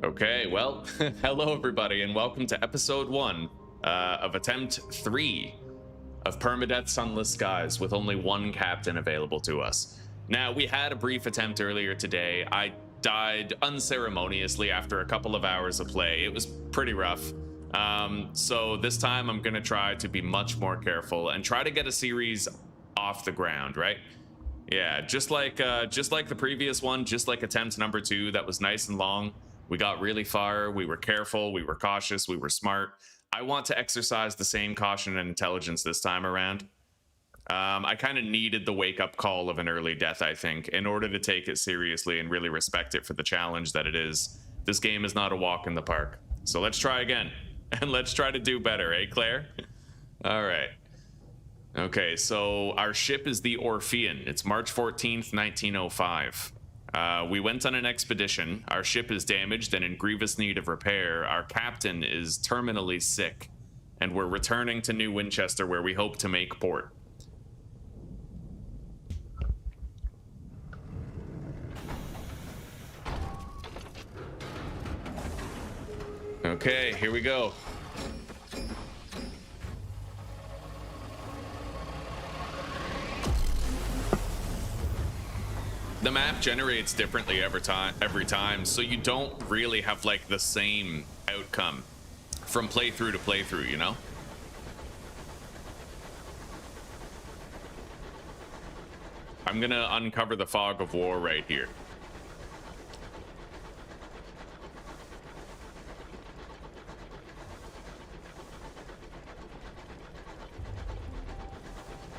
Okay, well, hello everybody, and welcome to episode 1 of attempt 3 of Permadeath Sunless Skies, with only one captain available to us. Now, we had a brief attempt earlier today. I died unceremoniously after a couple of hours of play. It was pretty rough. So this time I'm gonna try to be much more careful and try to get a series off the ground, right? Yeah, just like the previous one, just like attempt number 2, that was nice and long. We got really far, we were careful, we were cautious, we were smart. I want to exercise the same caution and intelligence this time around. I kind of needed the wake-up call of an early death, I think, in order to take it seriously and really respect it for the challenge that it is. This game is not a walk in the park. So let's try again, and let's try to do better, eh, Claire? All right. Okay, so our ship is the Orphean. It's March 14th, 1905. We went on an expedition. Our ship is damaged and in grievous need of repair. Our captain is terminally sick, and we're returning to New Winchester, where we hope to make port. Okay, here we go. The map generates differently every time, so you don't really have like the same outcome from playthrough to playthrough, you know? I'm gonna uncover the fog of war right here.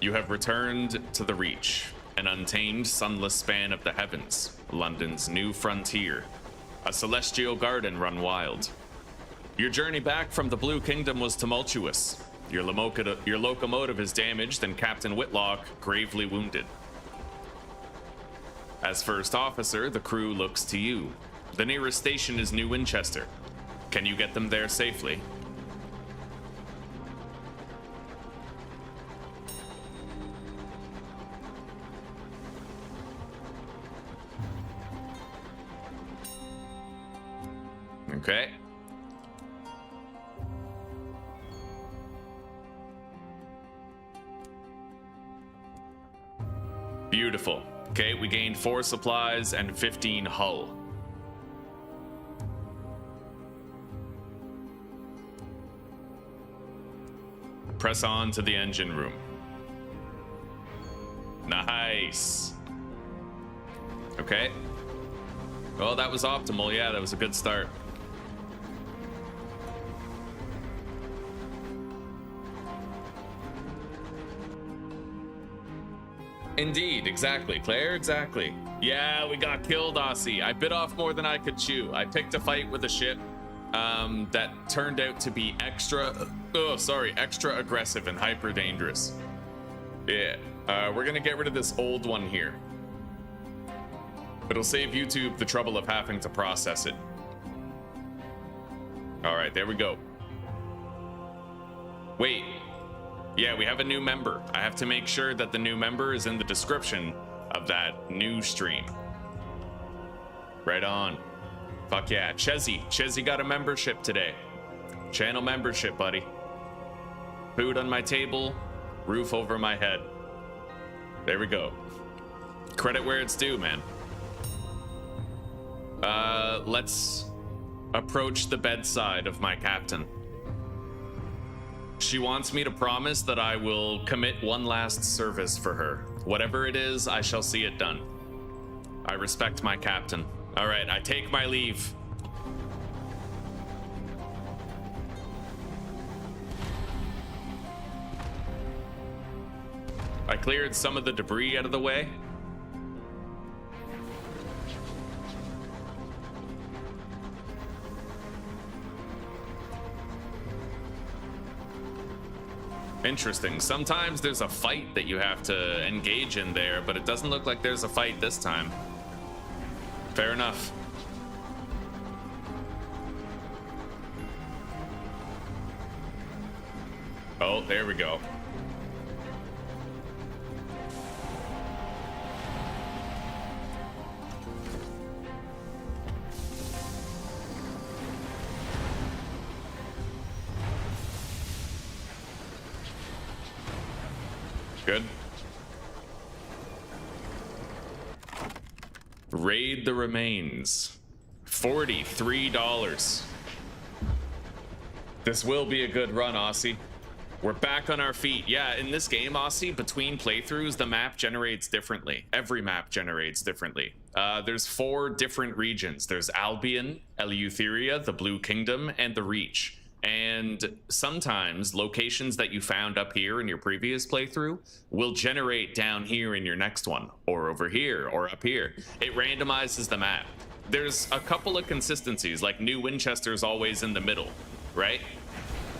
You have returned to the Reach, an untamed, sunless span of the heavens, London's new frontier, a celestial garden run wild. Your journey back from the Blue Kingdom was tumultuous. Your locomotive is damaged and Captain Whitlock gravely wounded. As first officer, the crew looks to you. The nearest station is New Winchester. Can you get them there safely? Okay. Beautiful. Okay, we gained 4 supplies and 15 hull. Press on to the engine room. Nice. Okay. Well, that was optimal. Yeah, that was a good start. Indeed, exactly, Claire, exactly. Yeah, we got killed, Aussie. I bit off more than I could chew. I picked a fight with a ship that turned out to be extra aggressive and hyper dangerous. Yeah, we're gonna get rid of this old one here. It'll save YouTube the trouble of having to process it. All right, there we go. Wait. Yeah, we have a new member. I have to make sure that the new member is in the description of that new stream. Right on. Fuck yeah. Chezzy got a membership today. Channel membership, buddy. Food on my table, roof over my head. There we go. Credit where it's due, man. Let's approach the bedside of my captain. She wants me to promise that I will commit one last service for her. Whatever it is, I shall see it done. I respect my captain. All right, I take my leave. I cleared some of the debris out of the way. Interesting. Sometimes there's a fight that you have to engage in there, but it doesn't look like there's a fight this time. Fair enough. Oh, there we go. Good. Raid the remains. $43. This will be a good run, Aussie. We're back on our feet. Yeah, in this game, Aussie, between playthroughs, the map generates differently. Every map generates differently. There's 4 different regions. There's Albion, Eleutheria, the Blue Kingdom, and the Reach. And sometimes locations that you found up here in your previous playthrough will generate down here in your next one, or over here, or up here. It randomizes the map. There's a couple of consistencies, like New Winchester's always in the middle, right?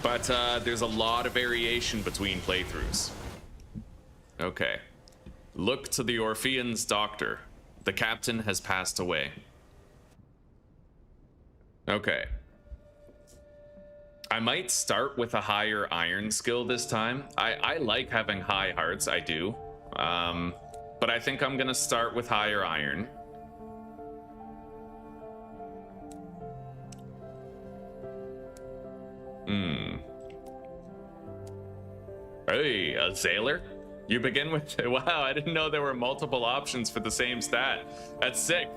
But there's a lot of variation between playthroughs. Okay. Look to the Orphean's doctor. The captain has passed away. Okay. I might start with a higher iron skill this time. I like having high hearts, I do. But I think I'm gonna start with higher iron. Hey, a sailor? You begin with... Wow, I didn't know there were multiple options for the same stat. That's sick.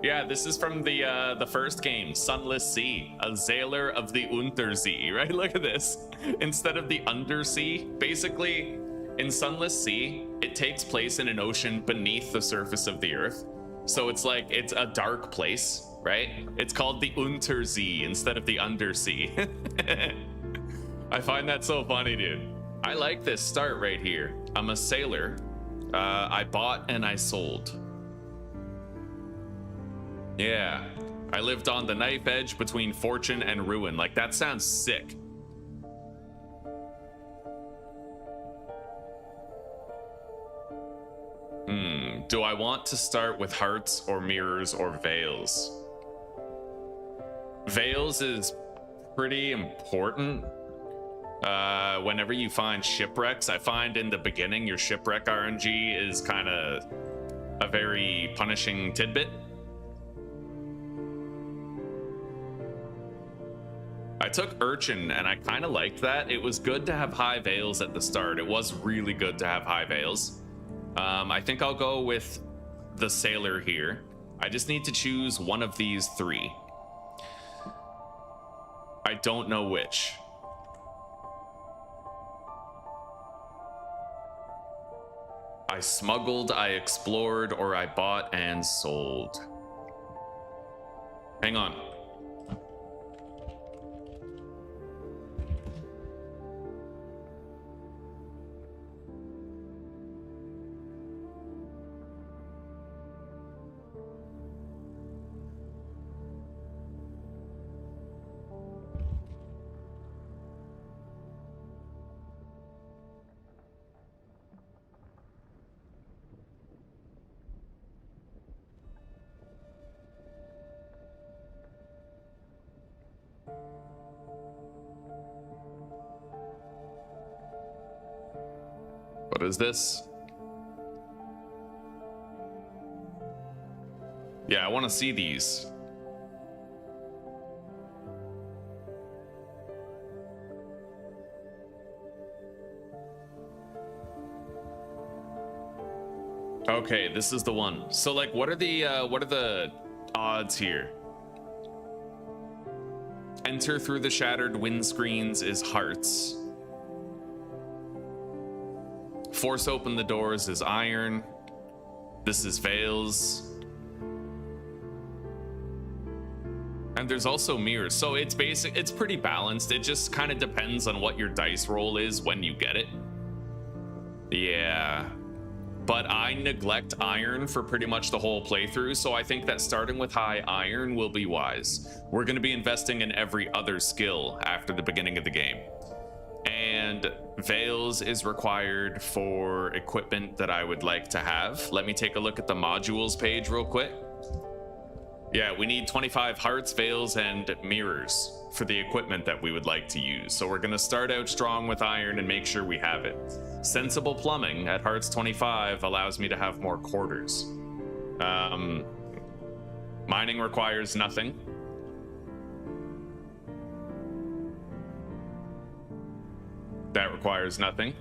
Yeah, this is from the first game, Sunless Sea, a sailor of the Untersee, right? Look at this. Instead of the undersea, basically, in Sunless Sea, it takes place in an ocean beneath the surface of the earth. So it's like, it's a dark place, right? It's called the Untersee instead of the undersea. I find that so funny, dude. I like this start right here. I'm a sailor. I bought and I sold. Yeah. I lived on the knife edge between fortune and ruin. Like, that sounds sick. Do I want to start with hearts or mirrors or veils? Veils is pretty important. Whenever you find shipwrecks, I find in the beginning your shipwreck RNG is kind of a very punishing tidbit. I took Urchin and I kind of liked that. It was good to have high veils at the start. It was really good to have high veils. I think I'll go with the sailor here. I just need to choose one of these 3. I don't know which. I smuggled, I explored, or I bought and sold. Hang on. What is this? Yeah, I want to see these. Okay, this is the one. So, like, what are the odds here? Enter through the shattered windscreens is hearts. Force open the doors is iron. This is veils. And there's also mirrors. So it's pretty balanced. It just kind of depends on what your dice roll is when you get it. Yeah. But I neglect iron for pretty much the whole playthrough, so I think that starting with high iron will be wise. We're going to be investing in every other skill after the beginning of the game. And veils is required for equipment that I would like to have. Let me take a look at the modules page real quick. Yeah, we need 25 hearts, veils, and mirrors for the equipment that we would like to use. So we're going to start out strong with iron and make sure we have it. Sensible plumbing at hearts 25 allows me to have more quarters. Mining requires nothing. That requires nothing.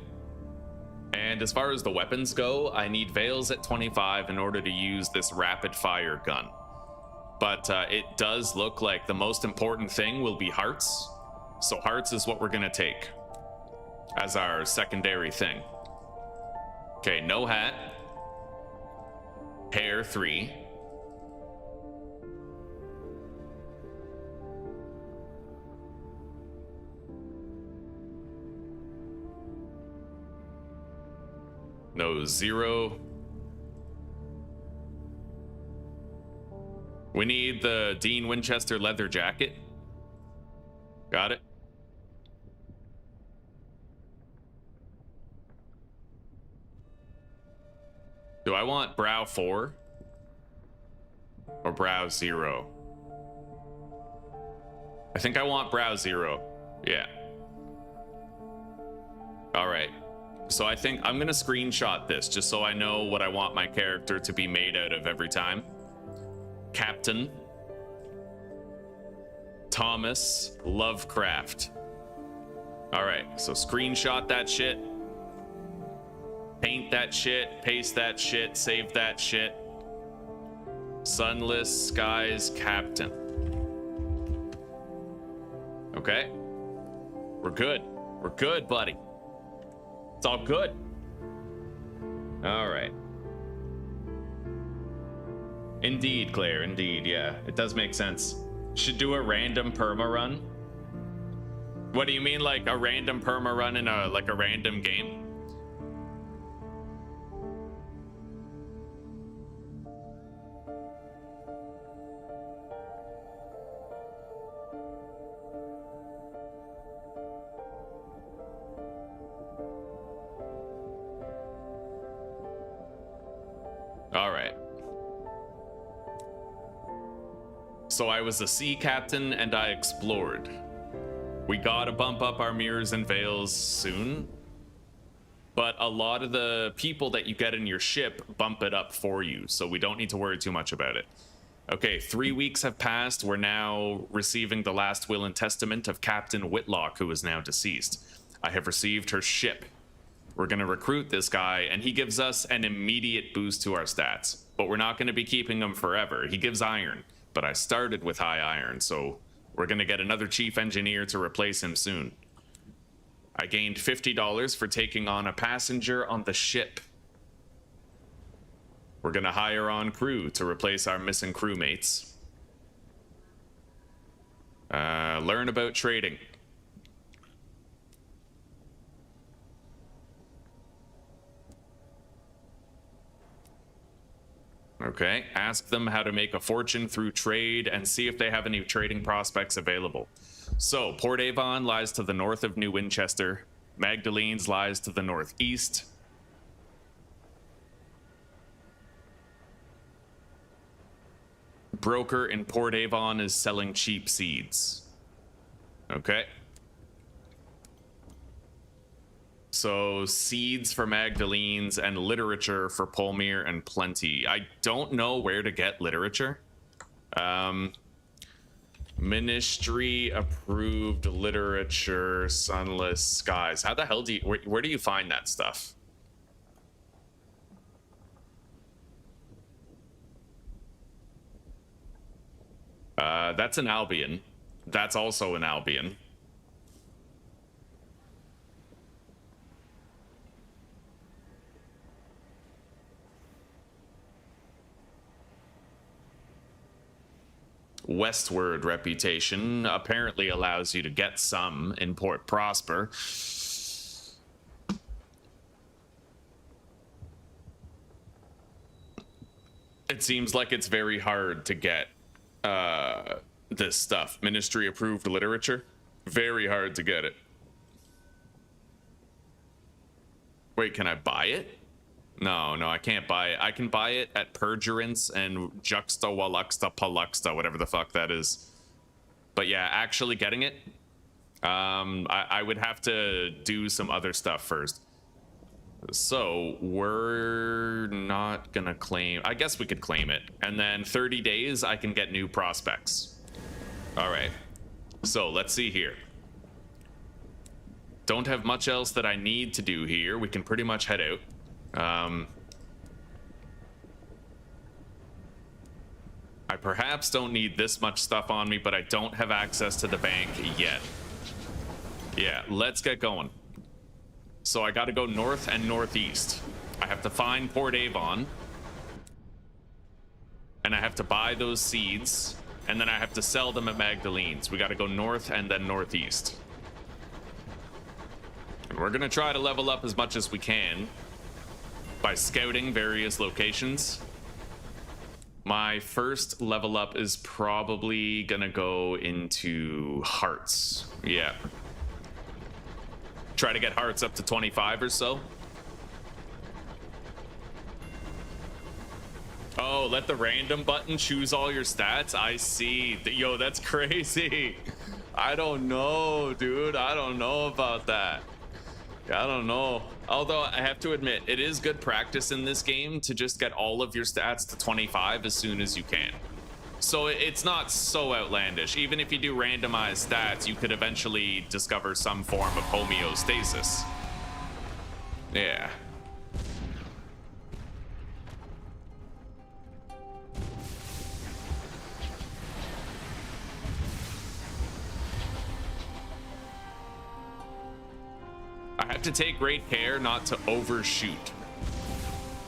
And as far as the weapons go, I need Veils at 25 in order to use this rapid fire gun. But it does look like the most important thing will be hearts. So hearts is what we're gonna take as our secondary thing. Okay, no hat. Hair 3. No 0. We need the Dean Winchester leather jacket. Got it. Do I want brow 4 or brow 0? I think I want brow 0. Yeah. All right. So I think I'm gonna screenshot this just so I know what I want my character to be made out of every time. Captain Thomas Lovecraft. All right, so screenshot that shit, paint that shit, paste that shit, save that shit. Sunless Skies Captain. Okay, we're good. We're good, buddy. It's all good. All right. Indeed, Claire, indeed, yeah. It does make sense. Should do a random perma run. What do you mean, like a random perma run in a random game? All right. So I was a sea captain and I explored. We gotta bump up our mirrors and veils soon. But a lot of the people that you get in your ship bump it up for you, so we don't need to worry too much about it. Okay, 3 weeks have passed. We're now receiving the last will and testament of Captain Whitlock, who is now deceased. I have received her ship. We're gonna recruit this guy, and he gives us an immediate boost to our stats. But we're not gonna be keeping him forever. He gives iron, but I started with high iron, so we're gonna get another chief engineer to replace him soon. I gained $50 for taking on a passenger on the ship. We're gonna hire on crew to replace our missing crewmates. Learn about trading. Okay, ask them how to make a fortune through trade and see if they have any trading prospects available. So, Port Avon lies to the north of New Winchester. Magdalene's lies to the northeast. Broker in Port Avon is selling cheap seeds. Okay. So seeds for Magdalene's and literature for Polmir and Plenty. I don't know where to get literature. Ministry approved literature, Sunless Skies. How the hell do you, where do you find that stuff? That's an Albion. That's also an Albion. Westward reputation apparently allows you to get some in Port Prosper. It seems like it's very hard to get this stuff. Ministry approved literature. Very hard to get it. Wait, can I buy it? No, I can't buy it. I can buy it at Perjurance and Juxta, Waluxta, Paluxta, whatever the fuck that is. But yeah, actually getting it, I would have to do some other stuff first. So we're not gonna claim. I guess we could claim it. And then 30 days, I can get new prospects. All right. So let's see here. Don't have much else that I need to do here. We can pretty much head out. I perhaps don't need this much stuff on me, but I don't have access to the bank yet. Yeah, let's get going. So I gotta go north and northeast. I have to find Port Avon. And I have to buy those seeds. And then I have to sell them at Magdalene's. We gotta go north and then northeast. And we're gonna try to level up as much as we can by scouting various locations. My first level up is probably gonna go into hearts. Yeah. Try to get hearts up to 25 or so. Oh, let the random button choose all your stats. I see. Yo, that's crazy. I don't know, dude. I don't know about that. I don't know. Although I have to admit, it is good practice in this game to just get all of your stats to 25 as soon as you can. So it's not so outlandish. Even if you do randomized stats, you could eventually discover some form of homeostasis. Yeah. I have to take great care not to overshoot.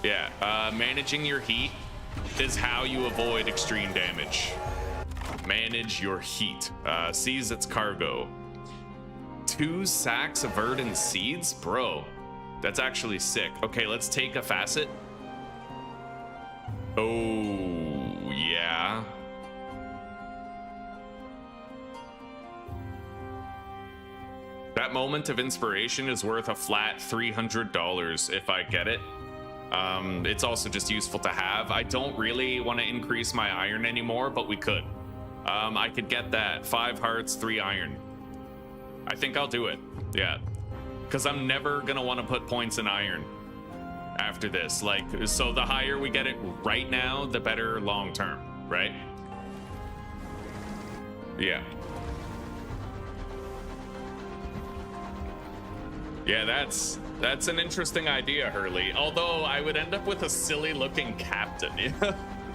Yeah, managing your heat is how you avoid extreme damage. Manage your heat. Seize its cargo. 2 sacks of verdant seeds? Bro, that's actually sick. Okay, let's take a facet. Oh, yeah. That moment of inspiration is worth a flat $300 if I get it. It's also just useful to have. I don't really want to increase my iron anymore, but we could. I could get that. 5 hearts, 3 iron. I think I'll do it. Yeah. Because I'm never going to want to put points in iron after this. Like, so the higher we get it right now, the better long term, right? Yeah. Yeah, that's an interesting idea, Hurley. Although I would end up with a silly looking captain.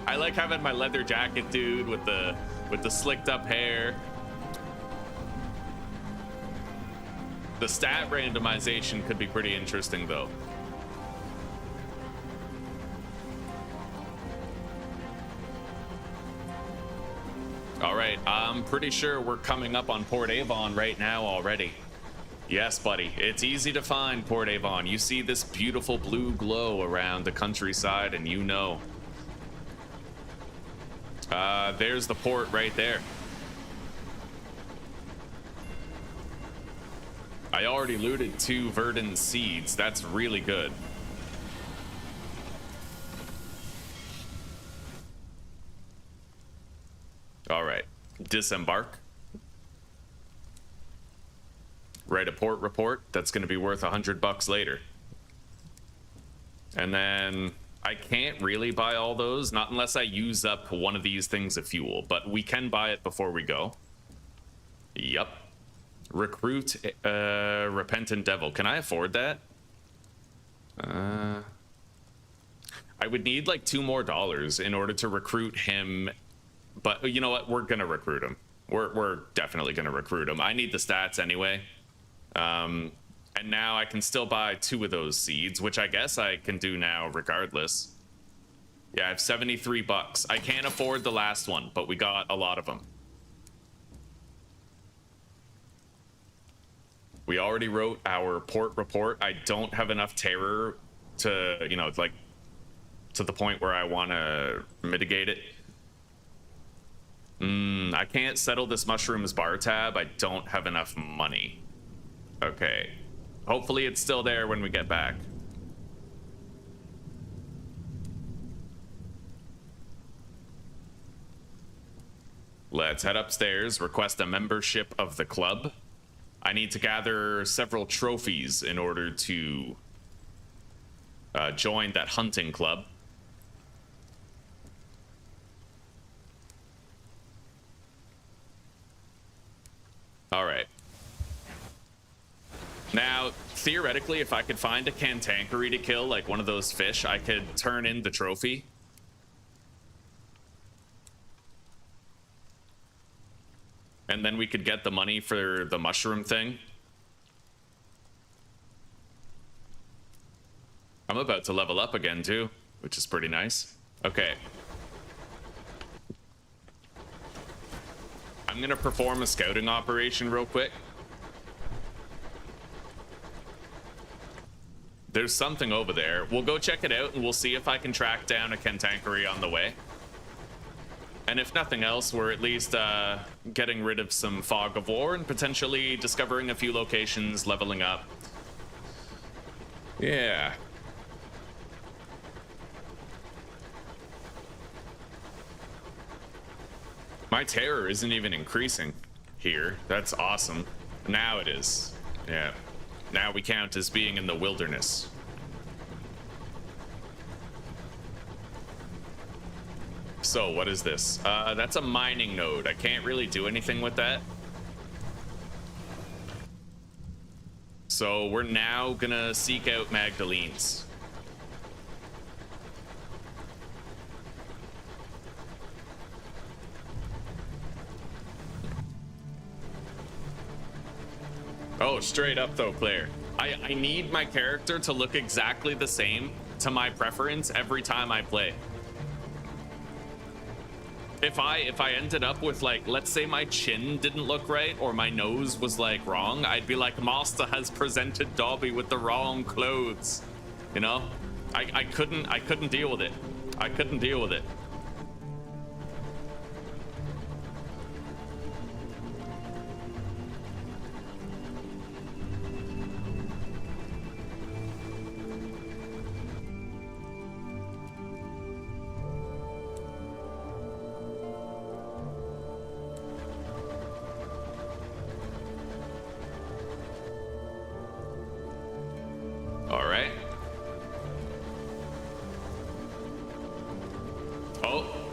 I like having my leather jacket dude with the slicked up hair. The stat randomization could be pretty interesting though. All right, I'm pretty sure we're coming up on Port Avon right now already. Yes, buddy. It's easy to find Port Avon. You see this beautiful blue glow around the countryside, and you know. There's the port right there. I already looted 2 verdant seeds. That's really good. All right. Disembark. Write a port report. That's going to be worth $100 later. And then I can't really buy all those, not unless I use up one of these things of fuel, but we can buy it before we go. Yup. Recruit Repentant Devil. Can I afford that? I would need like $2 more in order to recruit him, but you know what? We're going to recruit him. We're definitely going to recruit him. I need the stats anyway. And now I can still buy 2 of those seeds, which I guess I can do now regardless. Yeah, I have $73. I can't afford the last one, but we got a lot of them. We already wrote our port report. I don't have enough terror to, you know, like to the point where I want to mitigate it. I can't settle this mushrooms bar tab. I don't have enough money. Okay. Hopefully it's still there when we get back. Let's head upstairs, request a membership of the club. I need to gather several trophies in order to join that hunting club. All right. Now, theoretically, if I could find a cantankery to kill, like one of those fish, I could turn in the trophy. And then we could get the money for the mushroom thing. I'm about to level up again, too, which is pretty nice. Okay. I'm gonna perform a scouting operation real quick. There's something over there. We'll go check it out and we'll see if I can track down a cantankery on the way. And if nothing else, we're at least getting rid of some fog of war and potentially discovering a few locations, leveling up. Yeah. My terror isn't even increasing here. That's awesome. Now it is. Yeah. Now we count as being in the wilderness. So what is this? That's a mining node. I can't really do anything with that. So we're now gonna seek out Magdalene's. Oh, straight up though, Claire. I need my character to look exactly the same to my preference every time I play. If I ended up with, like, let's say my chin didn't look right or my nose was like wrong, I'd be like, Master has presented Dobby with the wrong clothes. You know? I couldn't deal with it. I couldn't deal with it.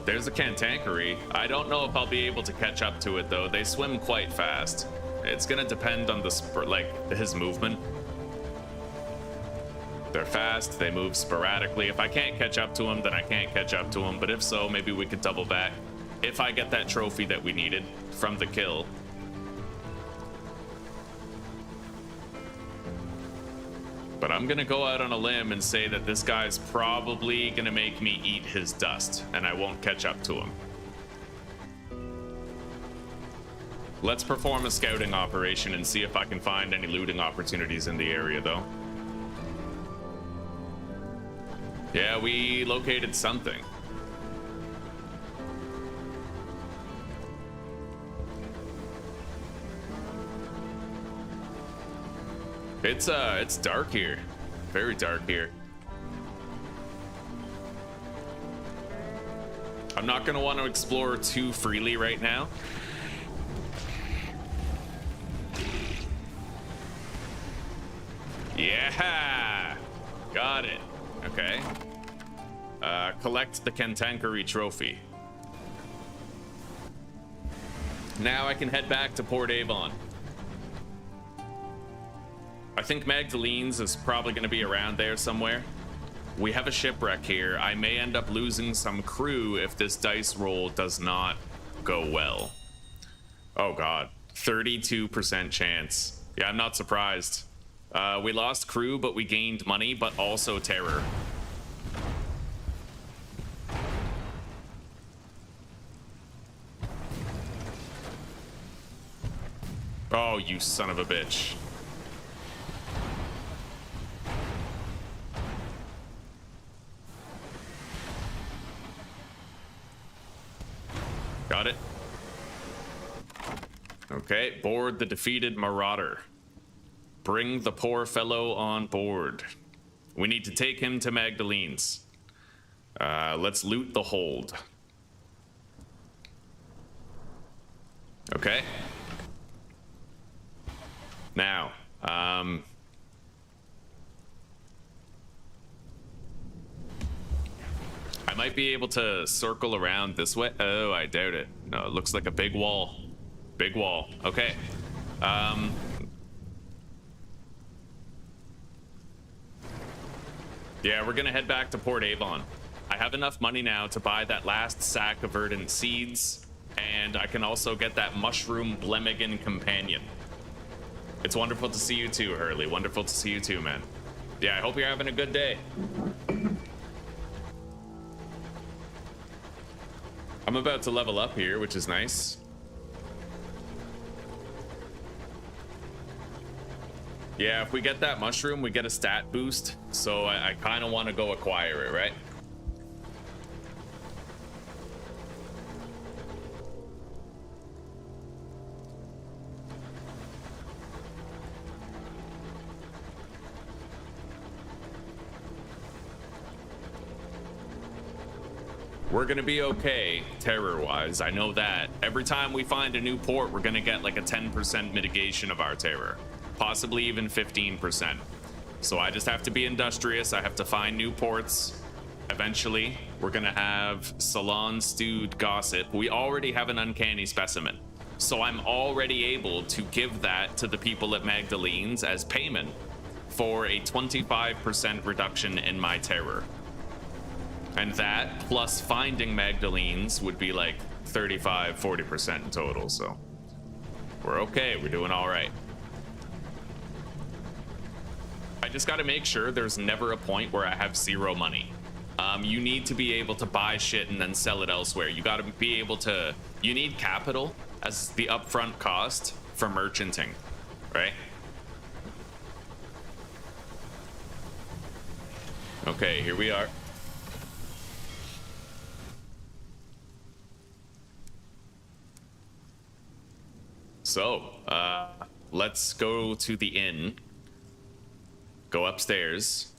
There's a cantankery. I don't know if I'll be able to catch up to it though. They swim quite fast. It's gonna depend on the his movement. They're fast, they move sporadically. If I can't catch up to him, then I can't catch up to him. But if so, maybe we could double back. If I get that trophy that we needed from the kill. But I'm gonna go out on a limb and say that this guy's probably gonna make me eat his dust, and I won't catch up to him. Let's perform a scouting operation and see if I can find any looting opportunities in the area, though. Yeah, we located something. It's dark here. Very dark here. I'm not gonna want to explore too freely right now. Yeah! Got it. Okay. Collect the cantankery trophy. Now I can head back to Port Avon. I think Magdalene's is probably going to be around there somewhere. We have a shipwreck here. I may end up losing some crew if this dice roll does not go well. Oh god, 32% chance. Yeah, I'm not surprised. We lost crew, but we gained money, but also terror. Oh, you son of a bitch. Got it. Okay, board the defeated marauder. Bring the poor fellow on board. We need to take him to Magdalene's. Let's loot the hold. Okay. Now, I might be able to circle around this way. Oh, I doubt it. No, it looks like a big wall. Big wall. Okay. Yeah, we're gonna head back to Port Avon. I have enough money now to buy that last sack of verdant seeds, and I can also get that mushroom Blemigan companion. It's wonderful to see you too, Hurley. Wonderful to see you too, man. Yeah, I hope you're having a good day. I'm about to level up here, which is nice. Yeah, if we get that mushroom, we get a stat boost. So I kind of want to go acquire it, right? We're gonna be okay terror-wise. I know that. Every time we find a new port, we're gonna get like a 10% mitigation of our terror. Possibly even 15%. So I just have to be industrious. I have to find new ports. Eventually, we're gonna have Salon Stewed Gossip. We already have an uncanny specimen. So I'm already able to give that to the people at Magdalene's as payment for a 25% reduction in my terror. And that plus finding Magdalene's would be like 35-40% in total. So we're okay. We're doing all right. I just got to make sure there's never a point where I have zero money. You need to be able to buy shit and then sell it elsewhere. You got to be able to, you need capital as the upfront cost for merchanting, right? Okay, here we are. So, let's go to the inn. Go upstairs.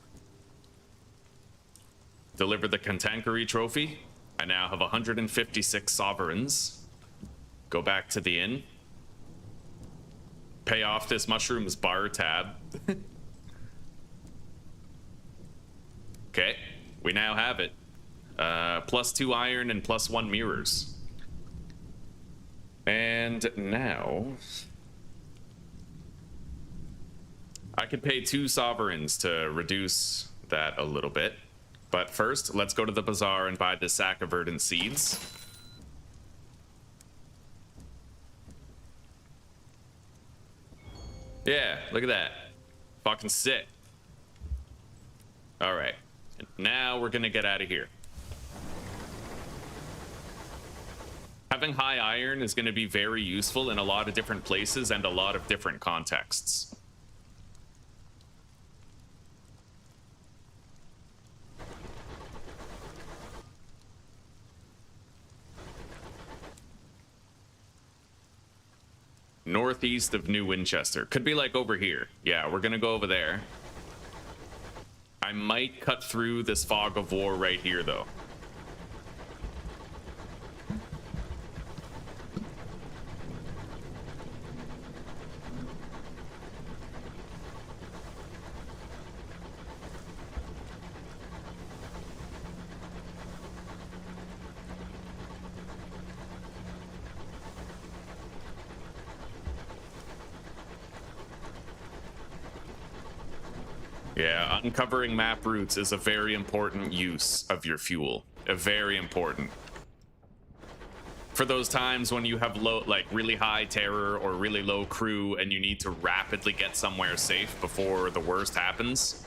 Deliver the Cantankery trophy. I now have 156 sovereigns. Go back to the inn. Pay off this mushroom's bar tab. Okay, we now have it. +2 iron and +1 mirrors. And now I could pay 2 sovereigns to reduce that a little bit. But first, let's go to the bazaar and buy this sack of verdant seeds. Yeah, look at that. Fucking sick. All right. Now we're gonna get out of here. Having high iron is going to be very useful in a lot of different places and a lot of different contexts. Northeast of New Winchester. Could be like over here. Yeah, we're going to go over there. I might cut through this fog of war right here, though. Yeah, uncovering map routes is a very important use of your fuel. Very important. For those times when you have low, like really high terror or really low crew and you need to rapidly get somewhere safe before the worst happens.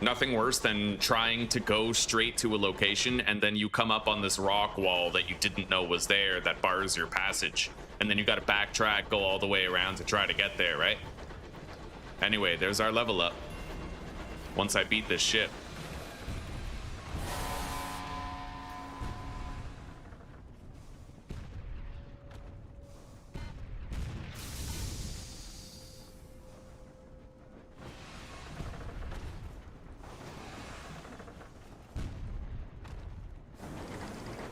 Nothing worse than trying to go straight to a location and then you come up on this rock wall that you didn't know was there that bars your passage. And then you gotta backtrack, go all the way around to try to get there, right? Anyway, there's our level up. Once I beat this ship.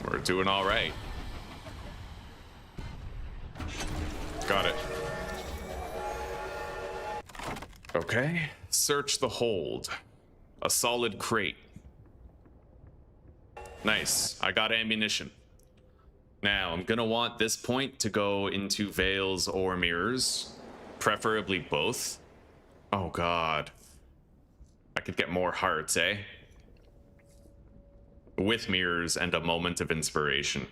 We're doing all right. Got it. Okay, search the hold. A solid crate. Nice, I got ammunition. Now, I'm gonna want this point to go into veils or mirrors. Preferably both. Oh god. could get more hearts, eh? With mirrors and a moment of inspiration.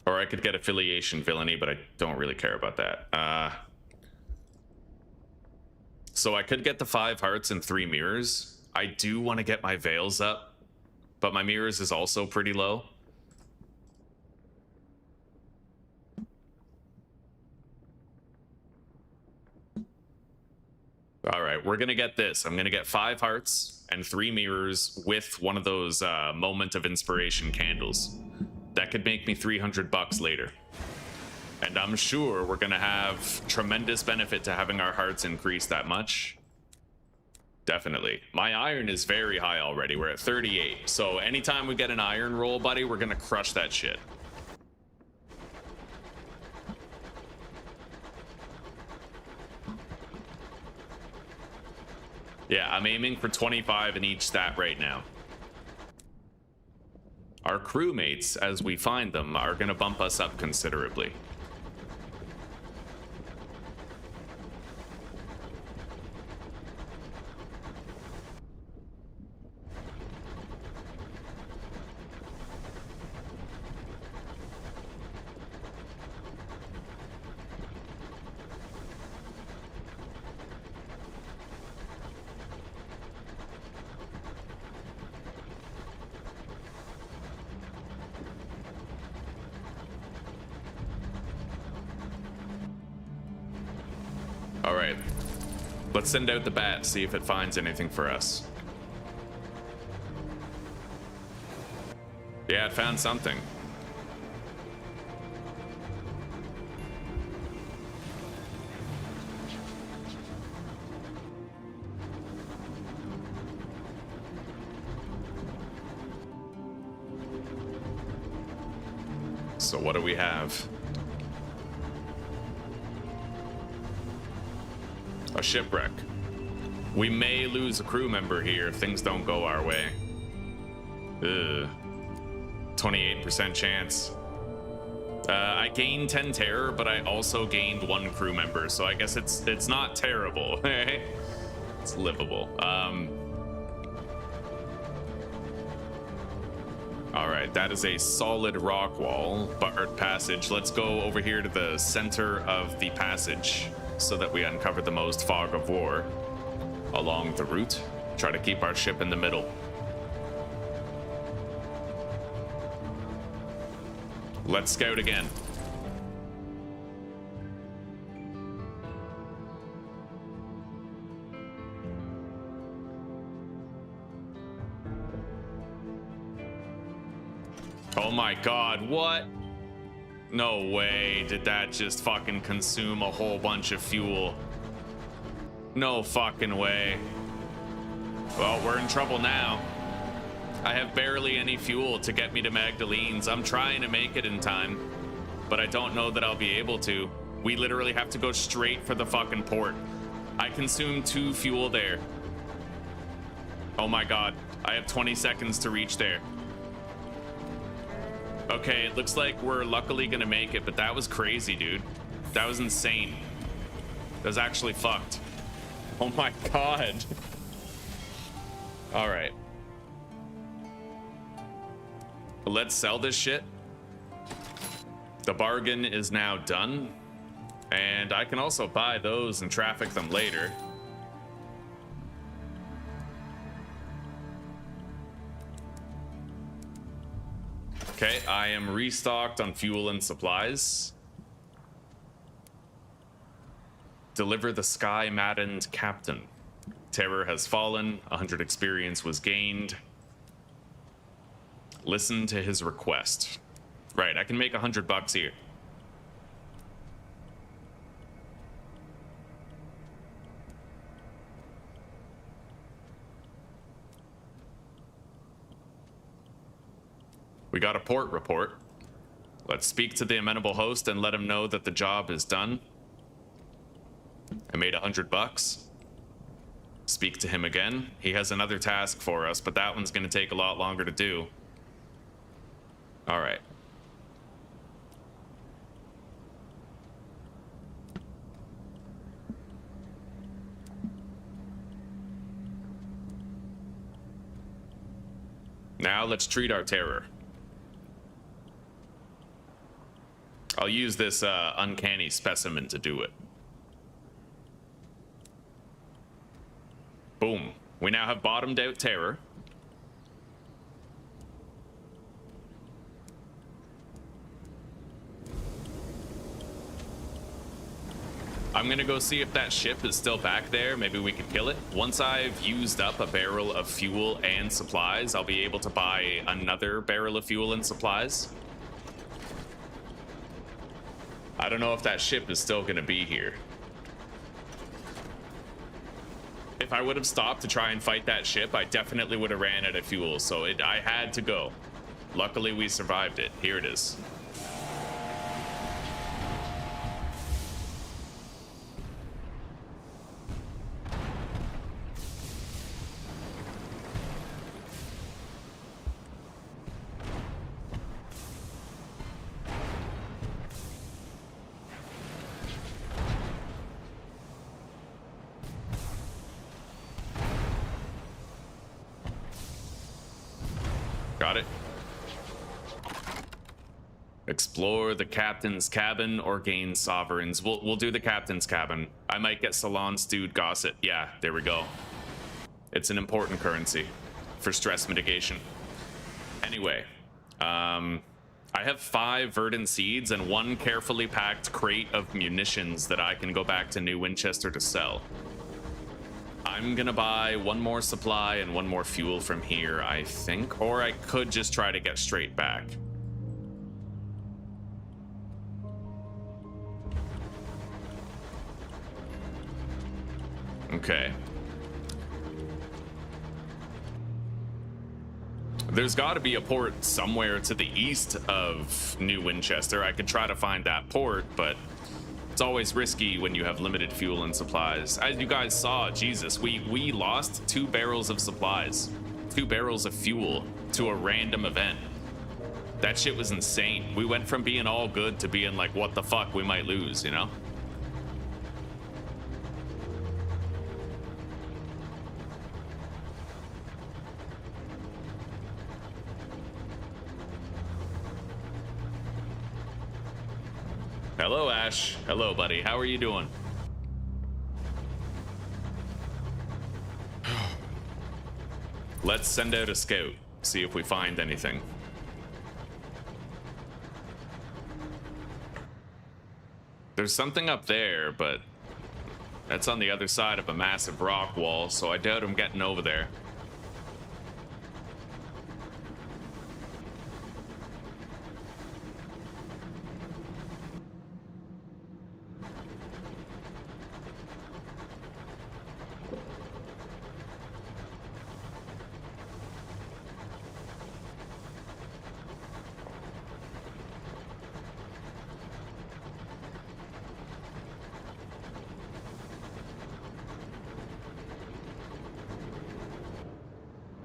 Or I could get affiliation villainy, but I don't really care about that. So I could get the 5 hearts and 3 mirrors. I do want to get my veils up, but my mirrors is also pretty low. All right, we're gonna get this. I'm gonna get 5 hearts and 3 mirrors with one of those moment of inspiration candles. That could make me 300 bucks later. And I'm sure we're gonna have tremendous benefit to having our hearts increase that much. Definitely. My iron is very high already. We're at 38. So anytime we get an iron roll, buddy, we're gonna crush that shit. Yeah, I'm aiming for 25 in each stat right now. Our crewmates, as we find them, are going to bump us up considerably. All right, let's send out the bat, see if it finds anything for us. Yeah, it found something. So what do we have? A shipwreck. We may lose a crew member here if things don't go our way. Ugh. 28% chance. I gained 10 terror, but I also gained 1 crew member, so I guess it's not terrible. It's livable. All right, that is a solid rock wall, barred passage. Let's go over here to the center of the passage, so that we uncover the most fog of war along the route. Try to keep our ship in the middle. Let's scout again. Oh my god, what? No way did that just fucking consume a whole bunch of fuel. No fucking way. Well, we're in trouble now. I have barely any fuel to get me to Magdalene's. I'm trying to make it in time, but I don't know that I'll be able to. We literally have to go straight for the fucking port. I consumed 2 fuel there. Oh my god, I have 20 seconds to reach there. Okay, it looks like we're luckily gonna make it, but that was crazy, dude. That was insane. That was actually fucked. Oh my god. All right. Let's sell this shit. The bargain is now done. And I can also buy those and traffic them later. Okay, I am restocked on fuel and supplies. Deliver the sky-maddened captain. Terror has fallen, 100 experience was gained. Listen to his request. Right, I can make 100 bucks here. We got a port report. Let's speak to the amenable host and let him know that the job is done. I made 100 bucks. Speak to him again. He has another task for us, but that one's gonna take a lot longer to do. All right. Now let's treat our terror. I'll use this uncanny specimen to do it. Boom. We now have bottomed out terror. I'm gonna go see if that ship is still back there. Maybe we can kill it. Once I've used up a barrel of fuel and supplies, I'll be able to buy another barrel of fuel and supplies. I don't know if that ship is still gonna be here. If I would have stopped to try and fight that ship, I definitely would have ran out of fuel, so I had to go. Luckily, we survived it. Here it is. Got it. Explore the captain's cabin or gain sovereigns. We'll do the captain's cabin. I might get Salon stewed gossip. Yeah, there we go. It's an important currency for stress mitigation. Anyway, I have 5 verdant seeds and 1 carefully packed crate of munitions that I can go back to New Winchester to sell. I'm gonna buy 1 more supply and 1 more fuel from here, I think. Or I could just try to get straight back. Okay. There's got to be a port somewhere to the east of New Winchester. I could try to find that port, but it's always risky when you have limited fuel and supplies. As you guys saw, Jesus, we lost 2 barrels of supplies, 2 barrels of fuel to a random event. That shit was insane. We went from being all good to being like, what the fuck, we might lose, you know? Hello, Ash. Hello, buddy. How are you doing? Let's send out a scout, see if we find anything. There's something up there, but that's on the other side of a massive rock wall, so I doubt I'm getting over there.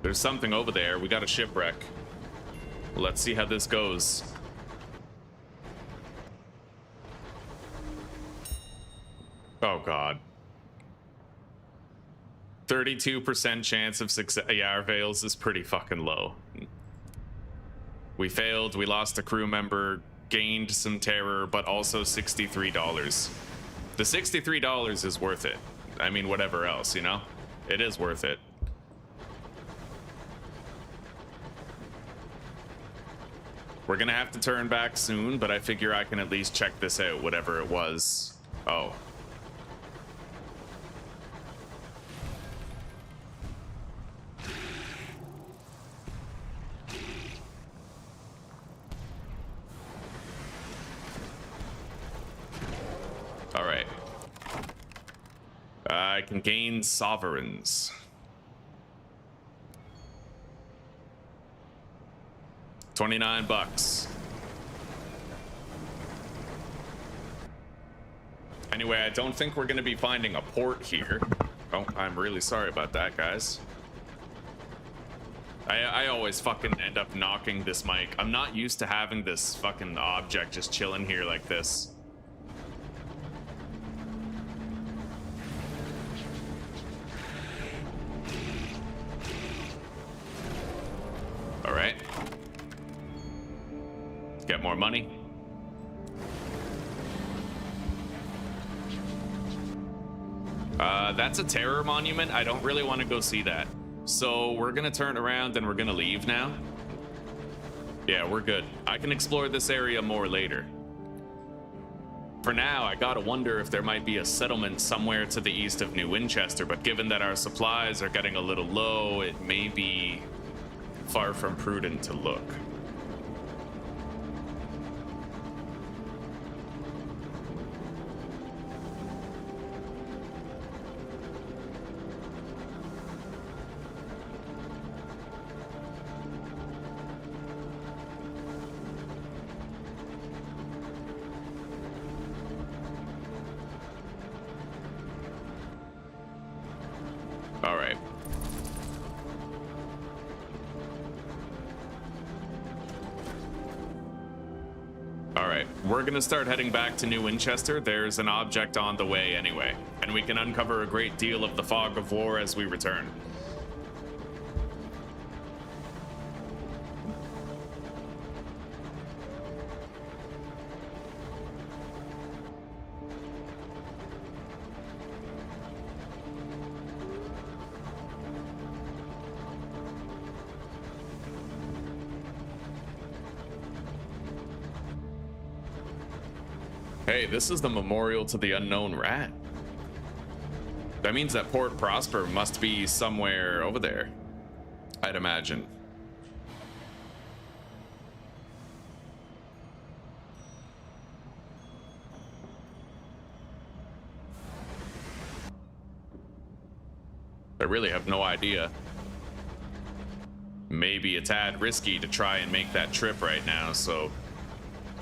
There's something over there. We got a shipwreck. Let's see how this goes. Oh, God. 32% chance of success. Yeah, our Veils is pretty fucking low. We failed. We lost a crew member. Gained some terror, but also $63. The $63 is worth it. I mean, whatever else, you know? It is worth it. We're gonna have to turn back soon, but I figure I can at least check this out, whatever it was. Oh. All right. I can gain sovereigns. 29 bucks. Anyway, I don't think we're going to be finding a port here. Oh, I'm really sorry about that, guys. I always fucking end up knocking this mic. I'm not used to having this fucking object just chilling here like this. All get more money. That's a terror monument. I don't really want to go see that. So we're gonna turn around and we're gonna leave now. Yeah, we're good. I can explore this area more later. For now, I gotta wonder if there might be a settlement somewhere to the east of New Winchester, but given that our supplies are getting a little low, it may be far from prudent to look. All right. All right, we're gonna start heading back to New Winchester. There's an object on the way anyway, and we can uncover a great deal of the fog of war as we return. Hey, this is the memorial to the unknown rat. That means that Port Prosper must be somewhere over there, I'd imagine. I really have no idea. Maybe a tad risky to try and make that trip right now, so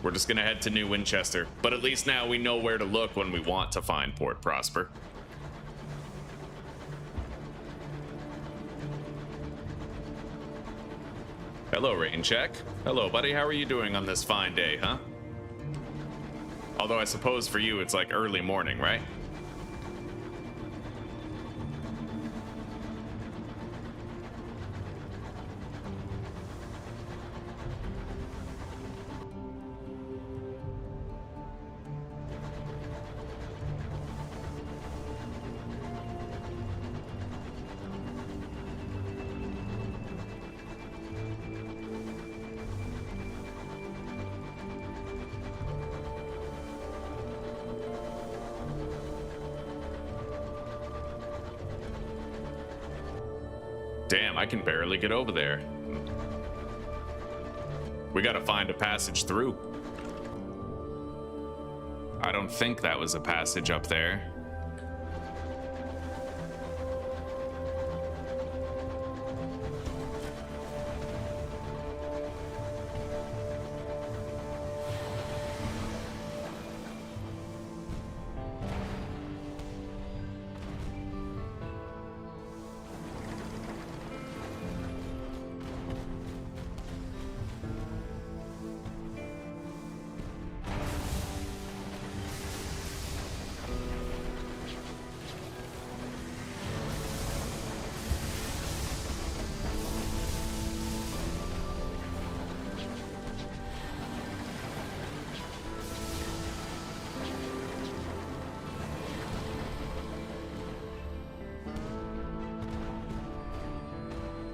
we're just gonna head to New Winchester, but at least now we know where to look when we want to find Port Prosper. Hello, Raincheck. Hello, buddy. How are you doing on this fine day, huh? Although I suppose for you it's like early morning, right? Damn, I can barely get over there. We gotta find a passage through. I don't think that was a passage up there.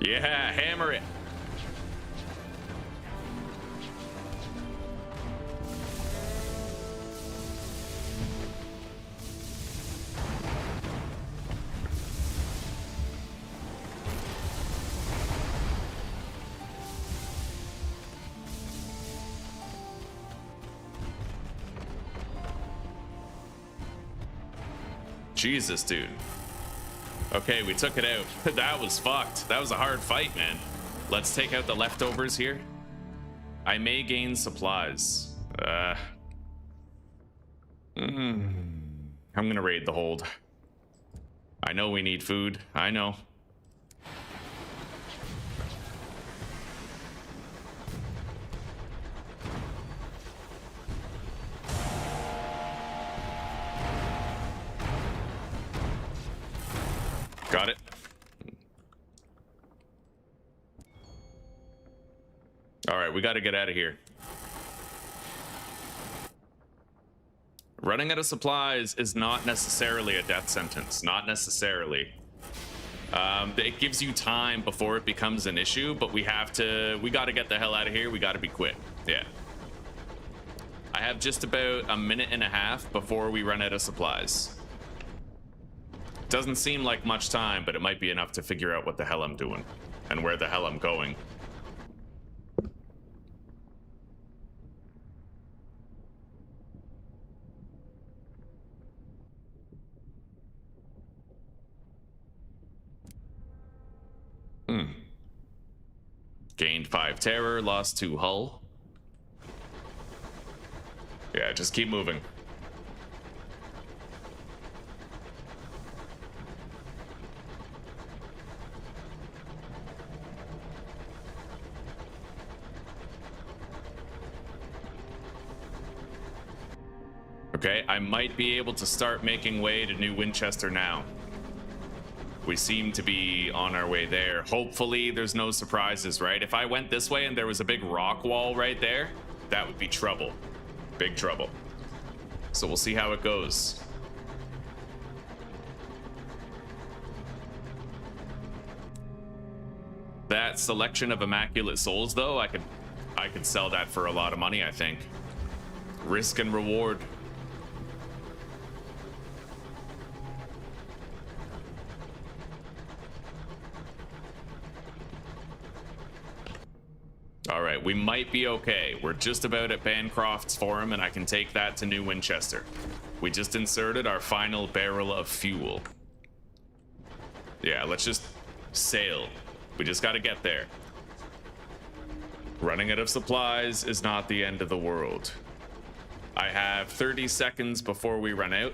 Yeah, hammer it. Jesus, dude. Okay, we took it out. That was fucked. That was a hard fight, man. Let's take out the leftovers here. I may gain supplies. I'm gonna raid the hold. I know we need food. I know. Got it. All right, we got to get out of here. Running out of supplies is not necessarily a death sentence. Not necessarily. It gives you time before it becomes an issue, but we gotta get the hell out of here. We gotta be quick. Yeah. I have just about a minute and a half before we run out of supplies. Doesn't seem like much time, but it might be enough to figure out what the hell I'm doing and where the hell I'm going. Gained 5 terror, lost 2 hull. Yeah, just keep moving. Okay, I might be able to start making way to New Winchester now. We seem to be on our way there. Hopefully there's no surprises, right? If I went this way and there was a big rock wall right there, that would be trouble. Big trouble. So we'll see how it goes. That selection of immaculate souls, though, I could sell that for a lot of money, I think. Risk and reward. All right, we might be okay. We're just about at Bancroft's Forum, and I can take that to New Winchester. We just inserted our final barrel of fuel. Yeah, let's just sail. We just gotta get there. Running out of supplies is not the end of the world. I have 30 seconds before we run out.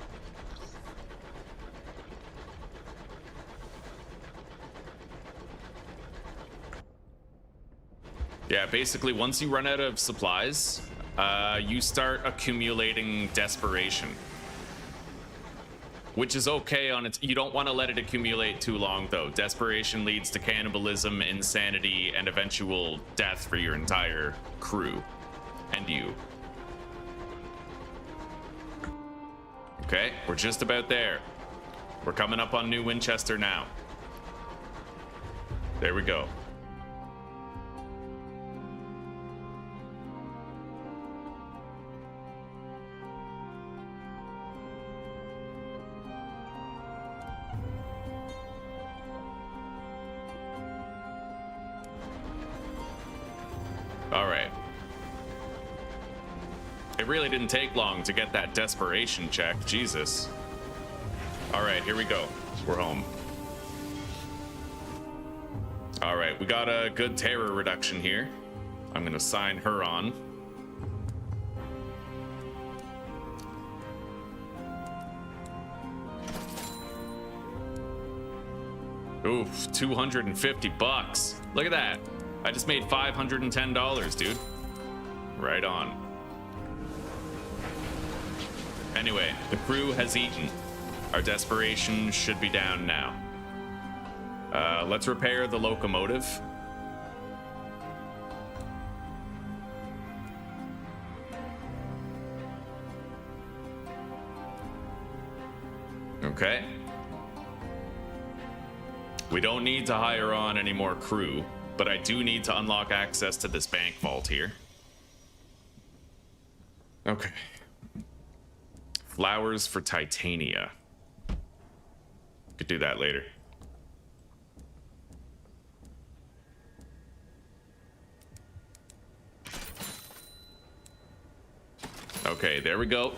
Yeah, basically, once you run out of supplies, you start accumulating desperation. Which is okay on its... You don't want to let it accumulate too long, though. Desperation leads to cannibalism, insanity, and eventual death for your entire crew. And you. Okay, we're just about there. We're coming up on New Winchester now. There we go. All right. It really didn't take long to get that desperation check. Jesus. All right, here we go. We're home. All right, we got a good terror reduction here. I'm gonna sign her on. Oof, 250 bucks. Look at that. I just made $510, dude. Right on. Anyway, the crew has eaten. Our desperation should be down now. Let's repair the locomotive. Okay. We don't need to hire on any more crew, but I do need to unlock access to this bank vault here. Okay. Flowers for Titania. Could do that later. Okay, there we go.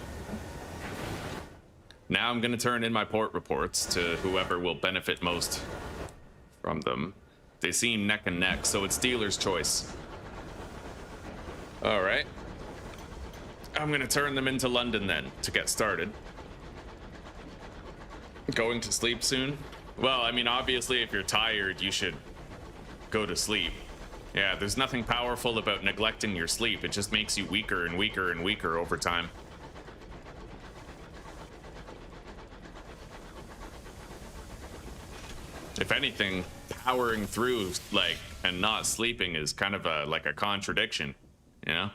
Now I'm gonna turn in my port reports to whoever will benefit most from them. They seem neck and neck, so it's dealer's choice. All right. I'm gonna turn them into London then to get started. Going to sleep soon? Well, I mean, obviously, if you're tired, you should go to sleep. Yeah, there's nothing powerful about neglecting your sleep. It just makes you weaker and weaker and weaker over time. If anything, powering through, like, and not sleeping is kind of like a contradiction, you know?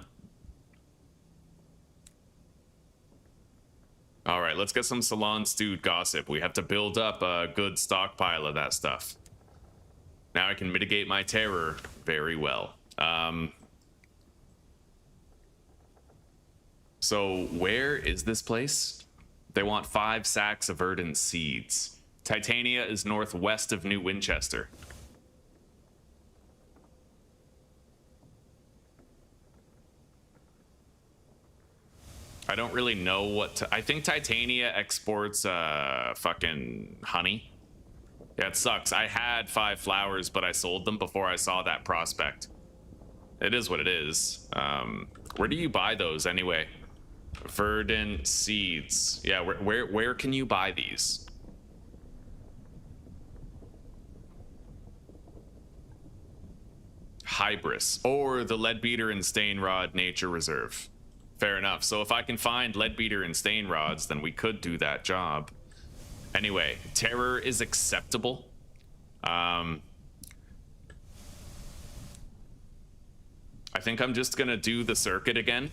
All right, let's get some salon stewed gossip. We have to build up a good stockpile of that stuff. Now I can mitigate my terror very well. So where is this place? They want 5 sacks of verdant seeds. Titania is northwest of New Winchester. I don't really know what I think Titania exports fucking honey. Yeah, it sucks. I had 5 flowers, but I sold them before I saw that prospect. It is what it is. Where do you buy those anyway? Verdant seeds. Yeah, where can you buy these? Hybris or the Leadbeater and Stainrod Nature Reserve. Fair enough. So if I can find Leadbeater and Stainrods, then we could do that job. Anyway, terror is acceptable. I think I'm just gonna do the circuit again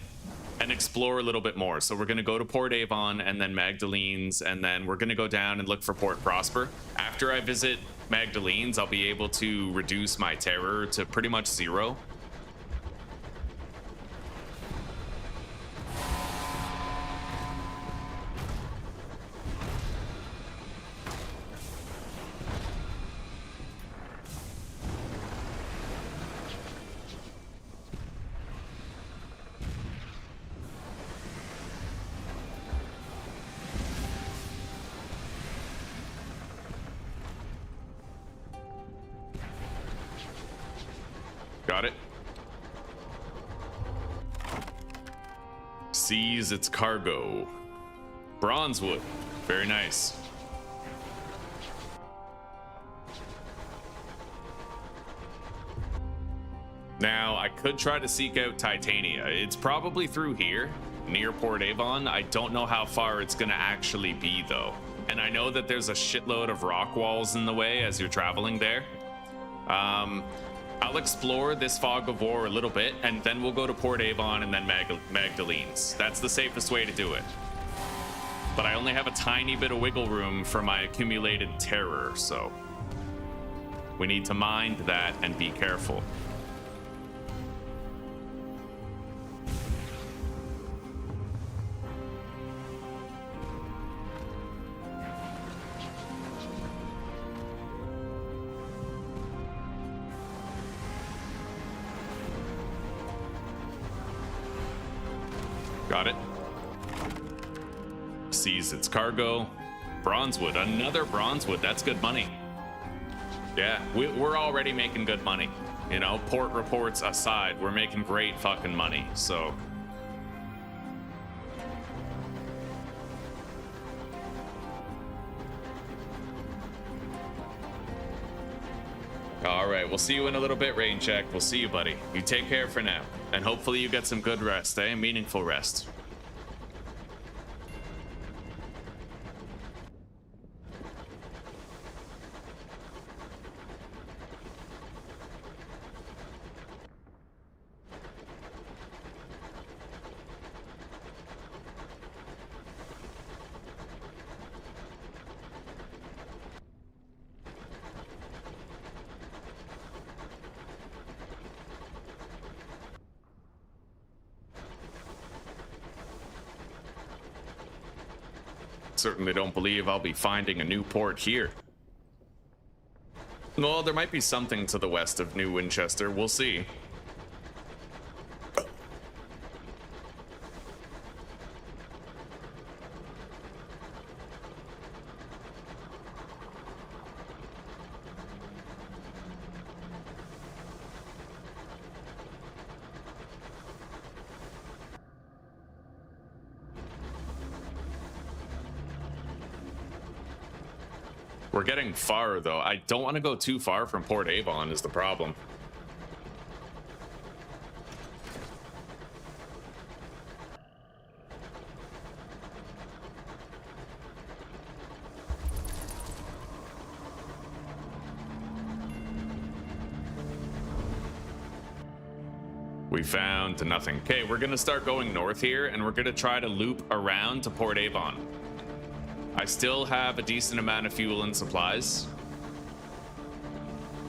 and explore a little bit more. So we're gonna go to Port Avon and then Magdalene's, and then we're gonna go down and look for Port Prosper. After I visit Magdalene's, I'll be able to reduce my terror to pretty much 0. Got it. Seize its cargo. Bronzewood. Very nice. Now, I could try to seek out Titania. It's probably through here, near Port Avon. I don't know how far it's gonna actually be, though. And I know that there's a shitload of rock walls in the way as you're traveling there. I'll explore this Fog of War a little bit, and then we'll go to Port Avon and then Magdalene's. That's the safest way to do it. But I only have a tiny bit of wiggle room for my accumulated terror, so we need to mind that and be careful. Got it. Seize its cargo. Bronzewood, another bronzewood. That's good money. Yeah, we're already making good money. You know, port reports aside, we're making great fucking money. So all right, we'll see you in a little bit, Rain Check. We'll see you, buddy. You take care for now. And hopefully you get some good rest, eh? Meaningful rest. Certainly don't believe I'll be finding a new port here. Well, there might be something to the west of New Winchester. We'll see. We're getting far, though. I don't want to go too far from Port Avon is the problem. We found nothing. Okay, we're gonna start going north here, and we're gonna try to loop around to Port Avon. I still have a decent amount of fuel and supplies.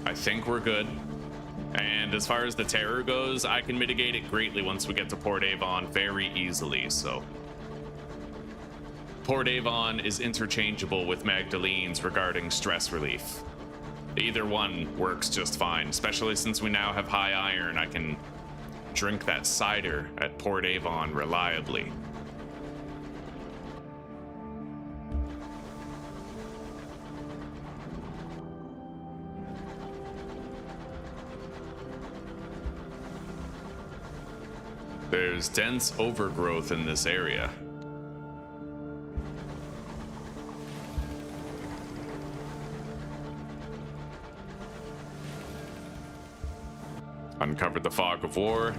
I think we're good. And as far as the terror goes, I can mitigate it greatly once we get to Port Avon very easily, so. Port Avon is interchangeable with Magdalene's regarding stress relief. Either one works just fine, especially since we now have high iron. I can drink that cider at Port Avon reliably. There's dense overgrowth in this area. Uncovered the fog of war.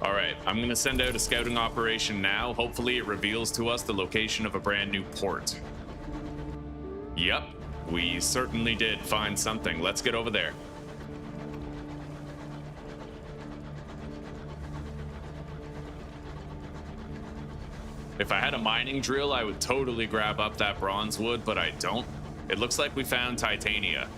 All right, I'm going to send out a scouting operation now. Hopefully it reveals to us the location of a brand new port. Yep, we certainly did find something. Let's get over there. If I had a mining drill, I would totally grab up that bronze wood, but I don't. It looks like we found titania.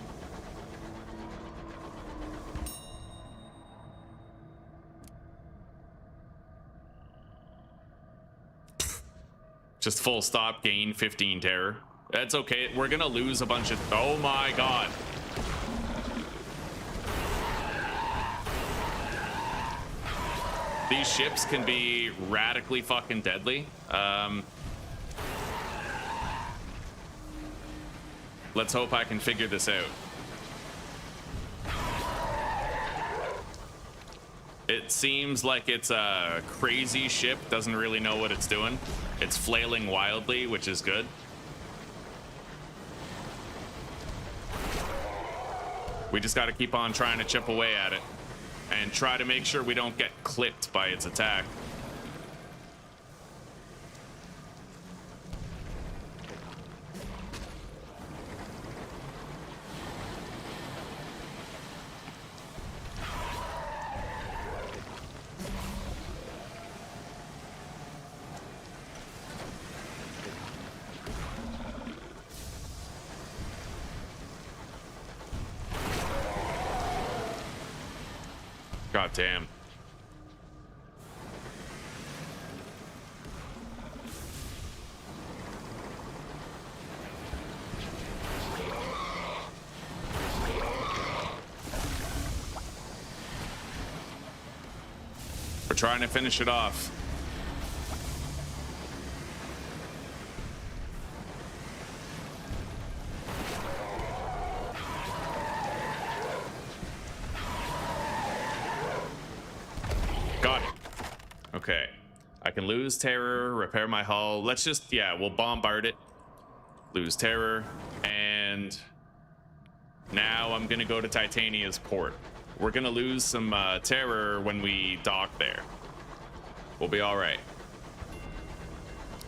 Just full stop, gain 15 terror. That's okay. We're gonna lose a bunch of... Oh my god. These ships can be radically fucking deadly. Let's hope I can figure this out. It seems like it's a crazy ship, doesn't really know what it's doing. It's flailing wildly, which is good. We just got to keep on trying to chip away at it and try to make sure we don't get clipped by its attack. God damn. We're trying to finish it off. Okay, I can lose terror, repair my hull. Let's just, yeah, we'll bombard it. Lose terror, and now I'm gonna go to Titania's port. We're gonna lose some terror when we dock there. We'll be all right.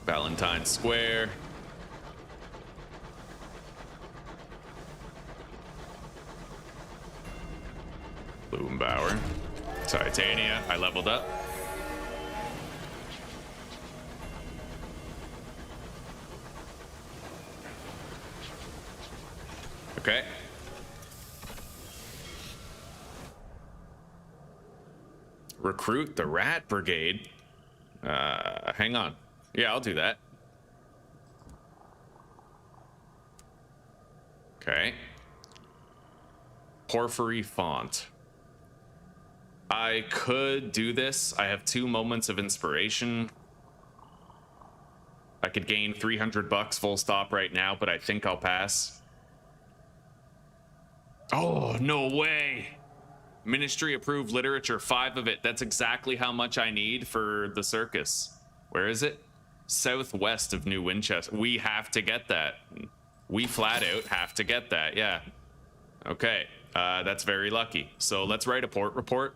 Valentine Square. Blumenbauer. Titania, I leveled up. Okay. Recruit the Rat Brigade. Hang on. Yeah, I'll do that. Okay. Porphyry font. I could do this. I have 2 moments of inspiration. I could gain 300 bucks full stop right now, but I think I'll pass. Oh, no way. Ministry approved literature, 5 of it. That's exactly how much I need for the circus. Where is it? Southwest of New Winchester. We have to get that. We flat out have to get that, yeah. Okay, that's very lucky. So let's write a port report.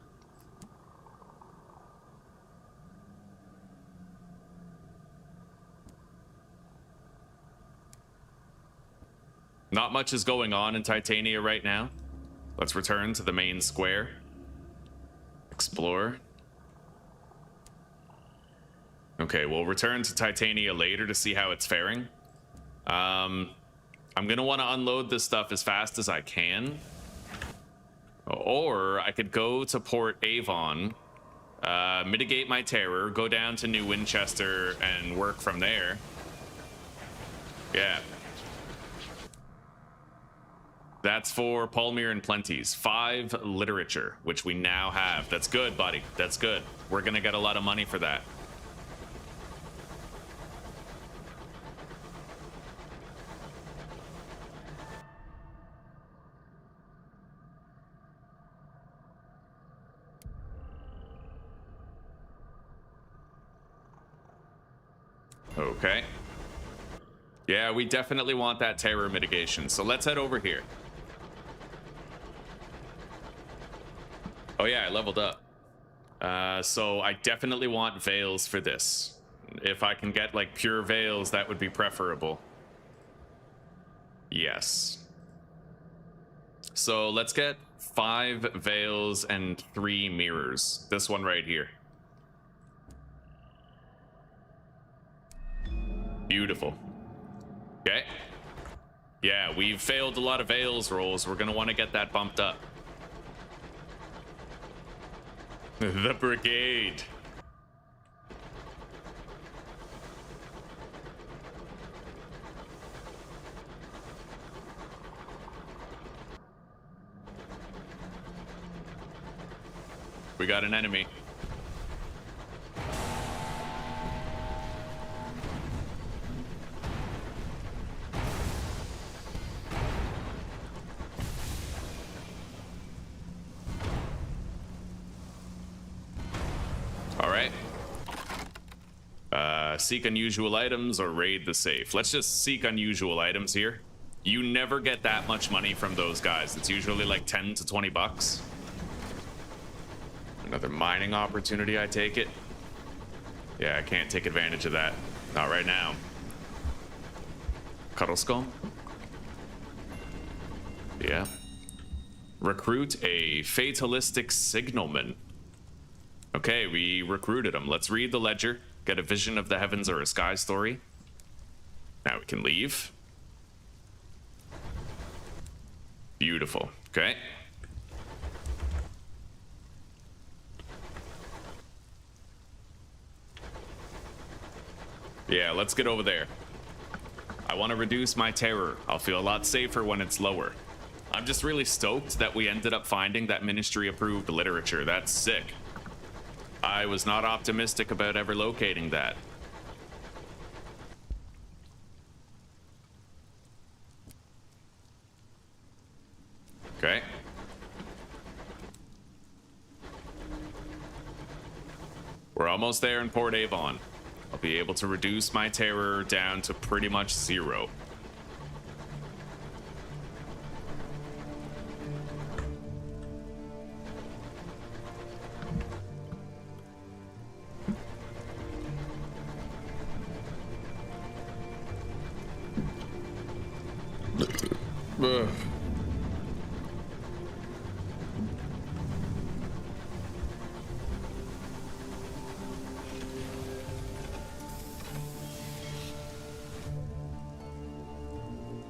Not much is going on in Titania right now. Let's return to the main square. Explore. Okay, we'll return to Titania later to see how it's faring. I'm gonna want to unload this stuff as fast as I can. Or I could go to Port Avon, mitigate my terror, go down to New Winchester and work from there. Yeah. That's for Palmyr and Plenty's. 5 literature, which we now have. That's good, buddy. That's good. We're gonna get a lot of money for that. Okay. Yeah, we definitely want that terror mitigation. So let's head over here. Oh yeah, I leveled up. So I definitely want veils for this. If I can get like pure veils, that would be preferable. Yes. So let's get 5 veils and 3 mirrors. This one right here. Beautiful. Okay. Yeah, we've failed a lot of veils rolls. We're gonna want to get that bumped up. The brigade. We got an enemy. All right. Seek unusual items or raid the safe. Let's just seek unusual items here. You never get that much money from those guys. It's usually like 10 to 20 bucks. Another mining opportunity, I take it. Yeah, I can't take advantage of that. Not right now. Cuddle Skull? Yeah. Recruit a fatalistic signalman. Okay, we recruited him. Let's read the ledger, get a vision of the heavens or a sky story. Now we can leave. Beautiful. Okay. Yeah, let's get over there. I want to reduce my terror. I'll feel a lot safer when it's lower. I'm just really stoked that we ended up finding that ministry-approved literature. That's sick. I was not optimistic about ever locating that. Okay. We're almost there in Port Avon. I'll be able to reduce my terror down to pretty much 0.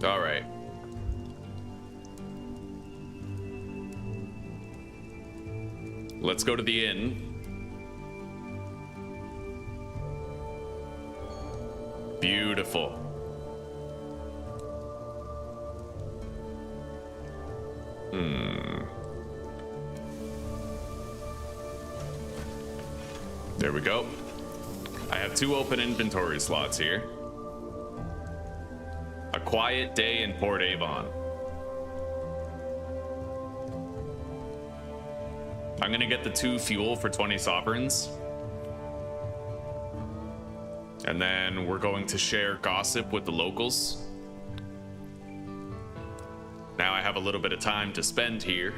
All right. Let's go to the inn. Beautiful. There we go. I have 2 open inventory slots here. A quiet day in Port Avon. I'm gonna get the 2 fuel for 20 sovereigns. And then we're going to share gossip with the locals. Now I have a little bit of time to spend here.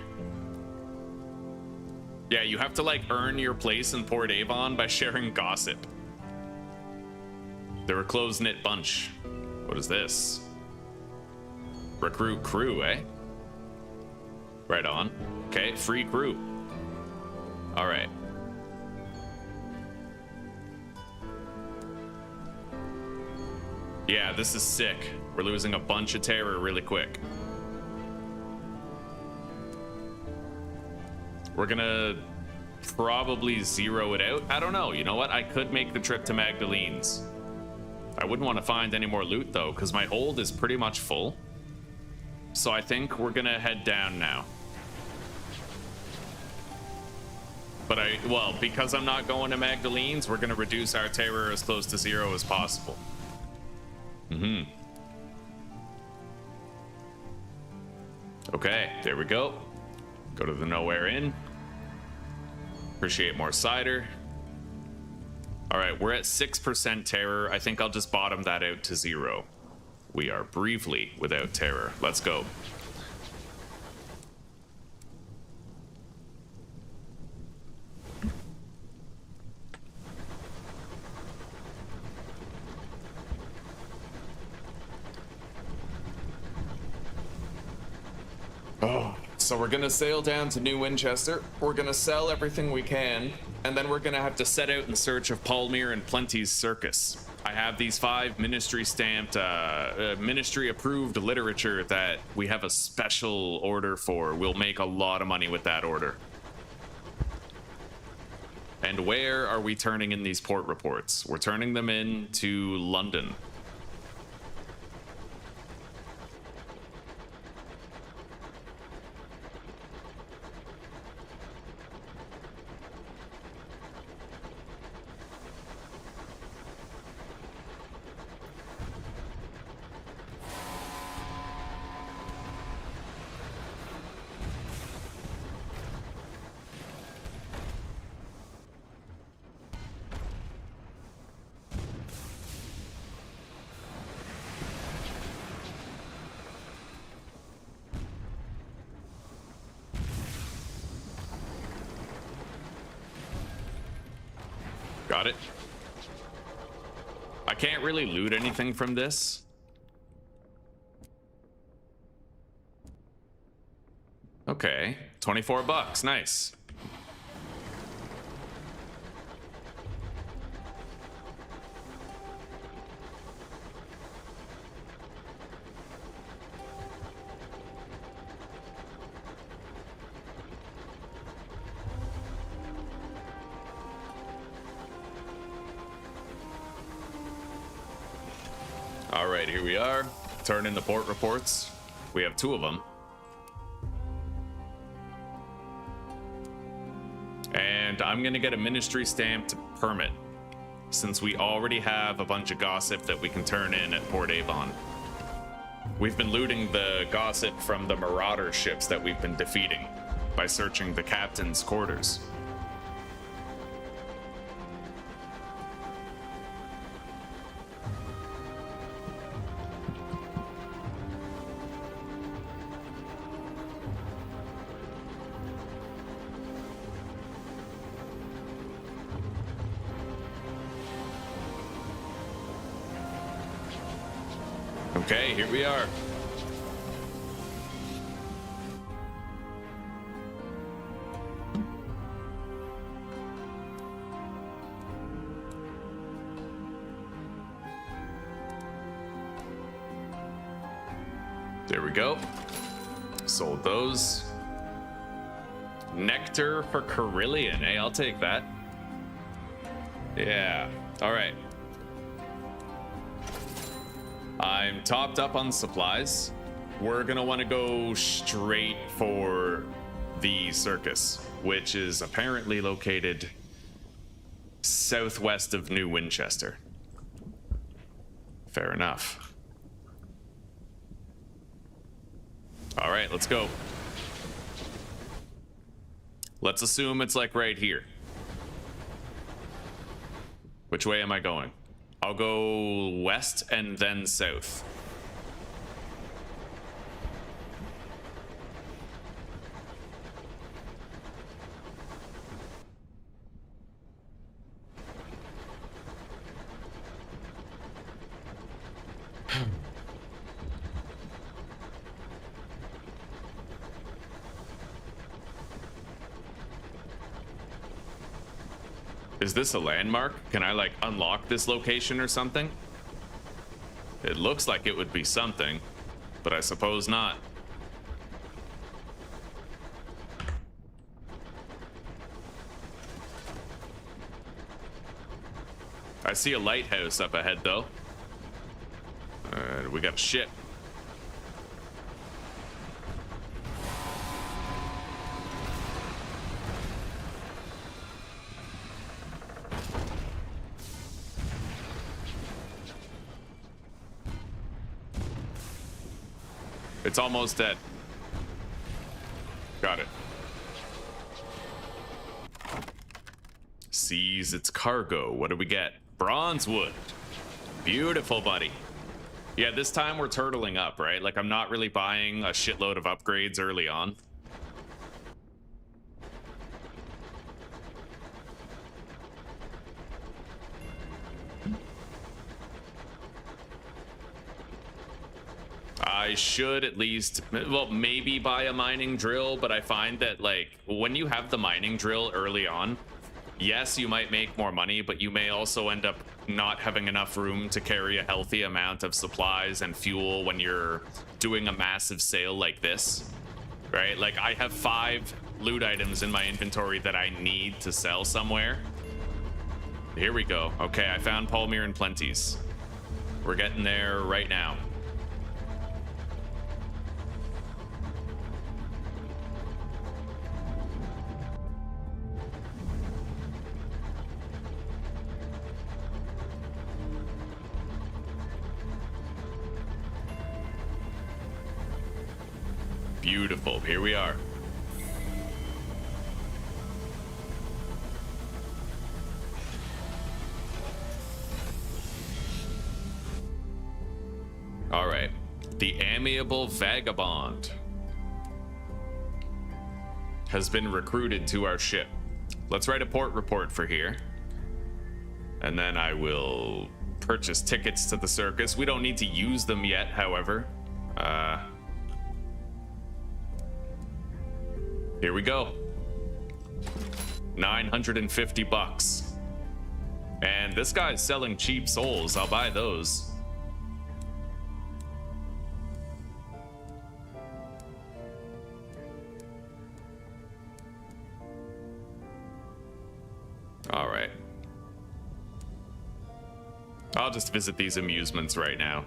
Yeah, you have to like earn your place in Port Avon by sharing gossip. They're a close-knit bunch. What is this? Recruit crew, eh? Right on. Okay, free crew. All right. Yeah, this is sick. We're losing a bunch of terror really quick. We're gonna probably zero it out. I don't know. You know what? I could make the trip to Magdalene's. I wouldn't want to find any more loot though, because my hold is pretty much full. So I think we're gonna head down now. But well, because I'm not going to Magdalene's, we're gonna reduce our terror as close to zero as possible. Okay, there we go. Go to the Nowhere Inn. Appreciate more cider. All right, we're at 6% terror. I think I'll just bottom that out to 0. We are briefly without terror. Let's go. Oh, so we're gonna sail down to New Winchester. We're gonna sell everything we can, and then we're gonna have to set out in search of Palmyr and Plenty's circus. I have these 5 ministry stamped, ministry approved literature that we have a special order for. We'll make a lot of money with that order. And where are we turning in these port reports? We're turning them in to London. Got it. I can't really loot anything from this. Okay, 24 bucks, nice. All right, here we are. Turn in the port reports. We have 2 of them. And I'm gonna get a ministry stamped permit, since we already have a bunch of gossip that we can turn in at Port Avon. We've been looting the gossip from the marauder ships that we've been defeating by searching the captain's quarters. Okay, here we are. There we go. Sold those. Nectar for Carillion. Hey, I'll take that. Yeah. All right. I'm topped up on supplies. We're gonna want to go straight for the circus, which is apparently located southwest of New Winchester. Fair enough. All right, let's go. Let's assume it's like right here. Which way am I going? I'll go west and then south. Is this a landmark? Can I, like, unlock this location or something? It looks like it would be something, but I suppose not. I see a lighthouse up ahead, though. We got a ship. It's almost dead. Got it. Seize its cargo. What do we get? Bronze wood. Beautiful, buddy. Yeah, this time we're turtling up, right? Like, I'm not really buying a shitload of upgrades early on. I should at least, well, maybe buy a mining drill, but I find that, like, when you have the mining drill early on, yes, you might make more money, but you may also end up not having enough room to carry a healthy amount of supplies and fuel when you're doing a massive sale like this, right? Like, I have 5 loot items in my inventory that I need to sell somewhere. Here we go. Okay, I found Palmyr and Plenties. We're getting there right now. Beautiful. Here we are. All right. The amiable vagabond has been recruited to our ship. Let's write a port report for here. And then I will purchase tickets to the circus. We don't need to use them yet, however. Here we go. 950 bucks. And this guy's selling cheap souls. I'll buy those. All right. I'll just visit these amusements right now.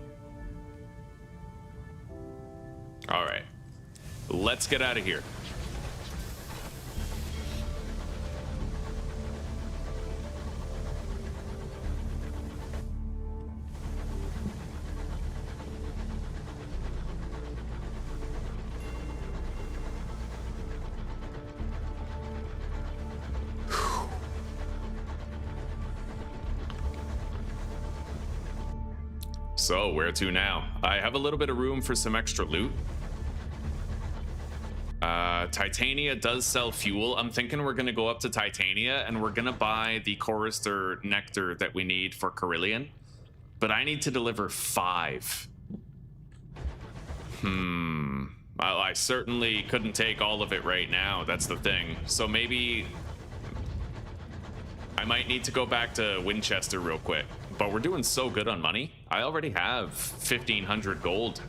All right. Let's get out of here. So, where to now? I have a little bit of room for some extra loot. Titania does sell fuel. I'm thinking we're going to go up to Titania and we're going to buy the chorister nectar that we need for Carillion. But I need to deliver 5. I certainly couldn't take all of it right now. That's the thing. So maybe I might need to go back to Winchester real quick. But we're doing so good on money. I already have 1,500 gold.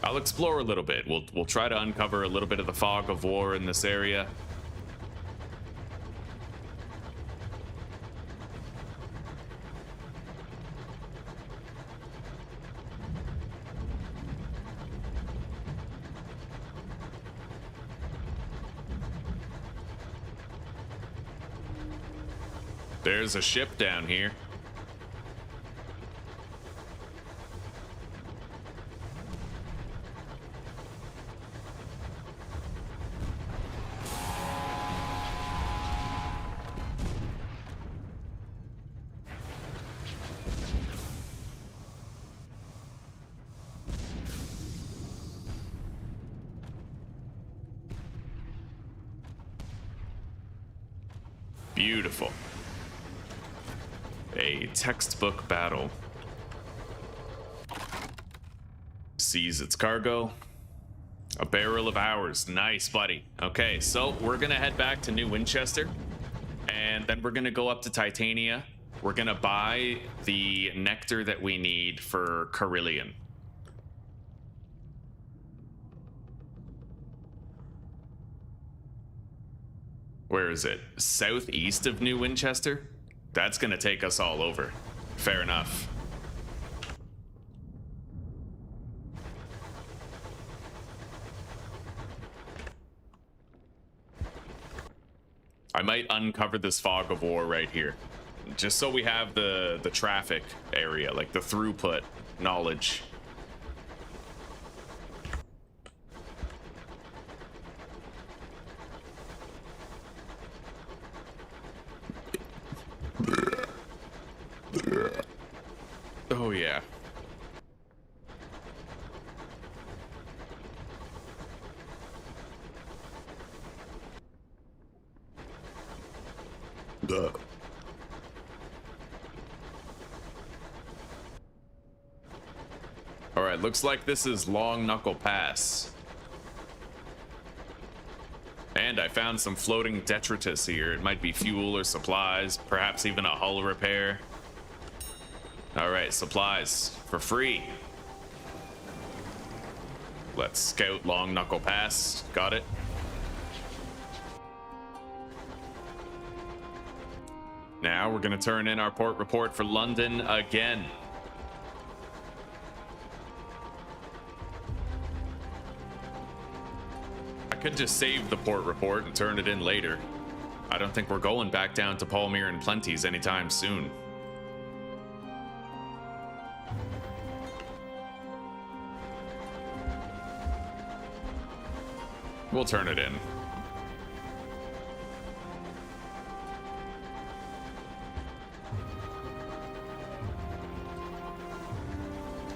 I'll explore a little bit. We'll try to uncover a little bit of the fog of war in this area. There's a ship down here. Beautiful. A textbook battle. Seize its cargo. A barrel of ours. Nice, buddy. Okay, so we're gonna head back to New Winchester. And then we're gonna go up to Titania. We're gonna buy the nectar that we need for Carillion. Where is it? Southeast of New Winchester? That's gonna take us all over. Fair enough. I might uncover this fog of war right here, just so we have the traffic area, like the throughput knowledge. Oh yeah. Duh. All right, looks like this is Long Knuckle Pass. And I found some floating detritus here. It might be fuel or supplies, perhaps even a hull repair. All right, supplies for free. Let's scout Long Knuckle Pass. Got it. Now we're gonna turn in our port report for London again. I could just save the port report and turn it in later. I don't think we're going back down to Palmyre and Plenty's anytime soon. We'll turn it in.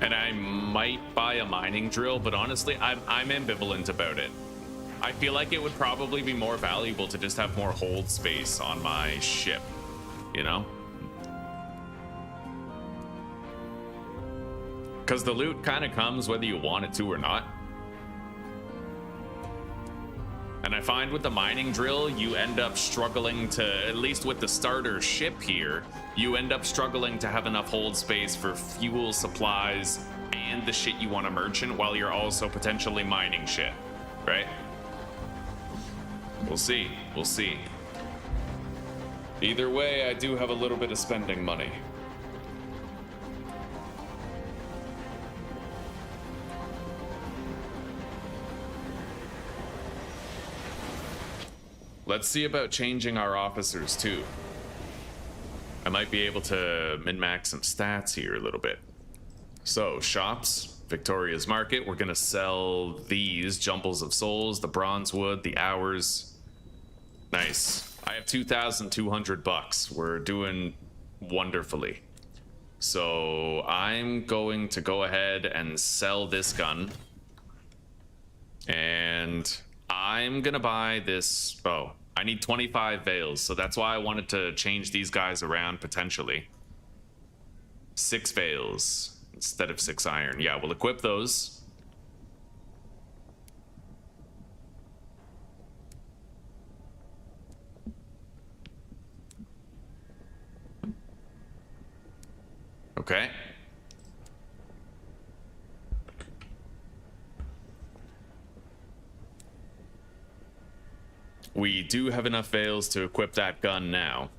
And I might buy a mining drill, but honestly, I'm ambivalent about it. I feel like it would probably be more valuable to just have more hold space on my ship, you know? Because the loot kind of comes whether you want it to or not. And I find with the mining drill, you end up struggling to, at least with the starter ship here, you end up struggling to have enough hold space for fuel, supplies, and the shit you want to merchant while you're also potentially mining shit, right? We'll see. We'll see. Either way, I do have a little bit of spending money. Let's see about changing our officers too. I might be able to min-max some stats here a little bit. So, shops, Victoria's Market, we're gonna sell these Jumbles of Souls, the Bronze Wood, the Hours. Nice. I have 2,200 bucks. We're doing wonderfully. So, I'm going to go ahead and sell this gun. And I'm gonna buy this. Oh, I need 25 veils, so that's why I wanted to change these guys around potentially. 6 veils instead of 6 iron. Yeah, we'll equip those. Okay. We do have enough veils to equip that gun now.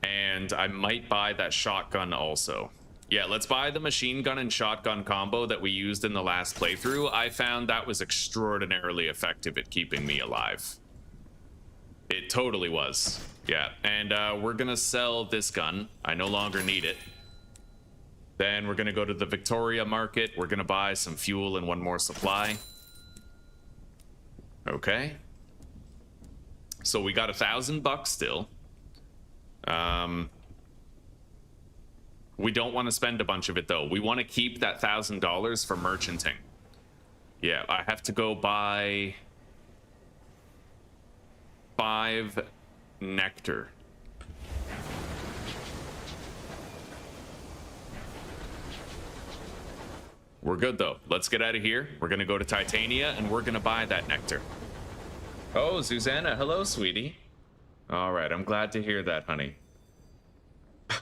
And I might buy that shotgun also. Yeah, let's buy the machine gun and shotgun combo that we used in the last playthrough. I found that was extraordinarily effective at keeping me alive. It totally was. Yeah, and we're gonna sell this gun. I no longer need it. Then we're gonna go to the Victoria Market. We're gonna buy some fuel and one more supply. Okay. So we got 1,000 bucks still. We don't want to spend a bunch of it though. We want to keep that $1,000 for merchanting. Yeah, I have to go buy 5 nectar. We're good though. Let's get out of here. We're gonna go to Titania and we're gonna buy that nectar. Oh, Susanna, hello, sweetie. All right, I'm glad to hear that, honey.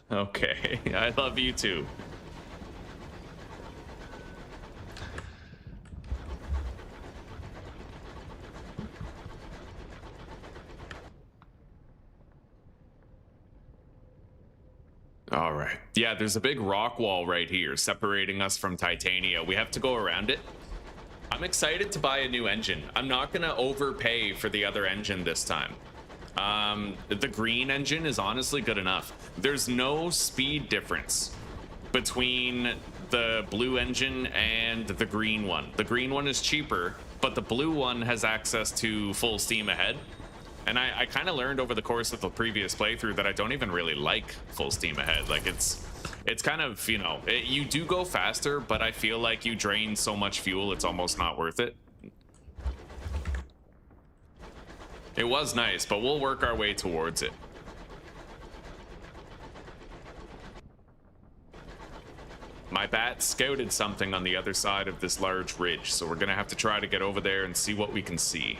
Okay, I love you too. All right. Yeah, there's a big rock wall right here separating us from Titania. We have to go around it. I'm excited to buy a new engine. I'm not gonna overpay for the other engine this time. The green engine is honestly good enough. There's no speed difference between the blue engine and the green one. The green one is cheaper, but the blue one has access to full steam ahead. And I kind of learned over the course of the previous playthrough that I don't even really like full steam ahead. Like it's kind of, you know, you do go faster, but I feel like you drain so much fuel, it's almost not worth it. It was nice, but we'll work our way towards it. My bat scouted something on the other side of this large ridge, so we're gonna have to try to get over there and see what we can see.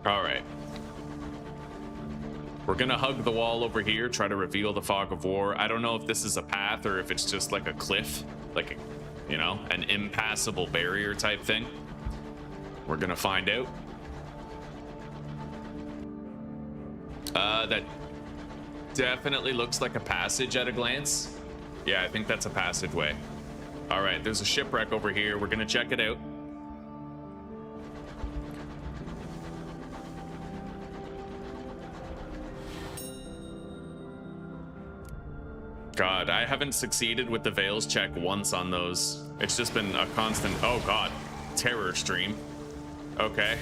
All right. We're gonna hug the wall over here, try to reveal the fog of war. I don't know if this is a path or if it's just like a cliff, like, a, you know, an impassable barrier type thing. We're gonna find out. That definitely looks like a passage at a glance. Yeah, I think that's a passageway. All right, there's a shipwreck over here. We're gonna check it out. God, I haven't succeeded with the Veils check once on those. It's just been a constant, oh God, terror stream. Okay.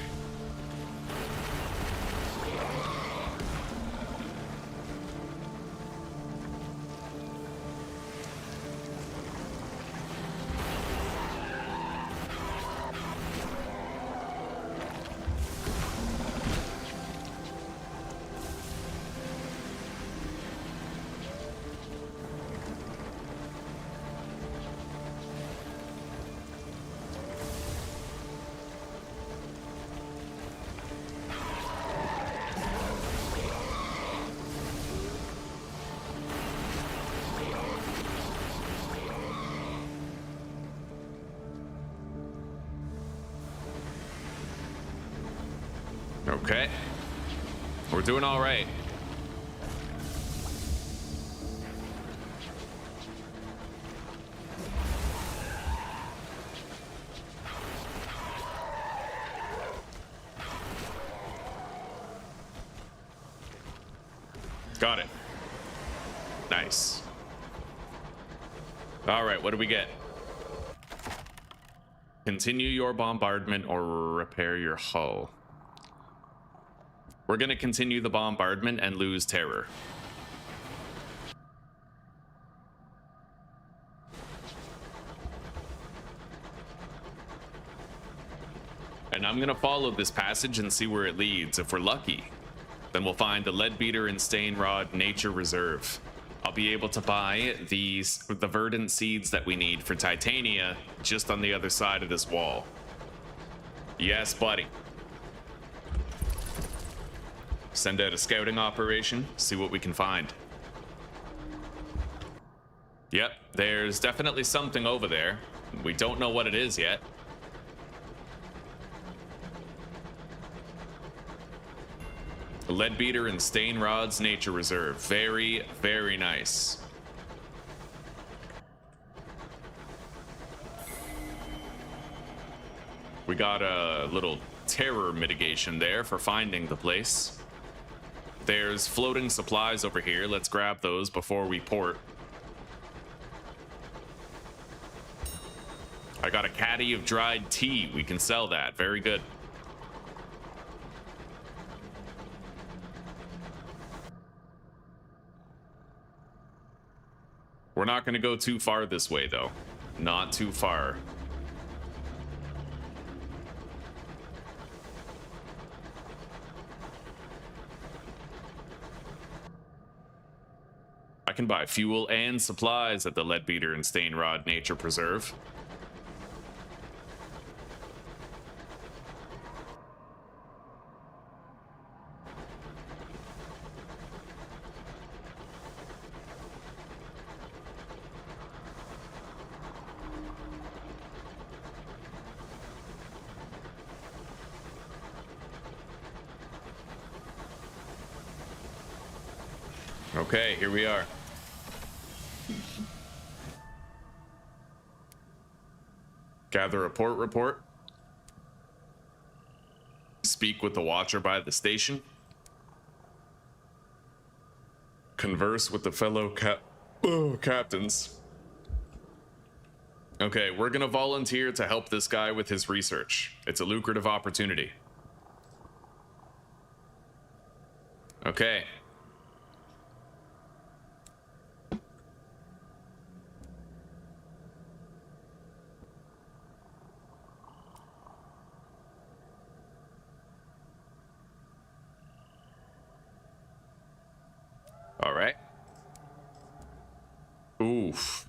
Okay. We're doing all right. Got it. Nice. All right, what do we get? Continue your bombardment or repair your hull. We're gonna continue the bombardment and lose terror. And I'm gonna follow this passage and see where it leads. If we're lucky, then we'll find the Leadbeater and Stainrod Nature Reserve. I'll be able to buy the verdant seeds that we need for Titania just on the other side of this wall. Yes, buddy. Send out a scouting operation, see what we can find. Yep, there's definitely something over there. We don't know what it is yet. Leadbeater and Stainrod's Nature Reserve. Very, very nice. We got a little terror mitigation there for finding the place. There's floating supplies over here. Let's grab those before we port. I got a caddy of dried tea. We can sell that. Very good. We're not going to go too far this way, though. Not too far. I can buy fuel and supplies at the Leadbeater and Stainrod Nature Preserve. Okay, here we are. Gather a port report. Speak with the watcher by the station. Converse with the fellow captains. Okay, we're gonna volunteer to help this guy with his research. It's a lucrative opportunity. Okay. All right. Oof.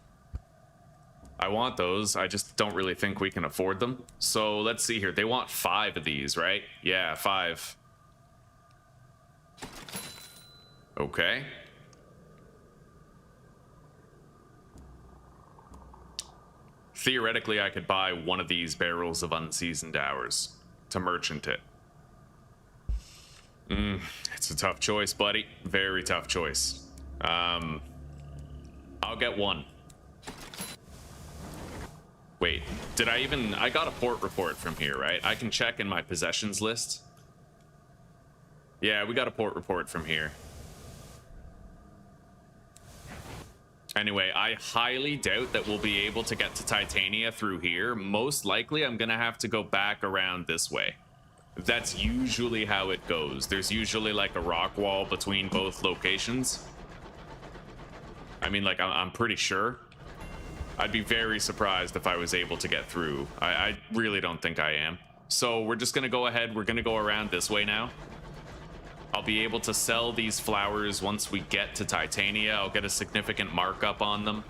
I want those. I just don't really think we can afford them. So let's see here. They want 5 of these, right? Yeah, 5. Okay. Theoretically, I could buy one of these barrels of unseasoned hours to merchant it. It's a tough choice, buddy. Very tough choice. I'll get one. Wait, did I got a port report from here, right? I can check in my possessions list. Yeah, we got a port report from here. Anyway, I highly doubt that we'll be able to get to Titania through here. Most likely, I'm gonna have to go back around this way. That's usually how it goes. There's usually like a rock wall between both locations. I mean, like, I'm pretty sure. I'd be very surprised if I was able to get through. I really don't think I am. So we're just gonna go ahead. We're gonna go around this way now. I'll be able to sell these flowers once we get to Titania. I'll get a significant markup on them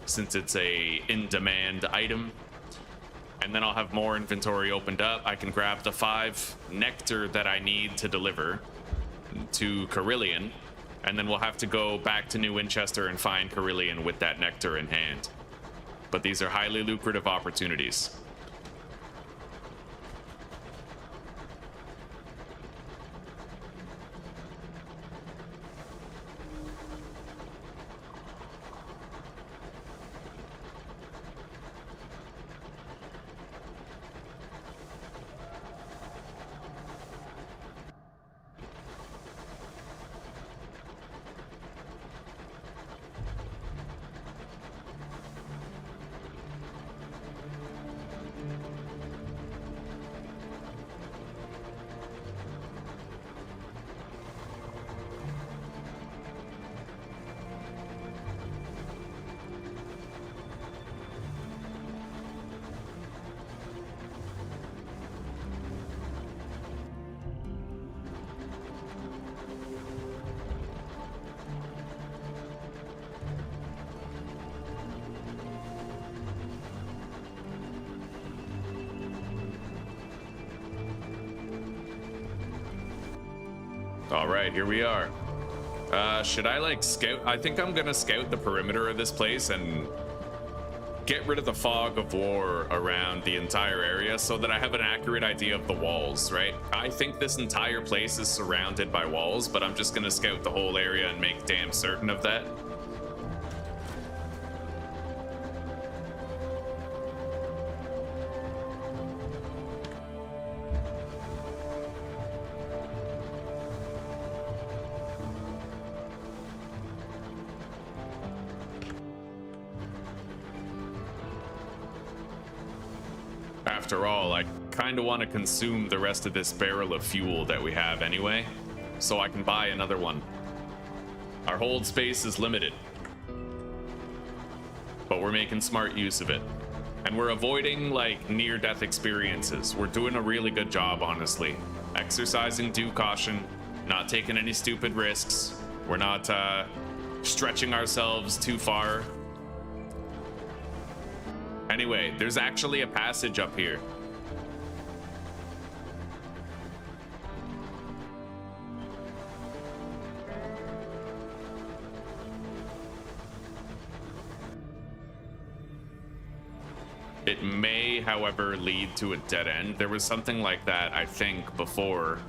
since it's a in-demand item. And then I'll have more inventory opened up. I can grab the 5 nectar that I need to deliver to Carillion. And then we'll have to go back to New Winchester and find Carillion with that nectar in hand. But these are highly lucrative opportunities. All right, here we are. Should I like scout? I think I'm gonna scout the perimeter of this place and get rid of the fog of war around the entire area so that I have an accurate idea of the walls, right? I think this entire place is surrounded by walls, but I'm just gonna scout the whole area and make damn certain of that. after all, I kind of want to consume the rest of this barrel of fuel that we have anyway, so I can buy another one. Our hold space is limited, but we're making smart use of it. And we're avoiding, like, near-death experiences. We're doing a really good job, honestly. Exercising due caution, not taking any stupid risks. We're not stretching ourselves too far. Anyway, there's actually a passage up here. It may, however, lead to a dead end. There was something like that, I think, before.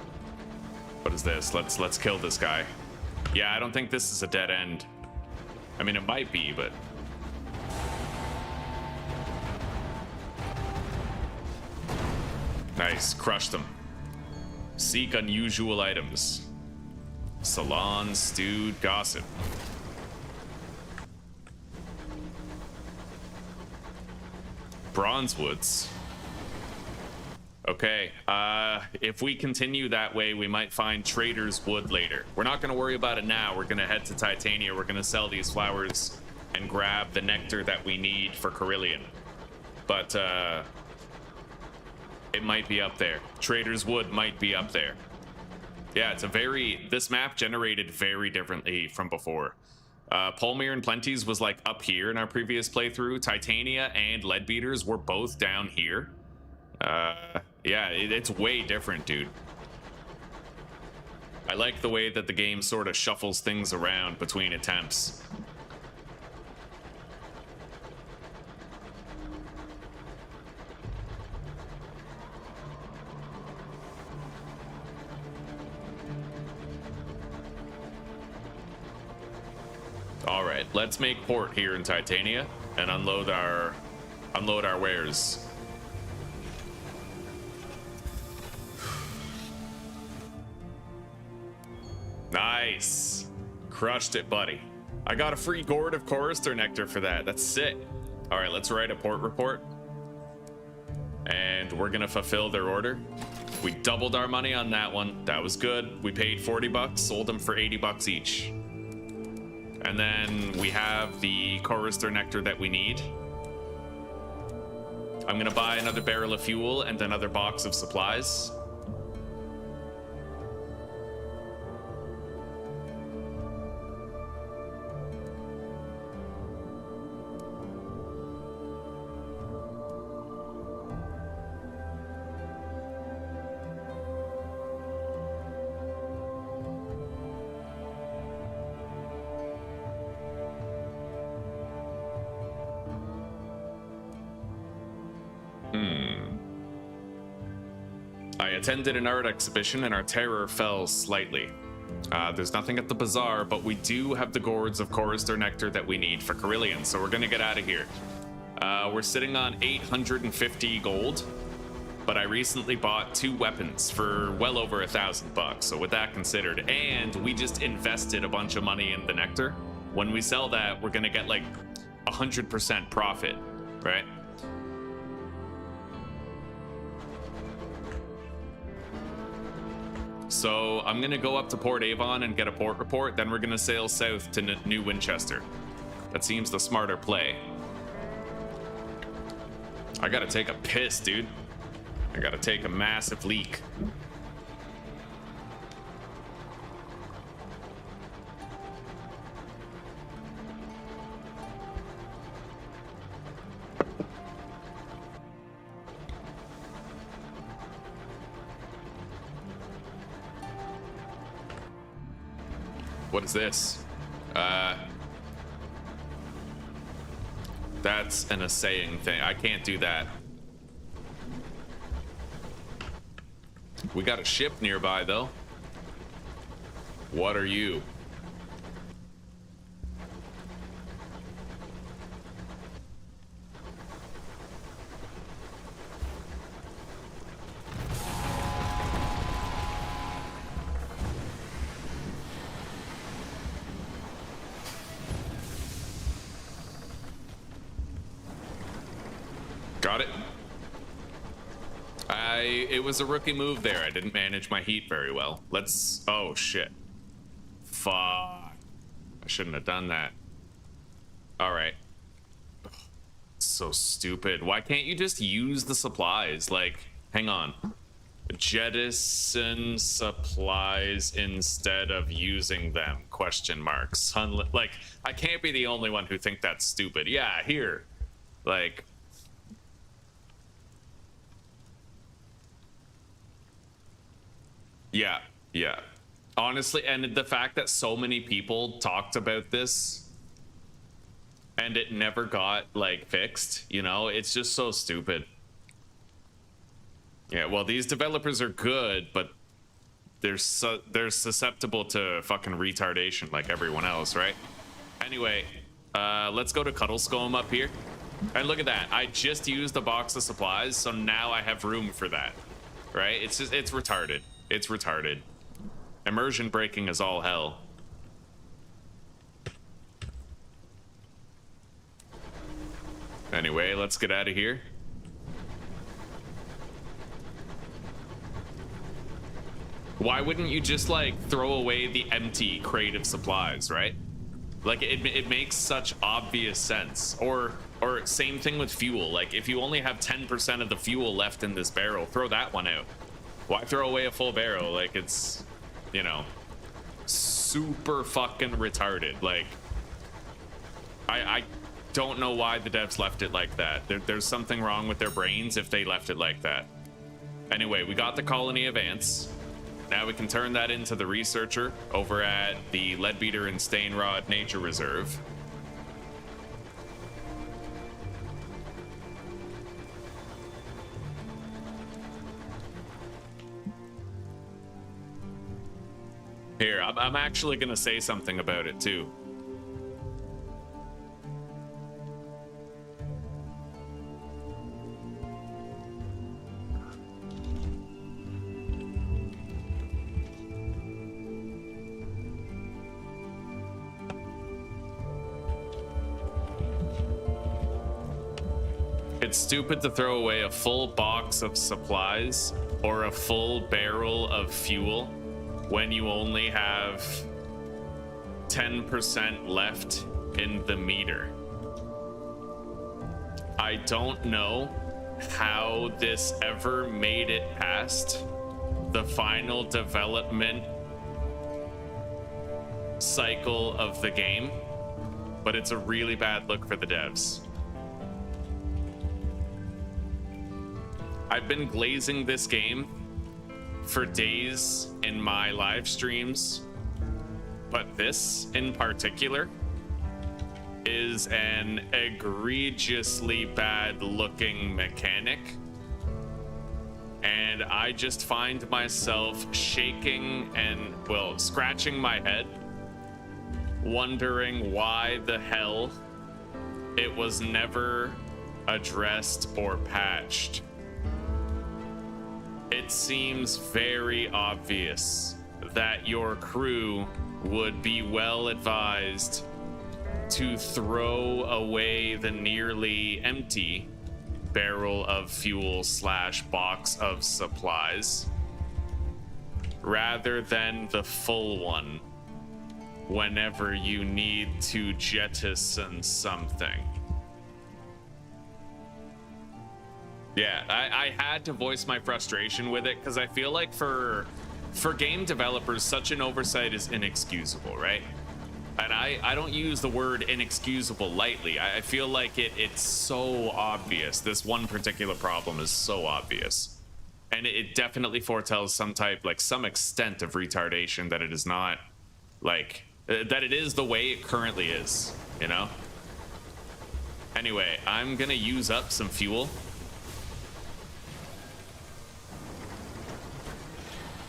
What is this? Let's kill this guy. Yeah, I don't think this is a dead end. I mean, it might be, but... Nice, crushed them. Seek unusual items. Salon, stewed, gossip. Bronzewoods. Okay, if we continue that way, we might find Trader's Wood later. We're not going to worry about it now. We're going to head to Titania. We're going to sell these flowers and grab the nectar that we need for Carillion. But, it might be up there. Trader's Wood might be up there. Yeah, it's a very... This map generated very differently from before. Polmir and Plenty's was like up here in our previous playthrough. Titania and Leadbeaters were both down here. Yeah, it's way different, dude. I like the way that the game sort of shuffles things around between attempts. All right, let's make port here in Titania and unload our wares. Nice. Crushed it, buddy. I got a free gourd of Chorister Nectar for that. That's sick. All right, let's write a port report. And we're gonna fulfill their order. We doubled our money on that one. That was good. We paid 40 bucks, sold them for 80 bucks each. And then we have the Chorister Nectar that we need. I'm gonna buy another barrel of fuel and another box of supplies. I attended an art exhibition and our terror fell slightly. There's nothing at the bazaar, but we do have the gourds of Chorister Nectar that we need for Carillion, so we're gonna get out of here. We're sitting on 850 gold, but I recently bought 2 weapons for well over 1,000 bucks, so with that considered, and we just invested a bunch of money in the nectar. When we sell that, we're gonna get like 100% profit, right? So I'm gonna go up to Port Avon and get a port report, then we're gonna sail south to New Winchester. That seems the smarter play. I gotta take a piss, dude. I gotta take a massive leak. What is this? That's an assaying thing. I can't do that. We got a ship nearby, though. What are you? Got it. It was a rookie move there. I didn't manage my heat very well. Let's... Oh, shit. Fuck. I shouldn't have done that. All right. So stupid. Why can't you just use the supplies? Like, hang on. Jettison supplies instead of using them? Question marks. Like, I can't be the only one who think that's stupid. Yeah, here. Like... Yeah, yeah. Honestly, and the fact that so many people talked about this and it never got, like, fixed, you know? It's just so stupid. Yeah, well, these developers are good, but they're susceptible to fucking retardation like everyone else, right? Anyway, let's go to Cuddlescombe up here. And look at that. I just used a box of supplies, so now I have room for that, right? It's just, it's retarded. It's retarded. Immersion breaking is all hell. Anyway, let's get out of here. Why wouldn't you just, like, throw away the empty crate of supplies, right? Like, it makes such obvious sense. Or same thing with fuel. Like, if you only have 10% of the fuel left in this barrel, throw that one out. Why throw away a full barrel? Like, it's, you know, super fucking retarded. Like, I don't know why the devs left it like that. There's something wrong with their brains if they left it like that. Anyway, we got the colony of ants. Now we can turn that into the researcher over at the Leadbeater and Stainrod Nature Reserve. Here, I'm actually gonna say something about it too. It's stupid to throw away a full box of supplies or a full barrel of fuel when you only have 10% left in the meter. I don't know how this ever made it past the final development cycle of the game, but it's a really bad look for the devs. I've been glazing this game for days in my live streams, but this in particular is an egregiously bad looking mechanic, and I just find myself shaking and, well, scratching my head, wondering why the hell it was never addressed or patched. It seems very obvious that your crew would be well advised to throw away the nearly empty barrel of fuel / box of supplies rather than the full one whenever you need to jettison something. Yeah, I had to voice my frustration with it because I feel like for game developers, such an oversight is inexcusable, right? And I don't use the word inexcusable lightly. I feel like it's so obvious. This one particular problem is so obvious. And it definitely foretells some extent of retardation that it is not, like, that it is the way it currently is, you know? Anyway, I'm gonna use up some fuel.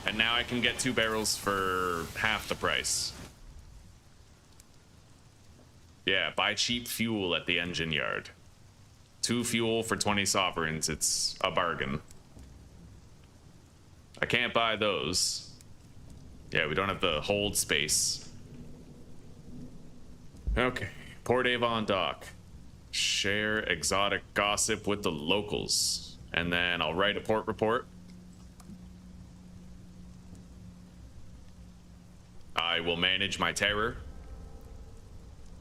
And now I can get 2 barrels for half the price. Yeah, buy cheap fuel at the engine yard. 2 fuel for 20 sovereigns, it's a bargain. I can't buy those. Yeah, we don't have the hold space. Okay, Port Avon dock. Share exotic gossip with the locals. And then I'll write a port report. I will manage my terror.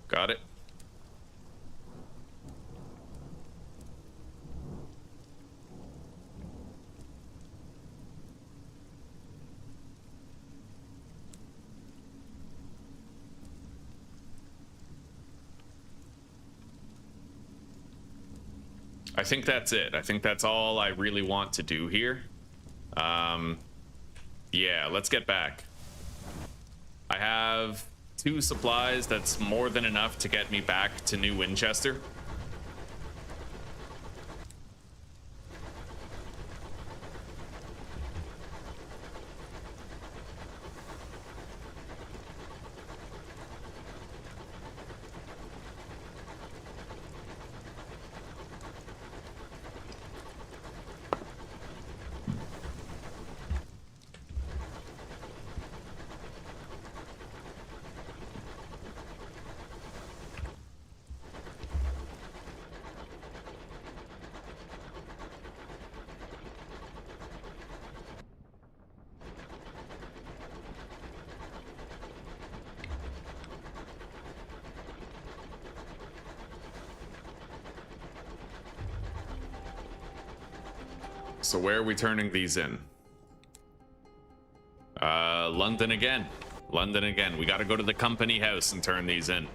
Got it. I think that's it. I think that's all I really want to do here. Yeah, let's get back. I have 2 supplies. That's more than enough to get me back to New Winchester. So where are we turning these in? London again. London again. We gotta go to the company house and turn these in.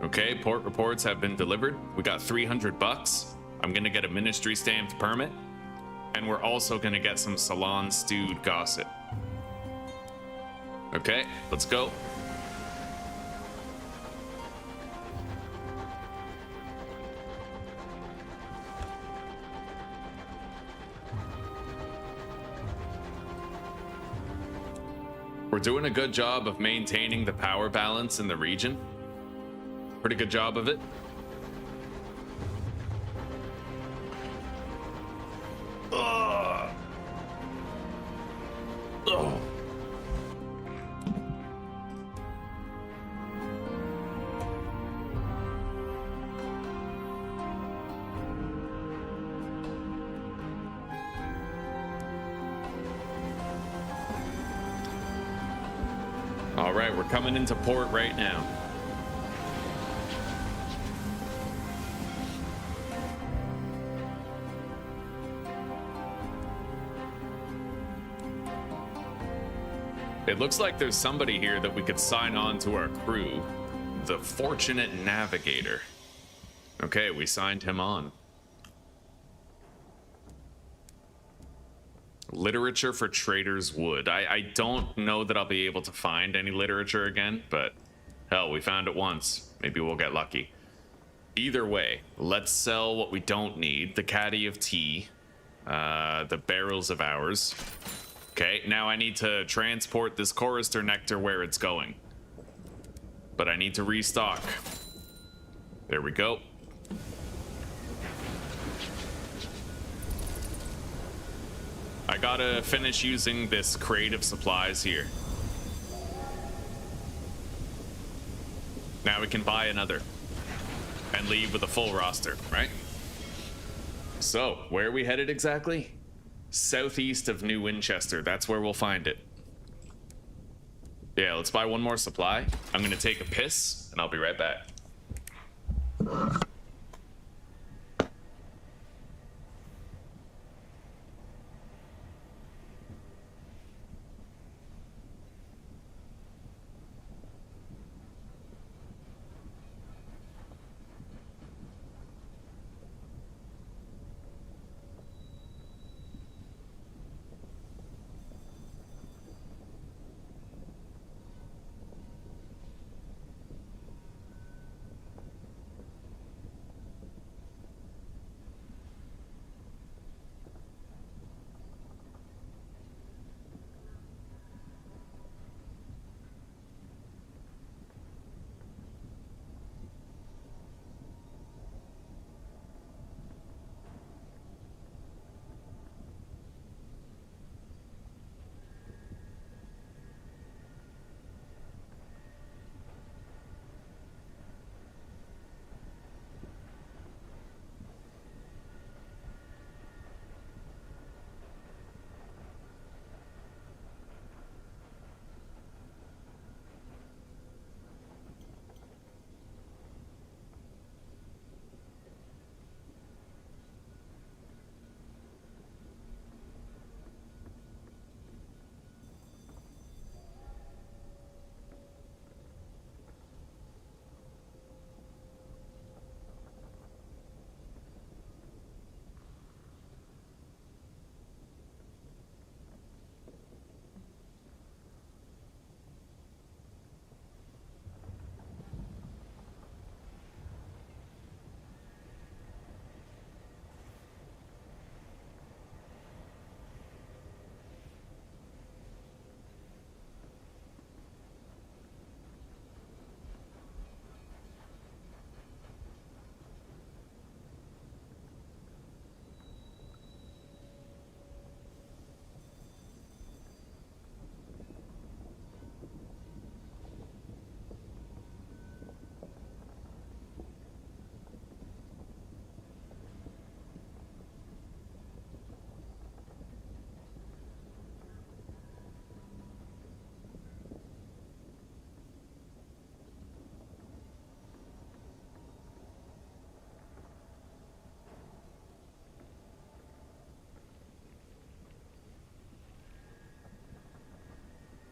Okay, port reports have been delivered. We got 300 bucks. I'm gonna get a ministry stamped permit. And we're also gonna get some salon stewed gossip. Okay, let's go. We're doing a good job of maintaining the power balance in the region. Pretty good job of it. All right, we're coming into port right now. It looks like there's somebody here that we could sign on to our crew. The Fortunate Navigator. Okay, we signed him on. Literature for Trader's Wood. I don't know that I'll be able to find any literature again, but hell, we found it once. Maybe we'll get lucky. Either way, let's sell what we don't need. The caddy of tea, the barrels of ours. Okay, now I need to transport this chorister nectar where it's going. But I need to restock. There we go. I gotta finish using this crate of supplies here. Now we can buy another and leave with a full roster, right? So, where are we headed exactly? Southeast of New Winchester. That's where we'll find it. Yeah, let's buy one more supply. I'm gonna take a piss and I'll be right back.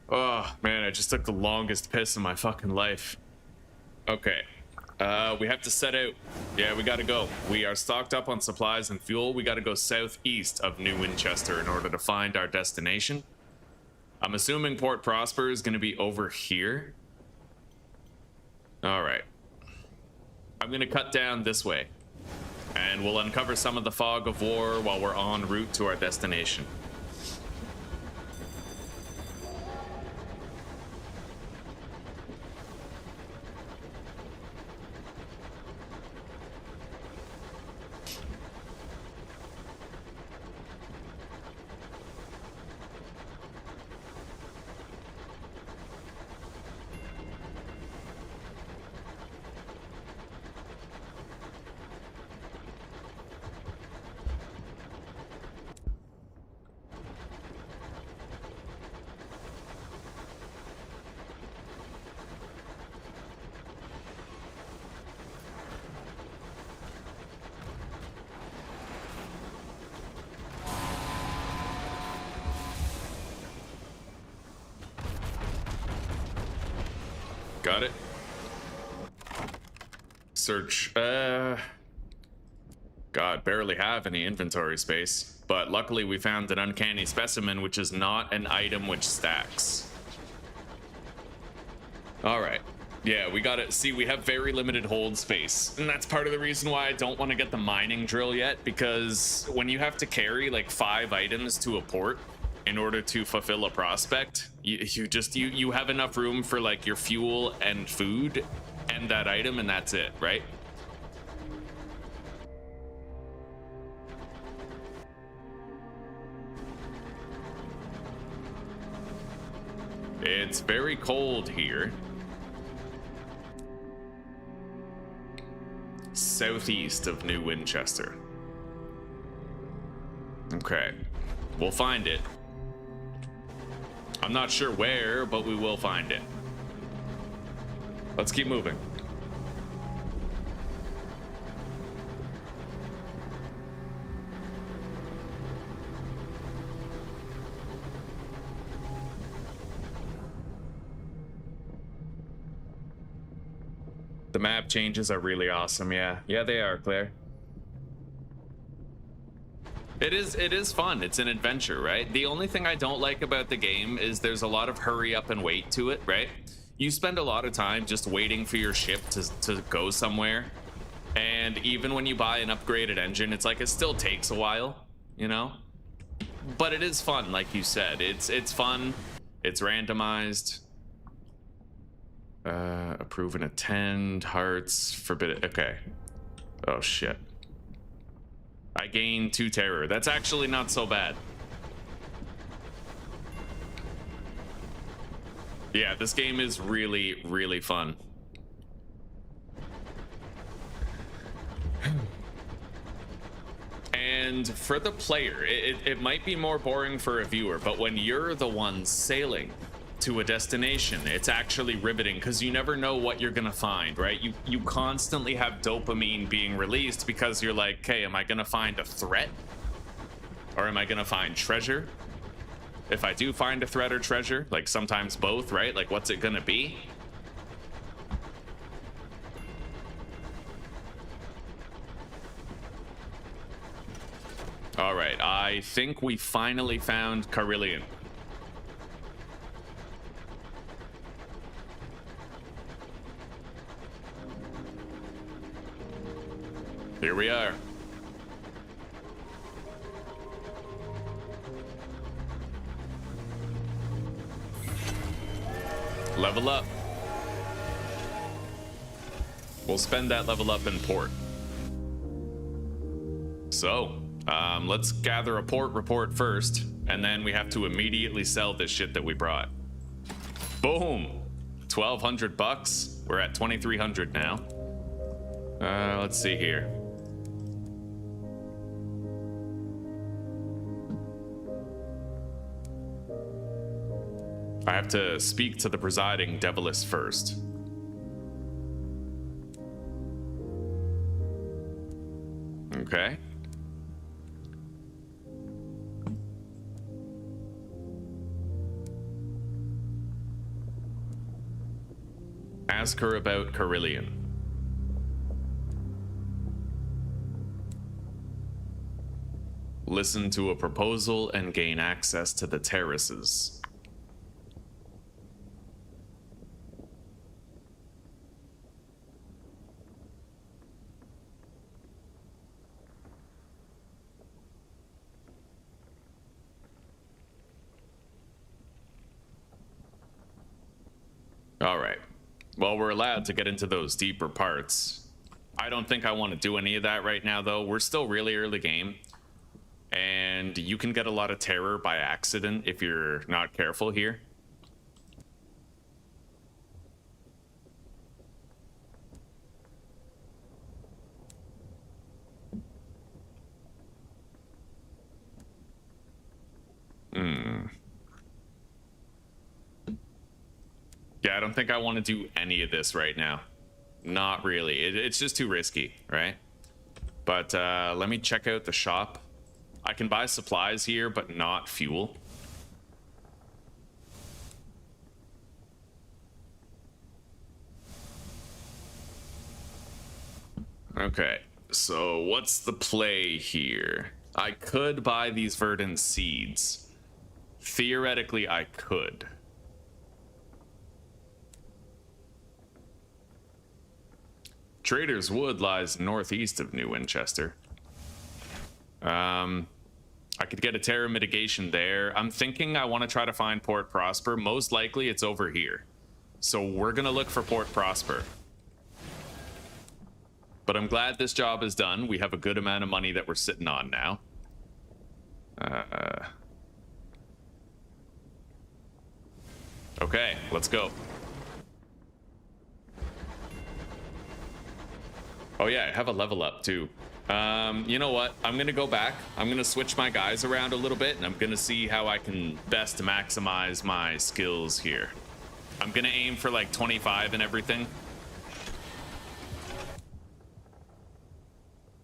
Oh, man, I just took the longest piss in my fucking life. Okay. We have to set out. Yeah, we gotta go. We are stocked up on supplies and fuel. We gotta go southeast of New Winchester in order to find our destination. I'm assuming Port Prosper is gonna be over here. All right. I'm gonna cut down this way, and we'll uncover some of the fog of war while we're en route to our destination. Got it. Search. God, barely have any inventory space. But luckily we found an uncanny specimen, which is not an item which stacks. All right. Yeah, we got it. See, we have very limited hold space. And that's part of the reason why I don't want to get the mining drill yet, because when you have to carry like 5 items to a port in order to fulfill a prospect, you have enough room for like your fuel and food and that item, and that's it, right? It's very cold here. Southeast of New Winchester. Okay, we'll find it. I'm not sure where, but we will find it. Let's keep moving. The map changes are really awesome, yeah. Yeah, they are, Claire. It is fun. It's an adventure, right? The only thing I don't like about the game is there's a lot of hurry up and wait to it, right? You spend a lot of time just waiting for your ship to go somewhere. And even when you buy an upgraded engine, it's like it still takes a while, you know? But it is fun, like you said. It's fun. It's randomized. Approve and attend, hearts, forbidden. Okay. Oh, shit. I gained 2 terror. That's actually not so bad. Yeah, this game is really, really fun. And for the player, it might be more boring for a viewer, but when you're the one sailing to a destination, it's actually riveting because you never know what you're gonna find, right? You constantly have dopamine being released because you're like, okay, am I gonna find a threat or am I gonna find treasure? If I do find a threat or treasure, like sometimes both, right? Like what's it gonna be? All right, I think we finally found Carillion. Here we are. Level up. We'll spend that level up in port. So, let's gather a port report first, and then we have to immediately sell this shit that we brought. Boom! 1,200 bucks. We're at 2,300 now. Let's see here. I have to speak to the presiding Deviless first. Okay. Ask her about Carillion. Listen to a proposal and gain access to the terraces. All right. Well, we're allowed to get into those deeper parts. I don't think I want to do any of that right now, though. We're still really early game. And you can get a lot of terror by accident if you're not careful here. Yeah, I don't think I want to do any of this right now. Not really. It's just too risky, right? But let me check out the shop. I can buy supplies here, but not fuel. Okay, so what's the play here? I could buy these verdant seeds. Theoretically, I could. Trader's Wood lies northeast of New Winchester. I could get a terror mitigation there. I'm thinking I want to try to find Port Prosper. Most likely it's over here. So we're going to look for Port Prosper. But I'm glad this job is done. We have a good amount of money that we're sitting on now. Okay, let's go. Oh yeah, I have a level up too. You know what? I'm gonna go back. I'm gonna switch my guys around a little bit, and I'm gonna see how I can best maximize my skills here. I'm gonna aim for like 25 and everything.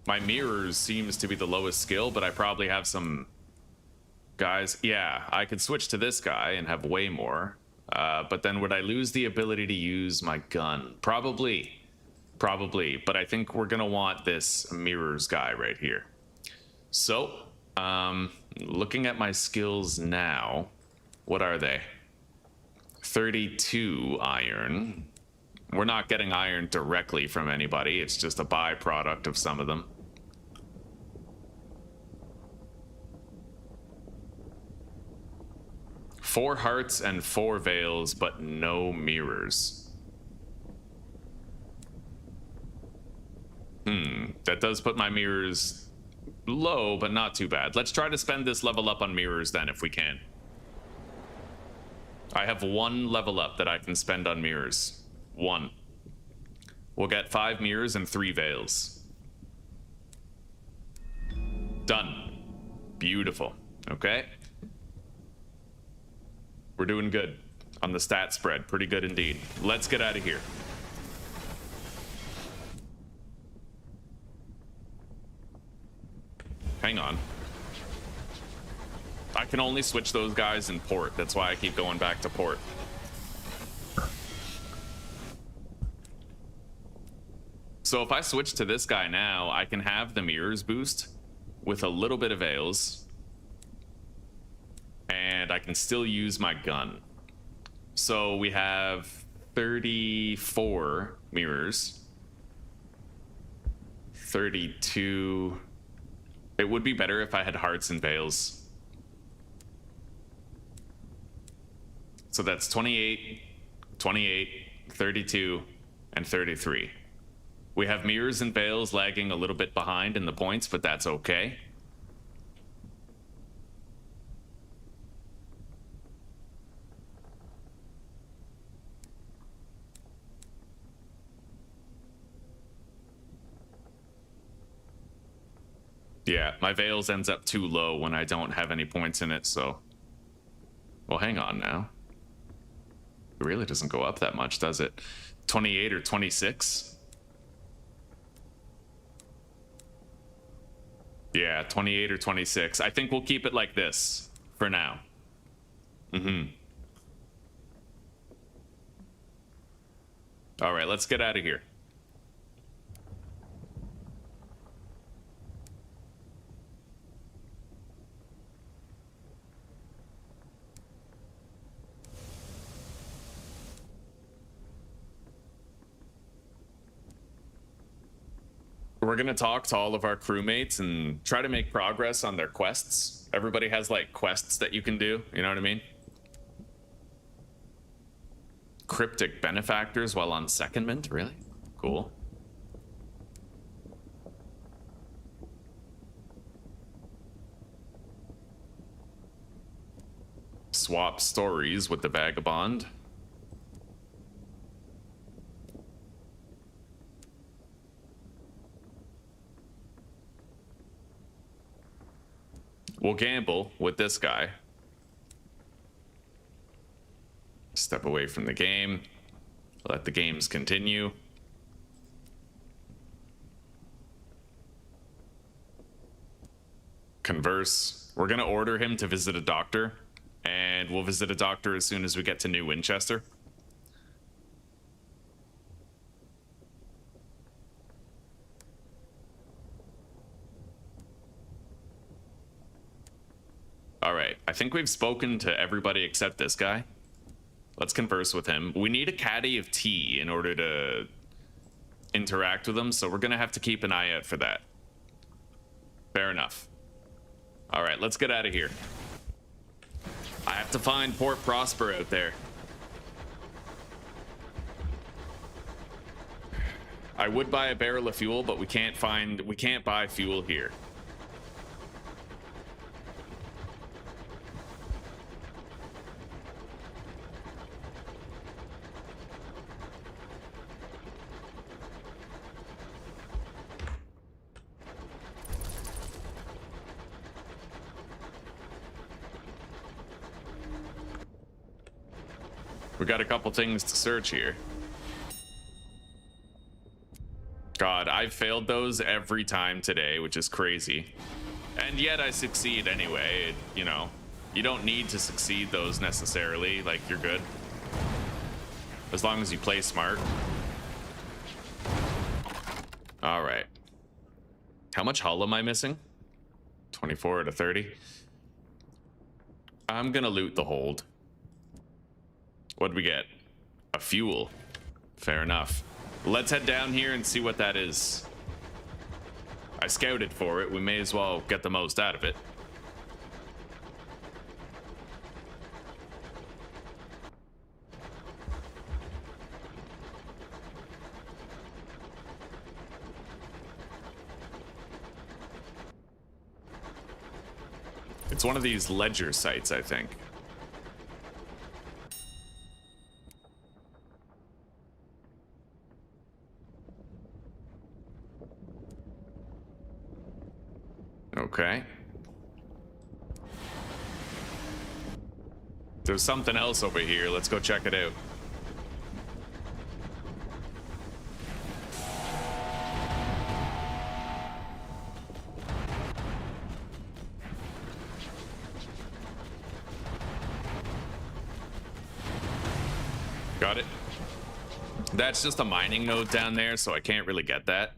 My mirrors seems to be the lowest skill, but I probably have some guys. Yeah, I could switch to this guy and have way more. But then would I lose the ability to use my gun? Probably. Probably, but I think we're gonna want this mirrors guy right here. So, looking at my skills now, what are they? 32 iron. We're not getting iron directly from anybody, it's just a byproduct of some of them. Four hearts and 4 veils, but no mirrors. That does put my mirrors low, but not too bad. Let's try to spend this level up on mirrors then, if we can. I have 1 level up that I can spend on mirrors. 1. We'll get 5 mirrors and 3 veils. Done. Beautiful. Okay. We're doing good on the stat spread. Pretty good indeed. Let's get out of here. Hang on. I can only switch those guys in port. That's why I keep going back to port. So if I switch to this guy now, I can have the mirrors boost with a little bit of veils. And I can still use my gun. So we have 34 mirrors. 32... It would be better if I had hearts and veils. So that's 28, 28, 32, and 33. We have mirrors and veils lagging a little bit behind in the points, but that's okay. Yeah, my veils ends up too low when I don't have any points in it, so... Well, hang on now. It really doesn't go up that much, does it? 28 or 26? Yeah, 28 or 26. I think we'll keep it like this for now. All right, let's get out of here. We're gonna talk to all of our crewmates and try to make progress on their quests. Everybody has like quests that you can do, you know what I mean? Cryptic benefactors while on secondment, really? Cool. Swap stories with the vagabond. We'll gamble with this guy. Step away from the game. Let the games continue. Converse. We're gonna order him to visit a doctor, and we'll visit a doctor as soon as we get to New Winchester. All right, I think we've spoken to everybody except this guy. Let's converse with him. We need a caddy of tea in order to interact with him, so we're gonna have to keep an eye out for that. Fair enough. All right, let's get out of here. I have to find Port Prosper out there. I would buy a barrel of fuel, but we can't buy fuel here. We got a couple things to search here. God, I've failed those every time today, which is crazy. And yet I succeed anyway. You know, you don't need to succeed those necessarily. Like, you're good. As long as you play smart. All right. How much hull am I missing? 24 out of 30. I'm gonna loot the hold. What'd we get? A fuel. Fair enough. Let's head down here and see what that is. I scouted for it. We may as well get the most out of it. It's one of these ledger sites, I think. Okay. There's something else over here. Let's go check it out. Got it. That's just a mining node down there, so I can't really get that.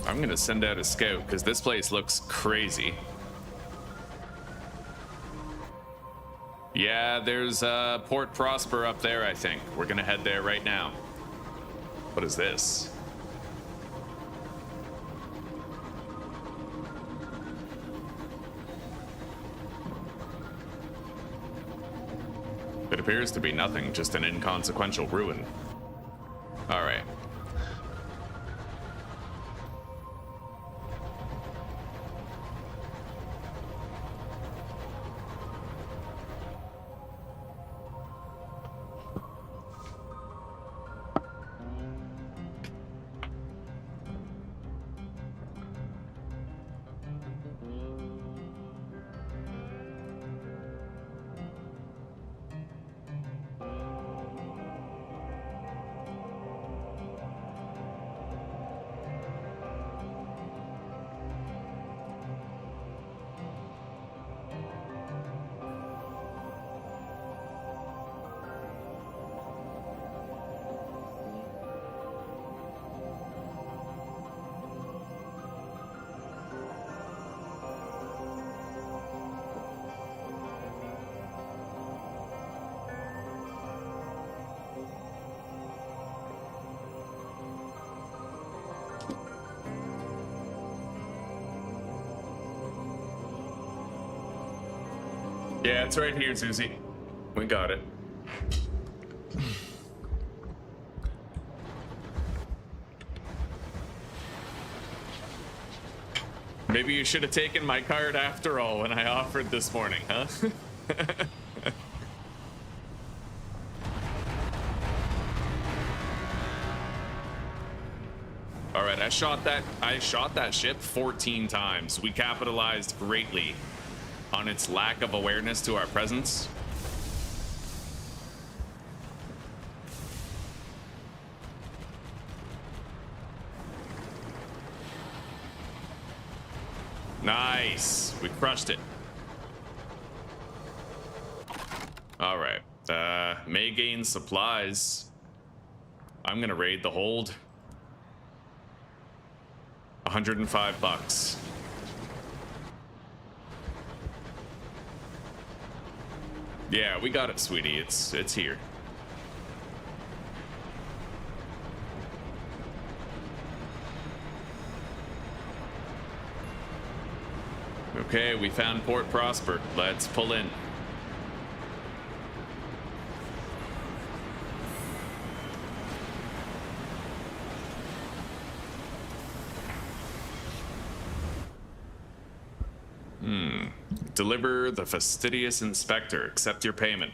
I'm gonna send out a scout because this place looks crazy. Yeah, there's Port Prosper up there, I think. We're gonna head there right now. What is this? It appears to be nothing, just an inconsequential ruin. All right. Yeah, it's right here, Susie. We got it. Maybe you should have taken my card after all when I offered this morning, huh? All right, I shot that ship 14 times. We capitalized greatly on its lack of awareness to our presence. Nice. We crushed it. All right. May gain supplies. I'm gonna raid the hold. 105 bucks. Yeah, we got it, sweetie. It's here. Okay, we found Port Prosper. Let's pull in. Deliver the fastidious inspector. Accept your payment.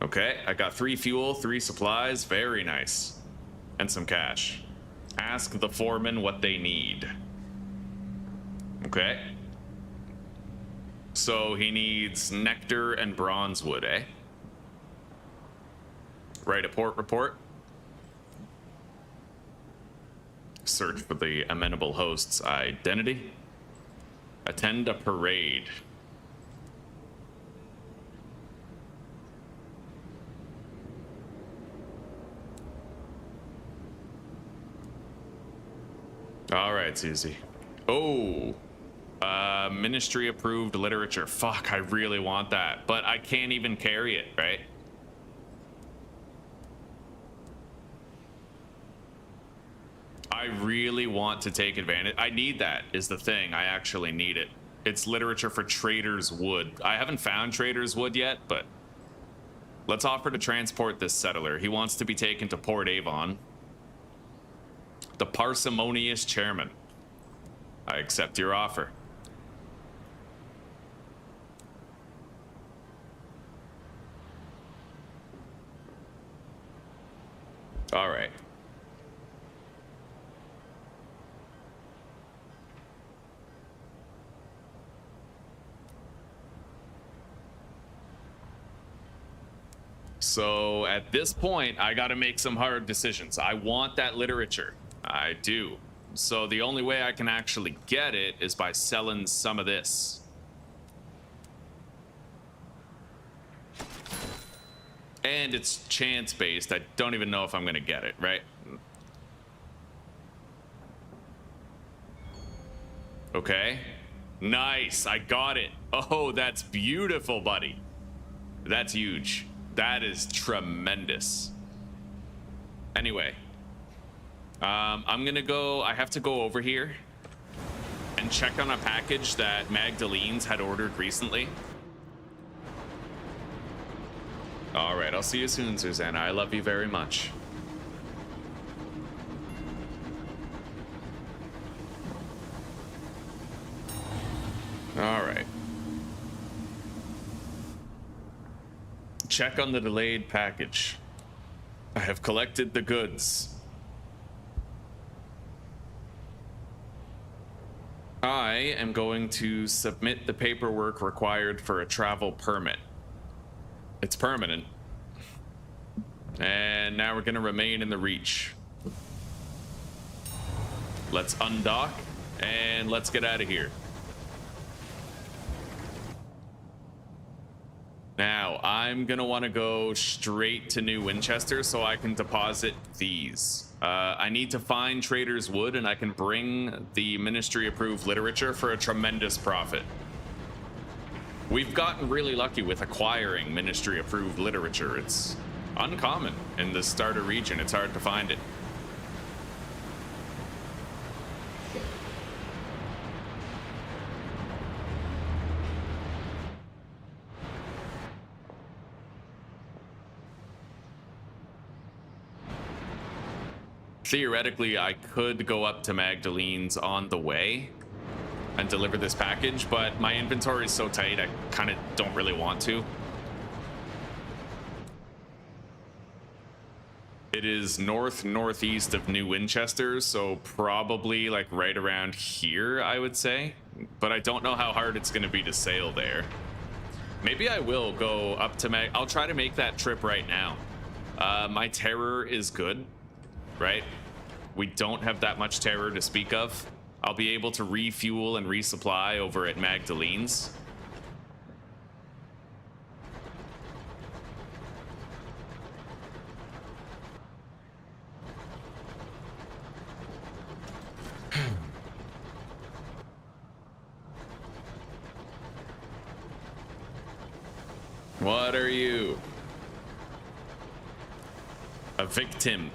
Okay, I got 3 fuel, 3 supplies. Very nice. And some cash. Ask the foreman what they need. Okay. So he needs nectar and bronze wood, eh? Write a port report. Search for the amenable host's identity. Attend a parade. All right, Susie. Oh, ministry approved literature. Fuck, I really want that, but I can't even carry it, right? I really want to take advantage. I need that, is the thing. I actually need it. It's literature for Trader's Wood. I haven't found Trader's Wood yet, but let's offer to transport this settler. He wants to be taken to Port Avon. The parsimonious chairman. I accept your offer. All right. So at this point, I gotta make some hard decisions. I want that literature. I do. So the only way I can actually get it is by selling some of this. And it's chance-based. I don't even know if I'm gonna get it, right? Okay. Nice, I got it. Oh, that's beautiful, buddy. That's huge. That is tremendous. Anyway. I'm gonna go, I have to go over here and check on a package that Magdalene's had ordered recently. All right, I'll see you soon, Susanna. I love you very much. All right. Check on the delayed package. I have collected the goods. I am going to submit the paperwork required for a travel permit. It's permanent. And now we're gonna remain in the Reach. Let's undock and let's get out of here. Now, I'm gonna wanna go straight to New Winchester so I can deposit these. I need to find Trader's Wood and I can bring the ministry-approved literature for a tremendous profit. We've gotten really lucky with acquiring ministry-approved literature. It's uncommon in the starter region. It's hard to find it. theoretically, I could go up to Magdalene's on the way and deliver this package, but my inventory is so tight, I kind of don't really want to. It is northeast of New Winchester, so probably like right around here, I would say. But I don't know how hard it's going to be to sail there. Maybe I will go up to I'll try to make that trip right now. My terror is good, right? We don't have that much terror to speak of. I'll be able to refuel and resupply over at Magdalene's. What are you? A victim.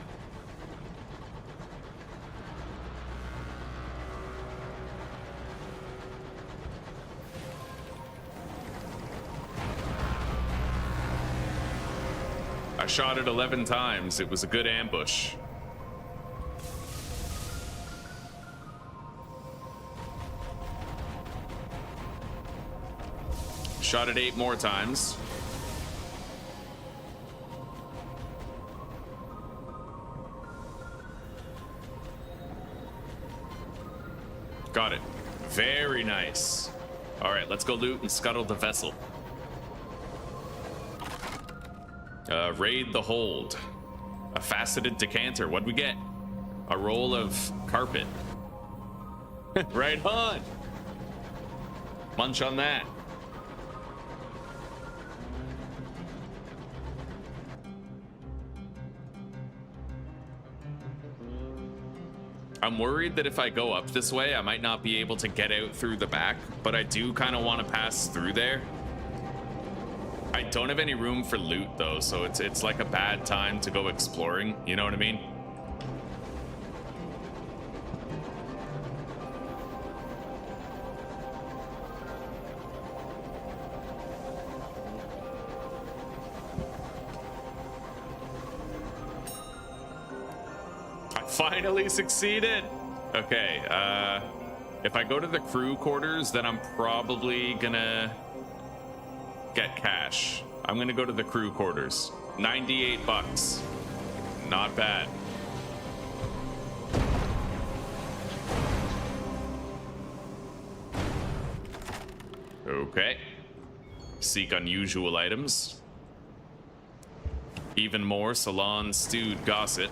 I shot it 11 times. It was a good ambush. Shot it 8 more times. Got it. Very nice. All right, let's go loot and scuttle the vessel. Raid the hold. A faceted decanter. What'd we get? A roll of carpet. Right on. Munch on that. I'm worried that if I go up this way, I might not be able to get out through the back, but I do kind of want to pass through there. I don't have any room for loot though, so it's like a bad time to go exploring, you know what I mean? Finally succeeded. Okay, if I go to the crew quarters, then I'm probably gonna get cash. I'm gonna go to the crew quarters. 98 bucks. Not bad. Okay. Seek unusual items. Even more salon stewed gossip.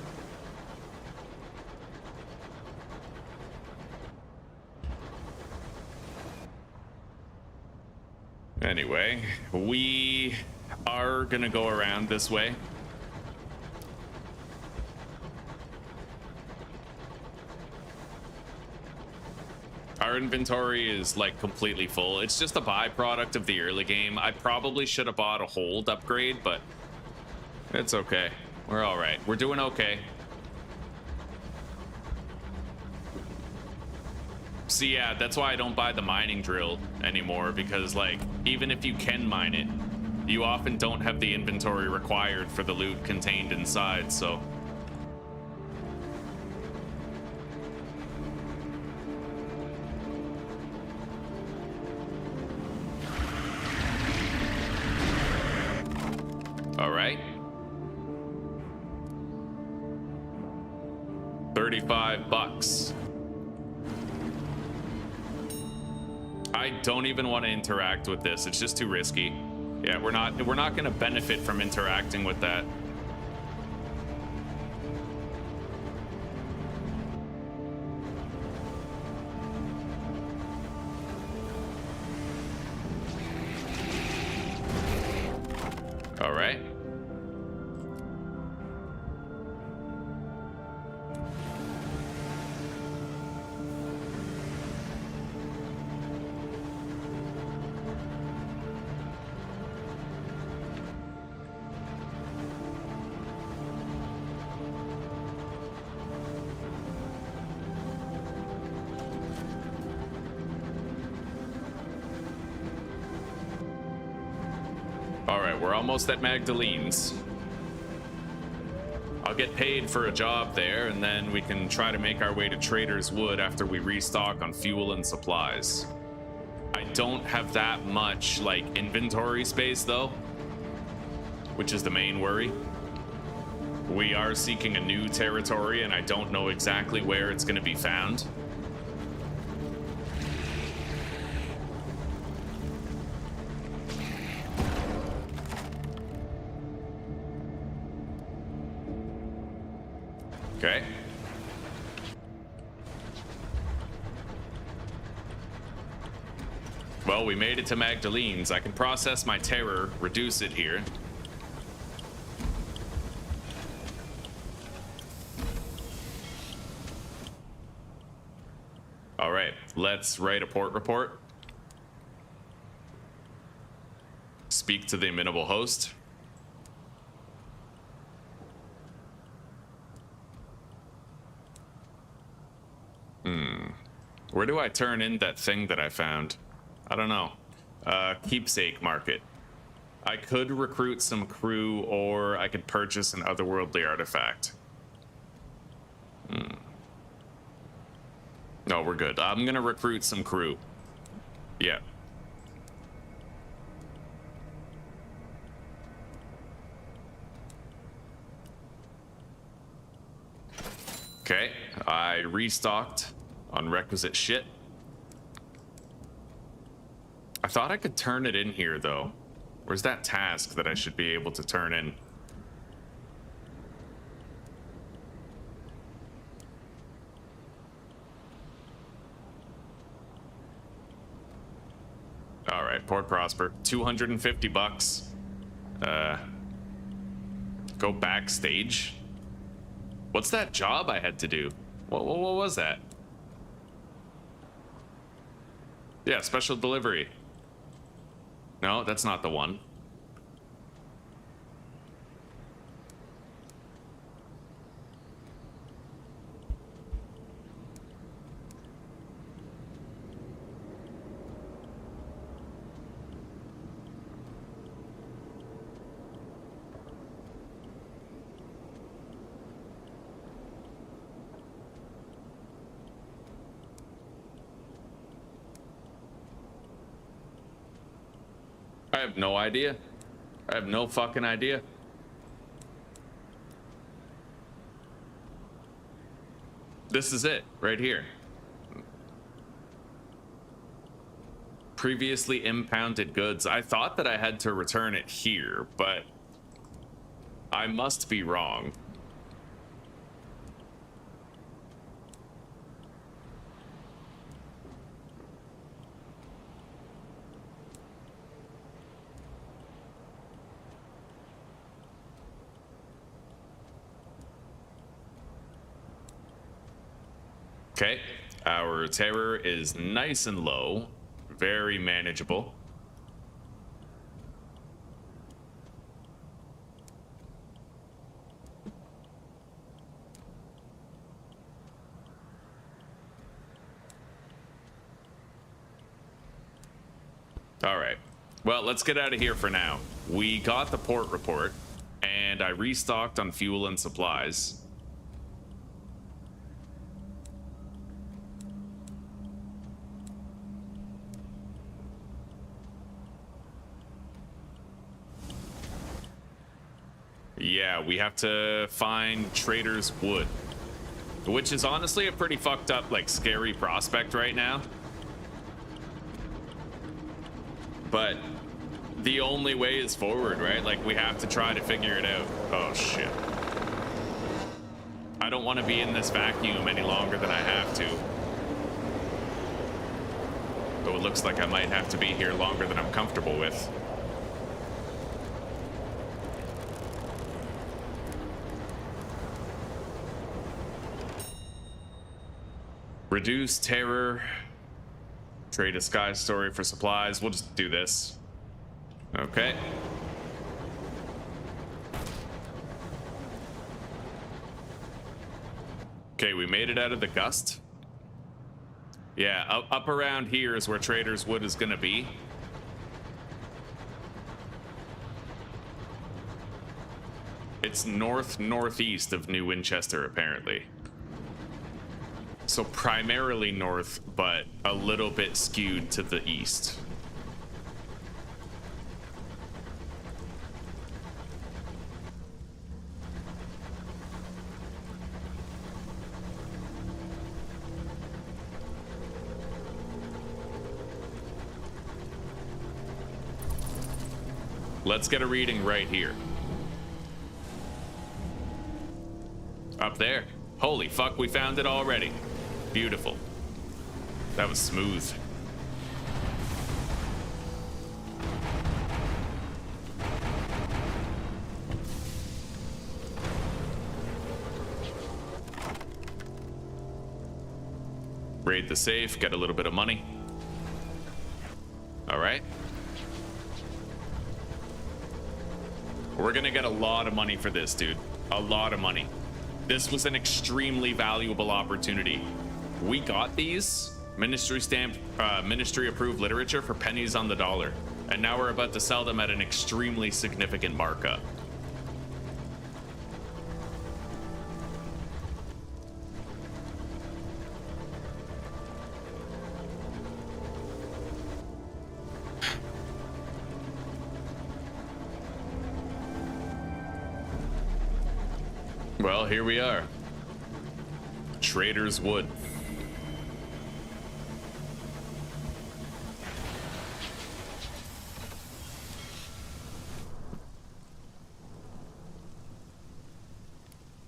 Anyway, we are gonna go around this way. Our inventory is like completely full. It's just a byproduct of the early game. I probably should have bought a hold upgrade, but it's okay. We're all right. We're doing okay. See, yeah, that's why I don't buy the mining drill anymore, because like even if you can mine it, you often don't have the inventory required for the loot contained inside, so all right. 35 bucks. I don't even want to interact with this. It's just too risky. Yeah, we're not going to benefit from interacting with that. All right. All right, we're almost at Magdalene's. I'll get paid for a job there, and then we can try to make our way to Trader's Wood after we restock on fuel and supplies. I don't have that much, like, inventory space, though, which is the main worry. We are seeking a new territory, and I don't know exactly where it's going to be found. Okay. Well, we made it to Magdalene's. I can process my terror, reduce it here. All right, let's write a port report. Speak to the amenable host. Where do I turn in that thing that I found? I don't know. Keepsake market. I could recruit some crew, or I could purchase an otherworldly artifact. No, we're good. I'm gonna recruit some crew. Yeah. Okay, I restocked on requisite shit. I thought I could turn it in here, though. Where's that task that I should be able to turn in? All right, Port Prosper, 250 bucks. Go backstage. What's that job I had to do? What was that? Yeah, special delivery. No, that's not the one. I have no idea. I have no fucking idea. This is it, right here. Previously impounded goods. I thought that I had to return it here, but I must be wrong. Okay, our terror is nice and low, very manageable. All right, well, let's get out of here for now. We got the port report, and I restocked on fuel and supplies. Yeah, we have to find Trader's Wood, which is honestly a pretty fucked up, like, scary prospect right now. But the only way is forward, right? Like, we have to try to figure it out. Oh, shit. I don't want to be in this vacuum any longer than I have to. Though it looks like I might have to be here longer than I'm comfortable with. Reduce terror. Trade a sky story for supplies. We'll just do this. Okay. Okay, we made it out of the gust. Yeah, up around here is where Trader's Wood is gonna be. It's northeast of New Winchester, apparently. So primarily north, but a little bit skewed to the east. Let's get a reading right here. Up there. Holy fuck, we found it already. Beautiful. That was smooth. Raid the safe, get a little bit of money. All right. We're gonna get a lot of money for this, dude. A lot of money. This was an extremely valuable opportunity. We got these ministry stamped, ministry approved literature for pennies on the dollar. And now we're about to sell them at an extremely significant markup. Well, here we are. Trader's Wood.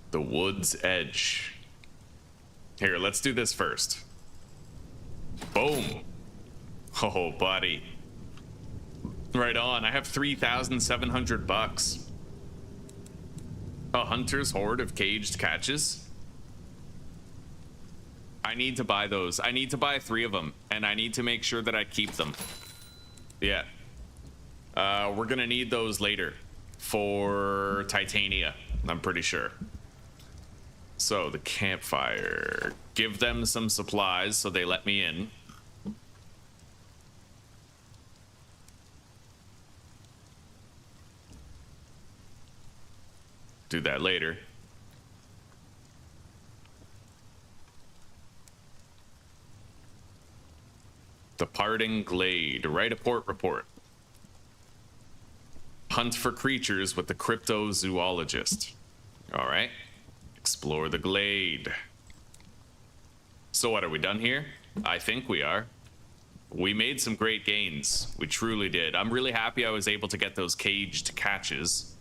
The Wood's Edge. Here, let's do this first. Boom. Oh, buddy. Right on. I have 3,700 bucks. A hunter's hoard of caged catches. I need to buy those. I need to buy 3 of them, and I need to make sure that I keep them. Yeah. We're gonna need those later for Titania, I'm pretty sure. So the campfire. Give them some supplies so they let me in. Do that later. The Parting Glade. Write a port report. Hunt for creatures with the cryptozoologist. All right. Explore the glade. So what, are we done here? I think we are. We made some great gains. We truly did. I'm really happy I was able to get those caged catches.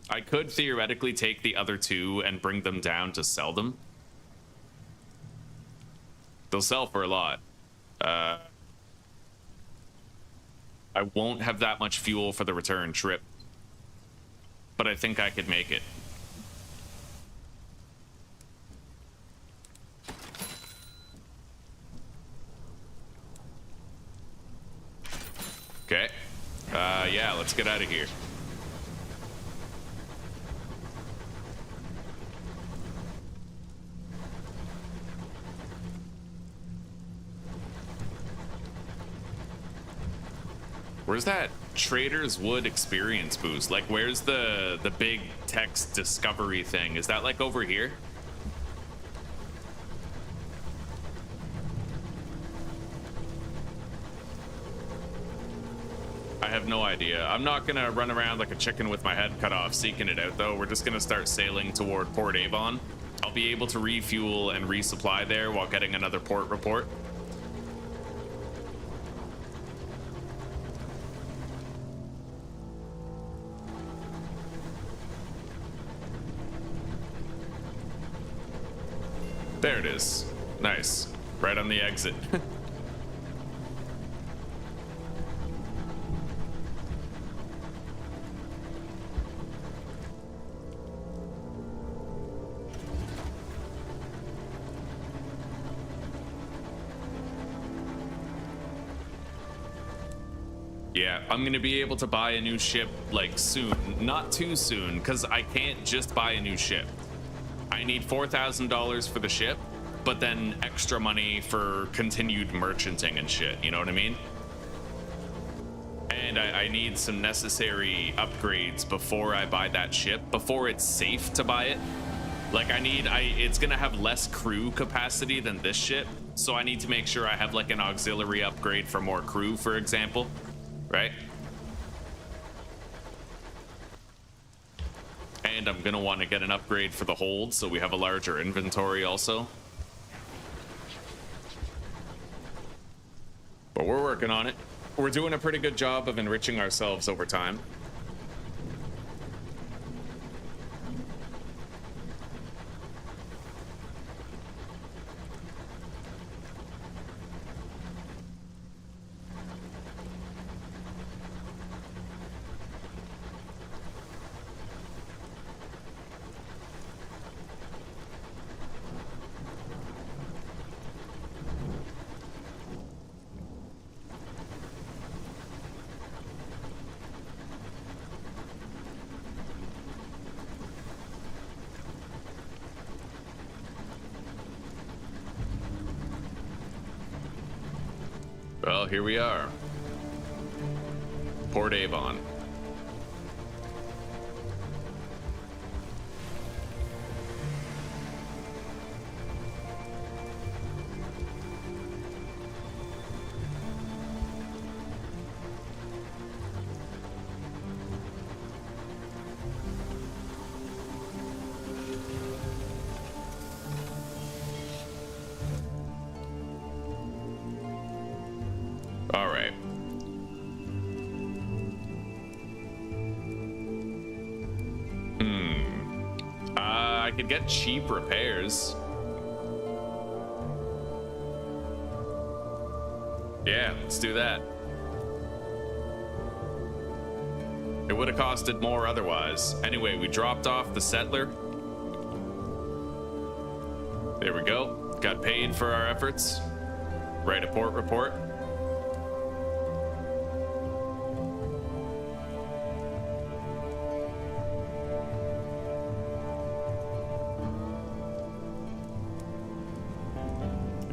I could theoretically take the other 2 and bring them down to sell them. They'll sell for a lot. I won't have that much fuel for the return trip, but I think I could make it. Okay. Yeah, let's get out of here. Where's that Trader's Wood experience boost? Like, where's the big text discovery thing? Is that like over here? I have no idea. I'm not gonna run around like a chicken with my head cut off seeking it out though. We're just gonna start sailing toward Port Avon. I'll be able to refuel and resupply there while getting another port report. There it is. Nice. Right on the exit. Yeah, I'm gonna be able to buy a new ship like soon. Not too soon, because I can't just buy a new ship. I need $4,000 for the ship, but then extra money for continued merchanting and shit, you know what I mean? And And I need some necessary upgrades before I buy that ship, before it's safe to buy it. Like it's gonna have less crew capacity than this ship, so I need to make sure I have like an auxiliary upgrade for more crew, for example, right? And I'm gonna want to get an upgrade for the hold, so we have a larger inventory also. But we're working on it. We're doing a pretty good job of enriching ourselves over time. Well, here we are. Port Avon. All right. I could get cheap repairs. Yeah, let's do that. It would have costed more otherwise. Anyway, we dropped off the settler. There we go. Got paid for our efforts. Write a port report.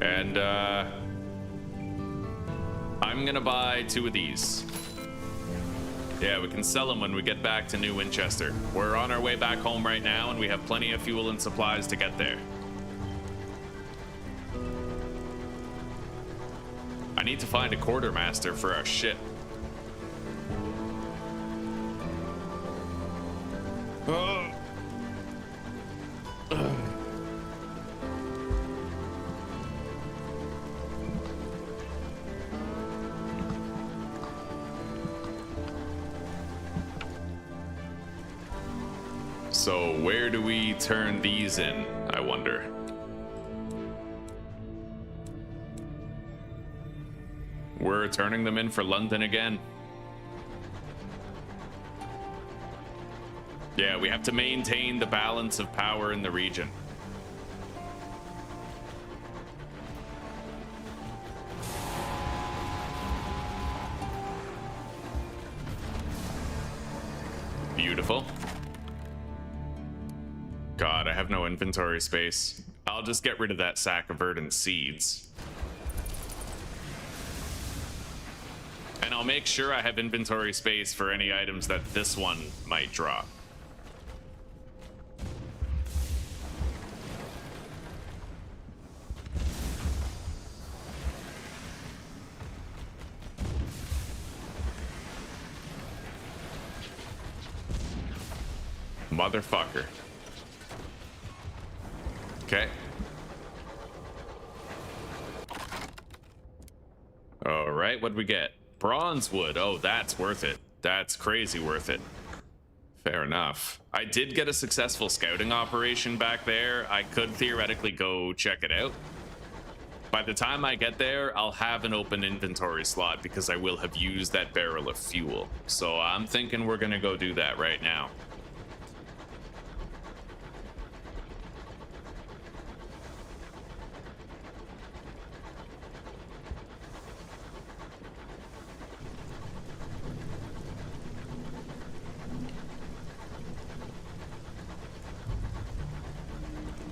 And I'm gonna buy 2 of these. Yeah, we can sell them when we get back to New Winchester. We're on our way back home right now, and we have plenty of fuel and supplies to get there. I need to find a quartermaster for our ship. So where do we turn these in, I wonder? We're turning them in for London again. Yeah, we have to maintain the balance of power in the region. Beautiful. God, I have no inventory space. I'll just get rid of that sack of verdant seeds. And I'll make sure I have inventory space for any items that this one might drop. Motherfucker. Okay. All right, what'd we get? Bronze wood. Oh, that's worth it. That's crazy worth it. Fair enough. I did get a successful scouting operation back there. I could theoretically go check it out. By the time I get there, I'll have an open inventory slot because I will have used that barrel of fuel. So I'm thinking we're gonna go do that right now.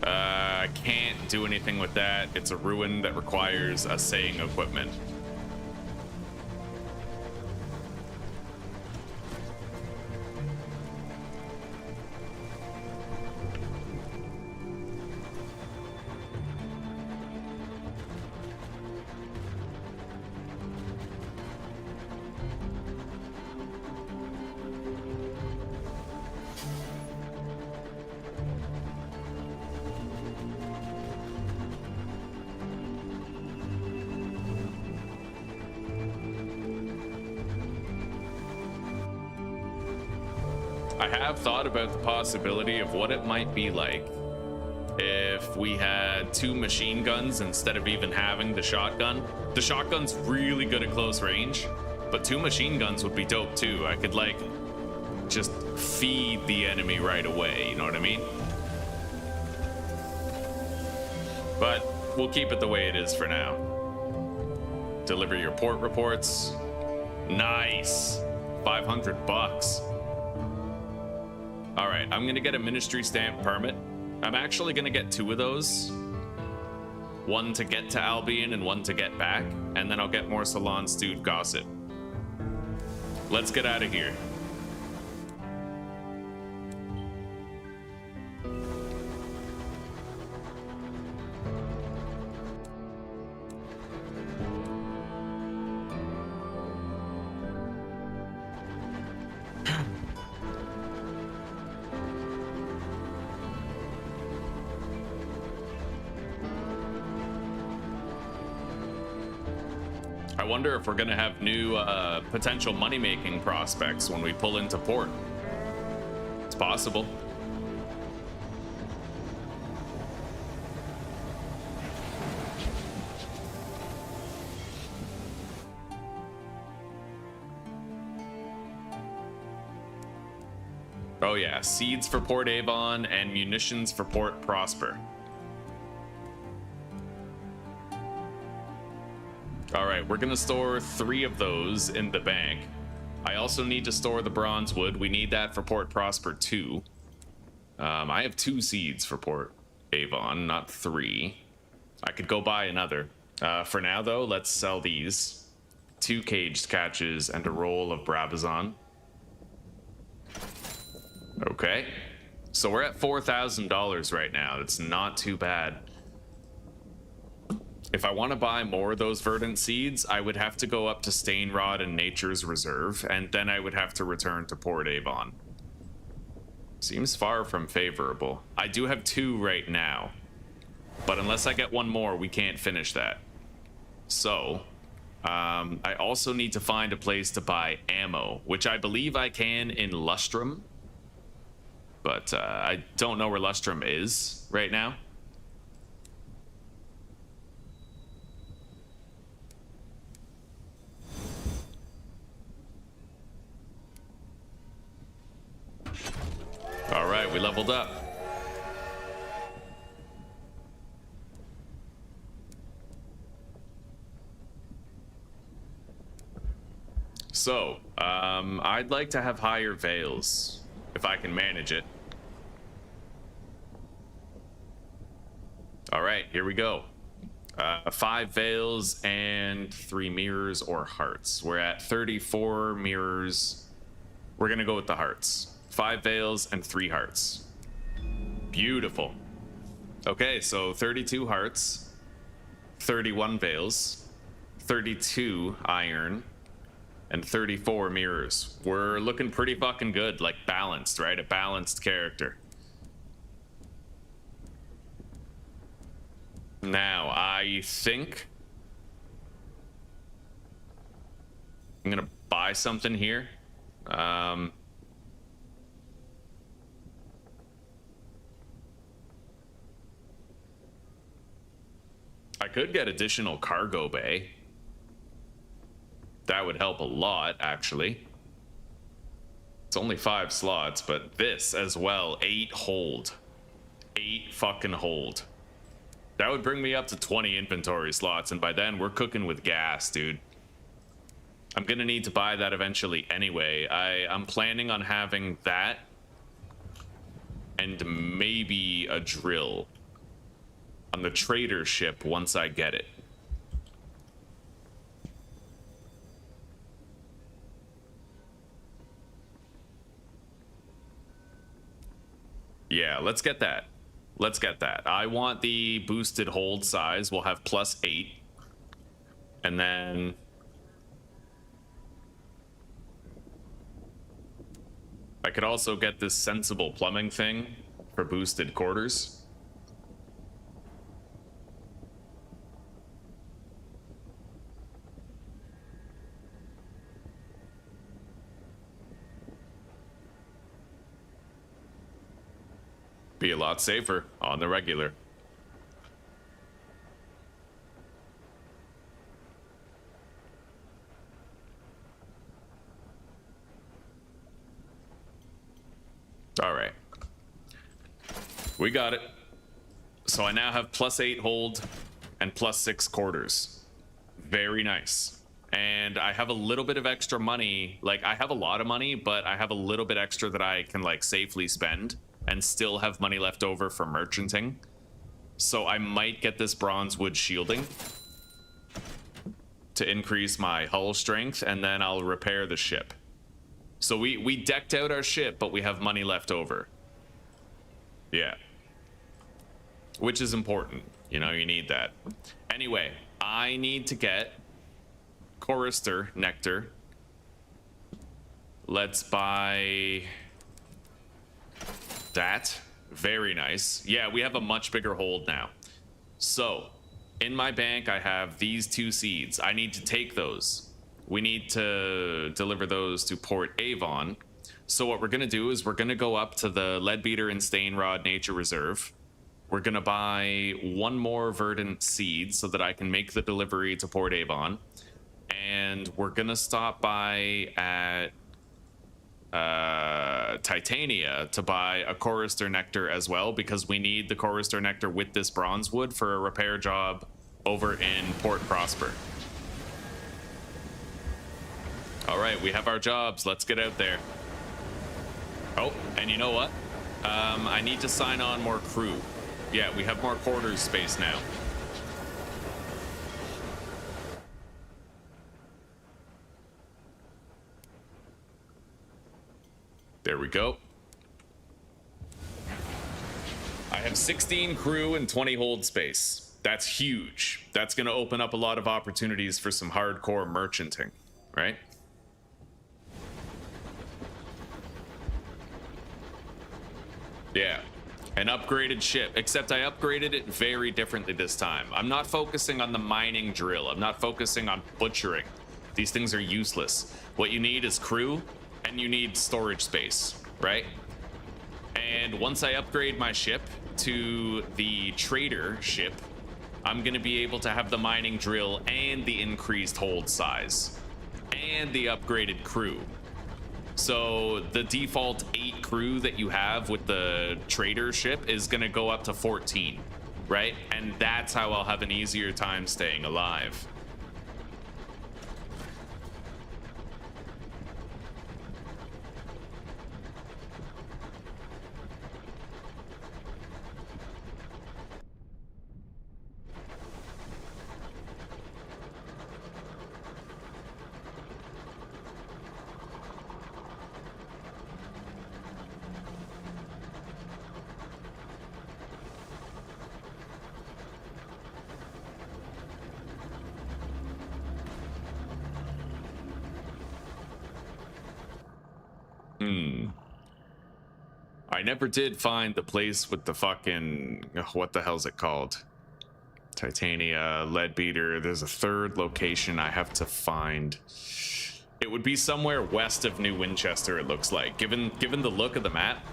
I can't do anything with that. It's a ruin that requires assaying equipment. I have thought about the possibility of what it might be like if we had 2 machine guns instead of even having the shotgun. The shotgun's really good at close range, but 2 machine guns would be dope too. I could like just feed the enemy right away, you know what I mean? But we'll keep it the way it is for now. Deliver your port reports. Nice. 500 bucks. All right, I'm gonna get a ministry stamp permit. I'm actually gonna get 2 of those. One to get to Albion and one to get back. And then I'll get more salon stewed gossip. Let's get out of here. I wonder if we're gonna have new potential money-making prospects when we pull into port. It's possible. Oh yeah, seeds for Port Avon and munitions for Port Prosper. All right, we're gonna store 3 of those in the bank. I also need to store the bronze wood. We need that for Port Prosper 2. I have 2 seeds for Port Avon, not 3. I could go buy another. For now though, let's sell these. 2 caged catches and a roll of Brabazon. Okay, so we're at $4,000 right now. That's not too bad. If I want to buy more of those verdant seeds, I would have to go up to Stainrod and Nature's Reserve, and then I would have to return to Port Avon. Seems far from favorable. I do have 2 right now, but unless I get 1 more, we can't finish that. So, I also need to find a place to buy ammo, which I believe I can in Lustrum, but I don't know where Lustrum is right now. All right, we leveled up. So, I'd like to have higher veils, if I can manage it. All right, here we go. 5 veils and 3 mirrors or hearts. We're at 34 mirrors. We're gonna go with the hearts. 5 veils and 3 hearts. Beautiful. Okay, so 32 hearts, 31 veils, 32 iron, and 34 mirrors. We're looking pretty fucking good, like balanced, right? A balanced character. Now, I think I'm gonna buy something here. I could get additional cargo bay. That would help a lot, actually. It's only 5 slots, but this as well, 8 hold. 8 fucking hold. That would bring me up to 20 inventory slots, and by then we're cooking with gas, dude. I'm gonna need to buy that eventually anyway. I'm planning on having that and maybe a drill on the trader ship once I get it. Yeah, let's get that. Let's get that. I want the boosted hold size. We'll have +8. And then I could also get this sensible plumbing thing for boosted quarters. Be a lot safer on the regular. All right. We got it. So I now have +8 hold and +6 quarters. Very nice. And I have a little bit of extra money. Like, I have a lot of money, but I have a little bit extra that I can, like, safely spend and still have money left over for merchanting. So I might get this bronze wood shielding to increase my hull strength, and then I'll repair the ship. So we decked out our ship, but we have money left over. Yeah. Which is important. You know, you need that. Anyway, I need to get chorister nectar. Let's buy that. Very nice. Yeah, we have a much bigger hold now. So, in my bank, I have these 2 seeds. I need to take those. We need to deliver those to Port Avon. So what we're going to do is we're going to go up to the Leadbeater and Stainrod Nature Reserve. We're going to buy 1 more verdant seed so that I can make the delivery to Port Avon. And we're going to stop by at Titania to buy a chorister nectar as well, because we need the chorister nectar with this bronze wood for a repair job over in Port Prosper. All right, we have our jobs. Let's get out there. Oh, and you know what? I need to sign on more crew. Yeah, we have more quarters space now. There we go. I have 16 crew and 20 hold space. That's huge. That's going to open up a lot of opportunities for some hardcore merchanting, right? Yeah, an upgraded ship, except I upgraded it very differently this time. I'm not focusing on the mining drill. I'm not focusing on butchering. These things are useless. What you need is crew, and you need storage space, right? And once I upgrade my ship to the trader ship, I'm gonna be able to have the mining drill and the increased hold size and the upgraded crew. So the default 8 crew that you have with the trader ship is gonna go up to 14, right? And that's how I'll have an easier time staying alive. I never did find the place with the fucking... what the hell's it called? Titania, Leadbeater. There's a 3rd location I have to find. It would be somewhere west of New Winchester, it looks like. Given the look of the map.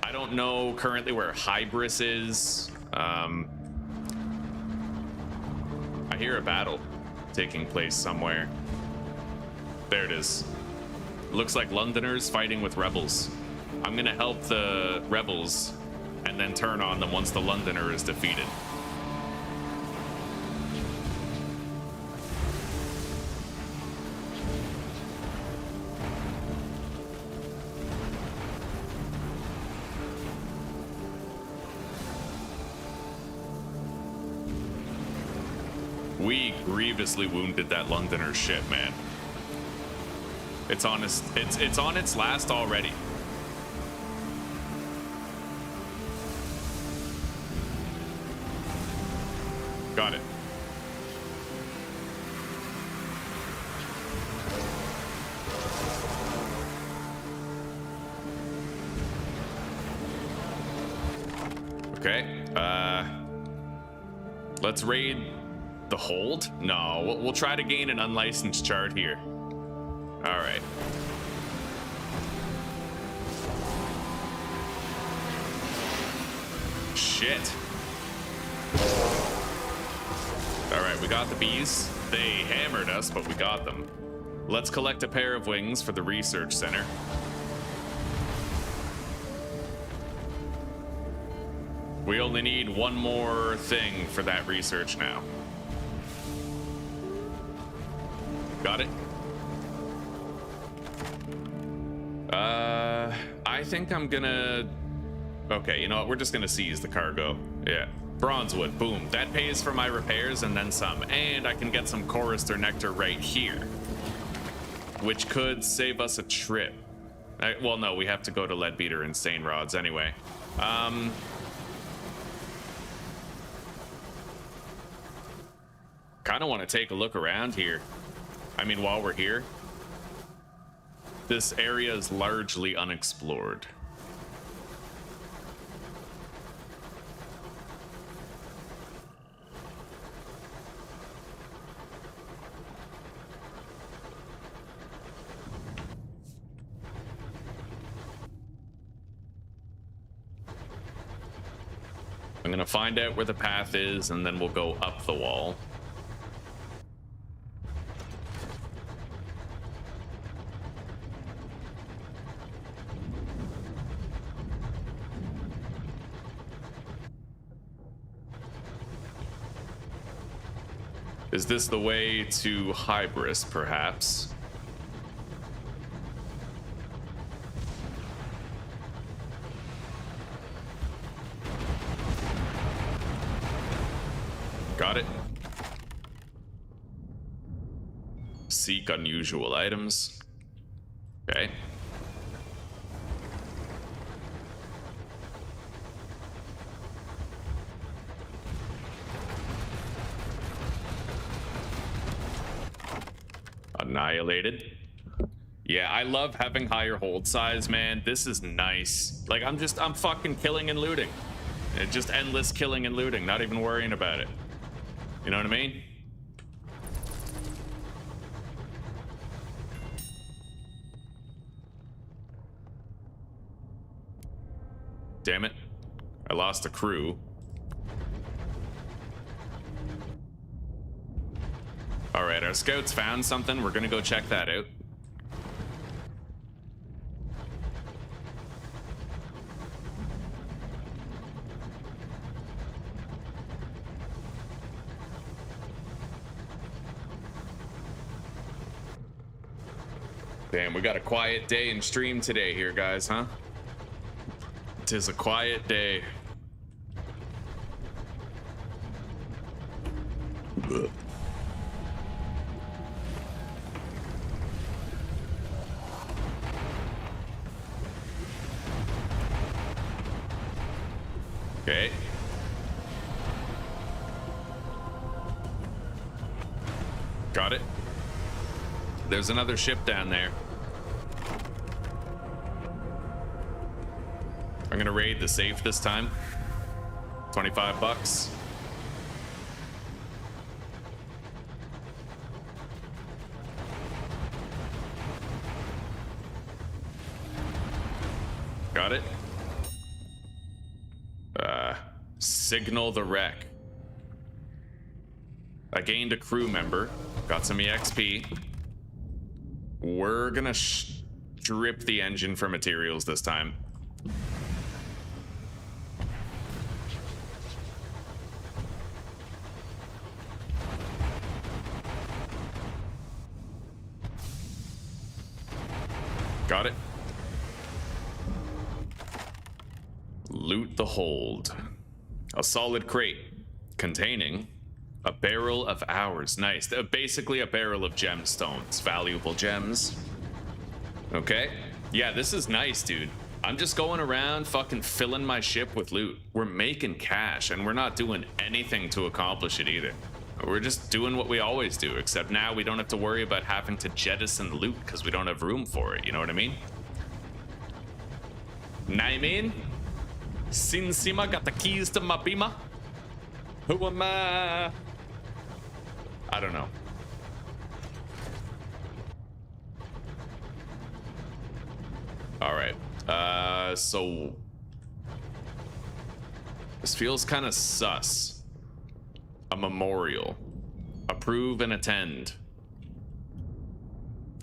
I don't know currently where Hybris is. I hear a battle taking place somewhere. There it is. Looks like Londoners fighting with rebels. I'm gonna help the rebels and then turn on them once the Londoner is defeated. We grievously wounded that Londoner ship, man. It's on its last already. Got it. Okay. Let's raid the hold? No, we'll try to gain an unlicensed chart here. All right. Shit. Alright, we got the bees. They hammered us, but we got them. Let's collect a pair of wings for the research center. We only need one more thing for that research now. Got it? I think I'm gonna... Okay, you know what? We're just gonna seize the cargo. Yeah. Bronzewood, boom. That pays for my repairs and then some. And I can get some chorister nectar right here, which could save us a trip. Well, no, we have to go to Leadbeater and Stain Rods anyway. Kind of want to take a look around here. I mean, while we're here, this area is largely unexplored. I'm gonna find out where the path is, and then we'll go up the wall. Is this the way to Hybris, perhaps? Got it. Seek unusual items. Okay. Annihilated. Yeah, I love having higher hold size, man. This is nice. Like, I'm fucking killing and looting. Just endless killing and looting, not even worrying about it. You know what I mean? Damn it. I lost a crew. All right, our scouts found something. We're gonna go check that out. Damn, we got a quiet day in stream today here, guys, huh? It is a quiet day. Ugh. Okay. Got it. There's another ship down there. I'm gonna raid the safe this time. 25 bucks. Got it. Signal the wreck. I gained a crew member. Got some EXP. We're gonna strip the engine for materials this time. Got it. Loot the hold. A solid crate containing a barrel of hours. Nice. Basically a barrel of gemstones. Valuable gems. Okay. Yeah, this is nice, dude. I'm just going around fucking filling my ship with loot. We're making cash, and we're not doing anything to accomplish it either. We're just doing what we always do, except now we don't have to worry about having to jettison loot because we don't have room for it. You know what I mean? Know what I mean? Sin Sima got the keys to my beamer. Who am I? I don't know. All right. So feels kind of sus. A memorial. Approve and attend.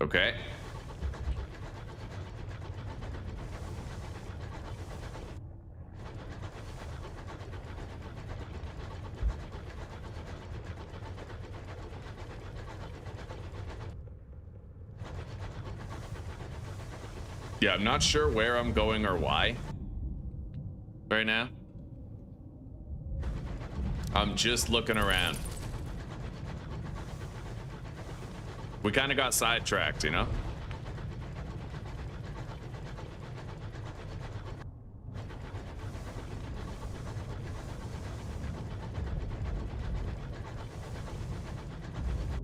Okay. Yeah, I'm not sure where I'm going or why right now. I'm just looking around. We kind of got sidetracked, you know?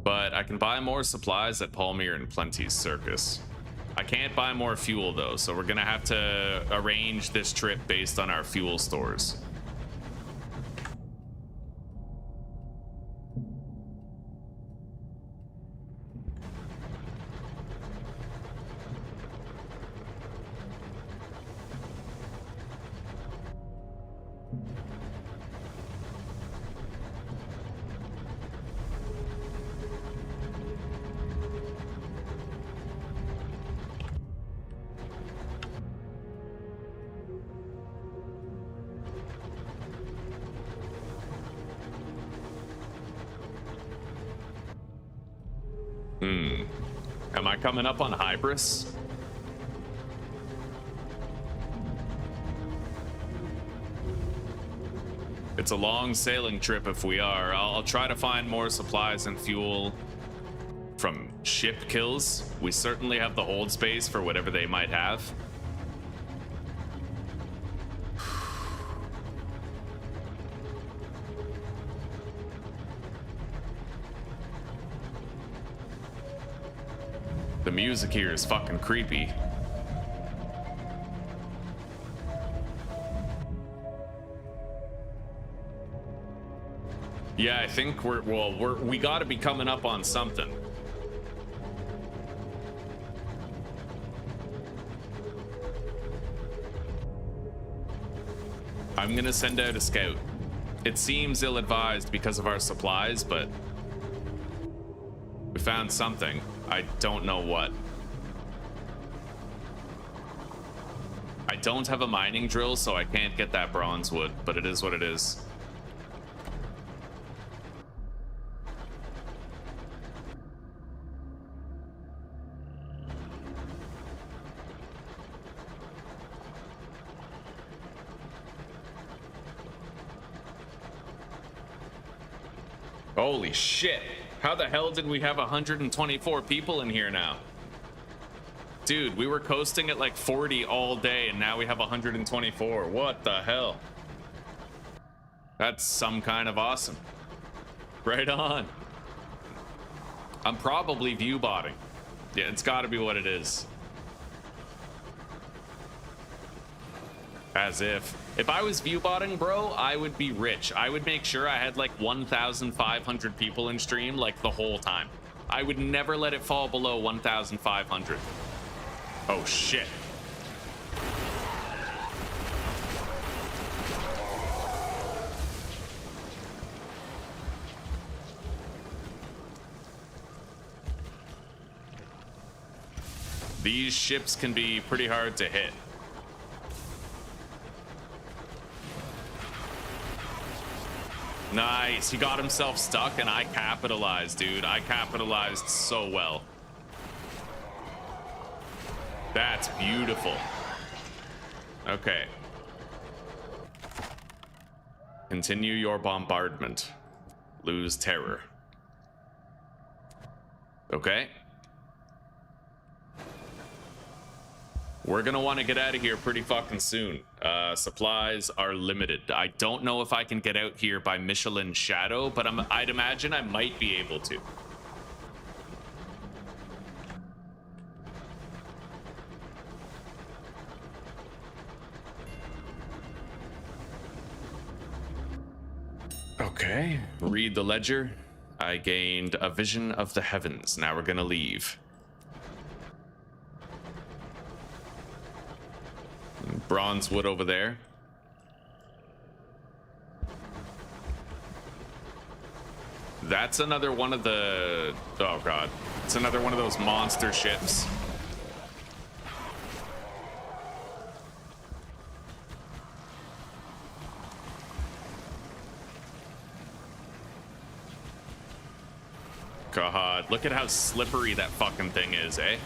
But I can buy more supplies at Palmyre and Plenty's Circus. I can't buy more fuel though, so we're gonna have to arrange this trip based on our fuel stores. Am I coming up on Hybris? It's a long sailing trip if we are. I'll try to find more supplies and fuel from ship kills. We certainly have the hold space for whatever they might have. The music here is fucking creepy. Yeah, I think we gotta be coming up on something. I'm gonna send out a scout. It seems ill-advised because of our supplies, but we found something. I don't know what. I don't have a mining drill, so I can't get that bronze wood, but it is what it is. Holy shit. How the hell did we have 124 people in here now? Dude, we were coasting at like 40 all day and now we have 124. What the hell? That's some kind of awesome. Right on. I'm probably view botting. Yeah, it's gotta be what it is. As if I was view botting, bro, I would be rich. I would make sure I had like 1,500 people in stream like the whole time. I would never let it fall below 1,500. Oh shit. These ships can be pretty hard to hit. Nice, he got himself stuck and I capitalized, dude. I capitalized so well. That's beautiful. Okay. Continue your bombardment. Lose terror. Okay. We're gonna want to get out of here pretty fucking soon. Supplies are limited. I don't know if I can get out here by Michelin Shadow, but I'd imagine I might be able to. Okay, read the ledger. I gained a vision of the heavens. Now we're gonna leave. Bronze wood over there. That's another one of the... Oh, God. It's another one of those monster ships. God, look at how slippery that fucking thing is, eh?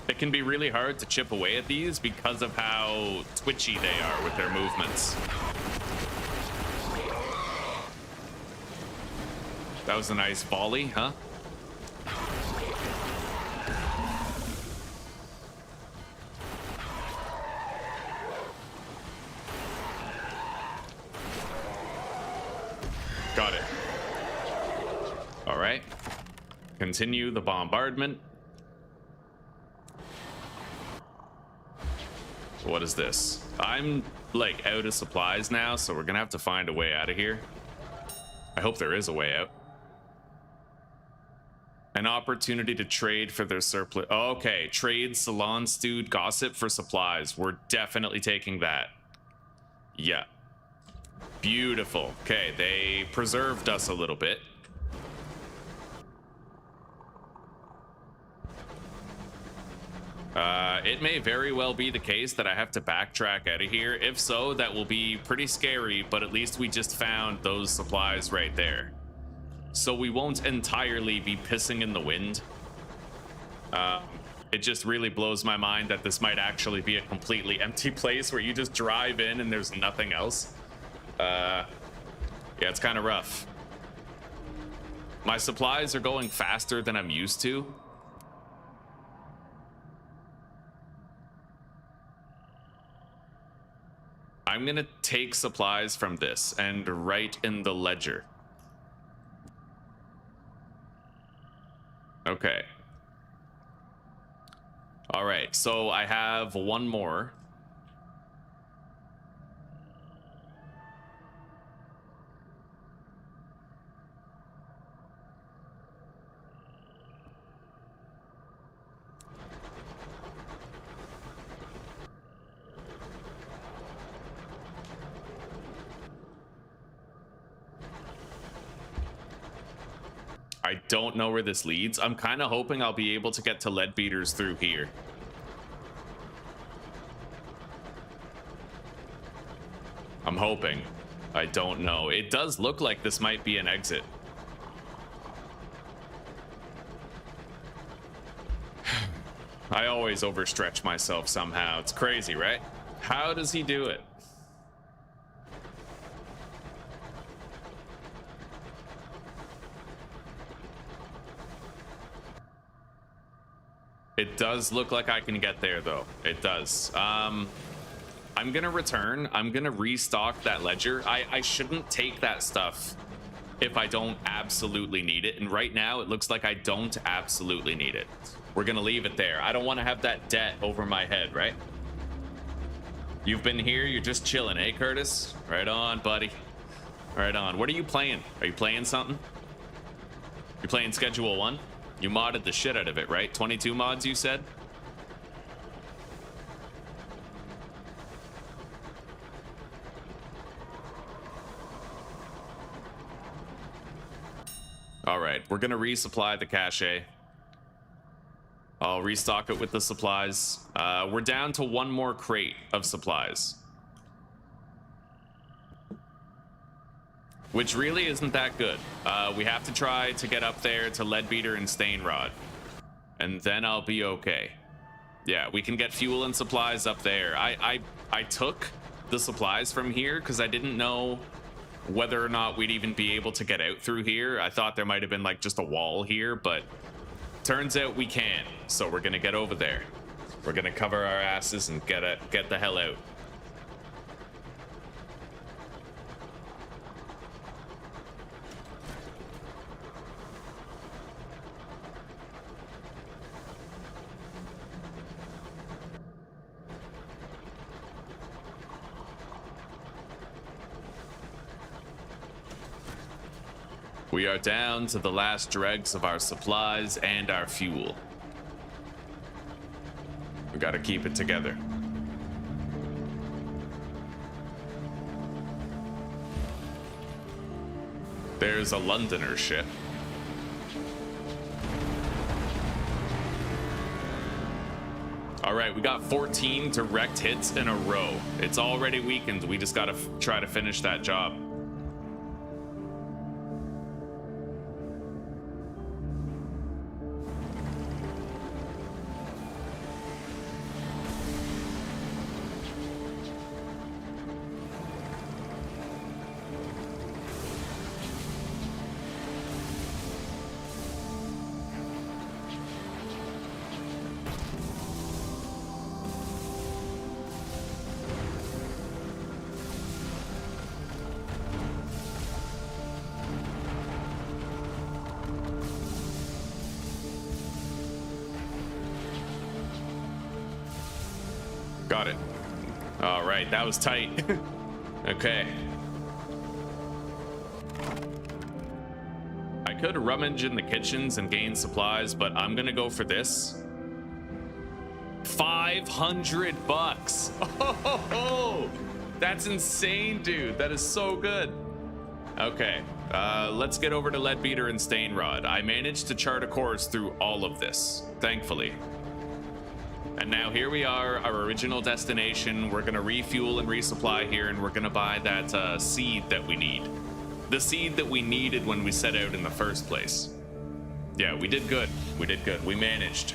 It can be really hard to chip away at these because of how twitchy they are with their movements. That was a nice volley, huh? Got it. All right. Continue the bombardment. What is this? I'm like out of supplies now, so we're gonna have to find a way out of here. I hope there is a way out. An opportunity to trade for their surplus. Oh, okay, trade salon stewed gossip for supplies. We're definitely taking that. Yeah. Beautiful. Okay, they preserved us a little bit. It may very well be the case that I have to backtrack out of here. If so, that will be pretty scary, but at least we just found those supplies right there. So we won't entirely be pissing in the wind. It just really blows my mind that this might actually be a completely empty place where you just drive in and there's nothing else. Yeah, it's kind of rough. My supplies are going faster than I'm used to. I'm gonna take supplies from this and write in the ledger. Okay. All right, so I have one more. I don't know where this leads. I'm kind of hoping I'll be able to get to lead beaters through here. I'm hoping. I don't know. It does look like this might be an exit. I always overstretch myself somehow. It's crazy, right? How does he do it? It does look like I can get there, though. It does. I'm gonna return. I'm gonna restock that ledger. I shouldn't take that stuff if I don't absolutely need it. And right now, it looks like I don't absolutely need it. We're gonna leave it there. I don't want to have that debt over my head, right? You've been here. You're just chilling, eh, Curtis? Right on, buddy. Right on. What are you playing? Are you playing something? You're playing Schedule 1? You modded the shit out of it, right? 22 mods, you said? All right, we're gonna resupply the cache. I'll restock it with the supplies. We're down to one more crate of supplies, which really isn't that good. We have to try to get up there to Leadbeater and Stainrod, and then I'll be okay. Yeah, we can get fuel and supplies up there. I took the supplies from here because I didn't know whether or not we'd even be able to get out through here. I thought there might have been like just a wall here, but turns out we can. So we're gonna get over there. We're gonna cover our asses and get the hell out. We are down to the last dregs of our supplies and our fuel. We gotta keep it together. There's a Londoner ship. All right, we got 14 direct hits in a row. It's already weakened. We just gotta try to finish that job. Got it. All right, that was tight. Okay. I could rummage in the kitchens and gain supplies, but I'm gonna go for this. 500 bucks. Oh, that's insane, dude. That is so good. Okay, let's get over to Leadbeater and Stainrod. I managed to chart a course through all of this, thankfully. And now here we are, our original destination. We're gonna refuel and resupply here, and we're gonna buy that seed that we need. The seed that we needed when we set out in the first place. Yeah, we did good. We did good. We managed.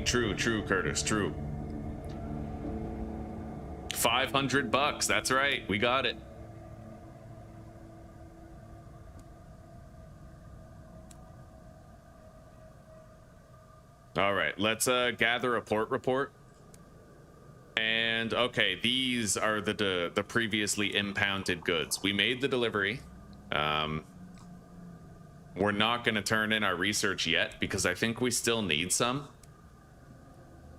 True, Curtis, true. 500 bucks, that's right. We got it. All right, let's gather a port report. And okay, these are the previously impounded goods. We made the delivery. We're not going to turn in our research yet because I think we still need some.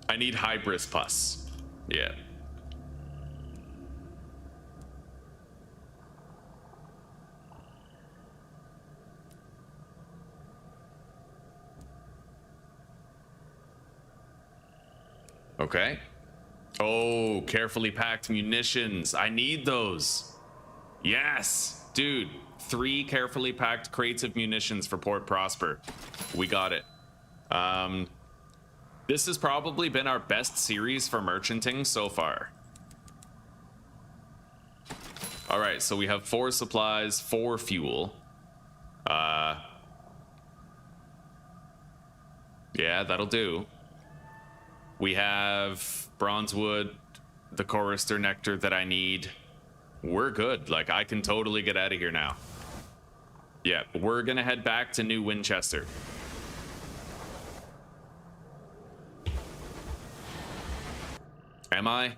I need hybris pus. Yeah. Okay. Oh, carefully packed munitions. I need those. Yes, dude. 3 carefully packed crates of munitions for Port Prosper. We got it. This has probably been our best series for merchanting so far. All right, so we have 4 supplies, 4 fuel. Yeah, that'll do. We have bronzewood, the chorister nectar that I need. We're good. Like, I can totally get out of here now. Yeah, we're gonna head back to New Winchester. Am I?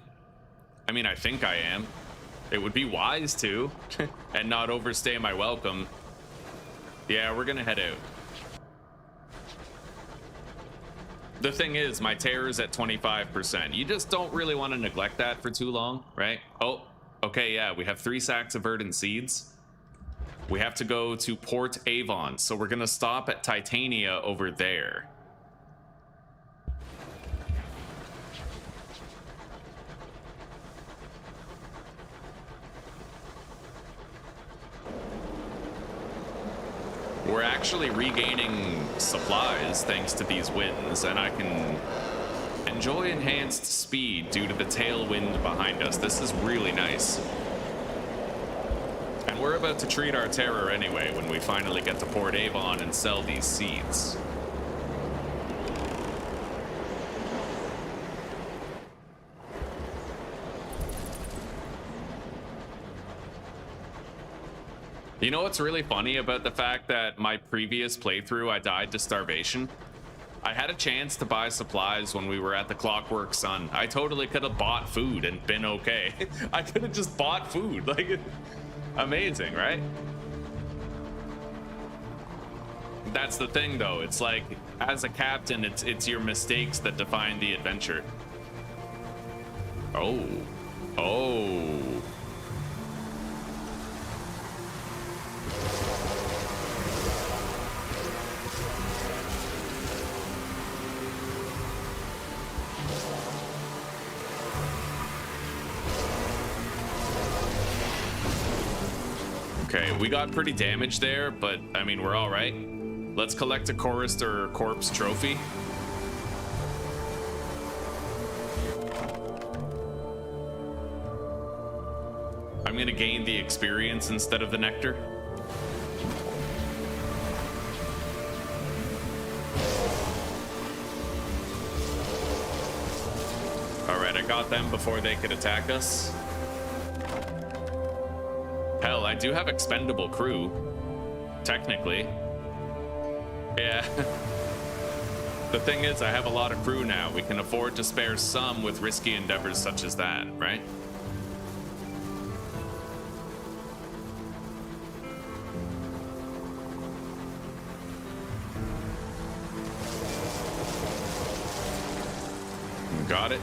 I mean, I think I am. It would be wise to, and not overstay my welcome. Yeah, we're gonna head out. The thing is, my terror is at 25%. You just don't really want to neglect that for too long, right? Oh, okay, yeah, we have 3 sacks of verdant seeds. We have to go to Port Avon, so we're gonna stop at Titania over there. We're actually regaining supplies thanks to these winds, and I can enjoy enhanced speed due to the tailwind behind us. This is really nice. And we're about to treat our terror anyway when we finally get to Port Avon and sell these seeds. You know what's really funny about the fact that my previous playthrough I died to starvation? I had a chance to buy supplies when we were at the Clockwork Sun. I totally could have bought food and been okay. I could have just bought food. Like, amazing, right? That's the thing though. It's like, as a captain, it's your mistakes that define the adventure. Oh. Okay, we got pretty damaged there, but I mean, we're all right. Let's collect a chorister corpse trophy. I'm gonna gain the experience instead of the nectar. All right, I got them before they could attack us. Hell, I do have expendable crew, technically. Yeah. The thing is, I have a lot of crew now. We can afford to spare some with risky endeavors such as that, right? Got it.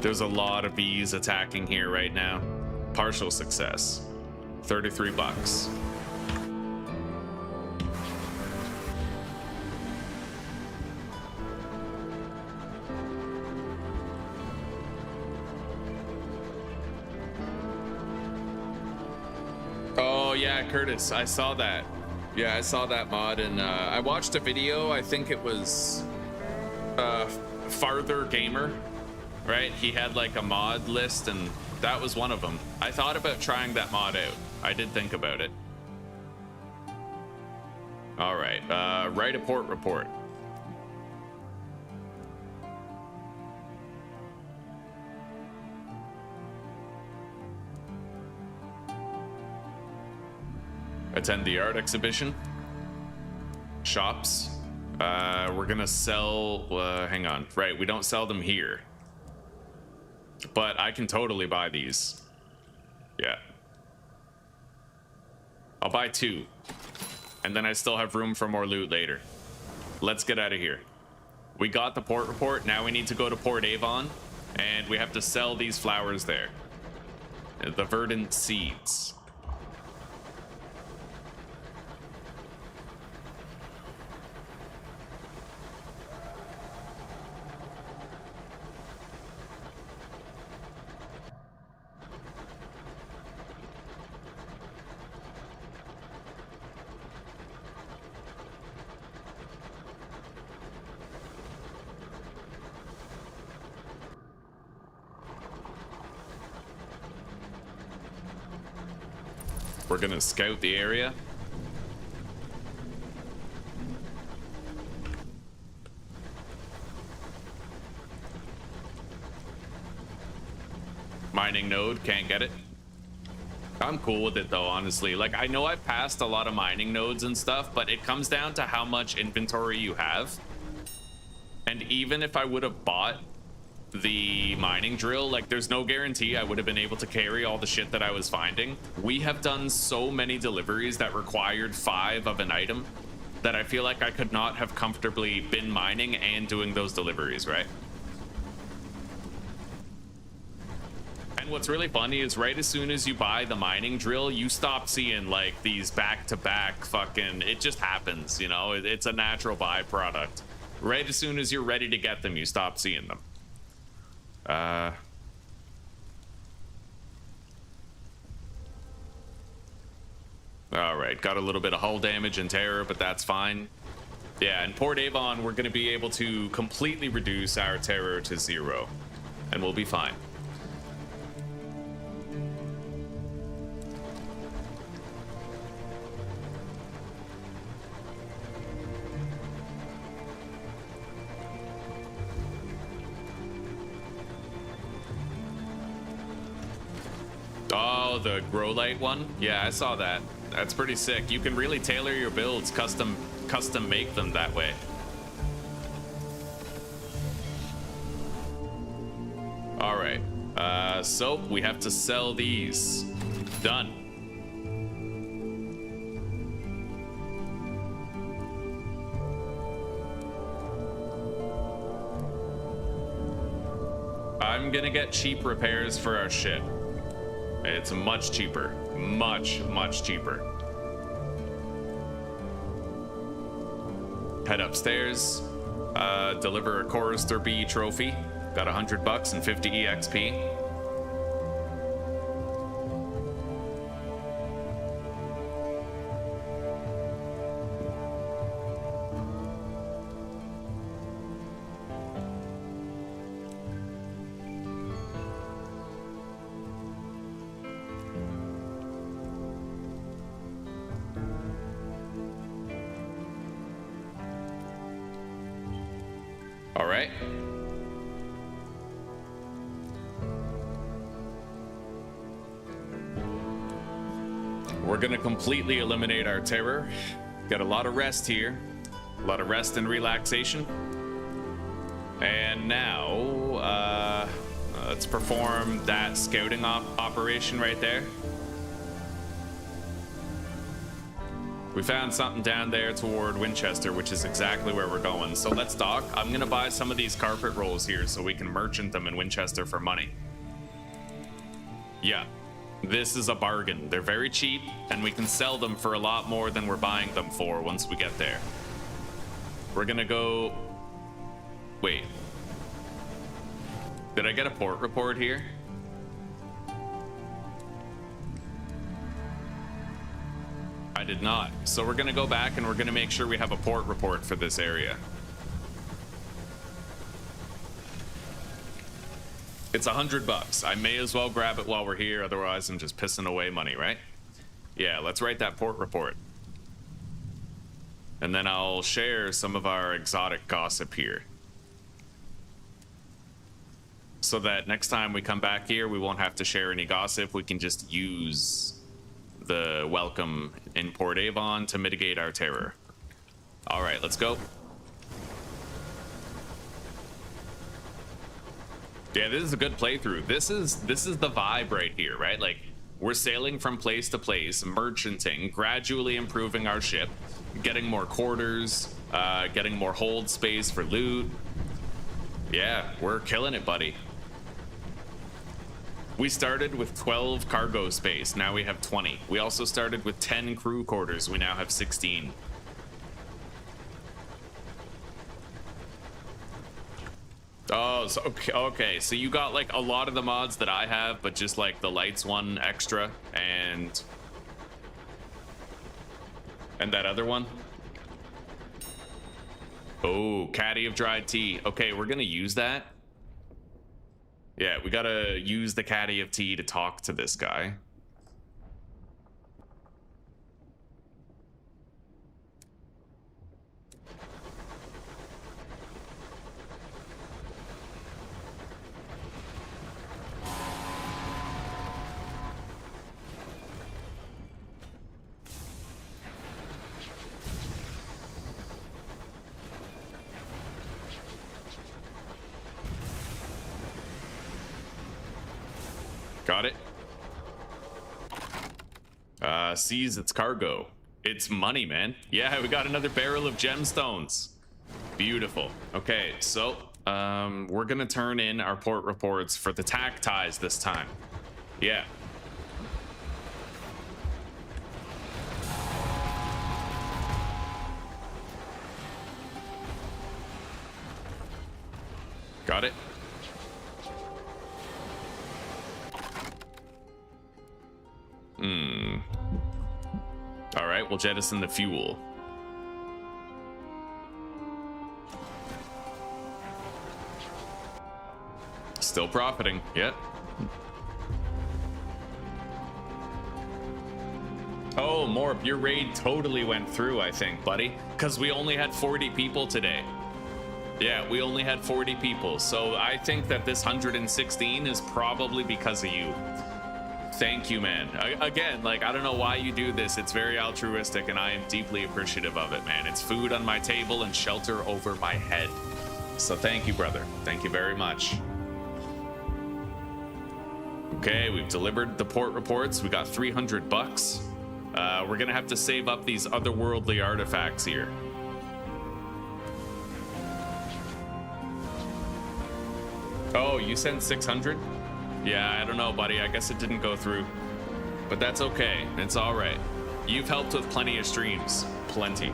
There's a lot of bees attacking here right now. Partial success. 33 bucks. Oh yeah, Curtis, I saw that. Yeah, I saw that mod, and I watched a video. I think it was Farther Gamer, right? He had like a mod list, and that was one of them. I thought about trying that mod out. I did think about it. All right, write a port report. Attend the art exhibition. Shops. We're gonna sell, hang on. Right, we don't sell them here. But I can totally buy these. Yeah. I'll buy 2. And then I still have room for more loot later. Let's get out of here. We got the port report. Now we need to go to Port Avon. And we have to sell these flowers there. The verdant seeds. We're gonna scout the area. Mining node, can't get it. I'm cool with it though, honestly. Like, I know I've passed a lot of mining nodes and stuff, but it comes down to how much inventory you have. And even if I would have bought the mining drill, like, there's no guarantee I would have been able to carry all the shit that I was finding. We have done so many deliveries that required 5 of an item that I feel like I could not have comfortably been mining and doing those deliveries, right? And what's really funny is right as soon as you buy the mining drill, you stop seeing like these back-to-back fucking, it just happens, you know? It's a natural byproduct. Right as soon as you're ready to get them, you stop seeing them. All right, got a little bit of hull damage and terror, but that's fine. Yeah, in Port Avon, we're going to be able to completely reduce our terror to 0, and we'll be fine. Oh, the grow light one? Yeah, I saw that. That's pretty sick. You can really tailor your builds, custom make them that way. All right. Soap, we have to sell these. Done. I'm gonna get cheap repairs for our shit. It's much cheaper. Much, much cheaper. Head upstairs. Deliver a chorister bee trophy. Got $100 and 50 EXP. We're gonna completely eliminate our terror. Got a lot of rest here. A lot of rest and relaxation. And now, let's perform that scouting operation right there. We found something down there toward Winchester, which is exactly where we're going. So let's dock. I'm gonna buy some of these carpet rolls here so we can merchant them in Winchester for money. Yeah, this is a bargain. They're very cheap, and we can sell them for a lot more than we're buying them for once we get there. We're gonna go... Wait. Did I get a port report here? I did not. So we're gonna go back and we're gonna make sure we have a port report for this area. It's $100. I may as well grab it while we're here, otherwise I'm just pissing away money, right? Yeah, let's write that port report. And then I'll share some of our exotic gossip here. So that next time we come back here, we won't have to share any gossip. We can just use the welcome in Port Avon to mitigate our terror. All right, let's go. Yeah, this is a good playthrough. This is the vibe right here, right? Like, we're sailing from place to place, merchanting, gradually improving our ship, getting more quarters, getting more hold space for loot. Yeah, we're killing it, buddy. We started with 12 cargo space, now we have 20. We also started with 10 crew quarters, we now have 16. Oh, so, okay, so you got like a lot of the mods that I have, but just like the lights one extra and that other one. Oh, caddy of dried tea. Okay, we're gonna use that. Yeah, we gotta use the caddy of tea to talk to this guy. Got it. Seize its cargo. It's money, man. Yeah, we got another barrel of gemstones. Beautiful. Okay, so we're gonna turn in our port reports for the tack ties this time. Yeah. Got it. All right, we'll jettison the fuel. Still profiting, yep. Oh, Morp, your raid totally went through, I think, buddy. Because we only had 40 people today. Yeah, we only had 40 people. So I think that this 116 is probably because of you. Thank you, man. Again, like, I don't know why you do this. It's very altruistic, and I am deeply appreciative of it, man. It's food on my table and shelter over my head. So thank you, brother. Thank you very much. Okay, we've delivered the port reports. We got 300 bucks. We're gonna have to save up these otherworldly artifacts here. Oh, you sent 600? Yeah, I don't know, buddy. I guess it didn't go through. But that's okay. It's all right. You've helped with plenty of streams. Plenty.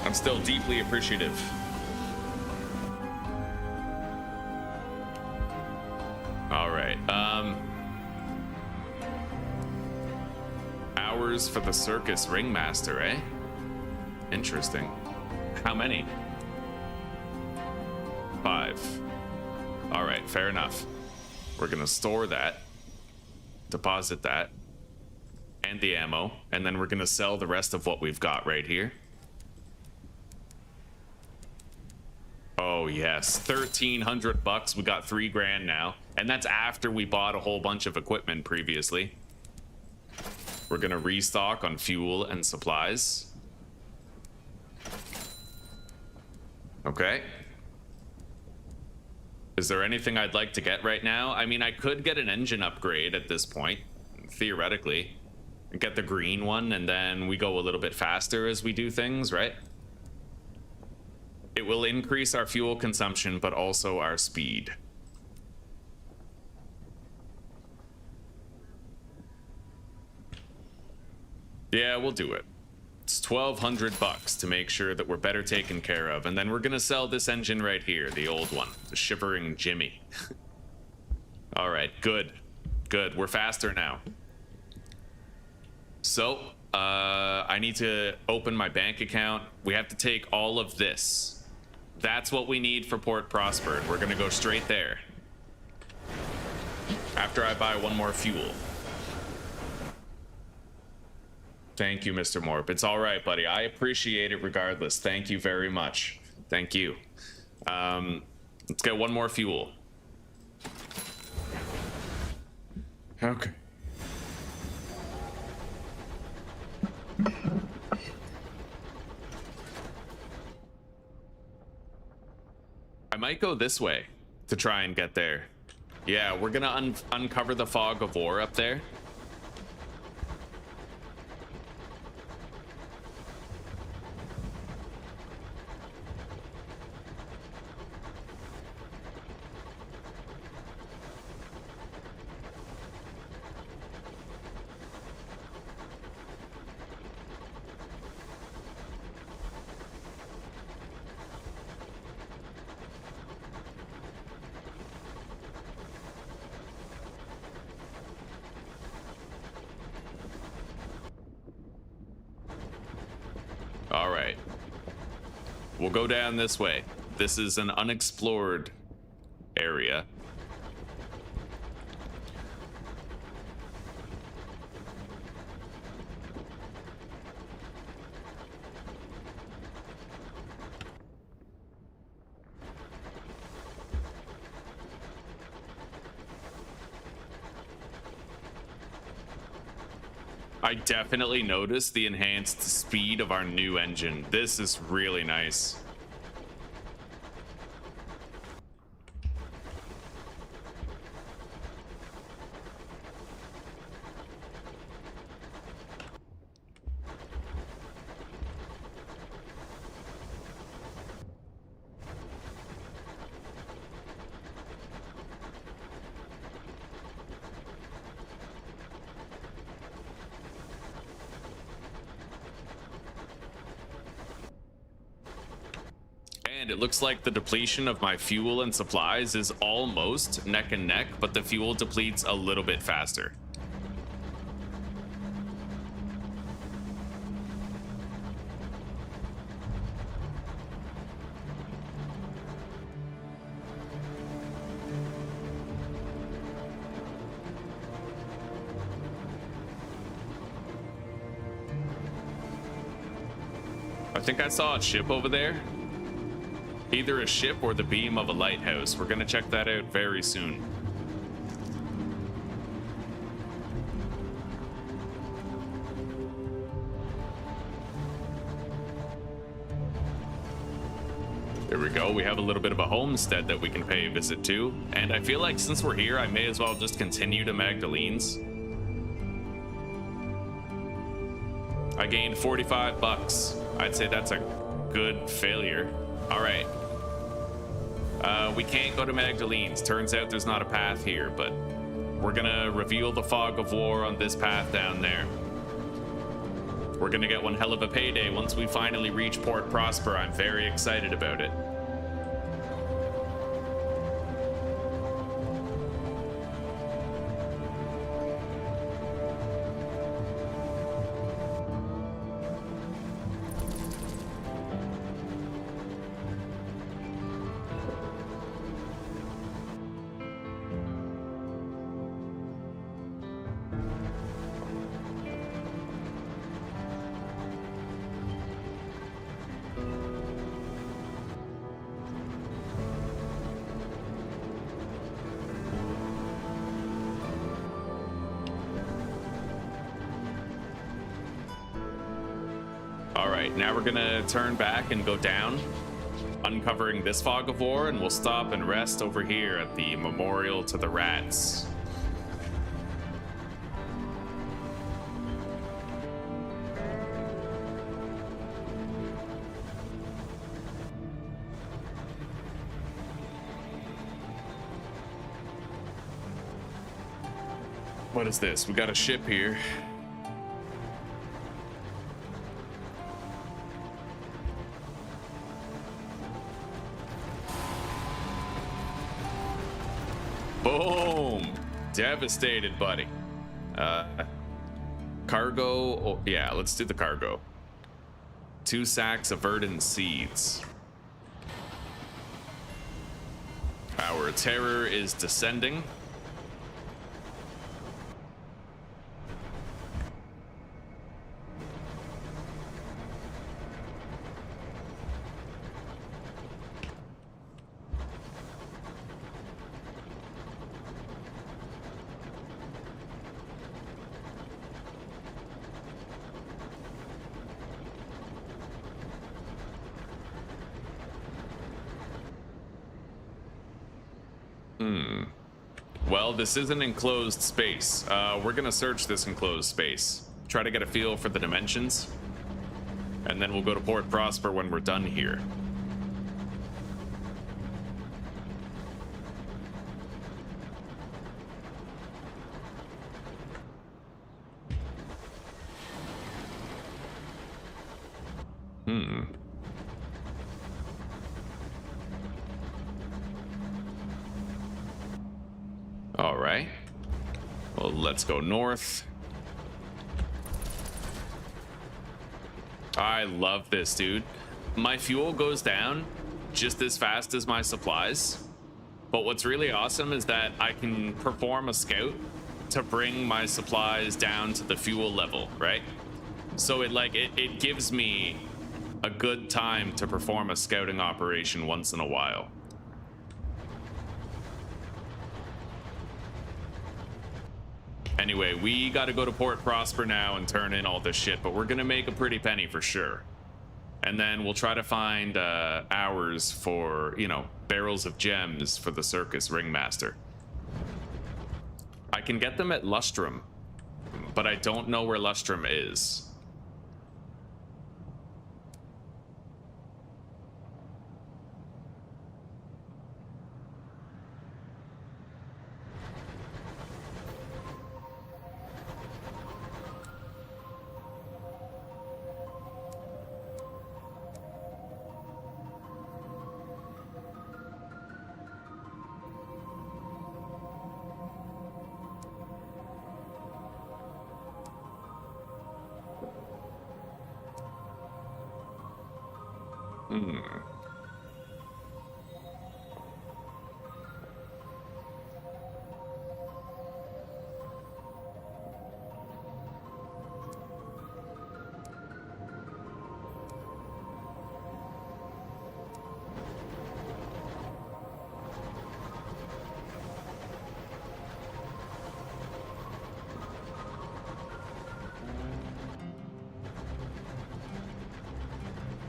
I'm still deeply appreciative. All right. Hours for the circus ringmaster, eh? Interesting. How many? 5. All right, fair enough. We're gonna store that, deposit that, and the ammo, and then we're gonna sell the rest of what we've got right here. Oh yes, 1,300 bucks. We got 3 grand now, And that's after we bought a whole bunch of equipment previously. We're gonna restock on fuel and supplies. Okay. Is there anything I'd like to get right now? I mean, I could get an engine upgrade at this point, theoretically. Get the green one, and then we go a little bit faster as we do things, right? It will increase our fuel consumption, but also our speed. Yeah, we'll do it. It's $1,200 to make sure that we're better taken care of, and then we're gonna sell this engine right here, the old one, the Shivering Jimmy. All right, good. Good, we're faster now. So, I need to open my bank account. We have to take all of this. That's what we need for Port Prosper. We're gonna go straight there. After I buy one more fuel. Thank you, Mr. Morp. It's all right, buddy. I appreciate it regardless. Thank you very much. Thank you. Let's get one more fuel. Okay. I might go this way to try and get there. Yeah, we're gonna uncover the fog of war up there. All right. We'll go down this way. This is an unexplored area. I definitely noticed the enhanced speed of our new engine. This is really nice. And it looks like the depletion of my fuel and supplies is almost neck and neck, but the fuel depletes a little bit faster. I think I saw a ship over there. Either a ship or the beam of a lighthouse. We're gonna check that out very soon. There we go. We have a little bit of a homestead that we can pay a visit to. And I feel like since we're here, I may as well just continue to Magdalene's. I gained 45 bucks. I'd say that's a good failure. All right. We can't go to Magdalene's. Turns out there's not a path here, but we're gonna reveal the fog of war on this path down there. We're gonna get one hell of a payday once we finally reach Port Prosper. I'm very excited about it. right, now we're gonna turn back and go down, uncovering this fog of war, and we'll stop and rest over here at the memorial to the rats. What is this? We got a ship here. Boom! Devastated, buddy. Cargo. Oh, yeah, let's do the cargo. 2 sacks of verdant seeds. Our terror is descending. Well, this is an enclosed space. We're gonna search this enclosed space. Try to get a feel for the dimensions. And then we'll go to Port Prosper when we're done here. All right. Well, let's go north. I love this, dude. My fuel goes down just as fast as my supplies. But what's really awesome is that I can perform a scout to bring my supplies down to the fuel level, right? So it gives me a good time to perform a scouting operation once in a while. Anyway, we got to go to Port Prosper now and turn in all this shit, but we're gonna make a pretty penny for sure. And then we'll try to find hours for, you know, barrels of gems for the circus ringmaster. I can get them at Lustrum, but I don't know where Lustrum is.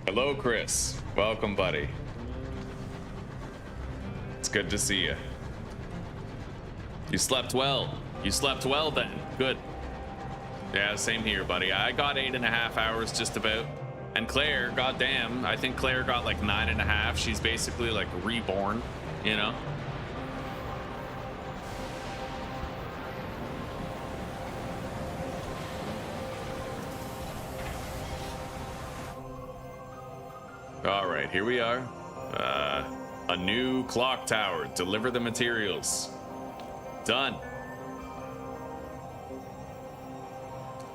Hello, Chris. Welcome, buddy. It's good to see you. You slept well. You slept well then. Good. Yeah, same here, buddy. I got 8.5 hours just about. And Claire, goddamn, I think Claire got like 9.5. She's basically like reborn, you know? All right, here we are. A new clock tower. Deliver the materials. Done.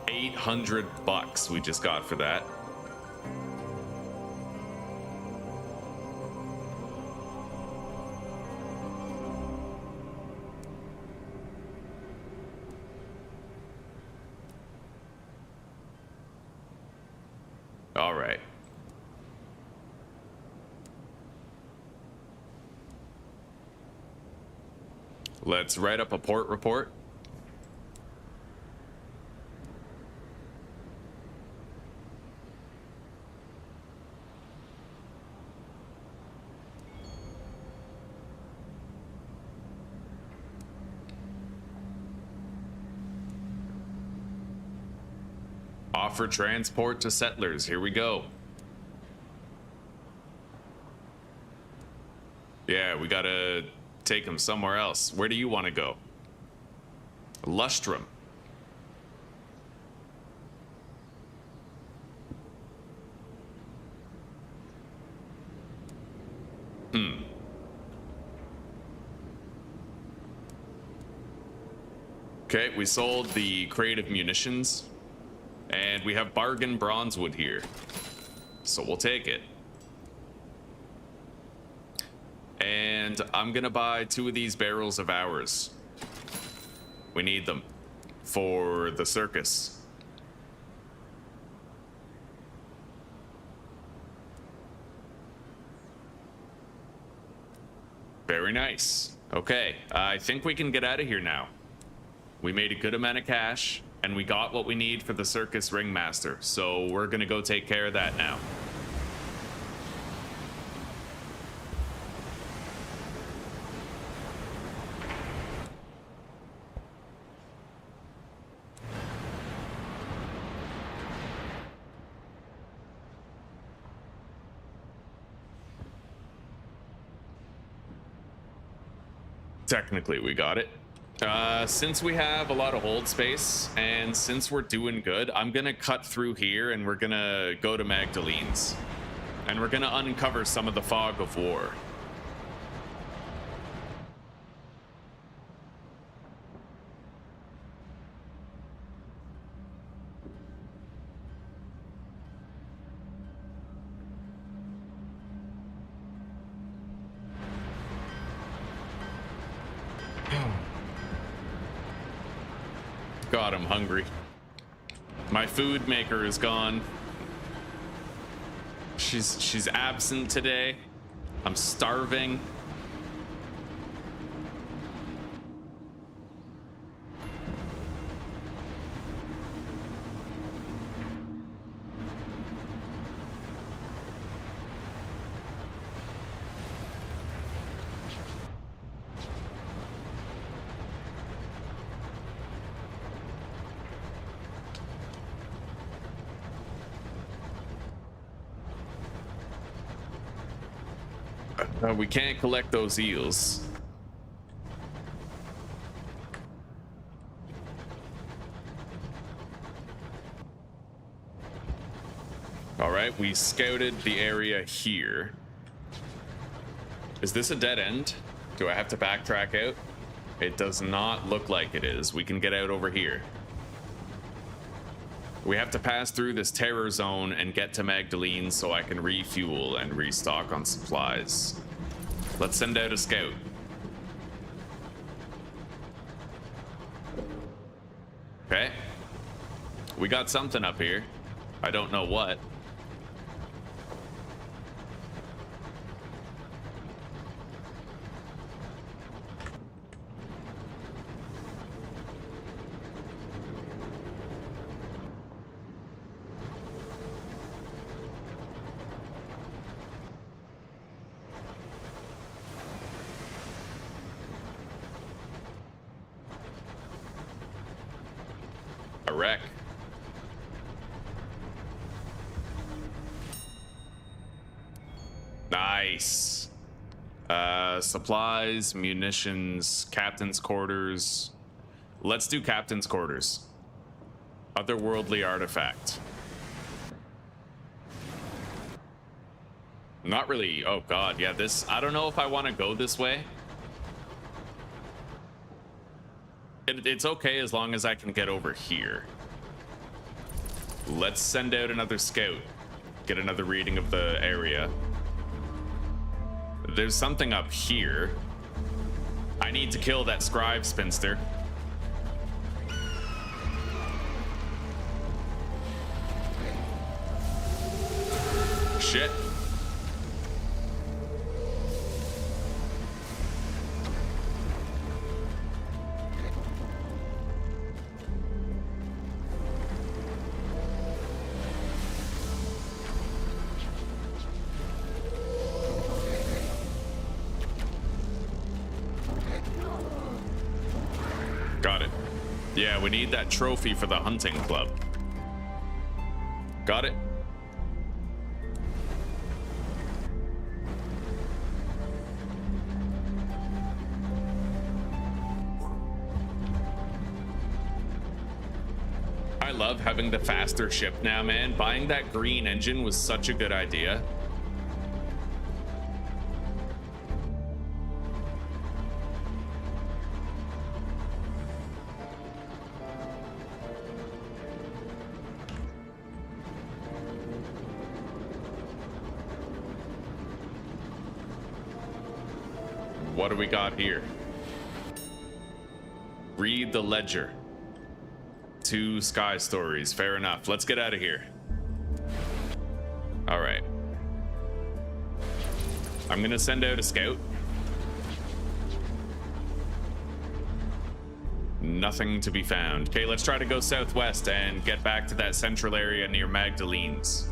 $800 we just got for that. All right. Let's write up a port report. Offer transport to settlers. Here we go. Yeah, we gotta take him somewhere else. Where do you want to go? Lustrum. Okay, we sold the crate of munitions, and we have bargain bronzewood here, so we'll take it. And I'm gonna buy 2 of these barrels of ours. We need them for the circus. Very nice. Okay, I think we can get out of here now. We made a good amount of cash, and we got what we need for the circus ringmaster, so we're gonna go take care of that now. Technically, we got it. Since we have a lot of hold space, and since we're doing good, I'm gonna cut through here and we're gonna go to Magdalene's. And we're gonna uncover some of the fog of war. God, I'm hungry. My food maker is gone. She's absent today. I'm starving. We can't collect those eels. All right, we scouted the area here. Is this a dead end? Do I have to backtrack out? It does not look like it is. We can get out over here. We have to pass through this terror zone and get to Magdalene so I can refuel and restock on supplies. Let's send out a scout. Okay. We got something up here. I don't know what. Wreck. Nice. Supplies, munitions, captain's quarters. Let's do captain's quarters. Otherworldly artifact. Not really. Oh god, yeah, this, I don't know if I want to go this way. It's okay as long as I can get over here. Let's send out another scout. Get another reading of the area. There's something up here. I need to kill that scribe spinster. Shit. Got it. Yeah, we need that trophy for the hunting club. Got it. I love having the faster ship now, man. Buying that green engine was such a good idea. What do we got here? Read the ledger. 2 sky stories. Fair enough. Let's get out of here. All right. I'm gonna send out a scout. Nothing to be found. Okay, let's try to go southwest and get back to that central area near Magdalene's.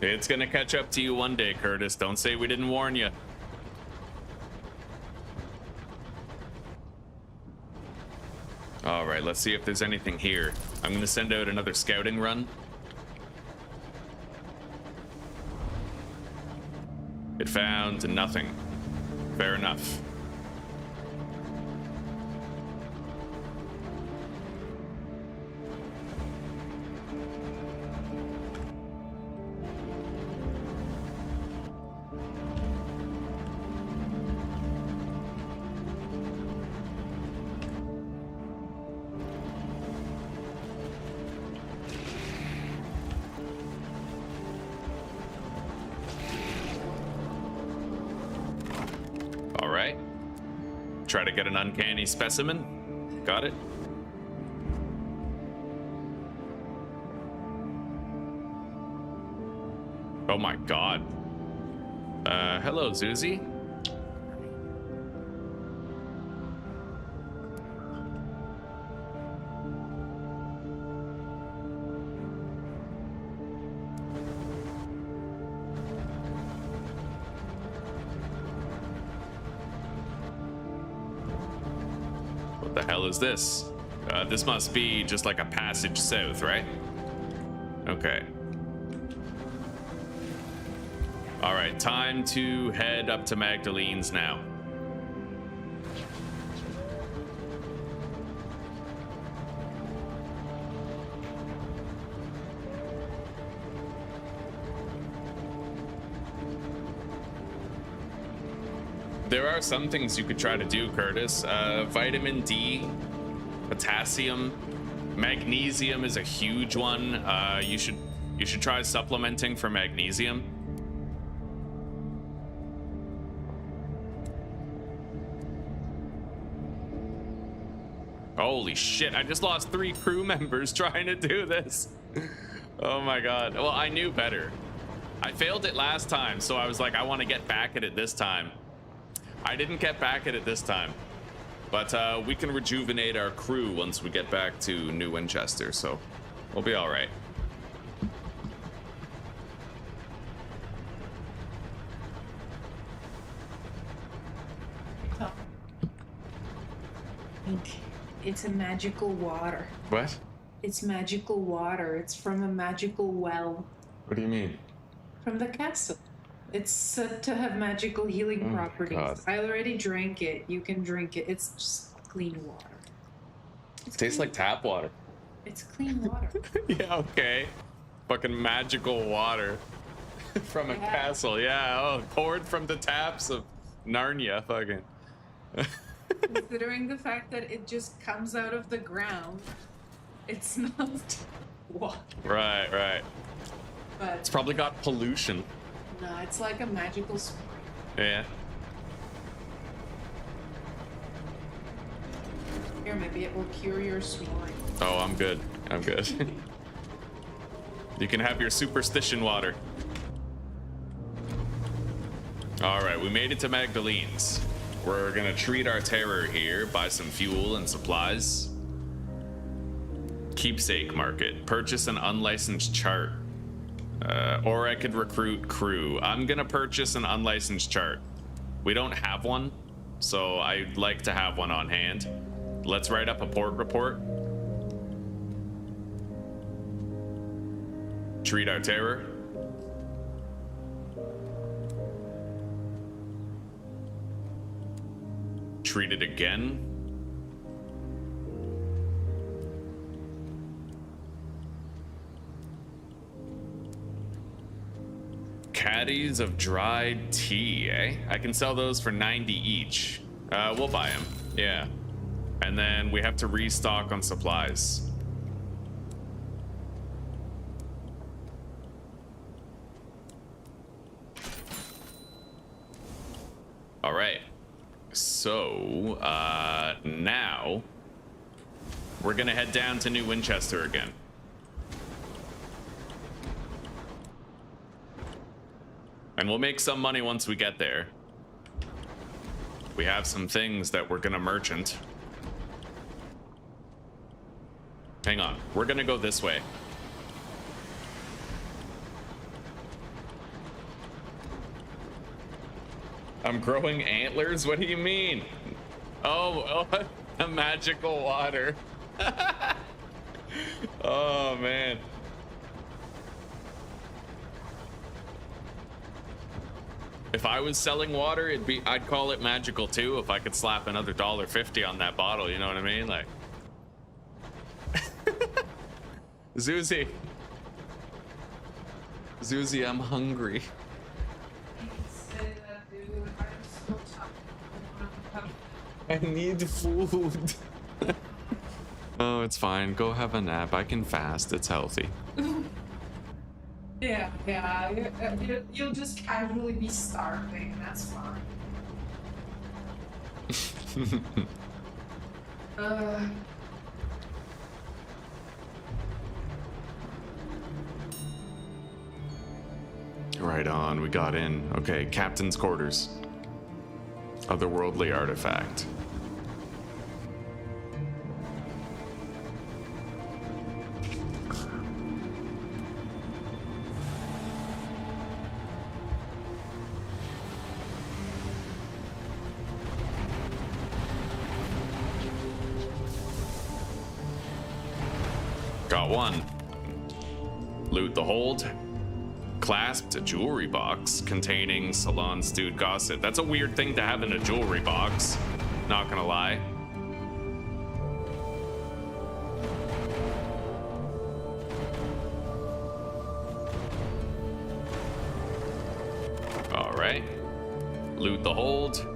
It's gonna catch up to you one day, Curtis. Don't say we didn't warn you. All right, let's see if there's anything here. I'm gonna send out another scouting run. It found nothing. Fair enough. Try to get an uncanny specimen. Got it. Oh my god. Hello, Zuzi. What the hell is this? This must be just like a passage south, right? Okay. All right, time to head up to Magdalene's now. There are some things you could try to do, Curtis. Vitamin D, potassium, magnesium is a huge one. You should try supplementing for magnesium. Holy shit, I just lost 3 crew members trying to do this. Oh my god. Well, I knew better. I failed it last time, so I was like, I want to get back at it this time. I didn't get back at it this time, but we can rejuvenate our crew once we get back to New Winchester, so we'll be all right. It's a magical water. What? It's magical water. It's from a magical well. What do you mean? From the castle. It's said to have magical healing properties. God. I already drank it. You can drink it. It's just clean water. It tastes like tap water. It's clean water. Yeah, okay. Fucking magical water from a castle. Yeah, oh, poured from the taps of Narnia. Fucking. Considering the fact that it just comes out of the ground, it's not water. Right, right. But it's probably got pollution. No, it's like a magical spring. Yeah. Here, maybe it will cure your snoring. Oh, I'm good. I'm good. You can have your superstition water. All right, we made it to Magdalene's. We're gonna treat our terror here, buy some fuel and supplies. Keepsake market, purchase an unlicensed chart. Or I could recruit crew. I'm gonna purchase an unlicensed chart. We don't have one, so I'd like to have one on hand. Let's write up a port report. Treat our terror. Treat it again. Caddies of dried tea, eh? I can sell those for 90 each. We'll buy them, yeah. And then we have to restock on supplies. All right. So, now we're gonna head down to New Winchester again. And we'll make some money once we get there. We have some things that we're gonna merchant. Hang on, we're gonna go this way. I'm growing antlers? What do you mean? Oh, a magical water. Oh, man. If I was selling water, I'd call it magical too. If I could slap another $1.50 on that bottle, you know what I mean? Like, Zuzi, I'm hungry. I need food. Oh, it's fine. Go have a nap. I can fast. It's healthy. Yeah. You'll just casually be starving. That's fine. Right on. We got in. Okay, captain's quarters. Otherworldly artifact. Got one. Loot the hold. Clasped a jewelry box containing salon stewed gossip. That's a weird thing to have in a jewelry box. Not gonna lie. All right. Loot the hold.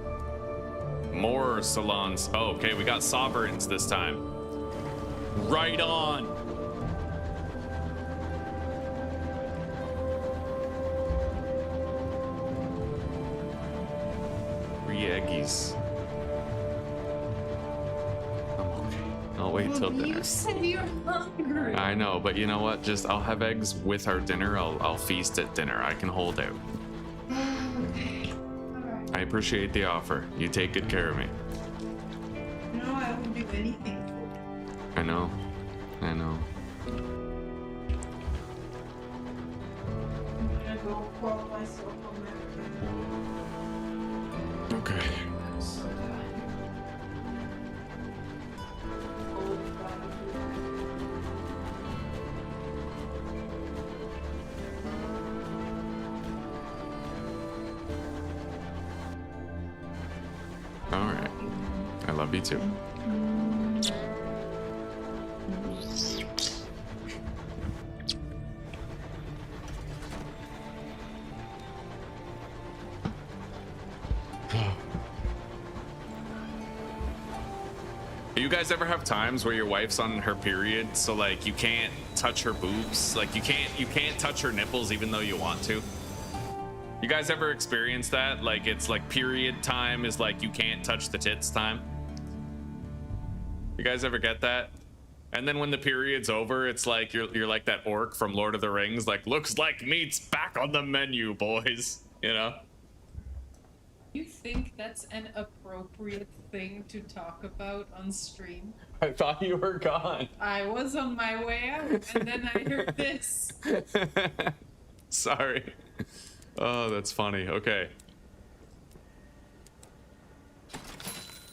More salons. Oh, okay, we got sovereigns this time. Right on. Eggies. I'm okay. I'll wait till dinner. You said you're hungry. I know, but you know what? I'll have eggs with our dinner. I'll feast at dinner. I can hold out. Okay. All right. I appreciate the offer. You take good care of me. No, I won't do anything for you. I know. I'm gonna go pour myself on that. Okay. I'm so tired. All right. I love you too. You guys ever have times where your wife's on her period, so like you can't touch her boobs, like you can't touch her nipples even though you want to? You guys ever experience that? Like it's like period time is like you can't touch the tits time. You guys ever get that? And then when the period's over, it's like you're like that orc from Lord of the Rings, like looks like meat's back on the menu, boys. You know? You think that's an appropriate thing to talk about on stream? I thought you were gone. I was on my way out, and then I heard this. Sorry. Oh, that's funny. Okay.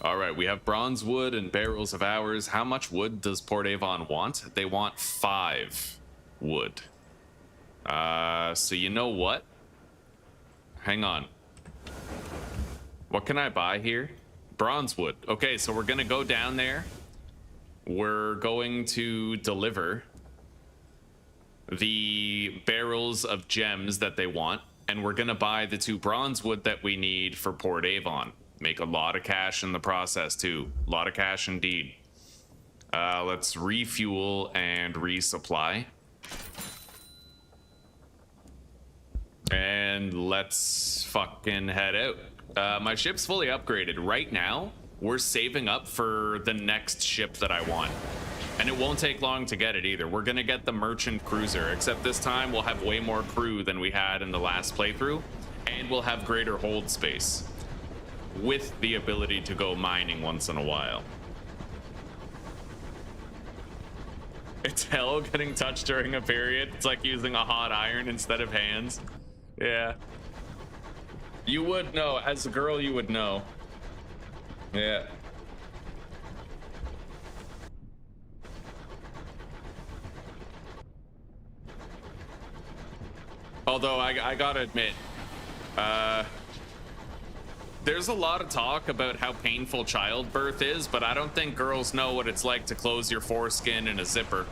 All right, we have bronze wood and barrels of ours. How much wood does Port Avon want? They want 5 wood. So you know what? Hang on. What can I buy here? Bronze wood. Okay, so we're gonna go down there. We're going to deliver the barrels of gems that they want, and we're gonna buy the 2 bronze wood that we need for Port Avon. Make a lot of cash in the process too. A lot of cash indeed. Let's refuel and resupply. And let's fucking head out. My ship's fully upgraded. Right now, we're saving up for the next ship that I want. And it won't take long to get it either. We're gonna get the merchant cruiser, except this time we'll have way more crew than we had in the last playthrough, and we'll have greater hold space, with the ability to go mining once in a while. It's hell getting touched during a period. It's like using a hot iron instead of hands. Yeah. You would know. As a girl, you would know. Yeah. Although I gotta admit, there's a lot of talk about how painful childbirth is, but I don't think girls know what it's like to close your foreskin in a zipper.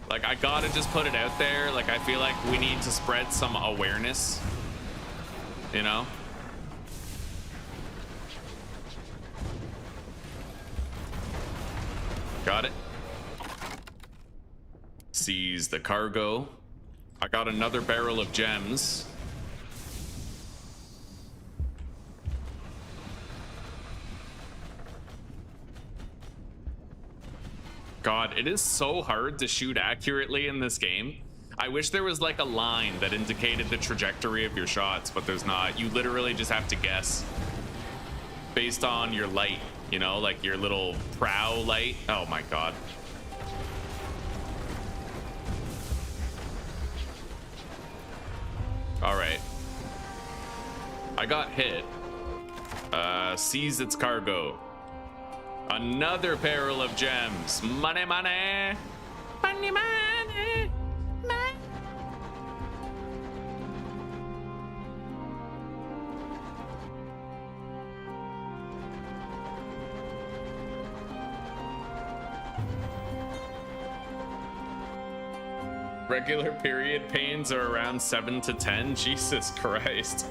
Like, I gotta just put it out there. Like, I feel like we need to spread some awareness, you know? Got it. Seize the cargo. I got another barrel of gems. God, it is so hard to shoot accurately in this game. I wish there was like a line that indicated the trajectory of your shots, but there's not. You literally just have to guess based on your light, you know, like your little prow light. Oh my God. All right. I got hit. Seize its cargo. Another barrel of gems. Money, money. Money, money. Money. Regular period pains are around 7 to 10. Jesus Christ.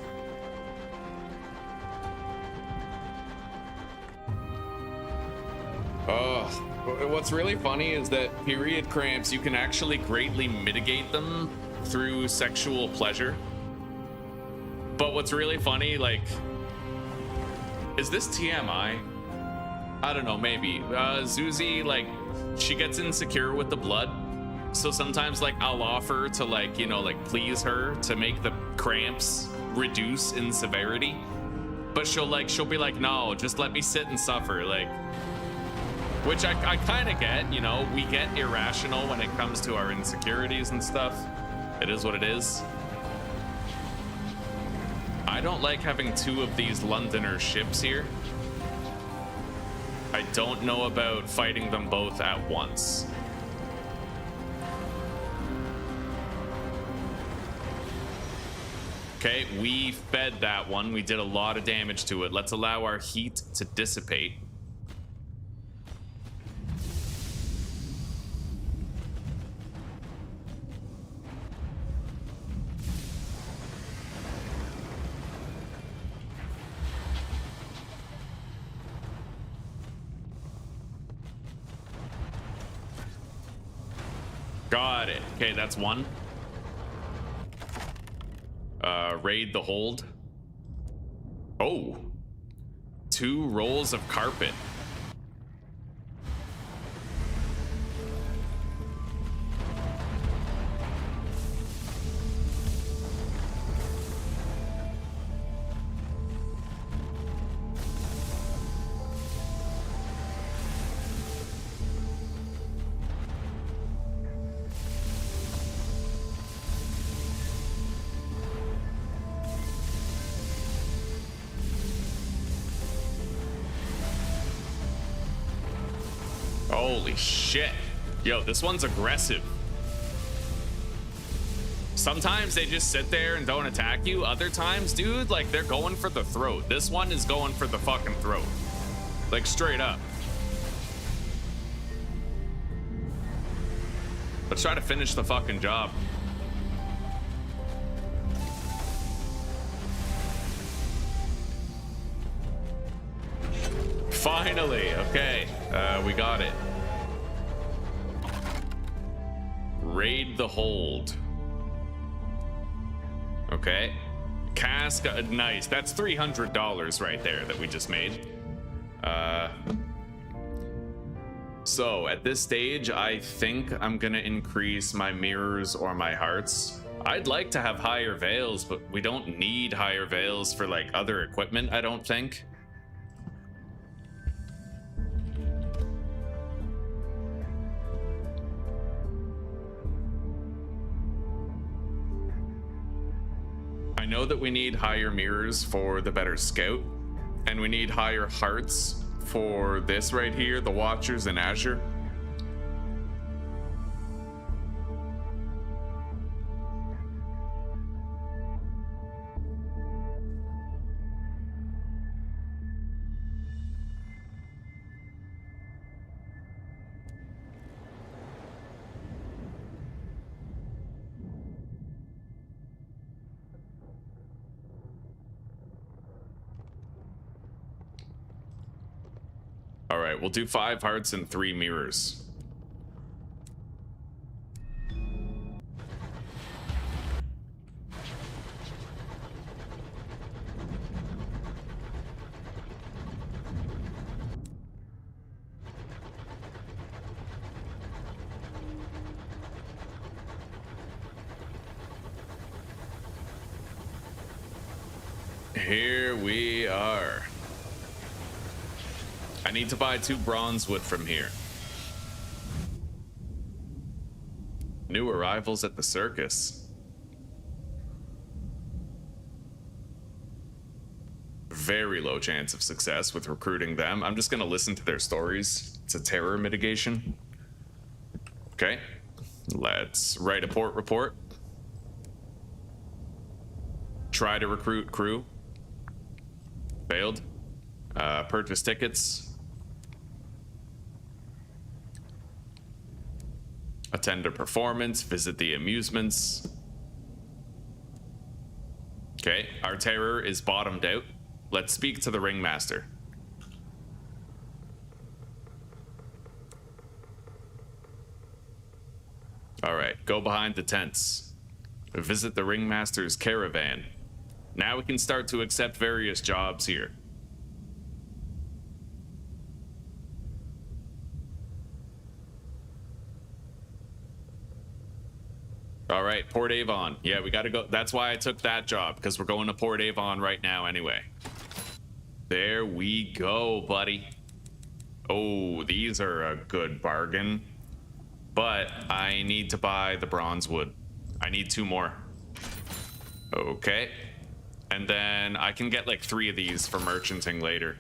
Oh, what's really funny is that period cramps, you can actually greatly mitigate them through sexual pleasure. But what's really funny, like, is this TMI? I don't know, maybe. Zuzi, like, she gets insecure with the blood. So sometimes, like, I'll offer to, like, you know, like, please her to make the cramps reduce in severity. But she'll be like, no, just let me sit and suffer, like. Which I kind of get, you know, we get irrational when it comes to our insecurities and stuff. It is what it is. I don't like having 2 of these Londoner ships here. I don't know about fighting them both at once. Okay, we fed that one. We did a lot of damage to it. Let's allow our heat to dissipate. Got it. Okay, that's one. Raid the hold. Oh. 2 rolls of carpet. Holy shit. Yo, this one's aggressive. Sometimes they just sit there and don't attack you. Other times, dude, like they're going for the throat. This one is going for the fucking throat. Like straight up. Let's try to finish the fucking job. Finally, okay, we got it. Raid the hold. Okay. Cask, nice. That's $300 right there that we just made. So at this stage, I think I'm gonna increase my mirrors or my hearts. I'd like to have higher veils, but we don't need higher veils for like other equipment, I don't think. I know that we need higher mirrors for the better scout, and we need higher hearts for this right here, the Watchers in Azure. All right, we'll do 5 hearts and 3 mirrors. Here we are. I need to buy 2 bronze wood from here. New arrivals at the circus. Very low chance of success with recruiting them. I'm just gonna listen to their stories. It's a terror mitigation. Okay, let's write a port report. Try to recruit crew. Failed. Purchase tickets. Attend a performance, visit the amusements. Okay, our terror is bottomed out. Let's speak to the ringmaster. All right, go behind the tents. Visit the ringmaster's caravan. Now we can start to accept various jobs here. All right, Port Avon. Yeah, we gotta go. That's why I took that job, because we're going to Port Avon right now anyway. There we go, buddy. Oh, these are a good bargain. But I need to buy the bronze wood. I need 2 more. Okay. And then I can get like 3 of these for merchanting later.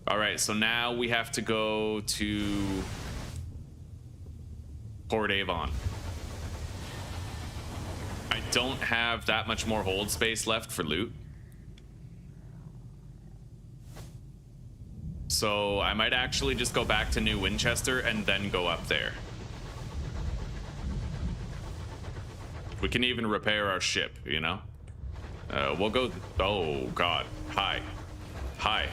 All right, so now we have to go to Port Avon. I don't have that much more hold space left for loot. So I might actually just go back to New Winchester and then go up there. We can even repair our ship, you know? We'll go... Oh, God. Hi. Hi.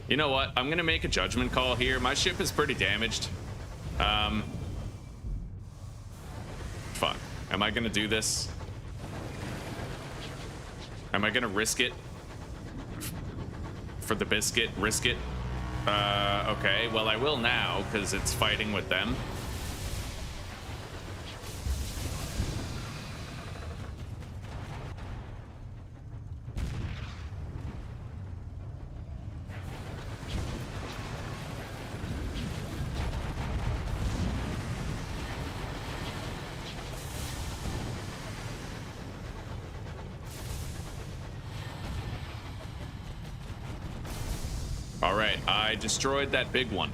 You know what? I'm gonna make a judgment call here. My ship is pretty damaged. Fuck. Am I gonna do this? Am I gonna risk it? For the biscuit? Risk it? Okay. Well, I will now, because it's fighting with them. All right, I destroyed that big one.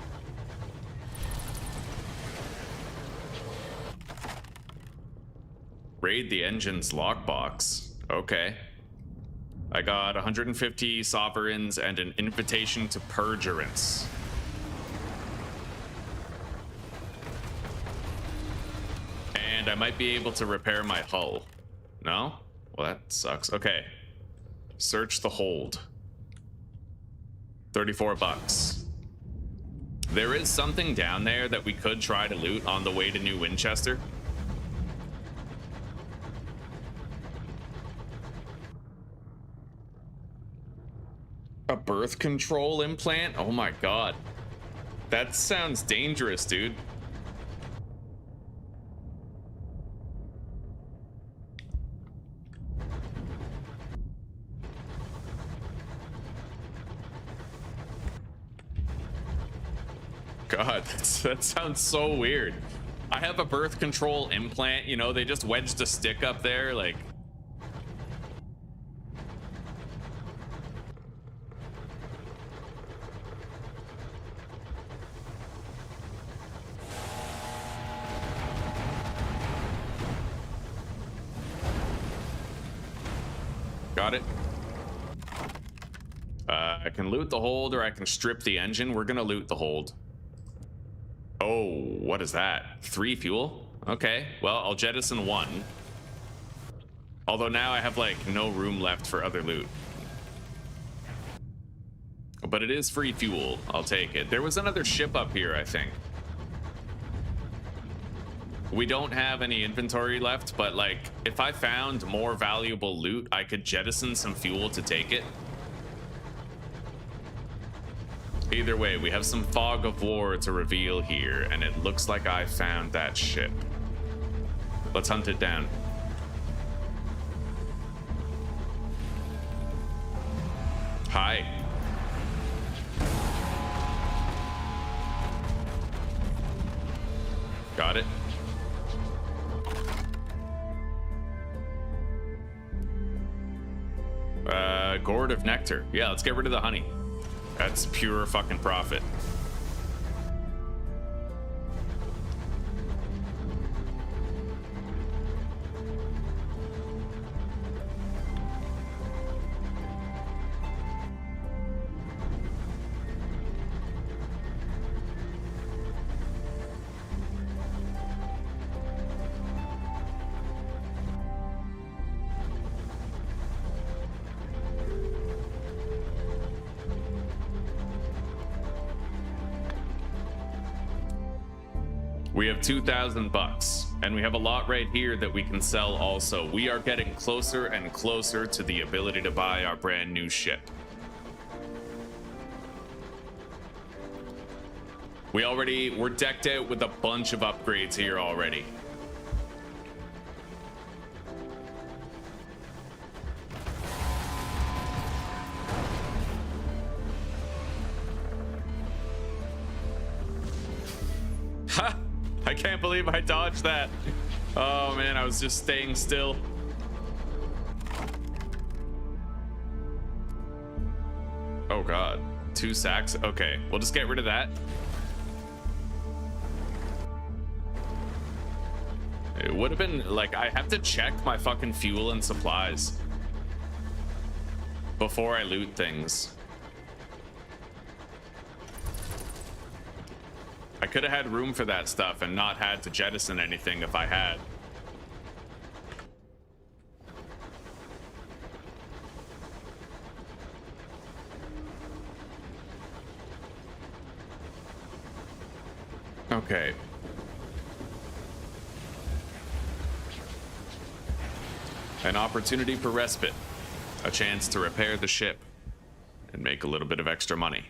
Raid the engine's lockbox. Okay. I got 150 sovereigns and an invitation to perjurance. And I might be able to repair my hull. No? Well, that sucks. Okay. Search the hold. 34 bucks. There is something down there that we could try to loot on the way to New Winchester. A birth control implant? Oh my god. That sounds dangerous, dude. God, that sounds so weird. I have a birth control implant, you know, they just wedged a stick up there, like... Got it. I can loot the hold or I can strip the engine. We're gonna loot the hold. Oh, what is that? 3 fuel? Okay, well, I'll jettison 1. Although now I have, like, no room left for other loot. But it is free fuel. I'll take it. There was another ship up here, I think. We don't have any inventory left, but, like, if I found more valuable loot, I could jettison some fuel to take it. Either way, we have some fog of war to reveal here, and it looks like I found that ship. Let's hunt it down. Hi. Got it. Gourd of nectar. Yeah, let's get rid of the honey. That's pure fucking profit. We have 2,000 bucks, and we have a lot right here that we can sell also. We are getting closer and closer to the ability to buy our brand new ship. We're decked out with a bunch of upgrades here already. Ha! I can't believe I dodged that. Oh man, I was just staying still. Oh god, 2 sacks. Okay, we'll just get rid of that. It would have been like, I have to check my fucking fuel and supplies before I loot things. I could have had room for that stuff and not had to jettison anything if I had. Okay. An opportunity for respite. A chance to repair the ship and make a little bit of extra money.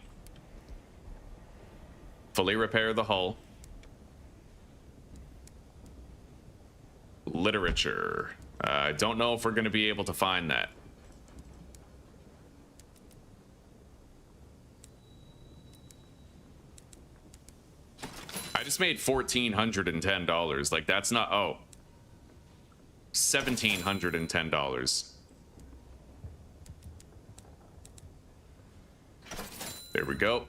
Fully repair the hull. Literature. I don't know if we're going to be able to find that. I just made $1,410. Like, that's not... Oh. $1,710. There we go.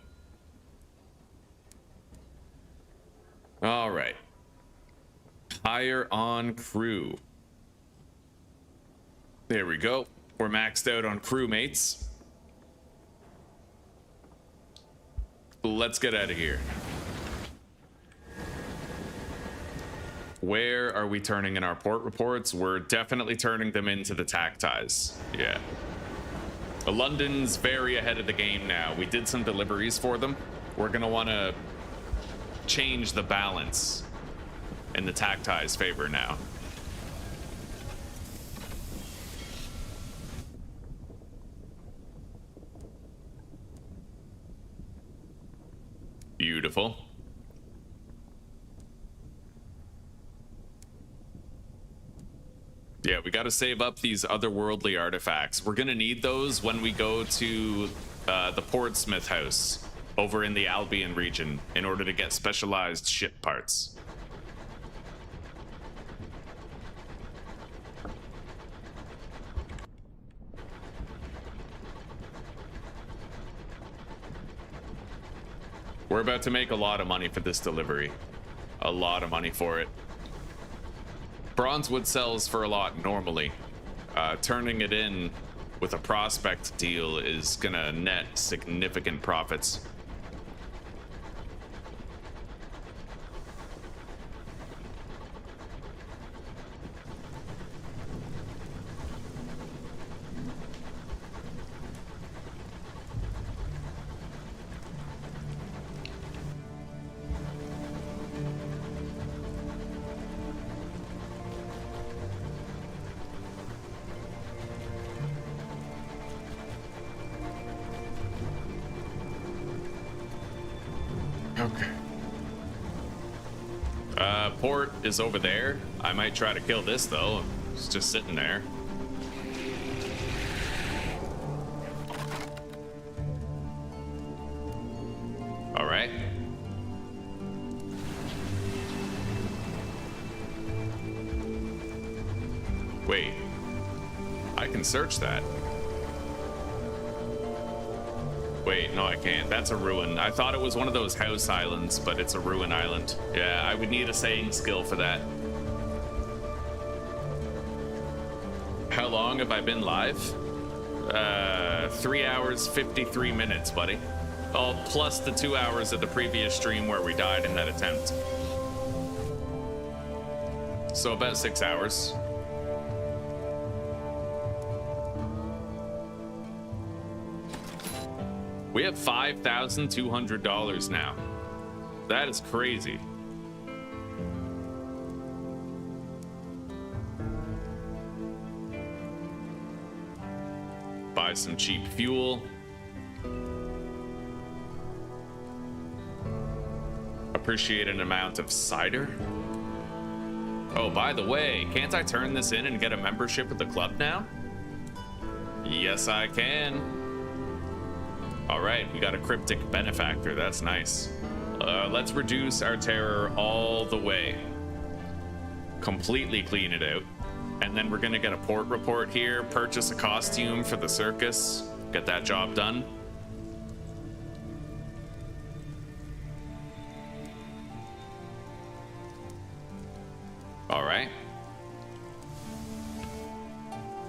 All right. Hire on crew. There we go. We're maxed out on crewmates. Let's get out of here. Where are we turning in our port reports? We're definitely turning them into the tack ties. Yeah. London's very ahead of the game now. We did some deliveries for them. We're gonna want to change the balance in the tack ties' favor now. Beautiful. Yeah, we got to save up these otherworldly artifacts. We're going to need those when we go to the Portsmouth house over in the Albion region in order to get specialized ship parts. We're about to make a lot of money for this delivery. A lot of money for it. Bronzewood sells for a lot normally. Turning it in with a prospect deal is gonna net significant profits. Okay. Port is over there. I might try to kill this though. It's just sitting there. All right. Wait. I can search that. Wait, no, I can't. That's a ruin. I thought it was one of those house islands, but it's a ruin island. Yeah, I would need a saying skill for that. How long have I been live? 3 hours, 53 minutes, buddy. Oh, plus the 2 hours of the previous stream where we died in that attempt. So about 6 hours. We have $5,200 now. That is crazy. Buy some cheap fuel. Appreciate an amount of cider. Oh, by the way, can't I turn this in and get a membership with the club now? Yes, I can. All right, we got a cryptic benefactor. That's nice. Let's reduce our terror all the way. Completely clean it out. And then we're gonna get a port report here, purchase a costume for the circus, get that job done. All right.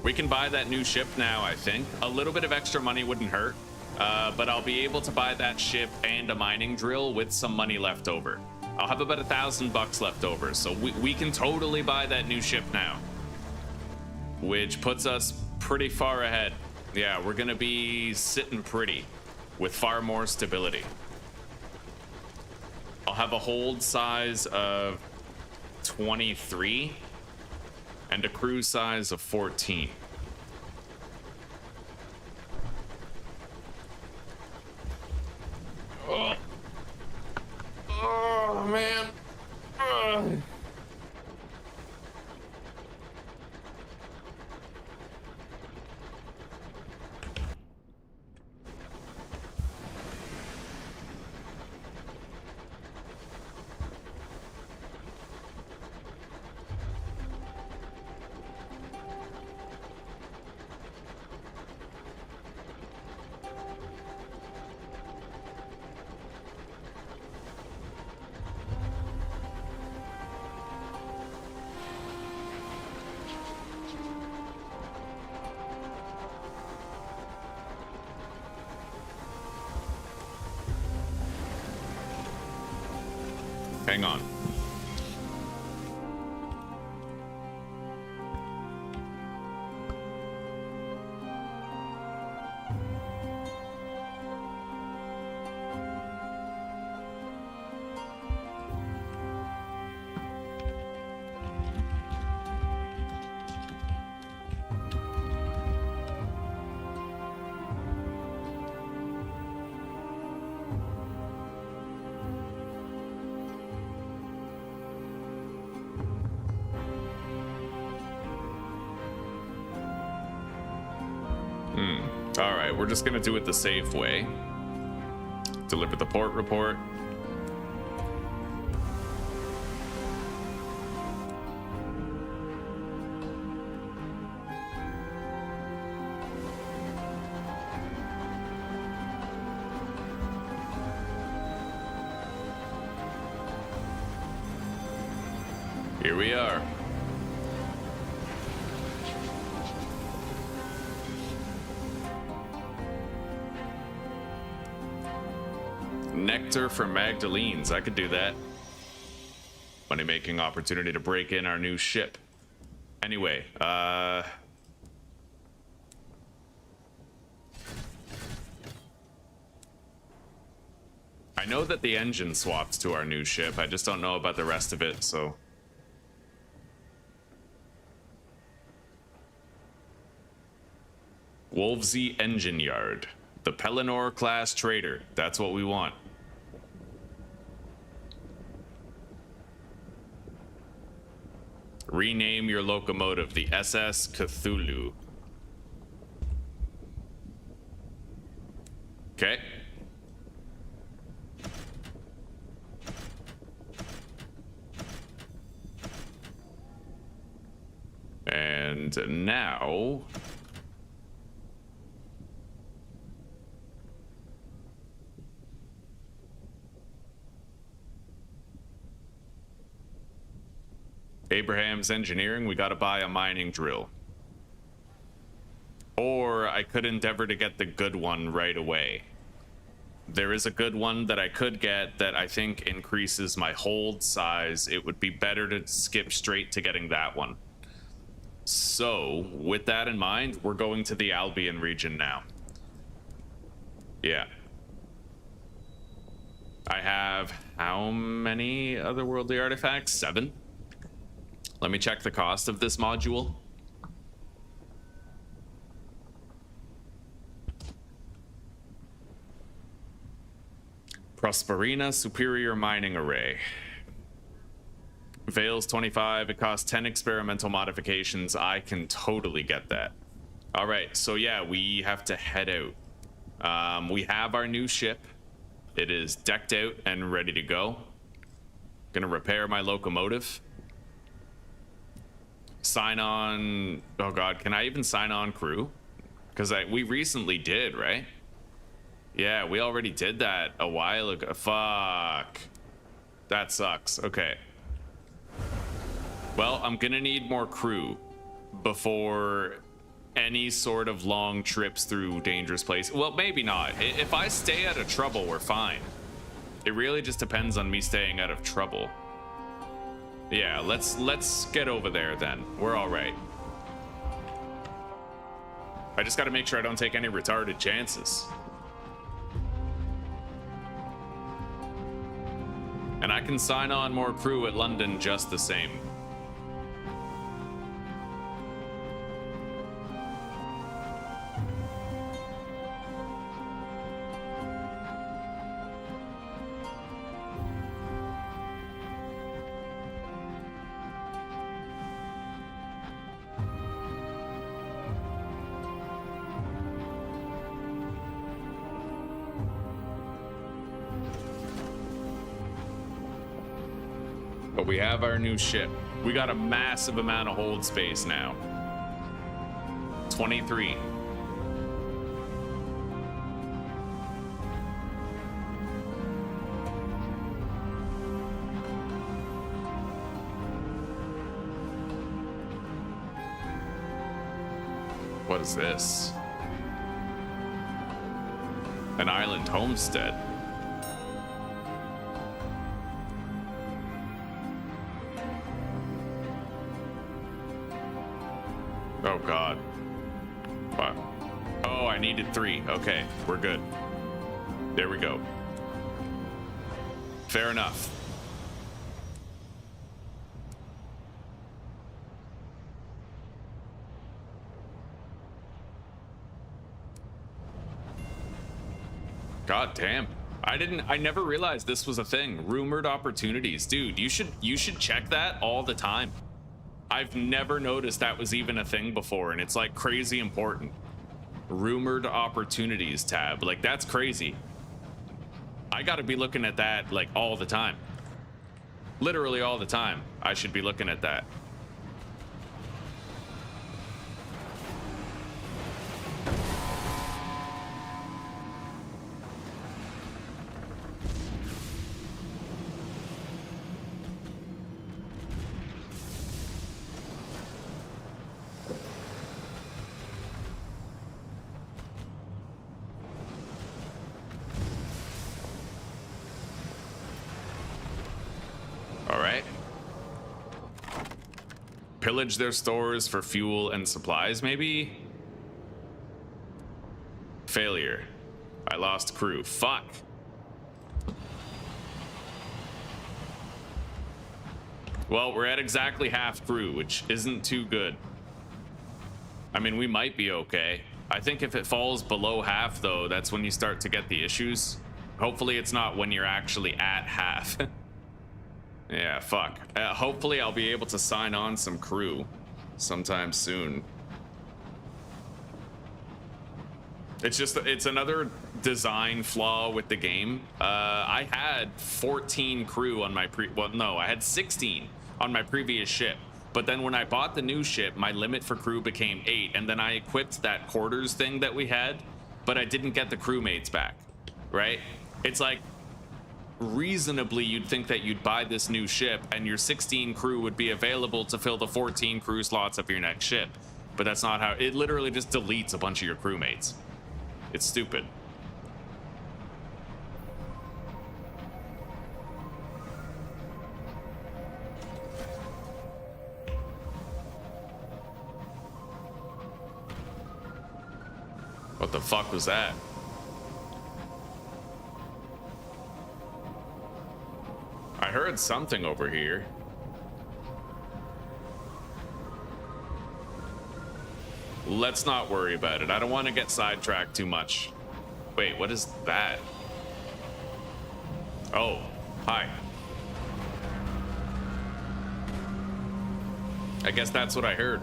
We can buy that new ship now, I think. A little bit of extra money wouldn't hurt. But I'll be able to buy that ship and a mining drill with some money left over. I'll have about $1,000 left over, so we can totally buy that new ship now. Which puts us pretty far ahead. Yeah, we're gonna be sitting pretty with far more stability. I'll have a hold size of 23 and a crew size of 14. Oh man. hang on. All right, we're just gonna do it the safe way. Deliver the port report. Here we are. Nectar for Magdalene's. I could do that. Money-making opportunity to break in our new ship. Anyway, I know that the engine swapped to our new ship. I just don't know about the rest of it, so... Wolvesy Engine Yard. The Pelennor class trader. That's what we want. Rename your locomotive the SS Cthulhu. Okay. And now... Abraham's Engineering, we gotta buy a mining drill. Or I could endeavor to get the good one right away. There is a good one that I could get that I think increases my hold size. It would be better to skip straight to getting that one. So, with that in mind, we're going to the Albion region now. Yeah. I have how many otherworldly artifacts? 7? Let me check the cost of this module. Prosperina Superior Mining Array. Veils 25, it costs 10 experimental modifications. I can totally get that. All right, so yeah, we have to head out. We have our new ship. It is decked out and ready to go. Gonna repair my locomotive. Sign on... Oh god, can I even sign on crew? Because we recently did, right? Yeah, we already did that a while ago. Fuck. That sucks. Okay. Well, I'm gonna need more crew before any sort of long trips through dangerous places. Well, maybe not. If I stay out of trouble, we're fine. It really just depends on me staying out of trouble. Yeah, let's get over there then. We're all right. I just got to make sure I don't take any retarded chances. And I can sign on more crew at London just the same. But we have our new ship. We got a massive amount of hold space now. 23. What is this? An island homestead. needed 3. Okay, we're good. There we go. Fair enough. God damn. I never realized this was a thing. Rumored opportunities. Dude, you should check that all the time. I've never noticed that was even a thing before, and it's like crazy important. Rumored opportunities tab. Like, that's crazy. I gotta be looking at that like all the time. Literally all the time. I should be looking at that. Pillage their stores for fuel and supplies, maybe? Failure. I lost crew. Fuck. Well, we're at exactly half crew, which isn't too good. I mean, we might be okay. I think if it falls below half, though, that's when you start to get the issues. Hopefully it's not when you're actually at half. Yeah, fuck. Hopefully I'll be able to sign on some crew sometime soon. It's another design flaw with the game. I had 14 crew on my I had 16 on my previous ship. But then when I bought the new ship, my limit for crew became 8, and then I equipped that quarters thing that we had, but I didn't get the crewmates back, right? It's like, reasonably you'd think that you'd buy this new ship and your 16 crew would be available to fill the 14 crew slots of your next ship, but that's not how it literally just deletes a bunch of your crewmates. It's stupid. What the fuck was that? I heard something over here. Let's not worry about it. I don't want to get sidetracked too much. Wait, what is that? Oh, hi. I guess that's what I heard.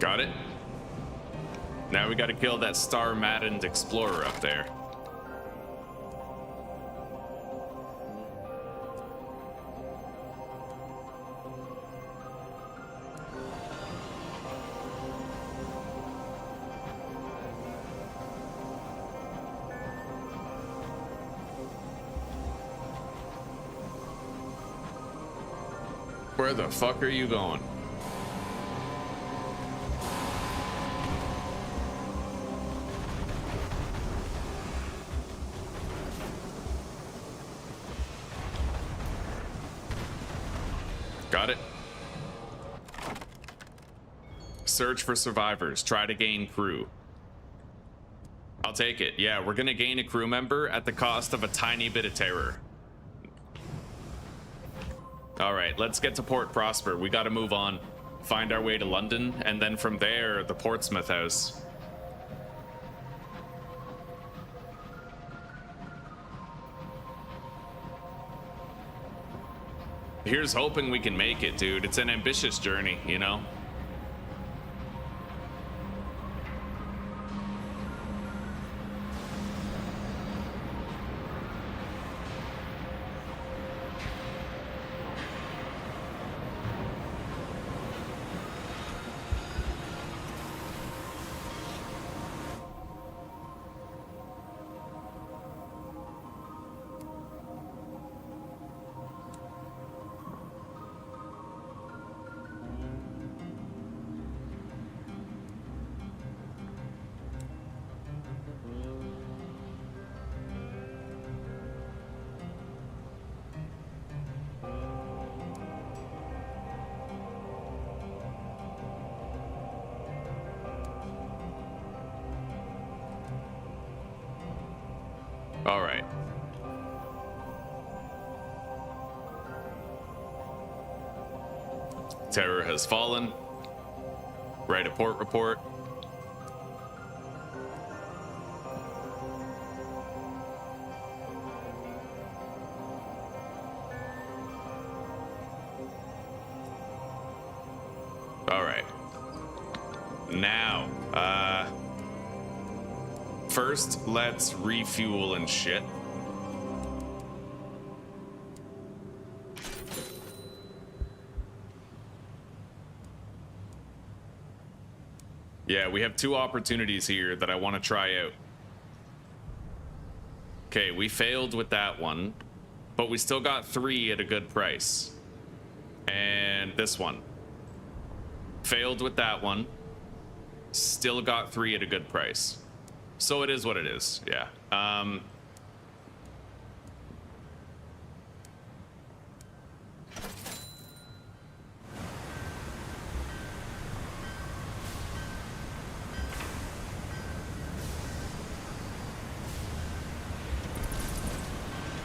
Got it. Now we gotta kill that star-maddened explorer up there. Where the fuck are you going? Got it. Search for survivors. Try to gain crew. I'll take it. Yeah, we're gonna gain a crew member at the cost of a tiny bit of terror. All right, let's get to Port Prosper. We gotta move on. Find our way to London, and then from there, the Portsmouth house. Here's hoping we can make it, dude. It's an ambitious journey, you know? All right. Terror has fallen. Write a port report. All right. Now, first, let's refuel and shit. Yeah, we have 2 opportunities here that I want to try out. Okay, we failed with that one, but we still got 3 at a good price. And this one. Failed with that one. Still got 3 at a good price. So it is what it is, yeah.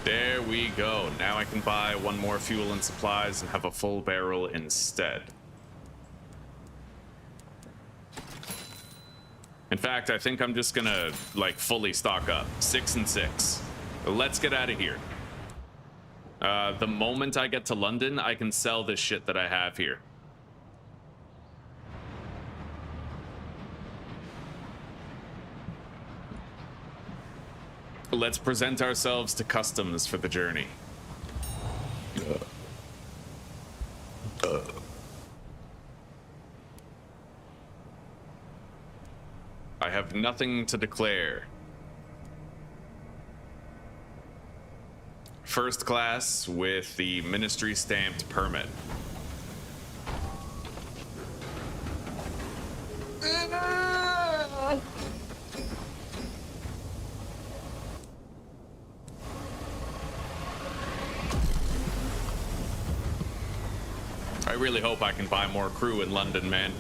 There we go. Now I can buy 1 more fuel and supplies and have a full barrel instead. In fact, I think I'm just gonna, like, fully stock up. 6 and 6. Let's get out of here. The moment I get to London, I can sell this shit that I have here. Let's present ourselves to customs for the journey. I have nothing to declare. First class with the ministry stamped permit. I really hope I can buy more crew in London, man.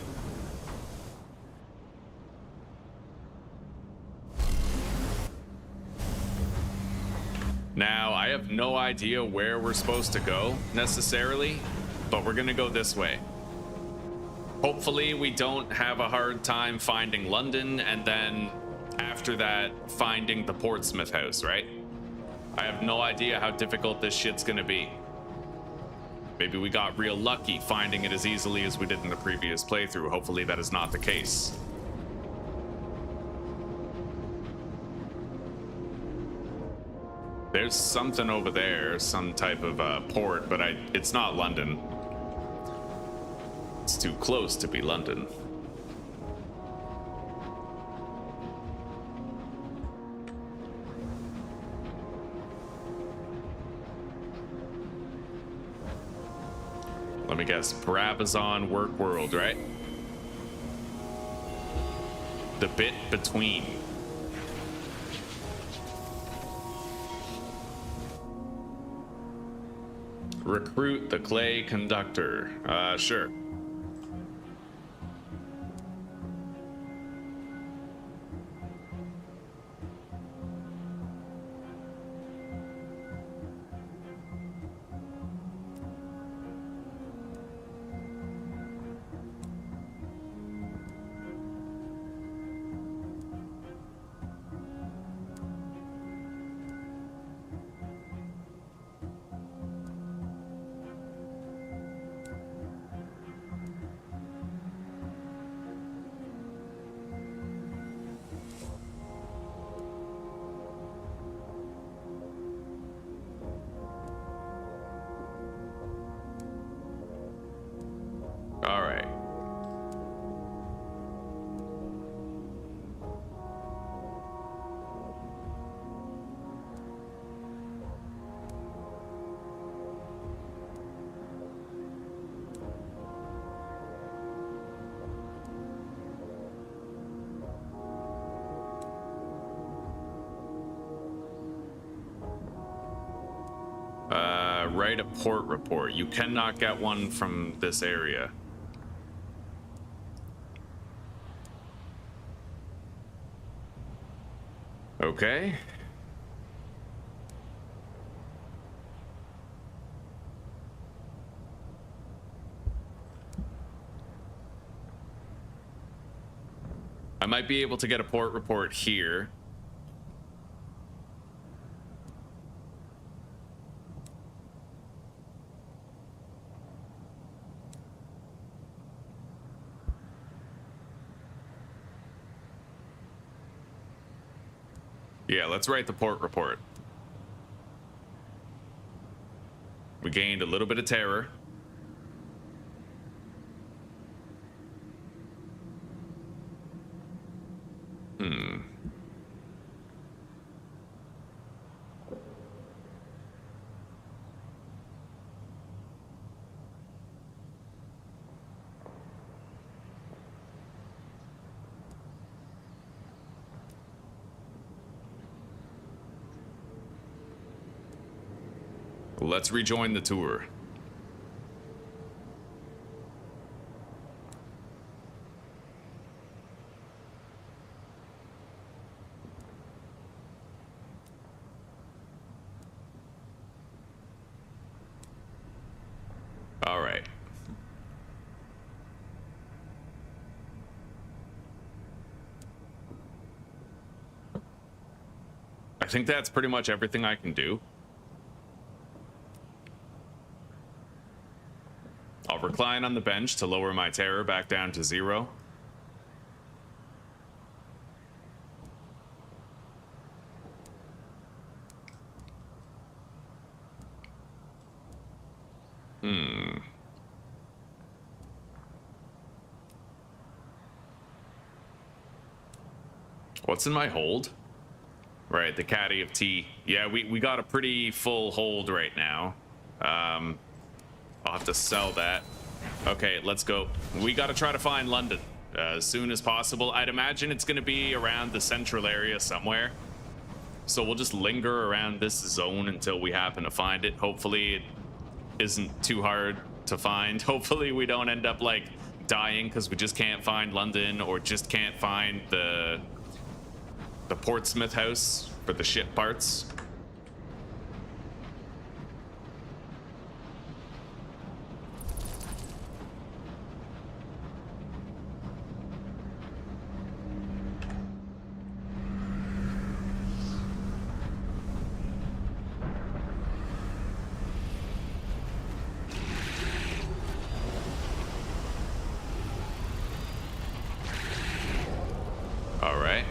Now, I have no idea where we're supposed to go, necessarily, but we're gonna go this way. Hopefully, we don't have a hard time finding London, and then, after that, finding the Portsmouth house, right? I have no idea how difficult this shit's gonna be. Maybe we got real lucky finding it as easily as we did in the previous playthrough. Hopefully, that is not the case. There's something over there, some type of port, but it's not London. It's too close to be London. Let me guess, Brabazon Work World, right? The bit between. Recruit the clay conductor. Sure. Write a port report. You cannot get one from this area. Okay. I might be able to get a port report here. Yeah, let's write the port report. We gained a little bit of terror. Let's rejoin the tour. All right. I think that's pretty much everything I can do. I'll recline on the bench to lower my terror back down to 0. What's in my hold? Right, the caddy of tea. Yeah, we got a pretty full hold right now. I'll have to sell that. Okay, let's go. We got to try to find London as soon as possible. I'd imagine it's going to be around the central area somewhere. So we'll just linger around this zone until we happen to find it. Hopefully it isn't too hard to find. Hopefully we don't end up like dying because we just can't find London or just can't find the Portsmouth house for the ship parts. All right.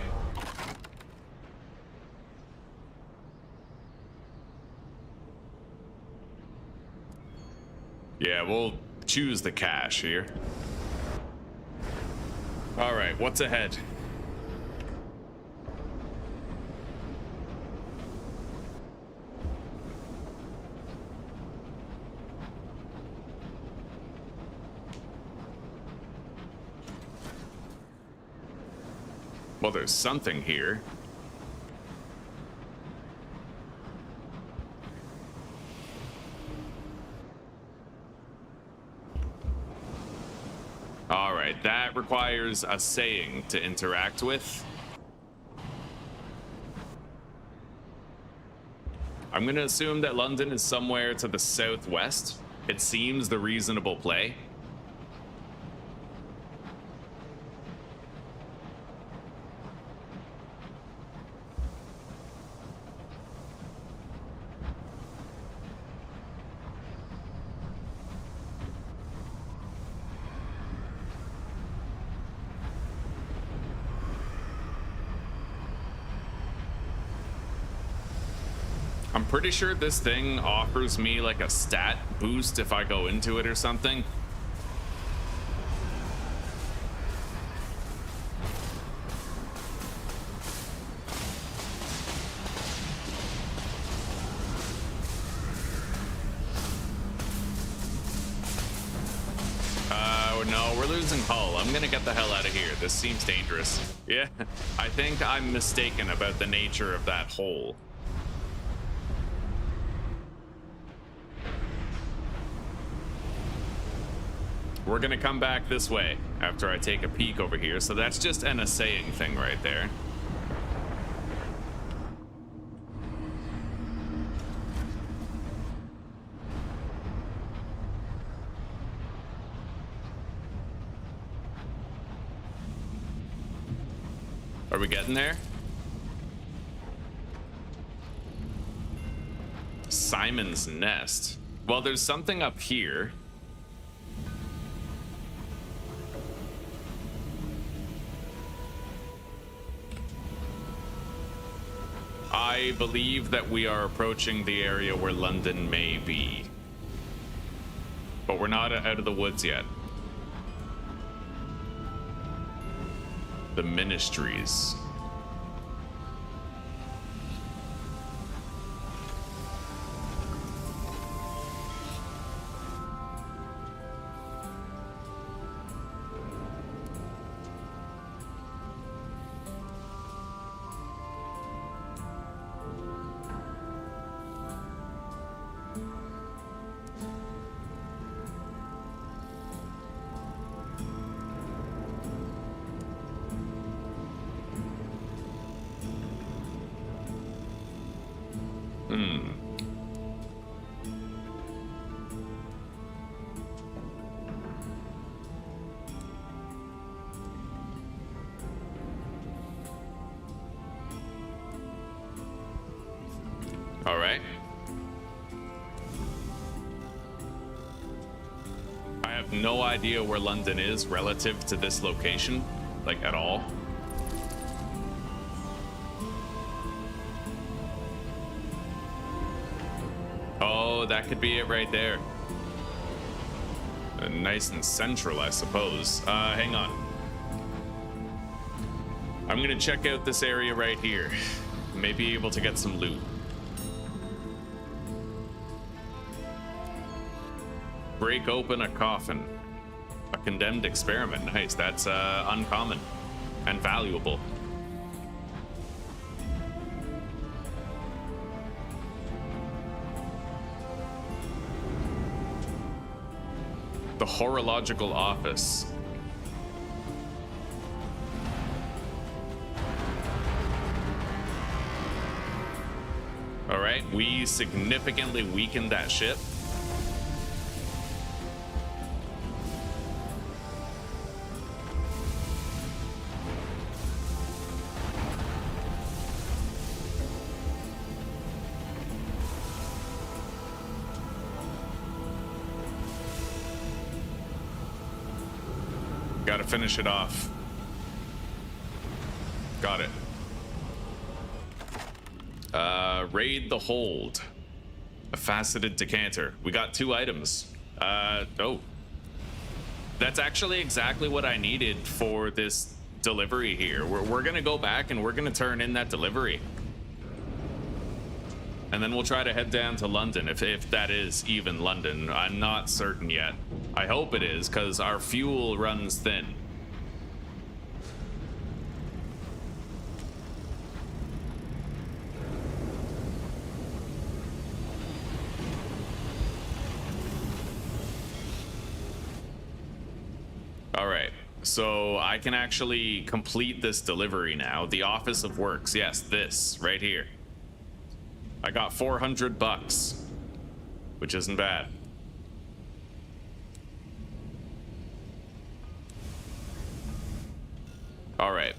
Yeah, we'll choose the cash here. All right, what's ahead? Well, there's something here. All right, that requires a saying to interact with. I'm going to assume that London is somewhere to the southwest. It seems the reasonable play. I'm pretty sure this thing offers me like a stat boost if I go into it or something. No, we're losing hull. I'm gonna get the hell out of here. This seems dangerous. Yeah, I think I'm mistaken about the nature of that hole. We're gonna come back this way after I take a peek over here. So that's just an assaying thing right there. Are we getting there? Simon's Nest. Well, there's something up here. I believe that we are approaching the area where London may be. But we're not out of the woods yet. The Ministries. All right. I have no idea where London is relative to this location, like at all. Oh, that could be it right there. Nice and central, I suppose. Hang on. I'm gonna check out this area right here. May be able to get some loot. Break open a coffin. A condemned experiment. Nice. That's uncommon and valuable. The Horological Office. All right, we significantly weakened that ship. Gotta finish it off. Got it. Raid the hold. A faceted decanter. We got 2 items. Oh. That's actually exactly what I needed for this delivery here. We're gonna go back and we're gonna turn in that delivery. And then we'll try to head down to London, if that is even London. I'm not certain yet. I hope it is, because our fuel runs thin. All right, so I can actually complete this delivery now. The Office of Works, yes, this right here. I got $400, which isn't bad. All right.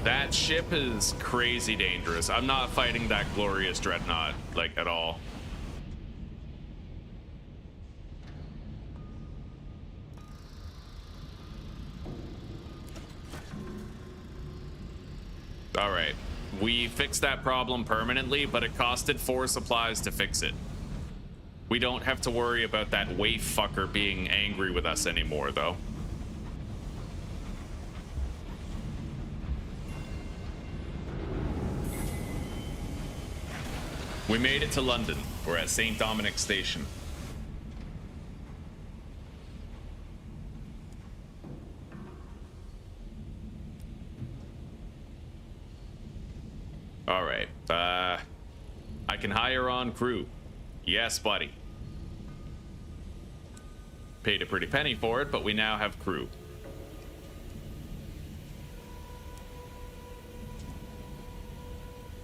That ship is crazy dangerous. I'm not fighting that glorious dreadnought, like, at all. All right. We fixed that problem permanently, but it costed 4 supplies to fix it. We don't have to worry about that waif fucker being angry with us anymore, though. We made it to London. We're at St. Dominic Station. All right. I can hire on crew. Yes, buddy. Paid a pretty penny for it, but we now have crew.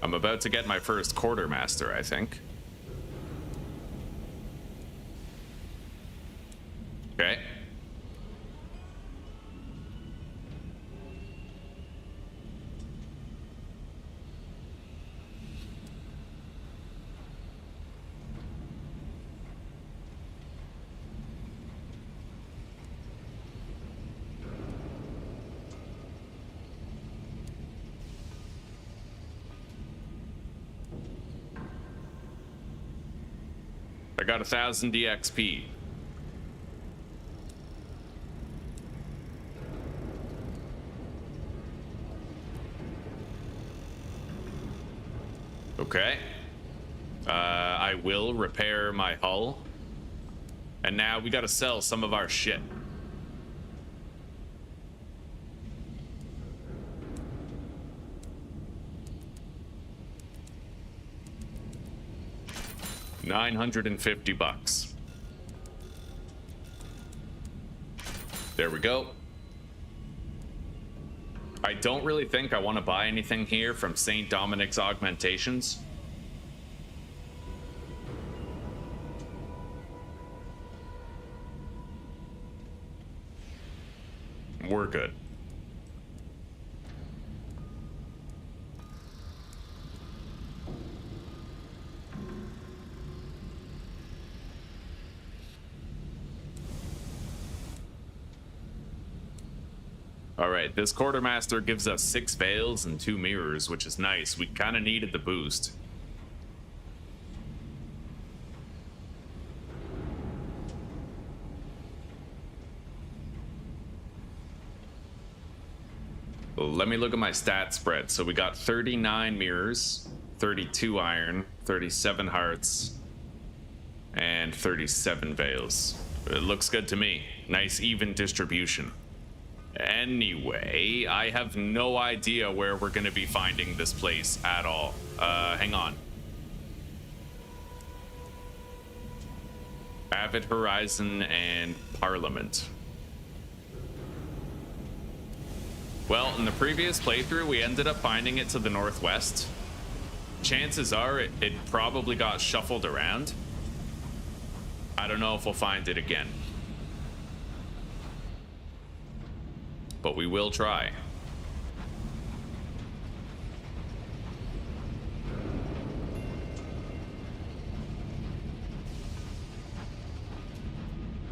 I'm about to get my first quartermaster, I think. Okay. I got 1,000 DXP. Okay. I will repair my hull. And now we gotta sell some of our shit. $950. There we go. I don't really think I want to buy anything here from St. Dominic's Augmentations. We're good. All right, this quartermaster gives us 6 veils and 2 mirrors, which is nice. We kind of needed the boost. Let me look at my stat spread. So we got 39 mirrors, 32 iron, 37 hearts, and 37 veils. It looks good to me. Nice even distribution. Anyway, I have no idea where we're going to be finding this place at all. Hang on. Avid Horizon and Parliament. Well, in the previous playthrough, we ended up finding it to the northwest. Chances are it probably got shuffled around. I don't know if we'll find it again. But we will try.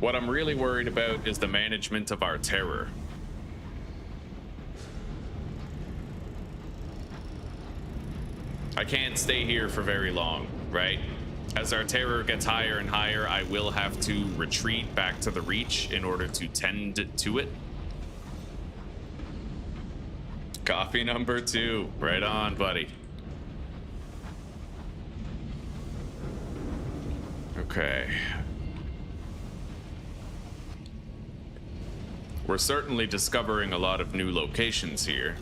What I'm really worried about is the management of our terror. I can't stay here for very long, right? As our terror gets higher and higher, I will have to retreat back to the Reach in order to tend to it. Coffee number 2. Right on, buddy. Okay. We're certainly discovering a lot of new locations here.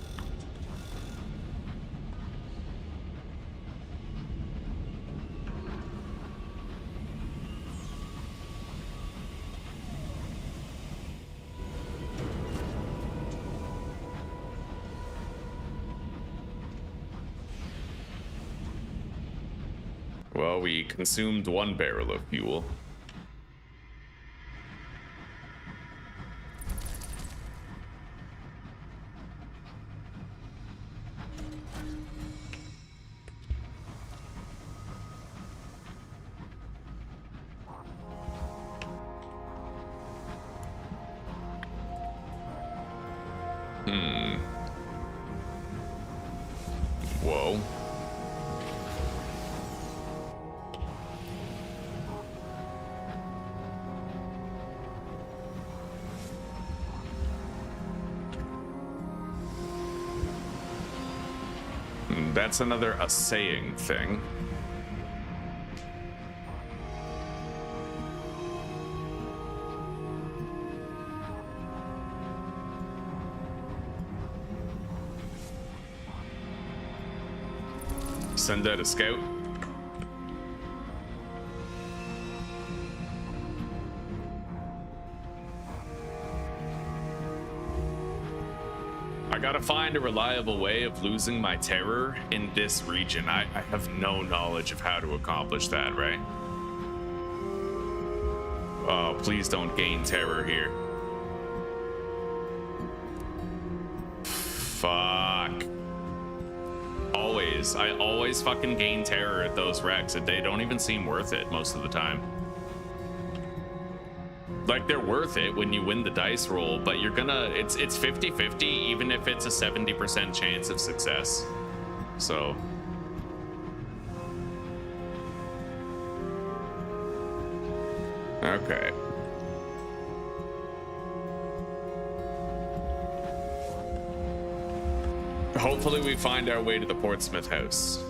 Well, we consumed 1 barrel of fuel. Whoa. That's another assaying thing. Send out a scout. I gotta find a reliable way of losing my terror in this region. I have no knowledge of how to accomplish that, right? Oh, please don't gain terror here. Fuck. I always fucking gain terror at those wrecks. They don't even seem worth it most of the time. Like, they're worth it when you win the dice roll, but you're gonna, it's 50-50 even if it's a 70% chance of success. So okay. Hopefully we find our way to the Portsmouth house.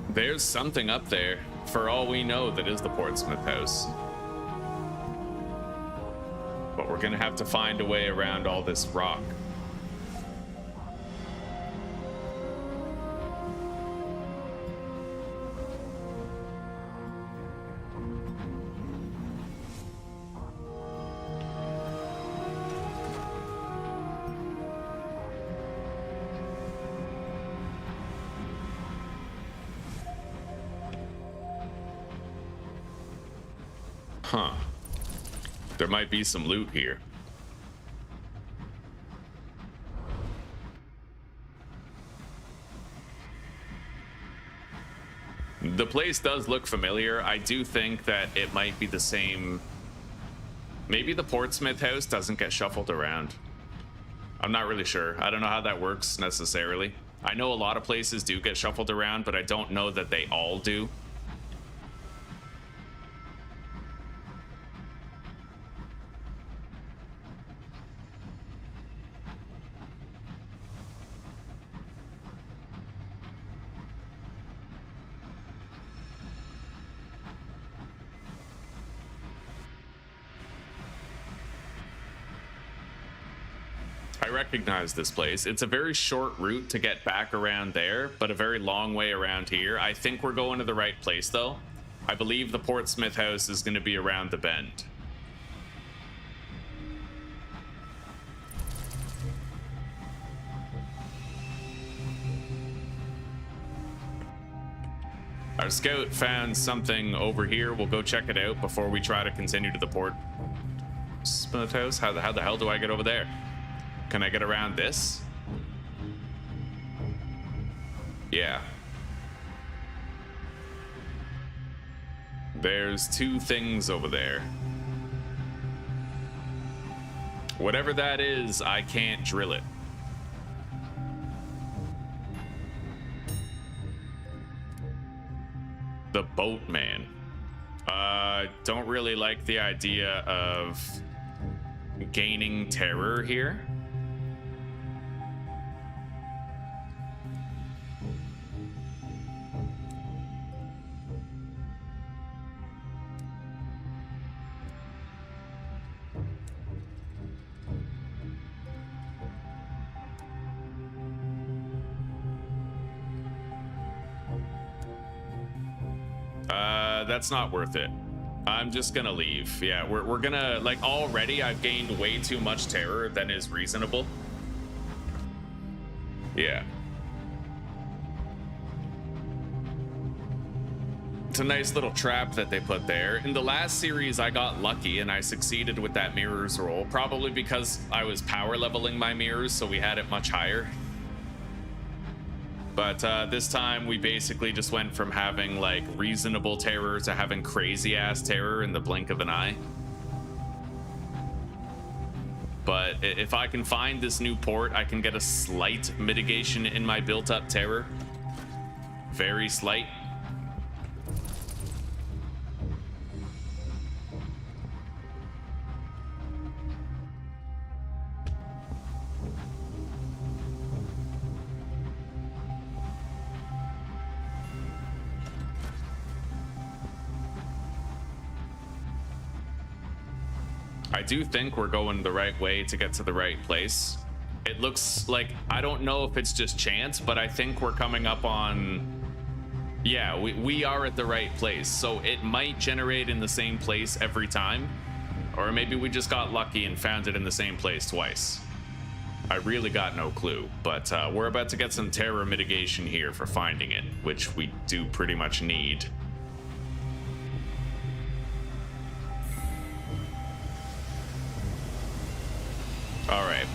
There's something up there. For all we know, that is the Portsmouth house. But we're gonna have to find a way around all this rock. Huh. There might be some loot here. The place does look familiar. I do think that it might be the same. Maybe the Portsmouth house doesn't get shuffled around. I'm not really sure. I don't know how that works necessarily. I know a lot of places do get shuffled around, but I don't know that they all do. I recognize this place. It's a very short route to get back around there, but a very long way around here. I think we're going to the right place, though. I believe the Portsmouth house is going to be around the bend. Our scout found something over here. We'll go check it out before we try to continue to the Portsmouth house. How the hell do I get over there? Can I get around this? Yeah. There's two things over there. Whatever that is, I can't drill it. The boatman. Don't really like the idea of gaining terror here. That's not worth it. I'm just gonna leave. Yeah, we're gonna, like, already I've gained way too much terror than is reasonable. Yeah. It's a nice little trap that they put there. In the last series, I got lucky and I succeeded with that mirrors roll, probably because I was power leveling my mirrors, so we had it much higher. But this time we basically just went from having like reasonable terror to having crazy ass terror in the blink of an eye. But if I can find this new port, I can get a slight mitigation in my built up terror. Very slight. I do think we're going the right way to get to the right place. It looks like, I don't know if it's just chance, but I think we're coming up on, yeah, we are at the right place. So it might generate in the same place every time, Or maybe we just got lucky and found it in the same place twice. I really got no clue, but we're about to get some terror mitigation here for finding it, which we do pretty much need. All right.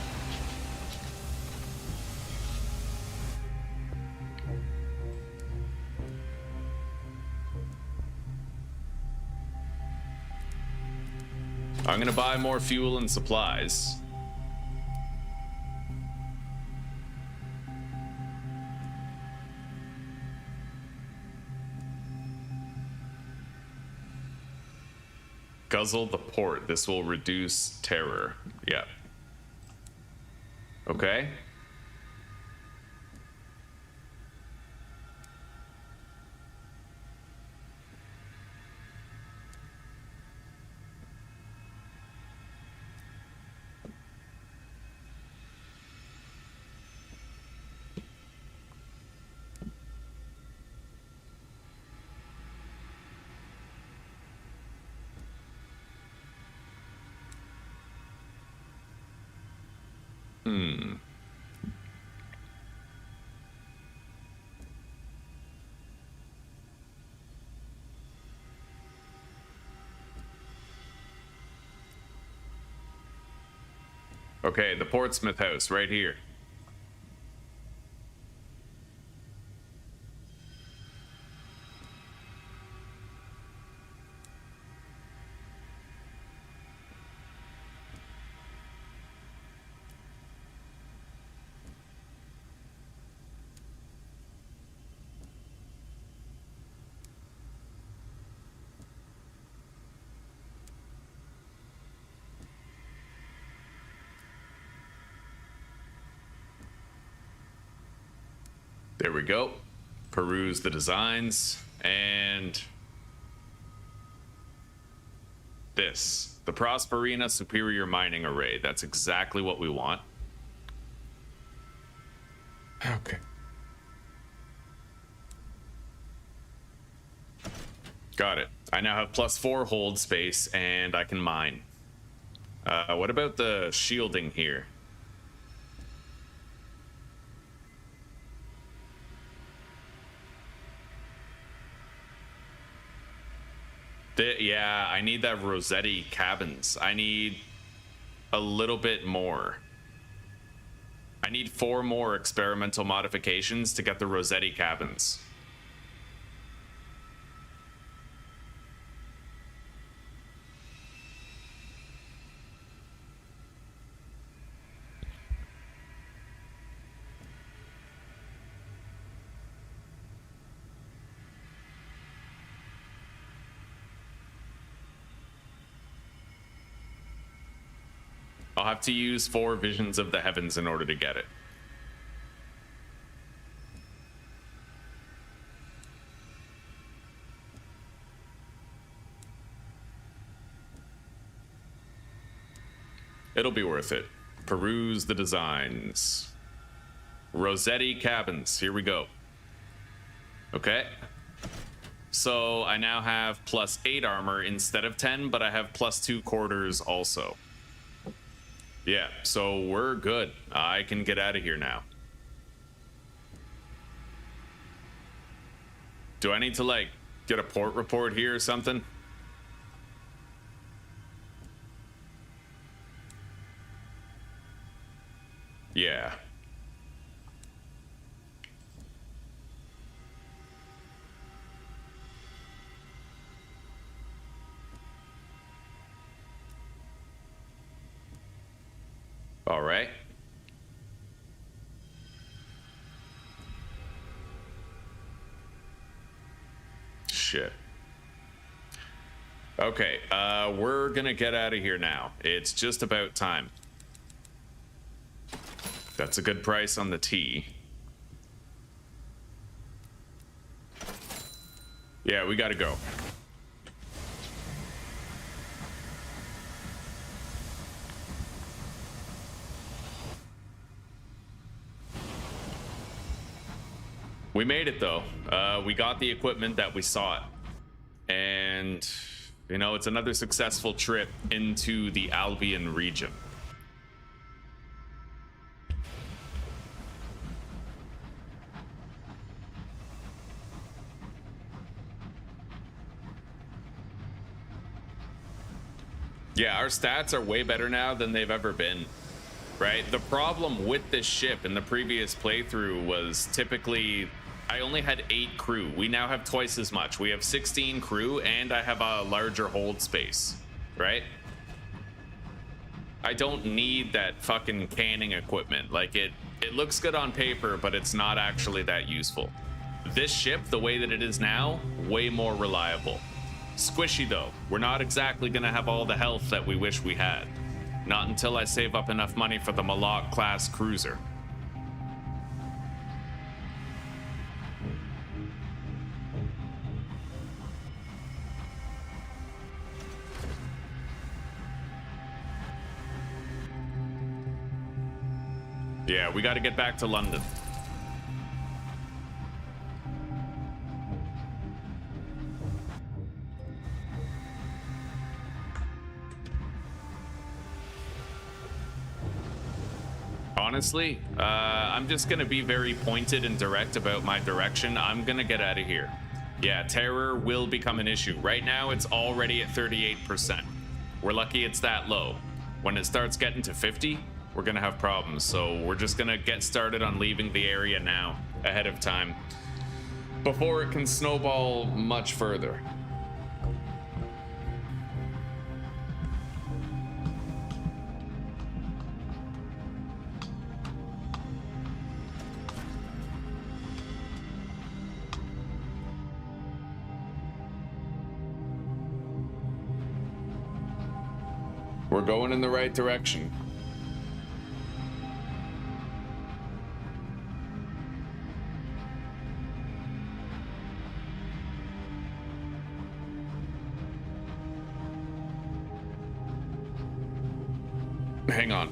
I'm gonna buy more fuel and supplies. Guzzle the port. This will reduce terror. Yeah. Okay. Okay, the Portsmouth house right here. There we go. Peruse the designs, and this, the Prosperina Superior Mining Array. That's exactly what we want. Okay. Got it. I now have +4 hold space, and I can mine. What about the shielding here? Yeah, I need that Rossetti cabins. I need a little bit more. I need 4 more experimental modifications to get the Rossetti cabins. I'll have to use 4 visions of the heavens in order to get it. It'll be worth it. Peruse the designs. Rossetti cabins. Here we go. Okay. So I now have +8 armor instead of 10, but I have +2 quarters also. Yeah, so we're good. I can get out of here now. Do I need to, like, get a port report here or something? Yeah. All right. Shit. Okay, we're gonna get out of here now. It's just about time. That's a good price on the tea. Yeah, we gotta go. We made it though. We got the equipment that we sought. And You know, it's another successful trip into the Albion region. Yeah, our stats are way better now than they've ever been, right? The problem with this ship in the previous playthrough was typically I only had 8 crew. We now have twice as much. We have 16 crew, and I have a larger hold space, right? I don't need that fucking canning equipment. Like, it looks good on paper, but it's not actually that useful. This ship, the way that it is now, way more reliable. Squishy though, we're not exactly gonna have all the health that we wish we had. Not until I save up enough money for the MaliCiouS class cruiser. Yeah, we gotta get back to London. Honestly, I'm just gonna be very pointed and direct about my direction. I'm gonna get out of here. Yeah, terror will become an issue. Right now, it's already at 38%. We're lucky it's that low. When it starts getting to 50, we're gonna have problems. So we're just gonna get started on leaving the area now, ahead of time, before it can snowball much further. We're going in the right direction. Hang on.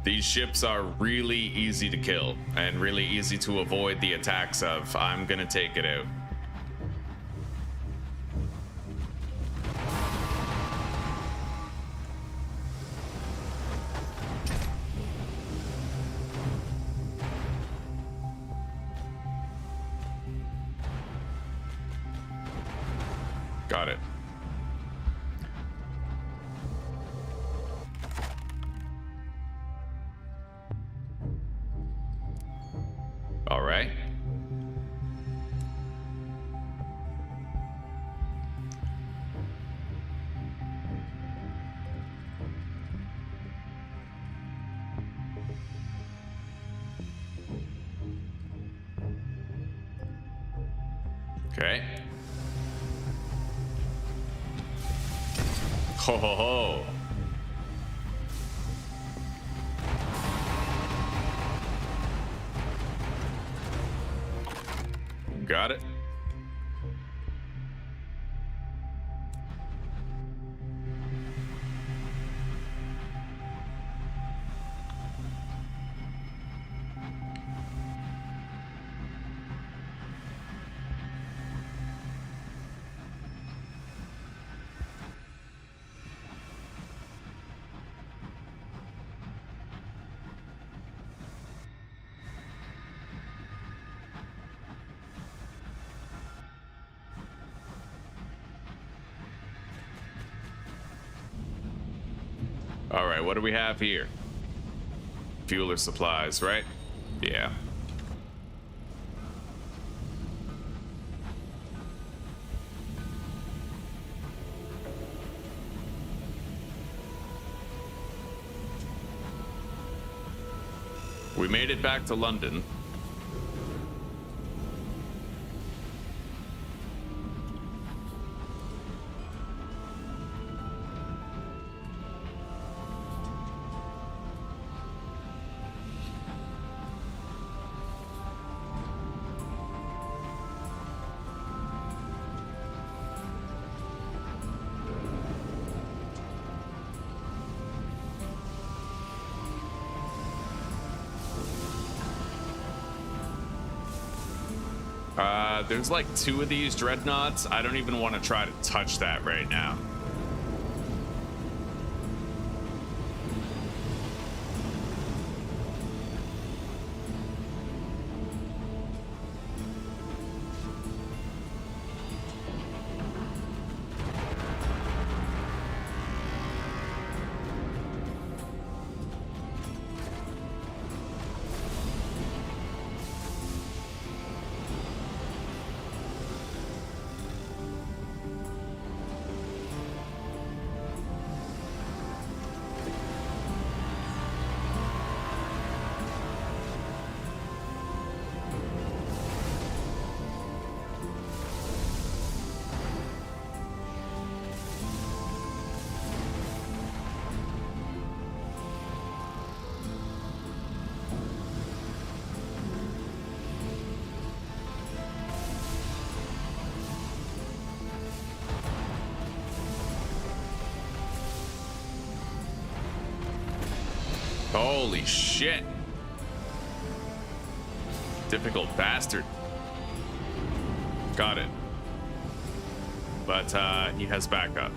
These ships are really easy to kill and really easy to avoid the attacks of. I'm gonna take it out. Got it. All right. Okay. Ho ho ho. Got it. All right, what do we have here? Fuel or supplies, right? Yeah. We made it back to London. There's like 2 of these dreadnoughts. I don't even want to try to touch that right now. Holy shit. Difficult bastard. Got it. But he has backup.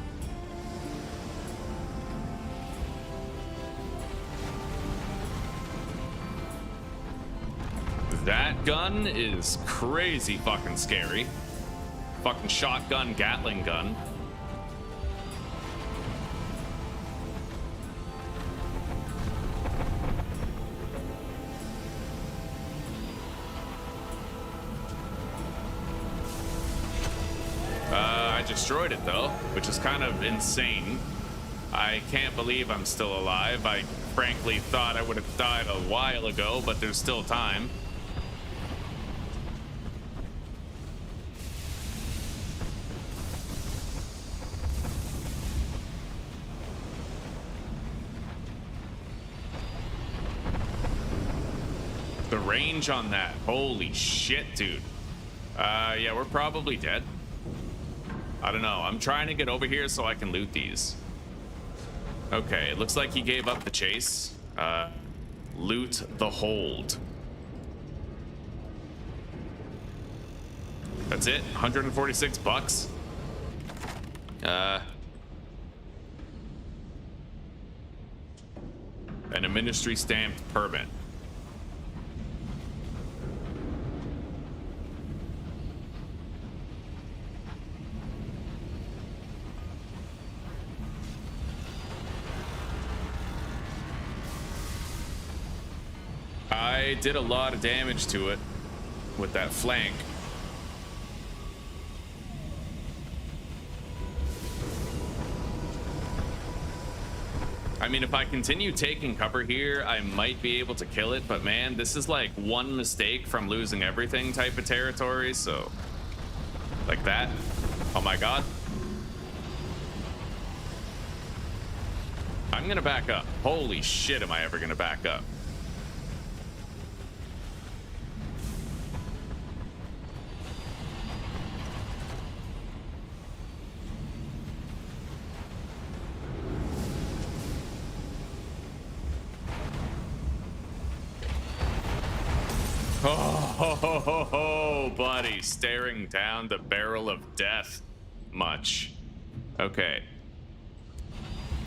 That gun is crazy fucking scary. Fucking shotgun, Gatling gun. I destroyed it though, which is kind of insane. I can't believe I'm still alive. I frankly thought I would have died a while ago, but there's still time. The range on that, holy shit, dude. Yeah, we're probably dead. I don't know. I'm trying to get over here so I can loot these. Okay, it looks like he gave up the chase. Loot the hold. That's it. 146 bucks. And a ministry stamped permit. I did a lot of damage to it with that flank. I mean, if I continue taking cover here, I might be able to kill it, but man, this is like one mistake from losing everything type of territory, so like that. Oh my god. I'm gonna back up. Holy shit, am I ever gonna back up? Oh, buddy, staring down the barrel of death. Much. Okay.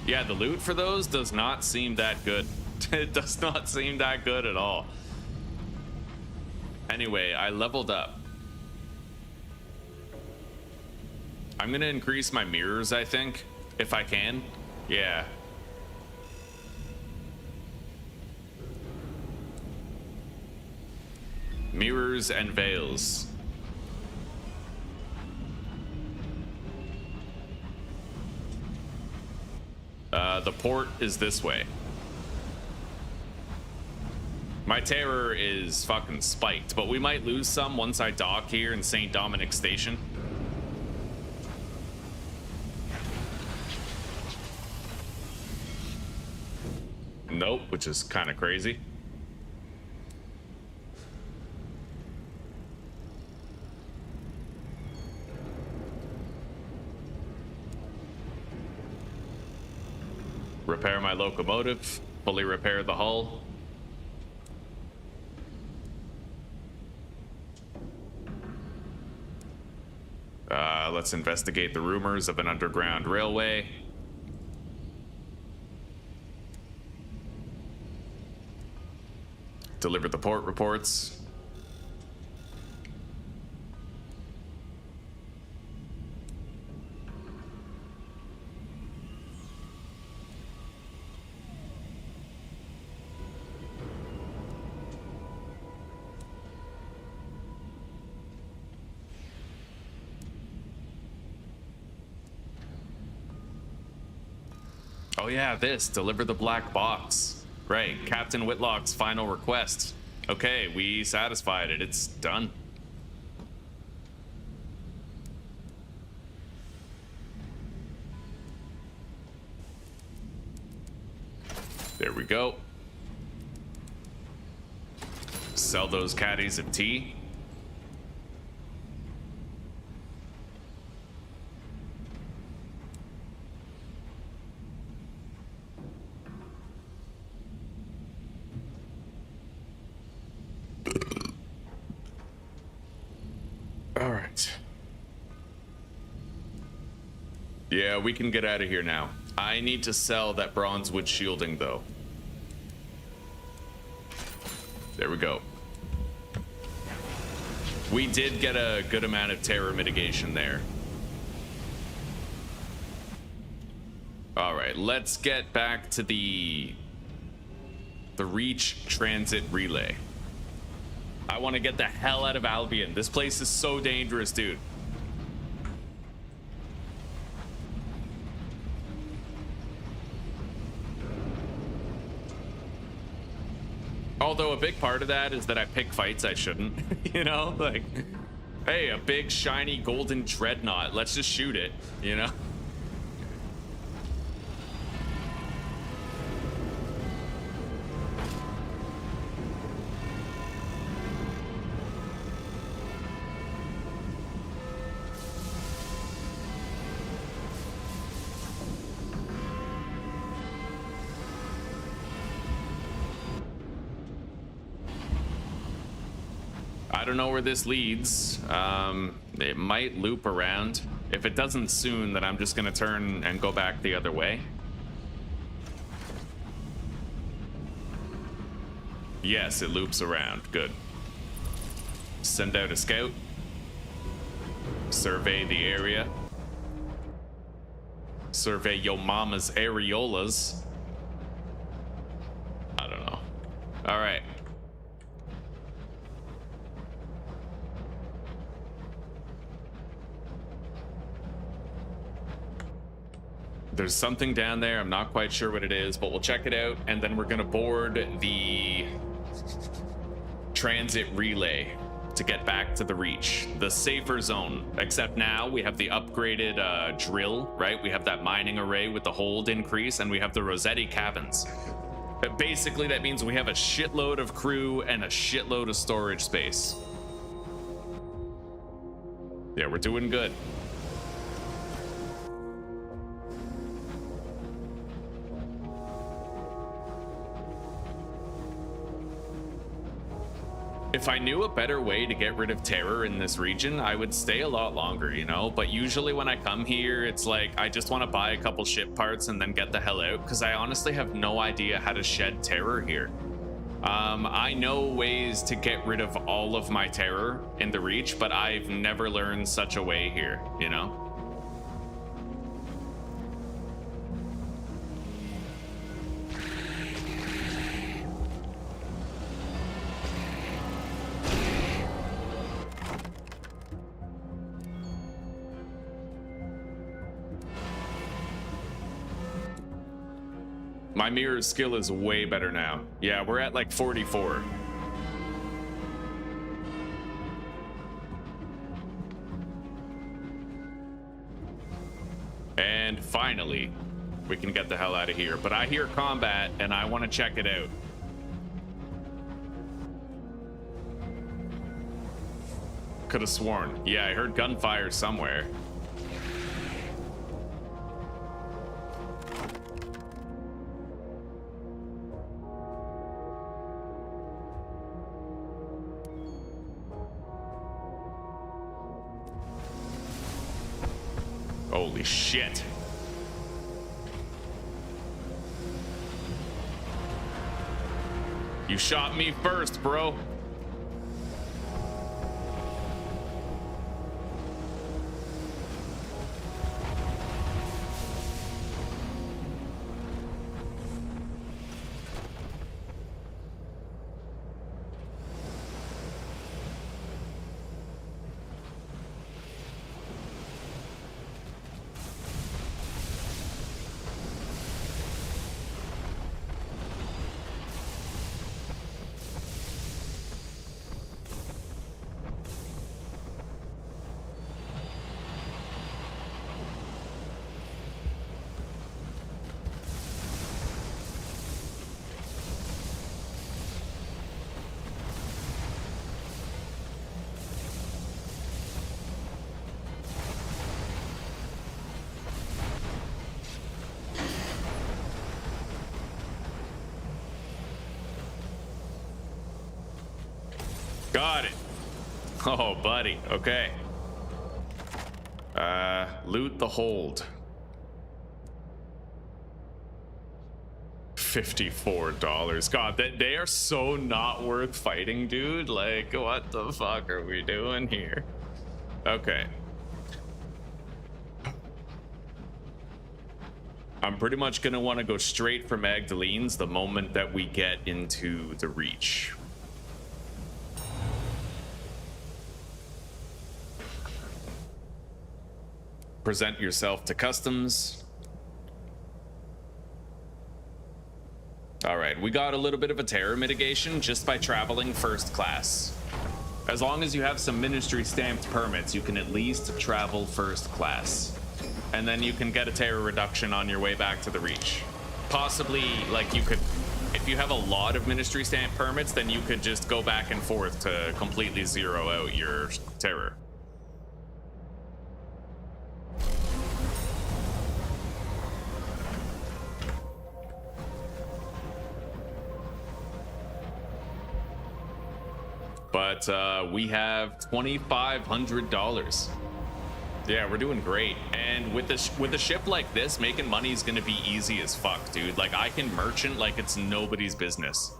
Yeah, the loot for those does not seem that good. It does not seem that good at all. Anyway, I leveled up. I'm gonna increase my mirrors, I think, if I can. Yeah. Mirrors and veils. The port is this way. My terror is fucking spiked, but we might lose some once I dock here in St. Dominic Station. Nope, which is kind of crazy. Repair my locomotive, fully repair the hull. Let's investigate the rumors of an underground railway. Deliver the port reports. Oh yeah, this, deliver the black box. Right, Captain Whitlock's final request. Okay, we satisfied it, it's done. There we go. Sell those caddies of tea. All right. Yeah, we can get out of here now. I need to sell that bronzewood shielding, though. There we go. We did get a good amount of terror mitigation there. All right, let's get back to the Reach Transit Relay. I want to get the hell out of Albion. This place is so dangerous, dude. Although a big part of that is that I pick fights I shouldn't. You know, like, hey, a big shiny golden dreadnought. Let's just shoot it, you know? I don't know where this leads. It might loop around. If it doesn't soon, then I'm just gonna turn and go back the other way. Yes, it loops around. Good. Send out a scout. Survey the area. Survey yo mama's areolas. I don't know. All right. There's something down there. I'm not quite sure what it is, but we'll check it out. And then we're going to board the transit relay to get back to the Reach, the safer zone. Except now we have the upgraded drill, right? We have that mining array with the hold increase, and we have the Rossetti cabins. But basically, that means we have a shitload of crew and a shitload of storage space. Yeah, we're doing good. If I knew a better way to get rid of terror in this region, I would stay a lot longer, you know? But usually when I come here, it's like, I just want to buy a couple ship parts and then get the hell out, because I honestly have no idea how to shed terror here. I know ways to get rid of all of my terror in the Reach, but I've never learned such a way here, you know? My mirror skill is way better now. Yeah, we're at like 44. And finally, we can get the hell out of here. But I hear combat and I want to check it out. Could have sworn. Yeah, I heard gunfire somewhere. Holy shit. You shot me first, bro. Got it. Oh, buddy. Okay. Loot the hold. $54. God, they are so not worth fighting, dude. Like, what the fuck are we doing here? Okay. I'm pretty much gonna want to go straight for Magdalene's the moment that we get into the Reach. Present yourself to customs. All right, we got a little bit of a terror mitigation just by traveling first class. As long as you have some ministry stamped permits, you can at least travel first class. And then you can get a terror reduction on your way back to the Reach. Possibly, like, you could, if you have a lot of ministry stamp permits, then you could just go back and forth to completely zero out your terror. But we have $2,500. Yeah, we're doing great. And with a ship like this, making money is gonna be easy as fuck, dude. Like, I can merchant like it's nobody's business.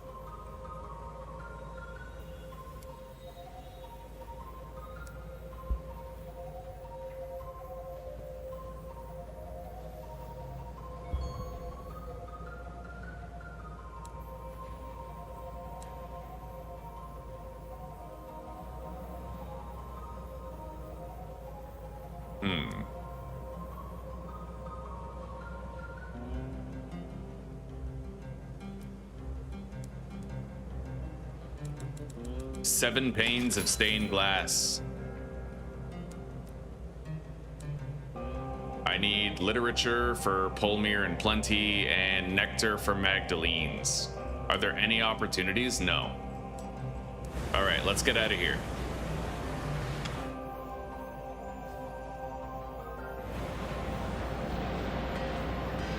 Seven panes of stained glass. I need literature for Polmir and Plenty and nectar for Magdalene's. Are there any opportunities? No. All right, let's get out of here.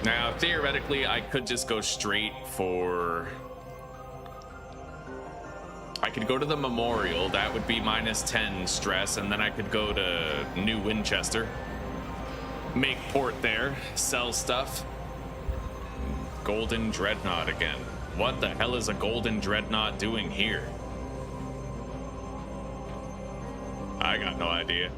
Now, theoretically, I could just go straight for... I could go to the Memorial, that would be -10 stress, and then I could go to New Winchester, make port there, sell stuff. Golden Dreadnought again. What the hell is a Golden Dreadnought doing here? I got no idea.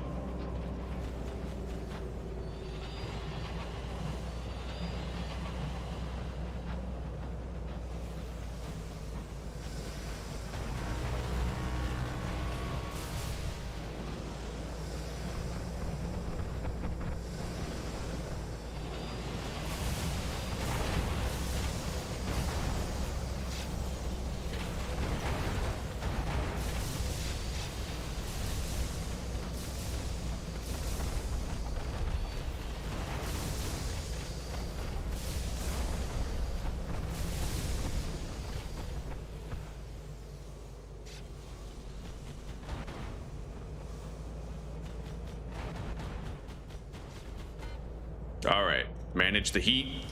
All right, manage the heat.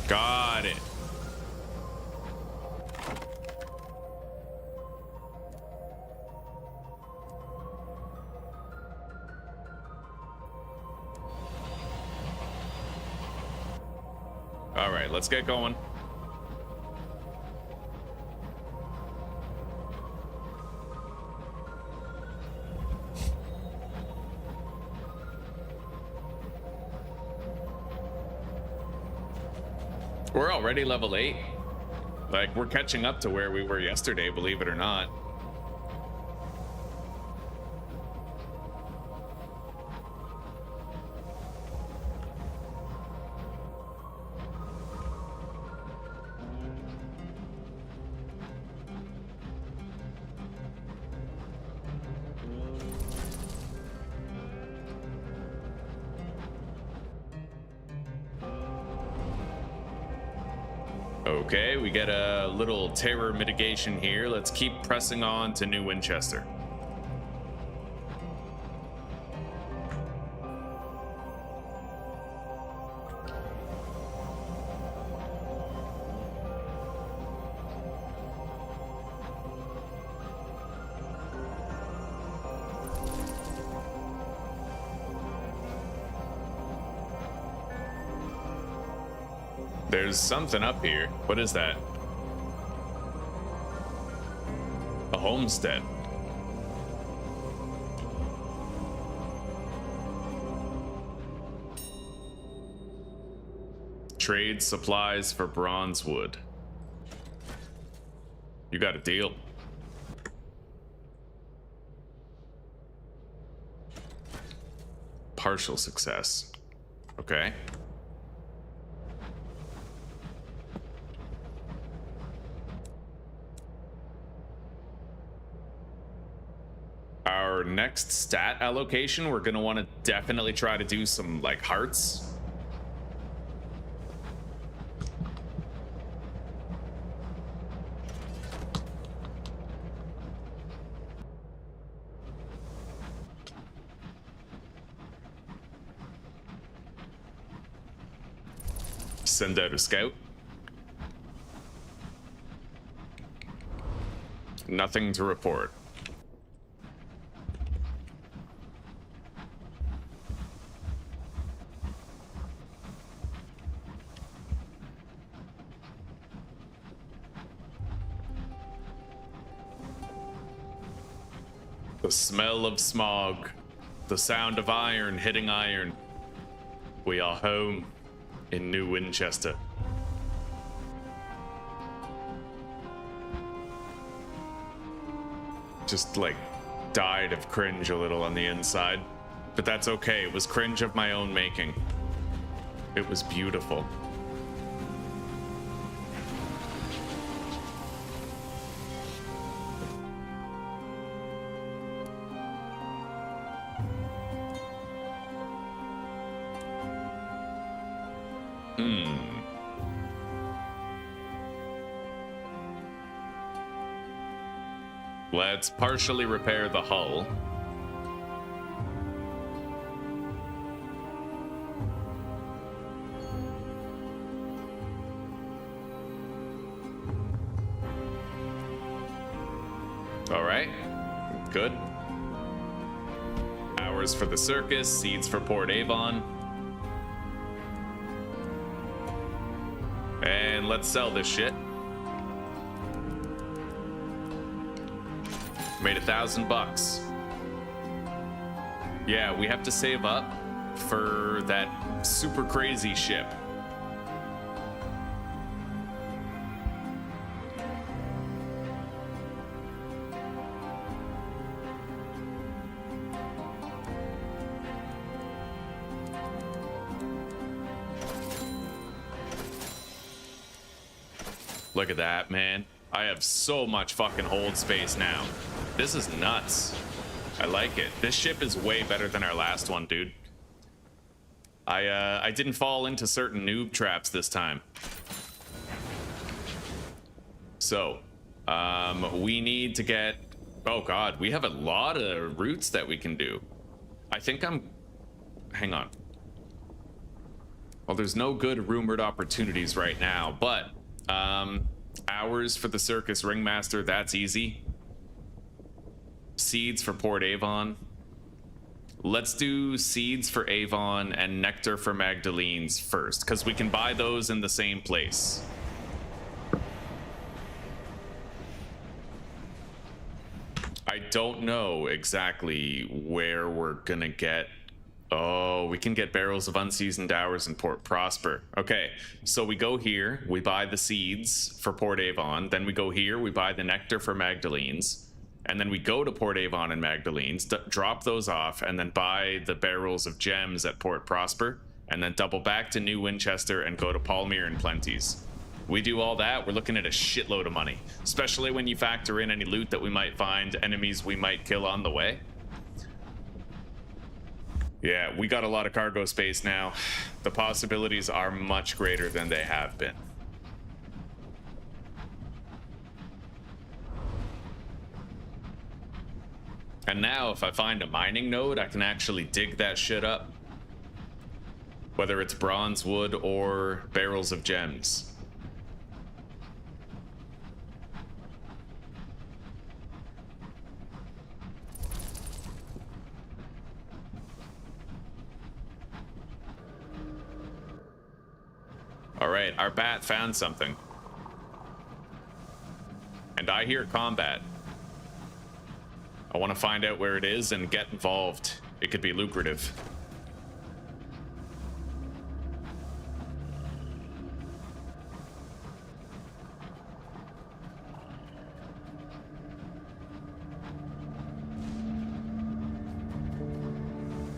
Got it. All right, let's get going. We're already level 8. Like, we're catching up to where we were yesterday, believe it or not. Okay, we get a little terror mitigation here. Let's keep pressing on to New Winchester. There's something up here. What is that? A homestead. Trade supplies for bronze wood. You got a deal. Partial success. Okay. Our next stat allocation, we're gonna want to definitely try to do some like hearts. Send out a scout. Nothing to report. The smell of smog, the sound of iron hitting iron. We are home in New Winchester. Just like died of cringe a little on the inside, but that's okay. It was cringe of my own making. It was beautiful. Let's partially repair the hull. All right, good. Hours for the circus, seeds for Port Avon. And let's sell this shit. Made $1,000. Yeah, we have to save up for that super crazy ship. Look at that, man. I have so much fucking hold space now. This is nuts. I like it. This ship is way better than our last one, dude. I didn't fall into certain noob traps this time. So, we need to get... Oh god, we have a lot of routes that we can do. I think I'm... Hang on. Well, there's no good rumored opportunities right now, but... hours for the circus ringmaster, that's easy. Seeds for Port Avon. Let's do seeds for Avon and nectar for Magdalene's first, because we can buy those in the same place. I don't know exactly where we're gonna get. Oh, we can get barrels of unseasoned hours in Port Prosper. Okay, so we go here, we buy the seeds for Port Avon, then we go here, we buy the nectar for Magdalene's, and then we go to Port Avon and Magdalene's, drop those off, and then buy the barrels of gems at Port Prosper, and then double back to New Winchester and go to Palmyre and Plenty's. We do all that, we're looking at a shitload of money, especially when you factor in any loot that we might find, enemies we might kill on the way. Yeah, we got a lot of cargo space now. The possibilities are much greater than they have been. And now if I find a mining node, I can actually dig that shit up. Whether it's bronze, wood, or barrels of gems. All right, our bat found something. And I hear combat. I want to find out where it is and get involved. It could be lucrative.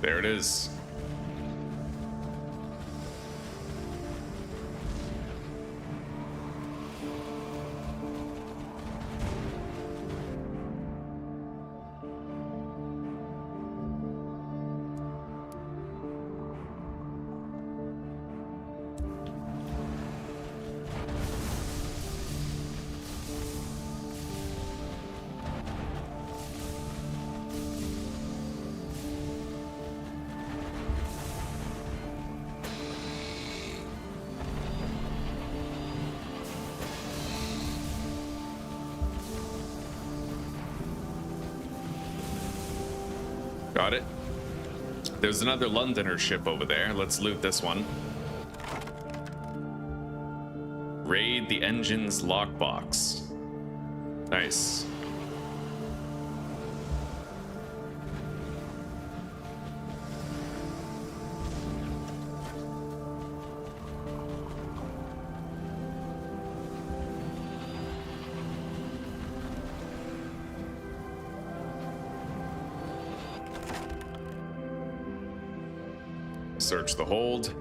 There it is. Got it. There's another Londoner ship over there. Let's loot this one. Raid the engine's lockbox. Nice. Search the hold.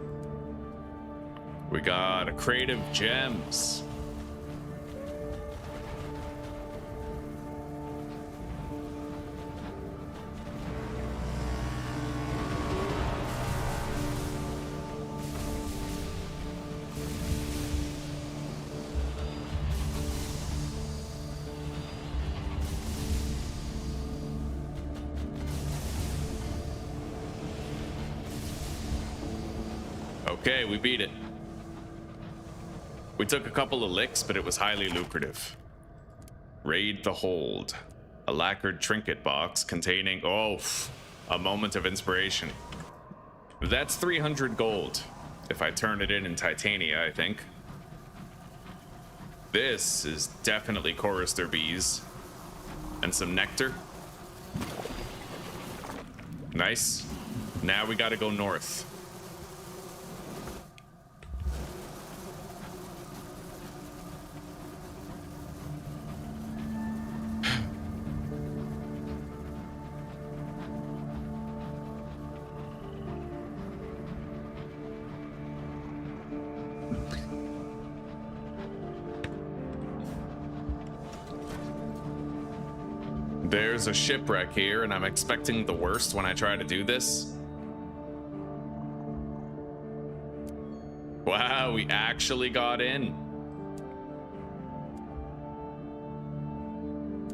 We got a crate of gems. Okay, we beat it. We took a couple of licks, but it was highly lucrative. Raid the hold. A lacquered trinket box containing, a moment of inspiration. That's 300 gold. If I turn it in titania, I think. This is definitely chorister bees. And some nectar. Nice. Now we gotta go north. There's a shipwreck here, and I'm expecting the worst when I try to do this. Wow, we actually got in.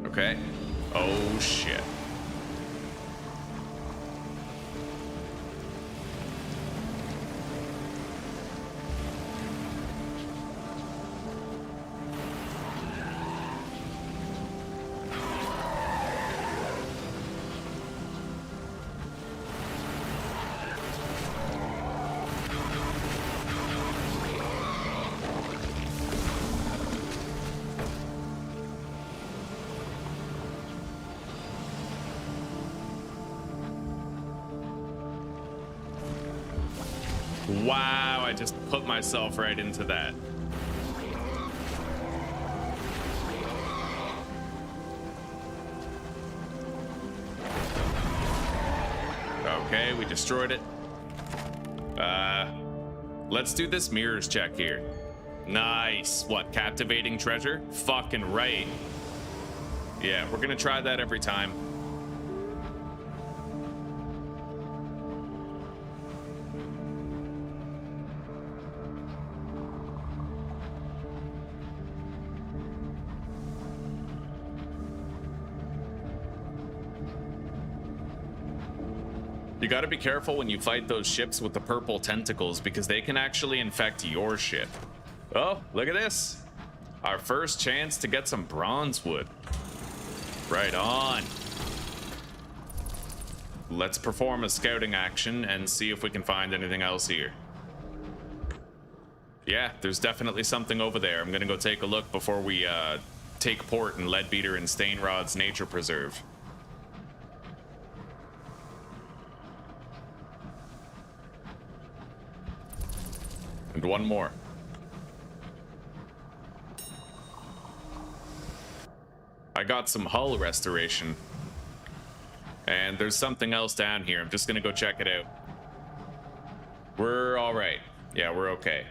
Okay. Oh, shit. Wow, I just put myself right into that. Okay, we destroyed it. Let's do this mirrors check here. Nice. What, captivating treasure? Fucking right. Yeah, we're gonna try that every time. You gotta be careful when you fight those ships with the purple tentacles because they can actually infect your ship. Oh, look at this. Our first chance to get some bronze wood. Right on. Let's perform a scouting action and see if we can find anything else here. Yeah, there's definitely something over there. I'm gonna go take a look before we take port in Leadbeater and Stainrod's nature preserve. And one more. I got some hull restoration. And there's something else down here. I'm just gonna go check it out. We're all right. Yeah, we're okay.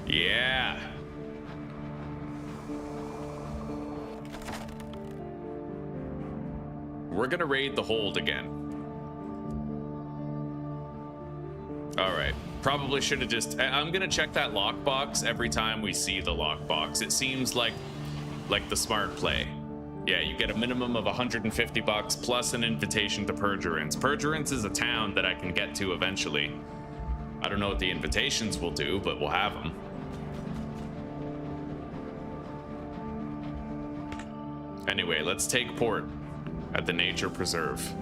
Yeah. We're gonna raid the hold again. All right. Probably should have just... I'm gonna check that lockbox every time we see the lockbox. It seems like the smart play. Yeah, you get a minimum of $150 plus an invitation to Perjurance. Perjurance is a town that I can get to eventually. I don't know what the invitations will do, but we'll have them. Anyway, let's take port at the nature preserve.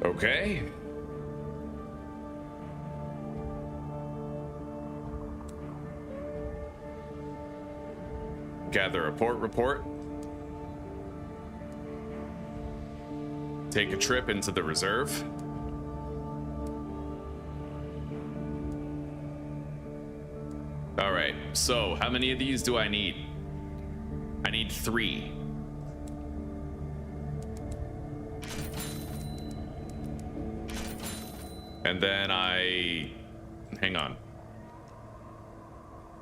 Okay. Gather a port report. Take a trip into the reserve. All right, so how many of these do I need? I need 3. And then hang on.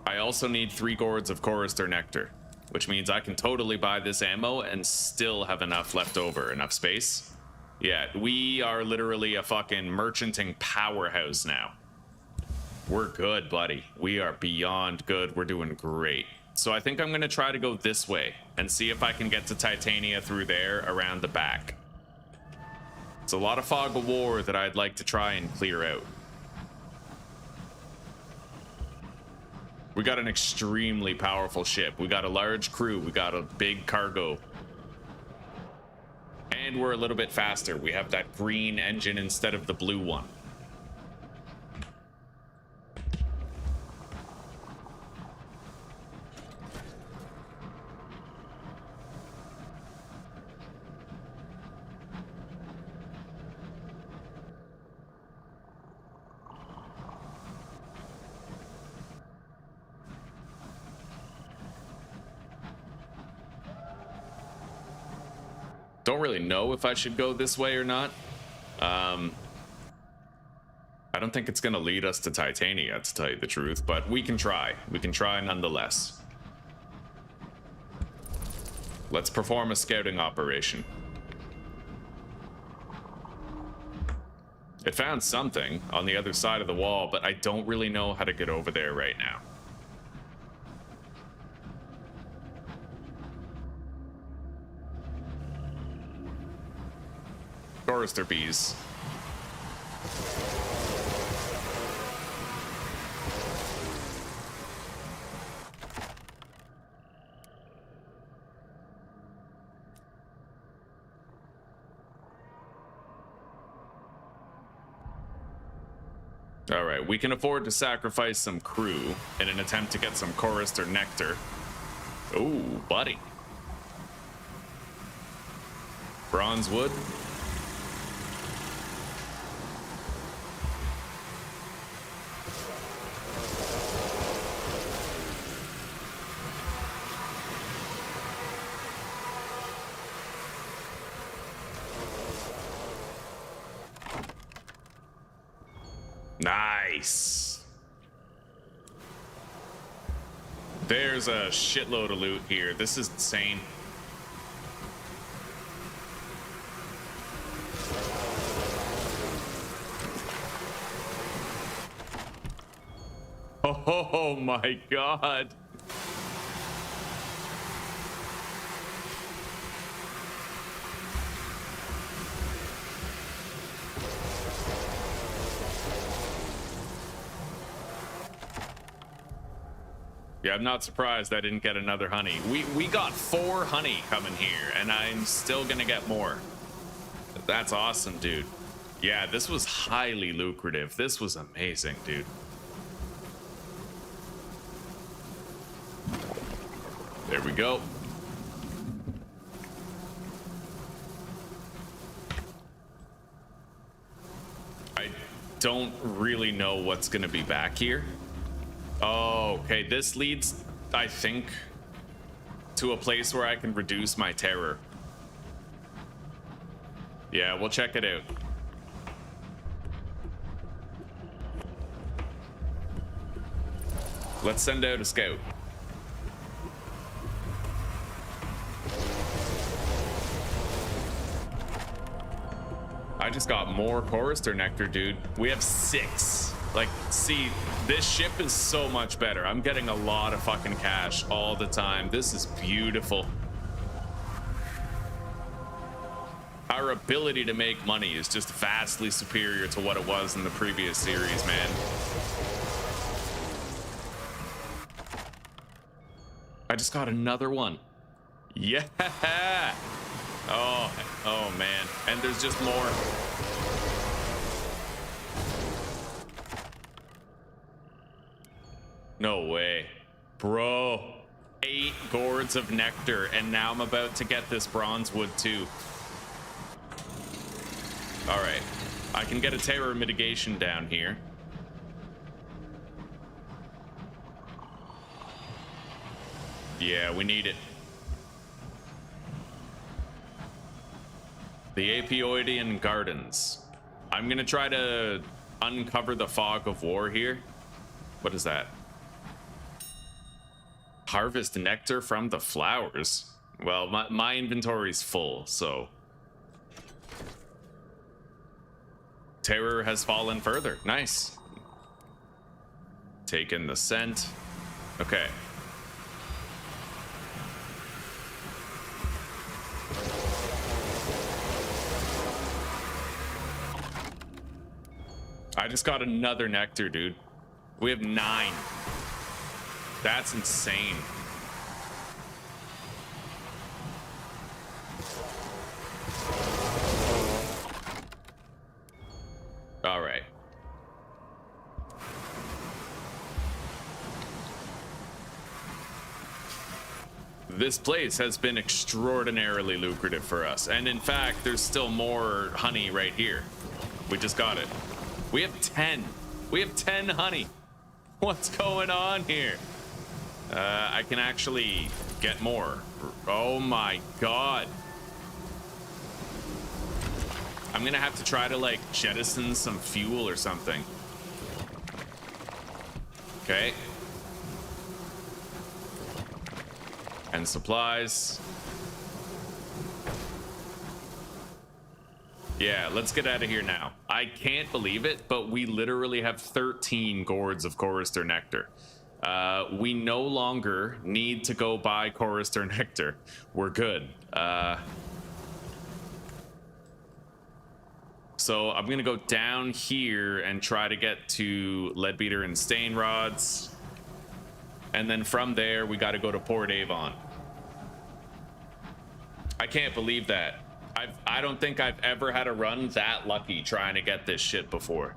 I also need 3 gourds of Chorister Nectar, which means I can totally buy this ammo and still have enough left over, enough space. Yeah, we are literally a fucking merchanting powerhouse now. We're good, buddy. We are beyond good. We're doing great. So I think I'm gonna try to go this way and see if I can get to Titania through there around the back. It's a lot of fog of war that I'd like to try and clear out. We got an extremely powerful ship. We got a large crew. We got a big cargo. And we're a little bit faster. We have that green engine instead of the blue one. Don't really know if I should go this way or not. I don't think it's going to lead us to Titania, to tell you the truth, but we can try. We can try nonetheless. Let's perform a scouting operation. It found something on the other side of the wall, but I don't really know how to get over there right now. Chorister bees. All right, we can afford to sacrifice some crew in an attempt to get some chorister nectar. Ooh, buddy. Bronze wood. Nice. There's a shitload of loot here. This is insane. Oh my god. Yeah, I'm not surprised I didn't get another honey. We got 4 honey coming here, and I'm still gonna get more. That's awesome, dude. Yeah, this was highly lucrative. This was amazing, dude. There we go. I don't really know what's gonna be back here. Oh, okay. This leads, I think, to a place where I can reduce my terror. Yeah, we'll check it out. Let's send out a scout. I just got more chorister nectar, dude. We have 6. Like, see, this ship is so much better. I'm getting a lot of fucking cash all the time. This is beautiful. Our ability to make money is just vastly superior to what it was in the previous series, man. I just got another one. Yeah. Oh man. And there's just more. No way. Bro. 8 gourds of nectar, and now I'm about to get this bronze wood too. Alright. I can get a terror mitigation down here. Yeah, we need it. The Apioidian Gardens. I'm gonna try to uncover the fog of war here. What is that? Harvest nectar from the flowers. Well, my inventory's full, so. Terror has fallen further. Nice. Take in the scent. Okay. I just got another nectar, dude. We have 9. That's insane. All right. This place has been extraordinarily lucrative for us. And in fact, there's still more honey right here. We just got it. We have 10. We have 10 honey. What's going on here? I can actually get more. Oh my god. I'm gonna have to try to like jettison some fuel or something. Okay. And supplies. Yeah, let's get out of here now. I can't believe it, but we literally have 13 gourds of chorister nectar. We no longer need to go buy chorister nectar. We're good. So I'm gonna go down here and try to get to Leadbeater and Stain Rods. And then from there, we gotta go to Port Avon. I can't believe that. I don't think I've ever had a run that lucky trying to get this shit before.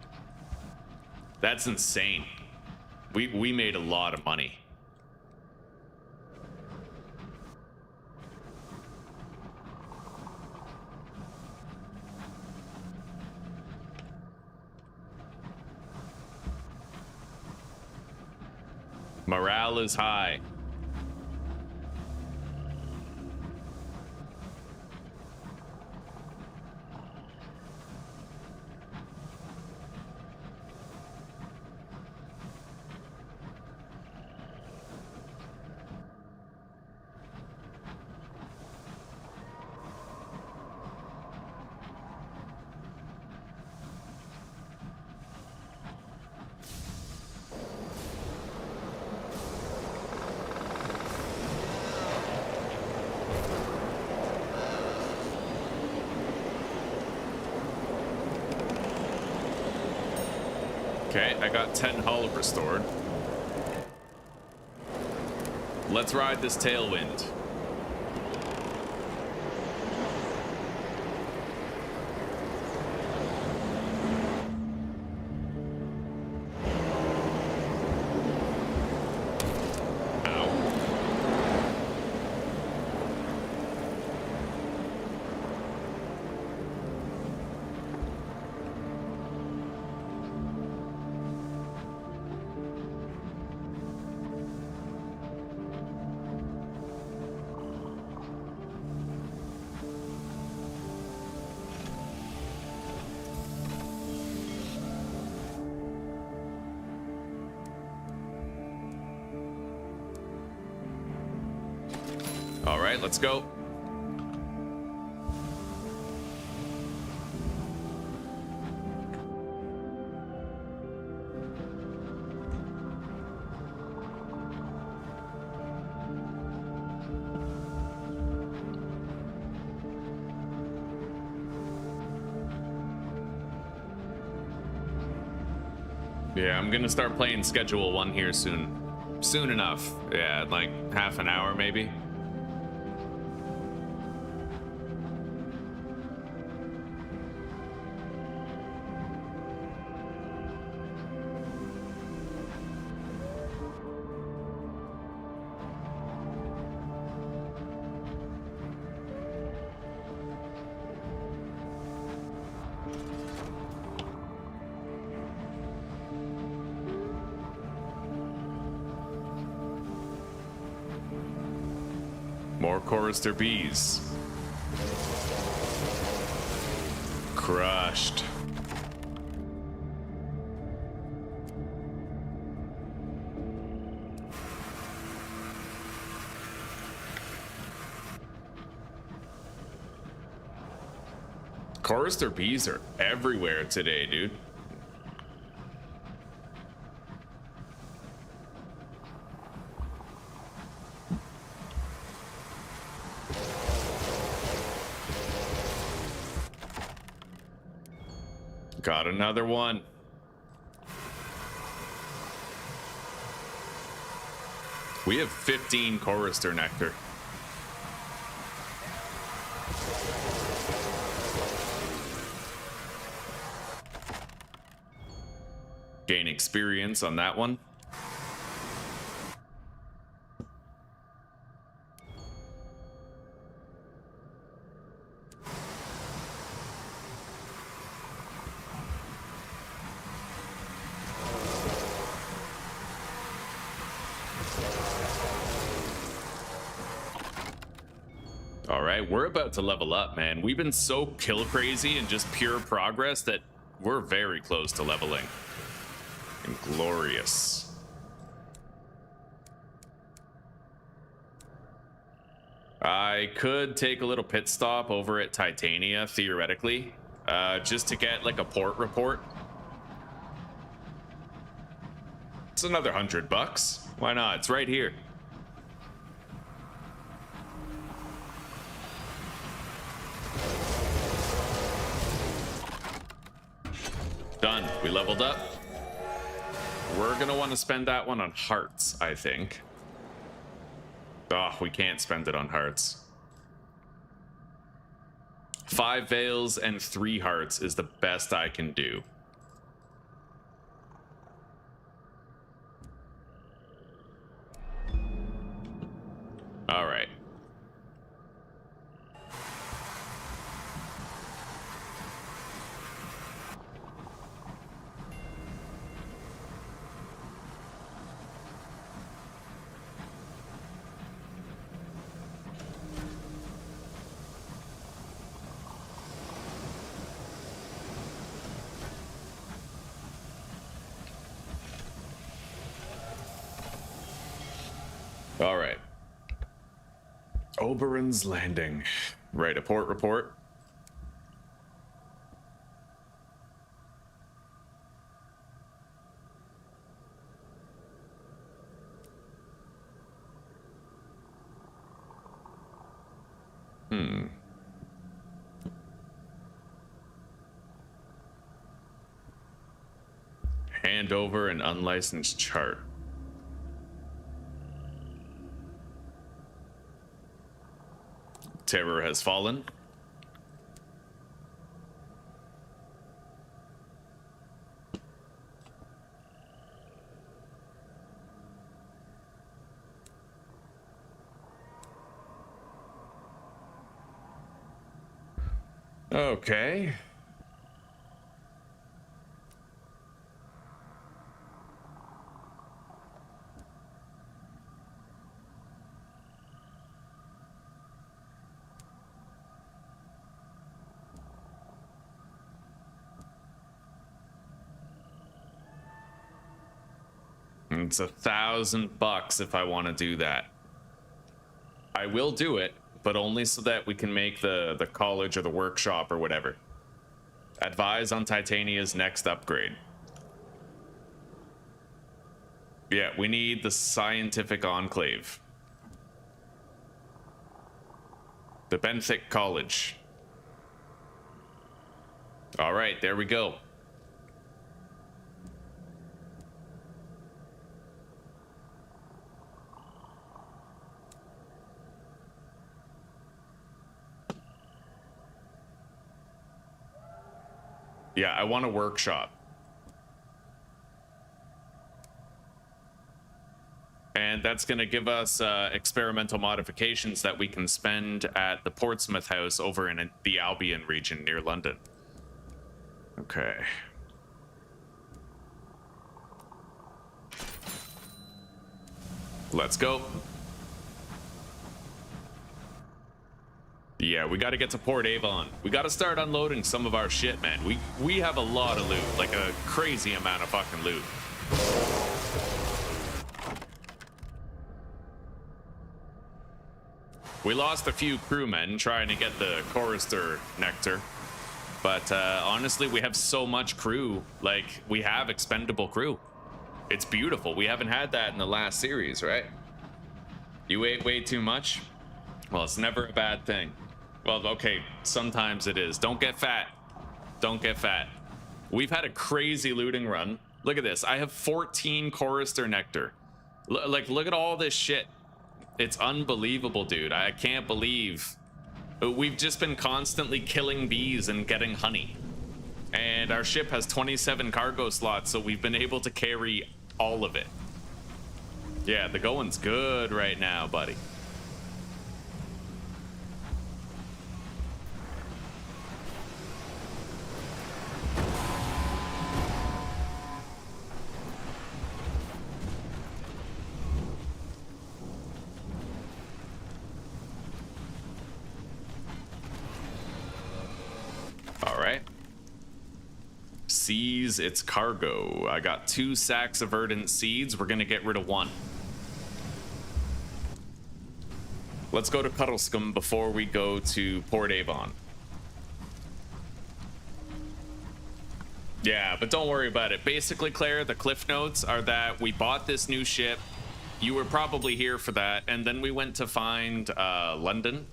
That's insane. We made a lot of money. Morale is high. Okay, I got 10 hull restored. Let's ride this tailwind. All right, let's go. Yeah, I'm gonna start playing Schedule 1 here soon. Soon enough. Yeah, like half an hour maybe. More chorister bees. Crushed. Chorister bees are everywhere today, dude. Got another one. We have 15 chorister nectar. Gain experience on that one. All right. right, we're about to level up, man. We've been so kill crazy and just pure progress that we're very close to leveling. And glorious. I could take a little pit stop over at Titania, theoretically, just to get like a port report. It's another $100. Why not? It's right here. Done. We leveled up. We're gonna want to spend that one on hearts, I think. Oh, we can't spend it on hearts. 5 veils and 3 hearts is the best I can do. All right. All right. Oberon's Landing. Right, a port report. Hand over an unlicensed chart. Terror has fallen. Okay. It's $1,000 if I want to do that. I will do it, but only so that we can make the college or the workshop or whatever. Advise on Titania's next upgrade. Yeah, we need the scientific enclave. The Benthic College. All right, there we go. Yeah, I want a workshop. And that's going to give us experimental modifications that we can spend at the Portsmouth House over in the Albion region near London. Okay. Let's go. Yeah, we got to get to Port Avon. We got to start unloading some of our shit, man. We have a lot of loot, like a crazy amount of fucking loot. We lost a few crewmen trying to get the chorister nectar, but honestly, we have so much crew. Like, we have expendable crew. It's beautiful. We haven't had that in the last series, right? You ate way too much? Well, it's never a bad thing. Well, okay, sometimes it is. Don't get fat. Don't get fat. We've had a crazy looting run. Look at this. I have 14 chorister nectar. Look at all this shit. It's unbelievable, dude. I can't believe. We've just been constantly killing bees and getting honey. And our ship has 27 cargo slots, so we've been able to carry all of it. Yeah, the going's good right now, buddy. seize its cargo. I got 2 sacks of verdant seeds. We're gonna get rid of 1. Let's go to Cuddlescombe before we go to Port Avon. Yeah, but don't worry about it. Basically, Claire, the cliff notes are that we bought this new ship. You were probably here for that, and then we went to find London.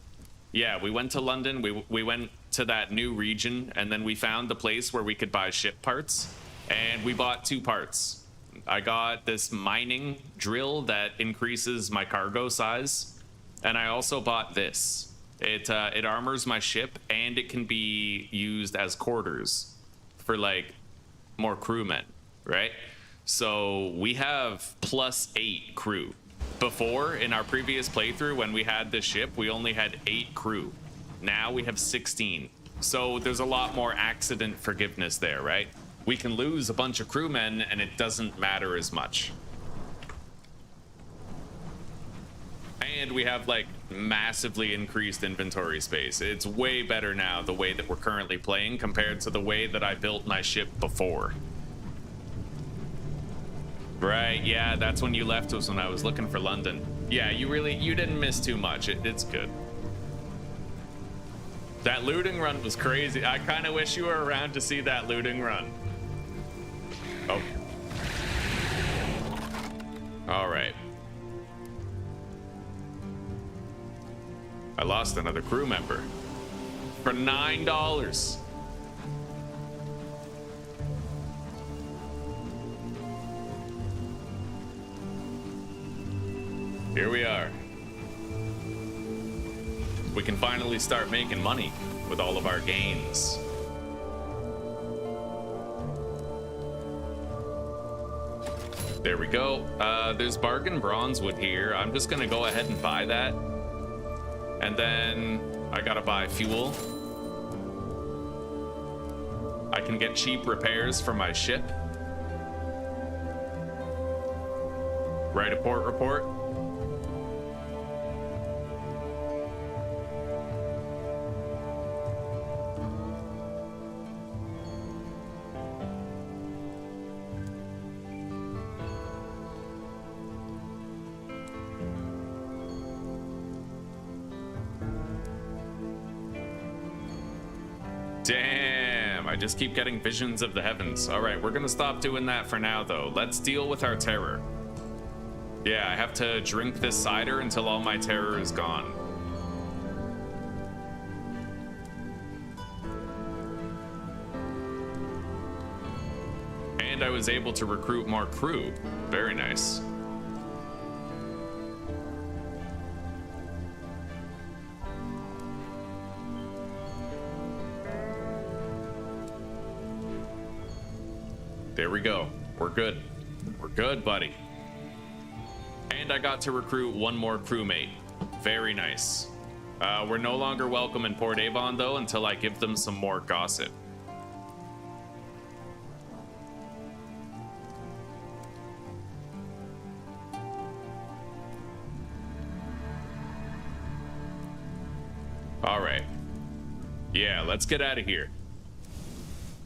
Yeah, we went to London. We went to that new region, and then we found the place where we could buy ship parts, and we bought 2 parts. I got this mining drill that increases my cargo size. And I also bought this. It armors my ship, and it can be used as quarters for like more crewmen, right? So we have +8 crew. Before, in our previous playthrough, when we had this ship, we only had 8 crew. Now we have 16. So there's a lot more accident forgiveness there, right? We can lose a bunch of crewmen, and it doesn't matter as much. And we have like massively increased inventory space. It's way better now the way that we're currently playing compared to the way that I built my ship before. Right, yeah, that's when you left, was when I was looking for London. Yeah, you didn't miss too much. It's good. That looting run was crazy. I kind of wish you were around to see that looting run. Oh. All right. I lost another crew member for $9. Here we are. We can finally start making money with all of our gains. There we go. There's bargain bronzewood here. I'm just gonna go ahead and buy that. And then I gotta buy fuel. I can get cheap repairs for my ship. Write a port report. Damn, I just keep getting visions of the heavens. All right, we're gonna stop doing that for now, though. Let's deal with our terror. Yeah, I have to drink this cider until all my terror is gone. And I was able to recruit more crew. Very nice. There we go. We're good. We're good, buddy. And I got to recruit 1 more crewmate. Very nice. We're no longer welcome in Port Avon, though, until I give them some more gossip. All right. Yeah, let's get out of here.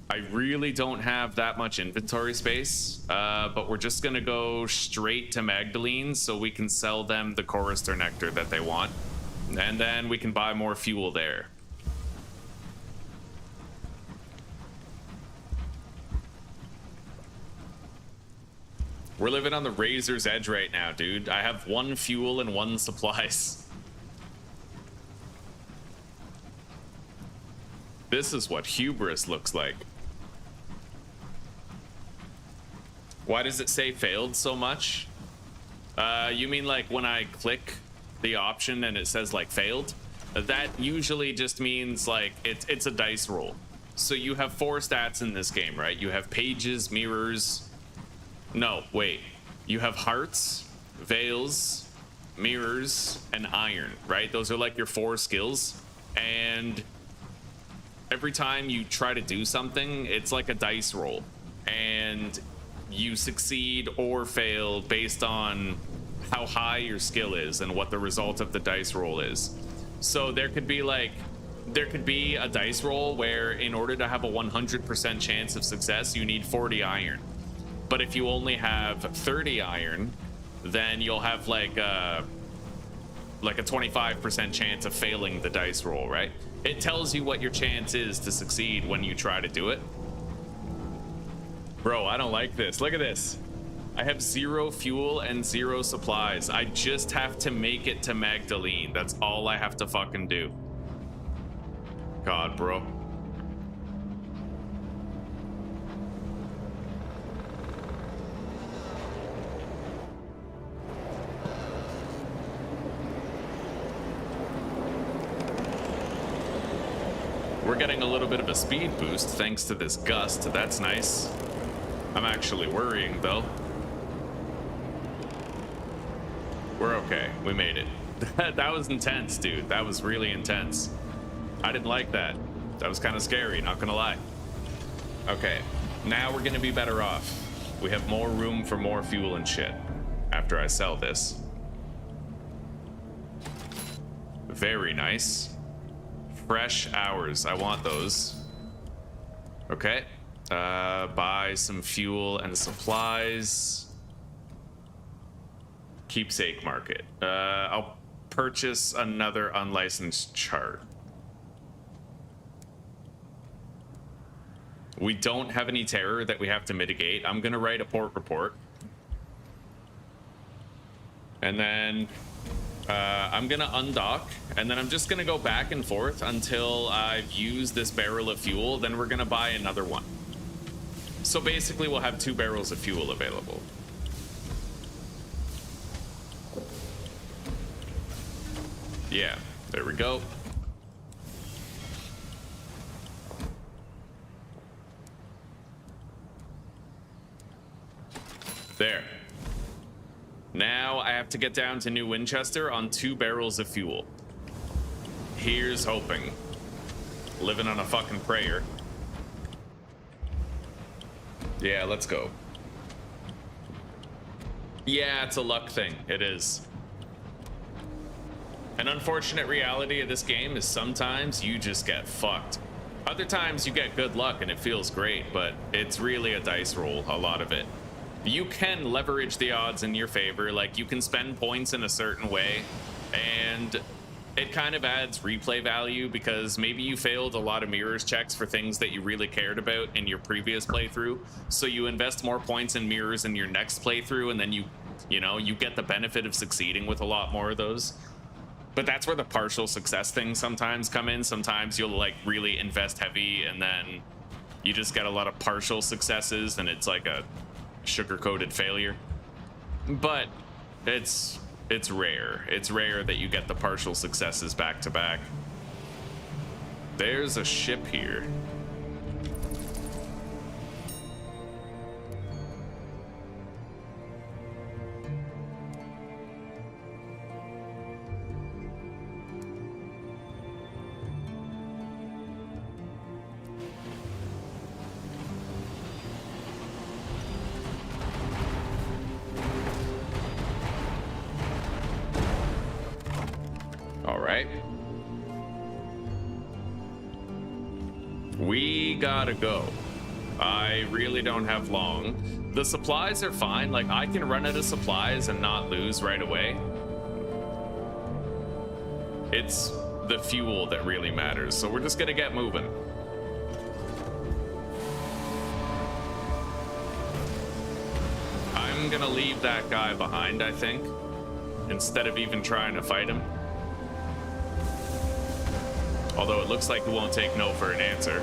I really don't have that much inventory space, but we're just gonna go straight to Magdalene so we can sell them the Chorister Nectar that they want, and then we can buy more fuel there. We're living on the razor's edge right now, dude. I have 1 fuel and 1 supplies. This is what hubris looks like. Why does it say failed so much? You mean like when I click the option and it says like failed? That usually just means like it's a dice roll. So you have 4 stats in this game, right? You have pages, mirrors. No, wait. You have hearts, veils, mirrors, and iron, right? Those are like your 4 skills. And every time you try to do something, it's like a dice roll. And you succeed or fail based on how high your skill is and what the result of the dice roll is. So there could be like there could be a dice roll where in order to have a 100% chance of success, you need 40 iron. But if you only have 30 iron, then you'll have like a 25% chance of failing the dice roll, right? It tells you what your chance is to succeed when you try to do it. Bro, I don't like this. Look at this. I have 0 fuel and 0 supplies. I just have to make it to Magdalene. That's all I have to fucking do. God, bro. We're getting a little bit of a speed boost thanks to this gust. That's nice. I'm actually worrying though. We're okay. We made it. That was intense, dude. That was really intense. I didn't like that. That was kind of scary, not gonna lie. Okay, now we're gonna be better off. We have more room for more fuel and shit after I sell this. Very nice. Fresh hours. I want those. Okay. Buy some fuel and supplies. Keepsake market. I'll purchase another unlicensed chart. We don't have any terror that we have to mitigate. I'm gonna write a port report. And then I'm gonna undock, and then I'm just gonna go back and forth until I've used this barrel of fuel. Then we're gonna buy another one. So basically we'll have 2 barrels of fuel available. Yeah, there we go. There. Now I have to get down to New Winchester on 2 barrels of fuel. Here's hoping. Living on a fucking prayer. Yeah, let's go. Yeah, it's a luck thing. It is. An unfortunate reality of this game is sometimes you just get fucked. Other times you get good luck and it feels great, but it's really a dice roll, a lot of it. You can leverage the odds in your favor, like you can spend points in a certain way, and it kind of adds replay value because maybe you failed a lot of mirrors checks for things that you really cared about in your previous playthrough, so you invest more points in mirrors in your next playthrough, and then you get the benefit of succeeding with a lot more of those. But that's where the partial success things sometimes come in. Sometimes you'll like really invest heavy and then you just get a lot of partial successes and it's like a sugar-coated failure. But it's rare. It's rare that you get the partial successes back to back. There's a ship here. We gotta go. I really don't have long. The supplies are fine. Like, I can run out of supplies and not lose right away. It's the fuel that really matters, so we're just gonna get moving. I'm gonna leave that guy behind, I think, instead of even trying to fight him. Although it looks like he won't take no for an answer.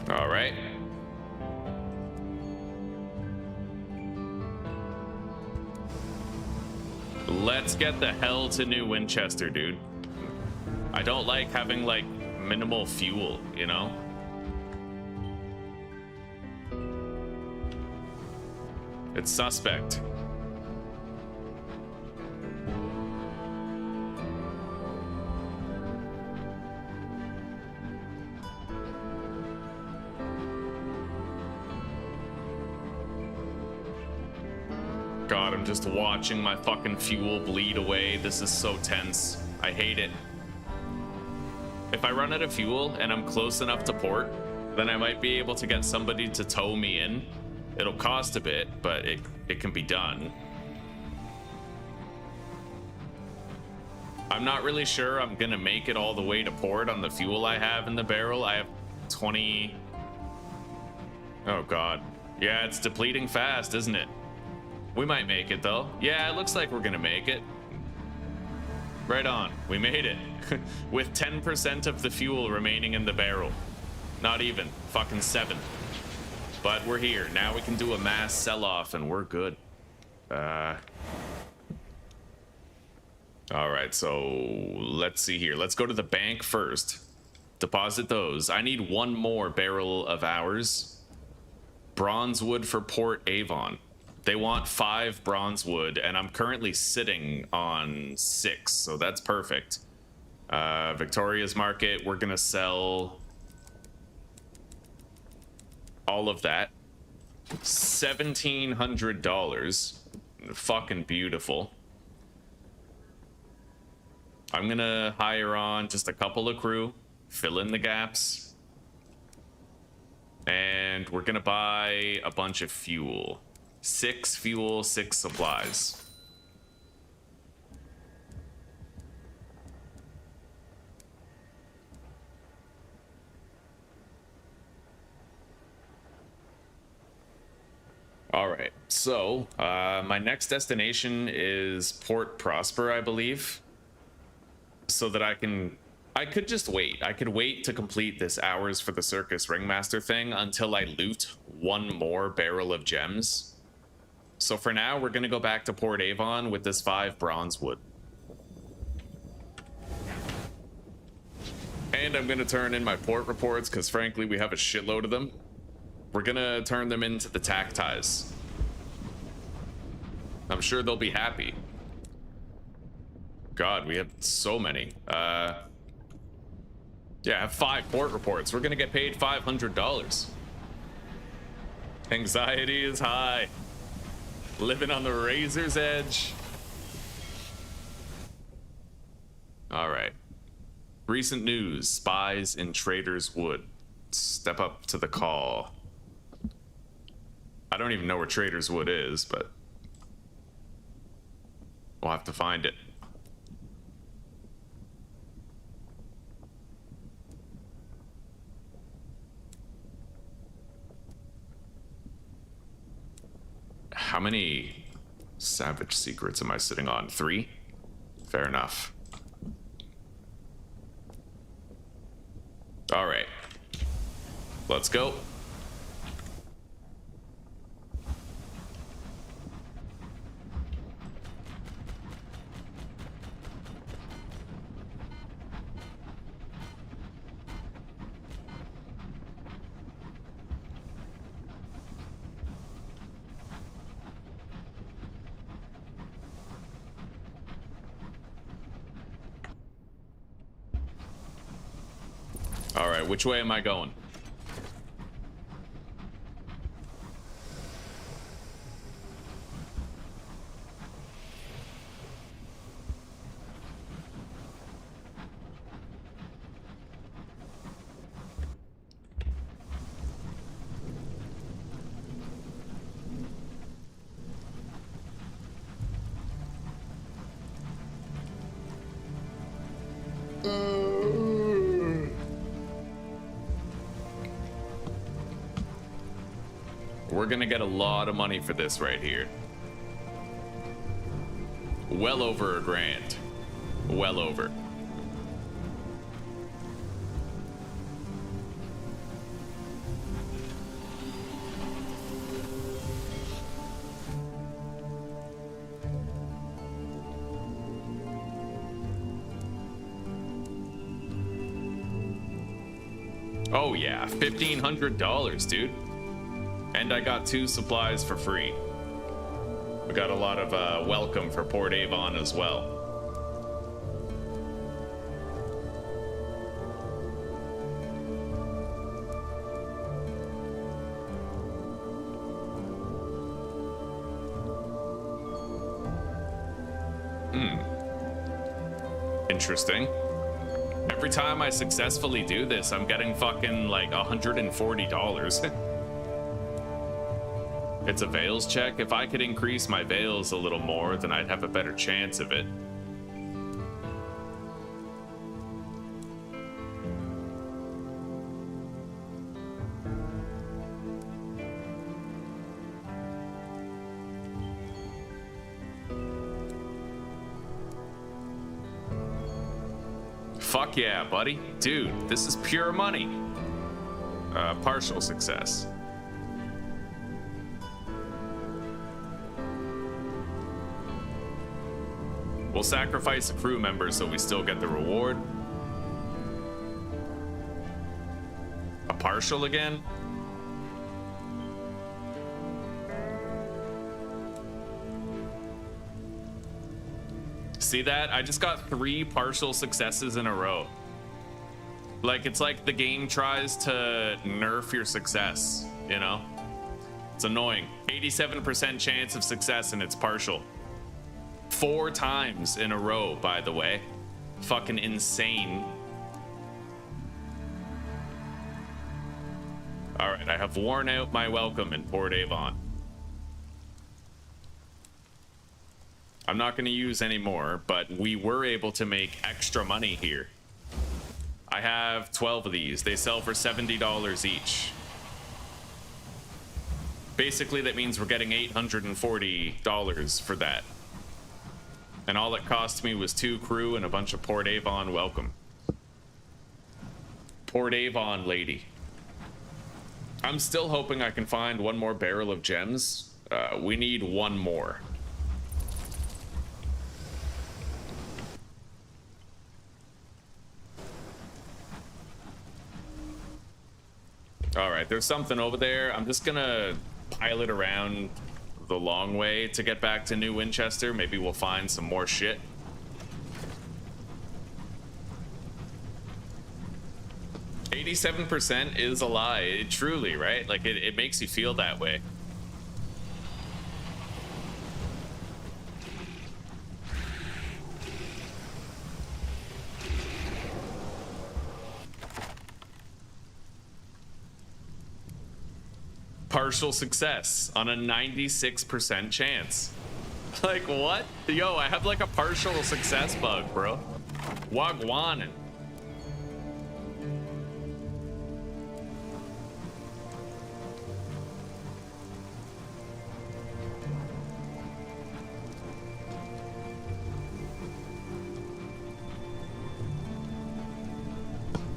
All right. Let's get the hell to New Winchester, dude. I don't like having, like, minimal fuel, you know? It's suspect. God, I'm just watching my fucking fuel bleed away. This is so tense. I hate it. If I run out of fuel and I'm close enough to port, then I might be able to get somebody to tow me in. It'll cost a bit, but it can be done. I'm not really sure I'm gonna make it all the way to port on the fuel I have in the barrel. I have 20... Oh God. Yeah, it's depleting fast, isn't it? We might make it though. Yeah, it looks like we're gonna make it. Right on, we made it. With 10% of the fuel remaining in the barrel. Not even, fucking 7. But we're here, now we can do a mass sell-off and we're good. Alright, so let's see here. Let's go to the bank first. Deposit those. I need one more barrel of ours. Bronze wood for Port Avon. They want 5 bronze wood, and I'm currently sitting on 6, so that's perfect. Victoria's Market, we're gonna sell all of that. $1,700. Fucking beautiful. I'm gonna hire on just a couple of crew, fill in the gaps, and we're gonna buy a bunch of fuel. 6 fuel, 6 supplies. All right, so my next destination is Port Prosper, I believe. So that I could just wait. I could wait to complete this hours for the circus ringmaster thing until I loot one more barrel of gems. So for now, we're gonna go back to Port Avon with this 5 bronze wood. And I'm gonna turn in my port reports because frankly, we have a shitload of them. We're gonna turn them into the tactize. I'm sure they'll be happy. God, we have so many. Yeah, I have 5 port reports. We're gonna get paid $500. Anxiety is high. Living on the razor's edge. All right. Recent news, spies in Trader's Wood. Step up to the call. I don't even know where Trader's Wood is, but we'll have to find it. How many savage secrets am I sitting on? 3? Fair enough. All right. Let's go. All right, which way am I going? We're gonna get a lot of money for this right here. Well over $1,000. Well over. Oh yeah, $1,500, dude. And I got 2 supplies for free. We got a lot of welcome for Port Avon as well. Interesting. Every time I successfully do this, I'm getting fucking like $140. It's a veils check. If I could increase my veils a little more, then I'd have a better chance of it. Fuck yeah, buddy. Dude, this is pure money. Partial success. We'll sacrifice a crew member so we still get the reward. A partial again? See that? I just got 3 partial successes in a row. Like, it's like the game tries to nerf your success, you know? It's annoying. 87% chance of success and it's partial. 4 times in a row, by the way. Fucking insane. All right, I have worn out my welcome in Port Avon. I'm not going to use any more, but we were able to make extra money here. I have 12 of these. They sell for $70 each. Basically, that means we're getting $840 for that. And all it cost me was 2 crew and a bunch of Port Avon welcome. Port Avon lady. I'm still hoping I can find 1 more barrel of gems. We need 1 more. All right, there's something over there. I'm just gonna pilot around the long way to get back to New Winchester. Maybe we'll find some more shit. %87 is a lie. It truly, right? Like, it makes you feel that way. Partial success on a 96% chance. Like, what? Yo, I have like a partial success bug, bro. Wagwanin.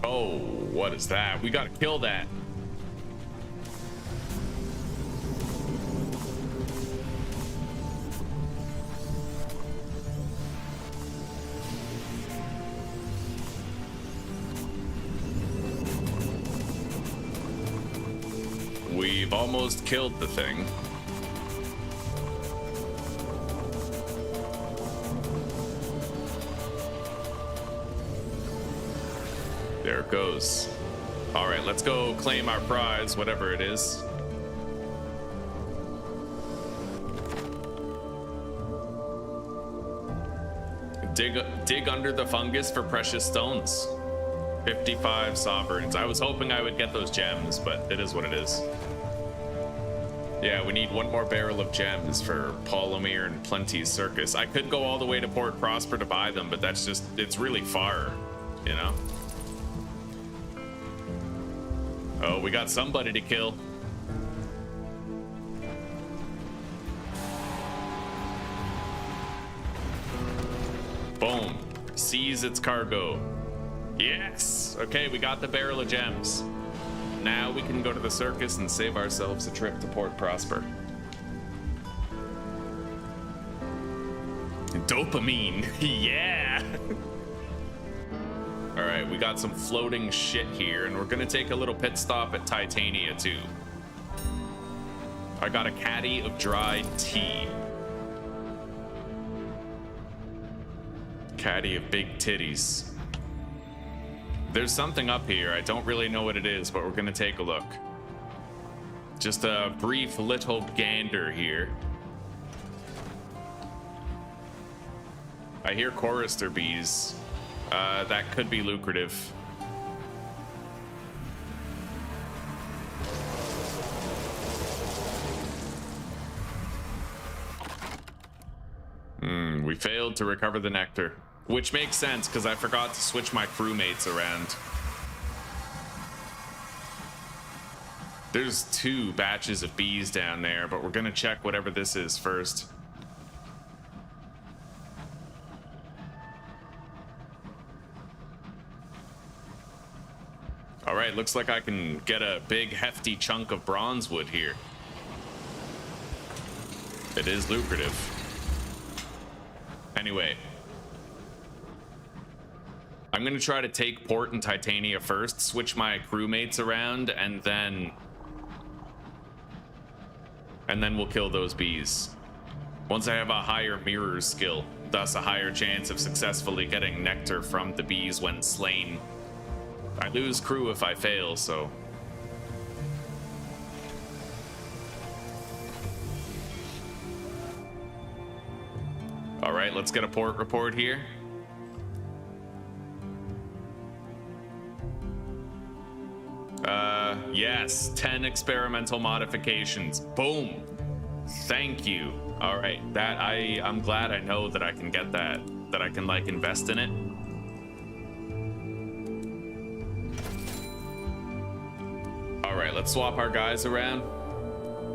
Oh, what is that? We gotta kill that. We've almost killed the thing. There it goes. All right, let's go claim our prize, whatever it is. Dig under the fungus for precious stones. 55 sovereigns. I was hoping I would get those gems, but it is what it is. Yeah, we need 1 more barrel of gems for Palomir and Plenty's Circus. I could go all the way to Port Prosper to buy them, but that's just, it's really far, you know? Oh, we got somebody to kill. Boom. Seize its cargo. Yes! Okay, we got the barrel of gems. Now we can go to the circus and save ourselves a trip to Port Prosper. Dopamine. Yeah! Alright, we got some floating shit here, and we're gonna take a little pit stop at Titania too. I got a caddy of dried tea. Caddy of big titties. There's something up here. I don't really know what it is, but we're gonna take a look. Just a brief little gander here. I hear chorister bees. That could be lucrative. We failed to recover the nectar, which makes sense because I forgot to switch my crewmates around. There's 2 batches of bees down there, but we're gonna check whatever this is first. All right, looks like I can get a big hefty chunk of bronze wood here. It is lucrative. Anyway, I'm gonna try to take port in Titania first, switch my crewmates around, and then we'll kill those bees. Once I have a higher mirror skill, thus a higher chance of successfully getting nectar from the bees when slain. I lose crew if I fail, so... All right, let's get a port report here. Yes, 10 experimental modifications. Boom. Thank you. All right, that I'm glad I know that I can get that I can like invest in it. All right, let's swap our guys around.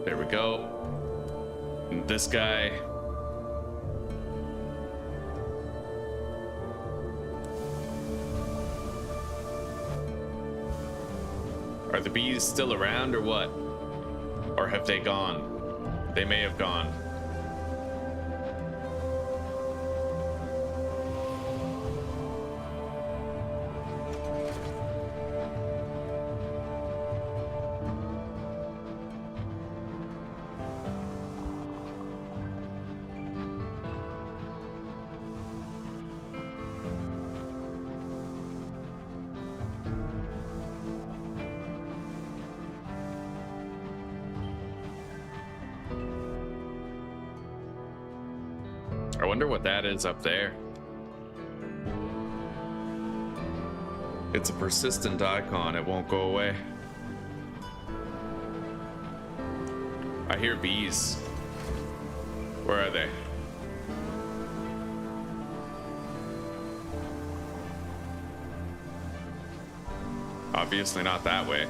There we go. And this guy. Are the bees still around or what? Or have they gone? They may have gone. I wonder what that is up there. It's a persistent icon. It won't go away. I hear bees. Where are they? Obviously not that way.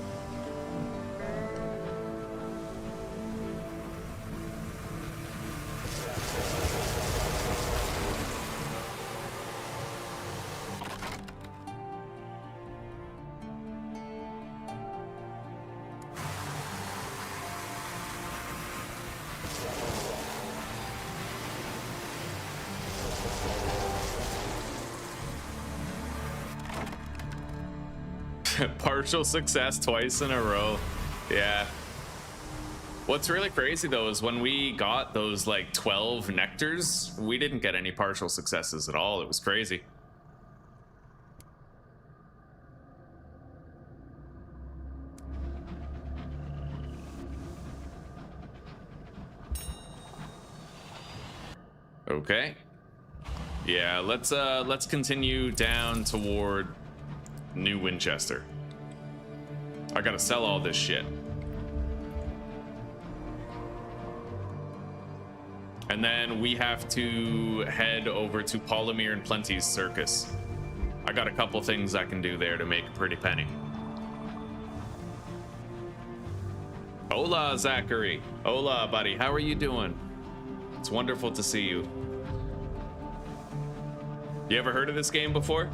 Partial success twice in a row. Yeah. What's really crazy though is when we got those like 12 nectars, we didn't get any partial successes at all. It was crazy. Okay. Yeah, let's continue down toward New Winchester. I gotta sell all this shit. And then we have to head over to Polymere and Plenty's Circus. I got a couple things I can do there to make a pretty penny. Hola, Zachary. Hola, buddy. How are you doing? It's wonderful to see you. You ever heard of this game before?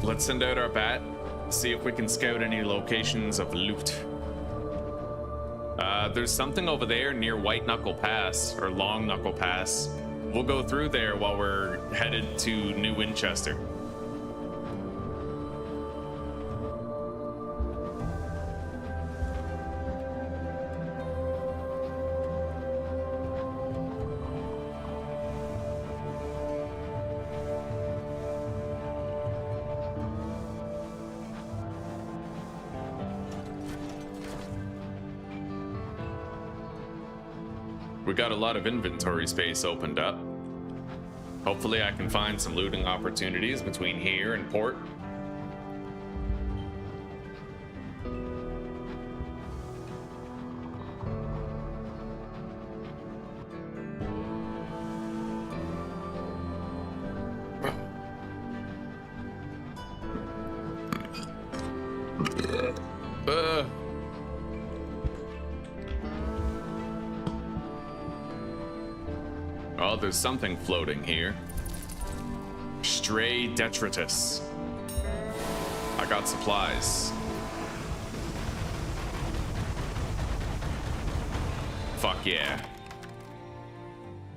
Let's send out our bat, see if we can scout any locations of loot. There's something over there near White Knuckle Pass, or Long Knuckle Pass. We'll go through there while we're headed to New Winchester. We got a lot of inventory space opened up. Hopefully I can find some looting opportunities between here and port. Oh, there's something floating here. Stray detritus. I got supplies. Fuck yeah.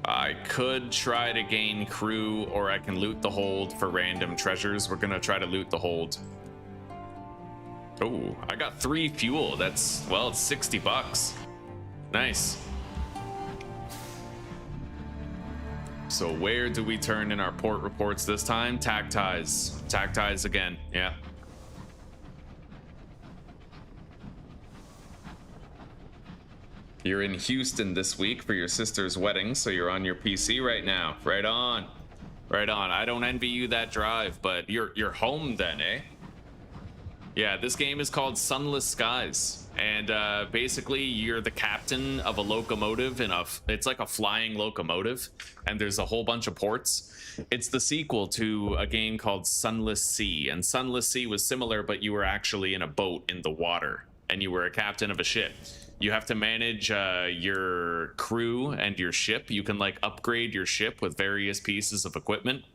I could try to gain crew, or I can loot the hold for random treasures. We're gonna try to loot the hold. Oh, I got 3 fuel. That's, well, it's 60 bucks. Nice. So where do we turn in our port reports this time? Tack ties. Tack ties again. Yeah. You're in Houston this week for your sister's wedding, so you're on your PC right now. Right on. Right on. I don't envy you that drive, but you're home then, eh? Yeah, this game is called Sunless Skies, and basically you're the captain of a locomotive it's like a flying locomotive, and there's a whole bunch of ports. It's the sequel to a game called Sunless Sea, and Sunless Sea was similar, but you were actually in a boat in the water, and you were a captain of a ship. You have to manage your crew and your ship. You can like upgrade your ship with various pieces of equipment,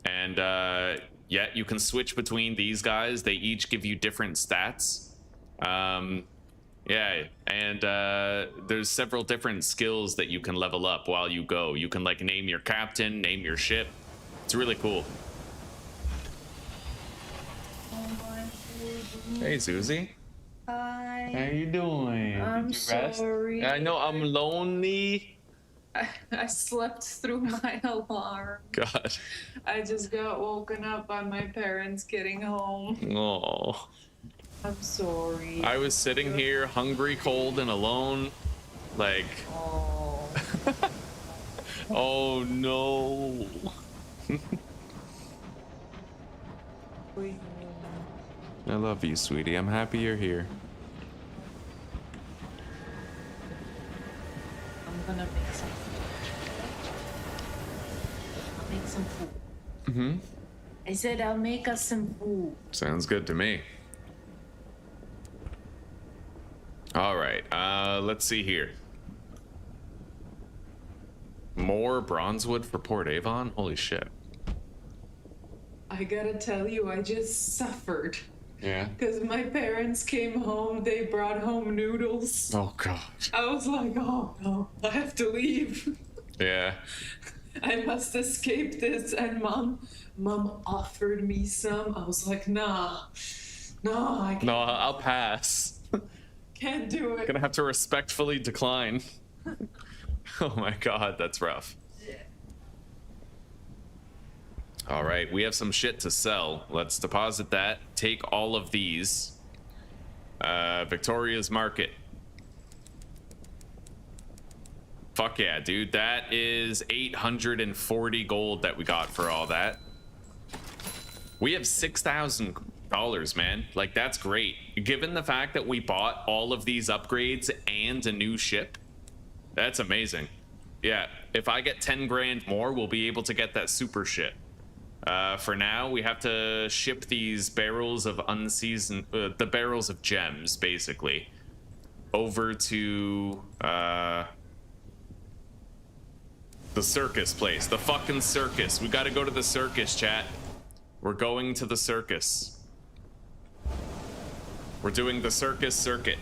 and yeah, you can switch between these guys. They each give you different stats. Yeah, and there's several different skills that you can level up while you go. You can like name your captain, name your ship. It's really cool. Hey, Susie. Hi. How you doing? I'm Did you rest? sorry. I know I'm lonely. I slept through my alarm. God. I just got woken up by my parents getting home. Oh. I'm sorry. I was sitting here hungry, cold, and alone. Like, Oh. oh no. I love you, sweetie. I'm happy you're here. I'm gonna make some food. I'll make some food. Mm-hmm. I said I'll make us some food. Sounds good to me. All right, let's see here. More bronzewood for Port Avon? Holy shit. I gotta tell you, I just suffered. Yeah. Because my parents came home, they brought home noodles. Oh god. I was like, oh no, I have to leave. Yeah. I must escape this. And mom offered me some. I was like, nah, I No, I'll pass. can't do it. Gonna have to respectfully decline. Oh my god, that's rough. All right, we have some shit to sell. Let's deposit that. Take all of these. Victoria's Market. Fuck yeah, dude. That is 840 gold that we got for all that. We have $6,000, man. Like, that's great. Given the fact that we bought all of these upgrades and a new ship, that's amazing. Yeah, if I get 10 grand more, we'll be able to get that super shit. For now, we have to ship these barrels of unseasoned, the barrels of gems, basically, over to the circus place, the fucking circus. We gotta go to the circus, chat. We're going to the circus. We're doing the circus circuit.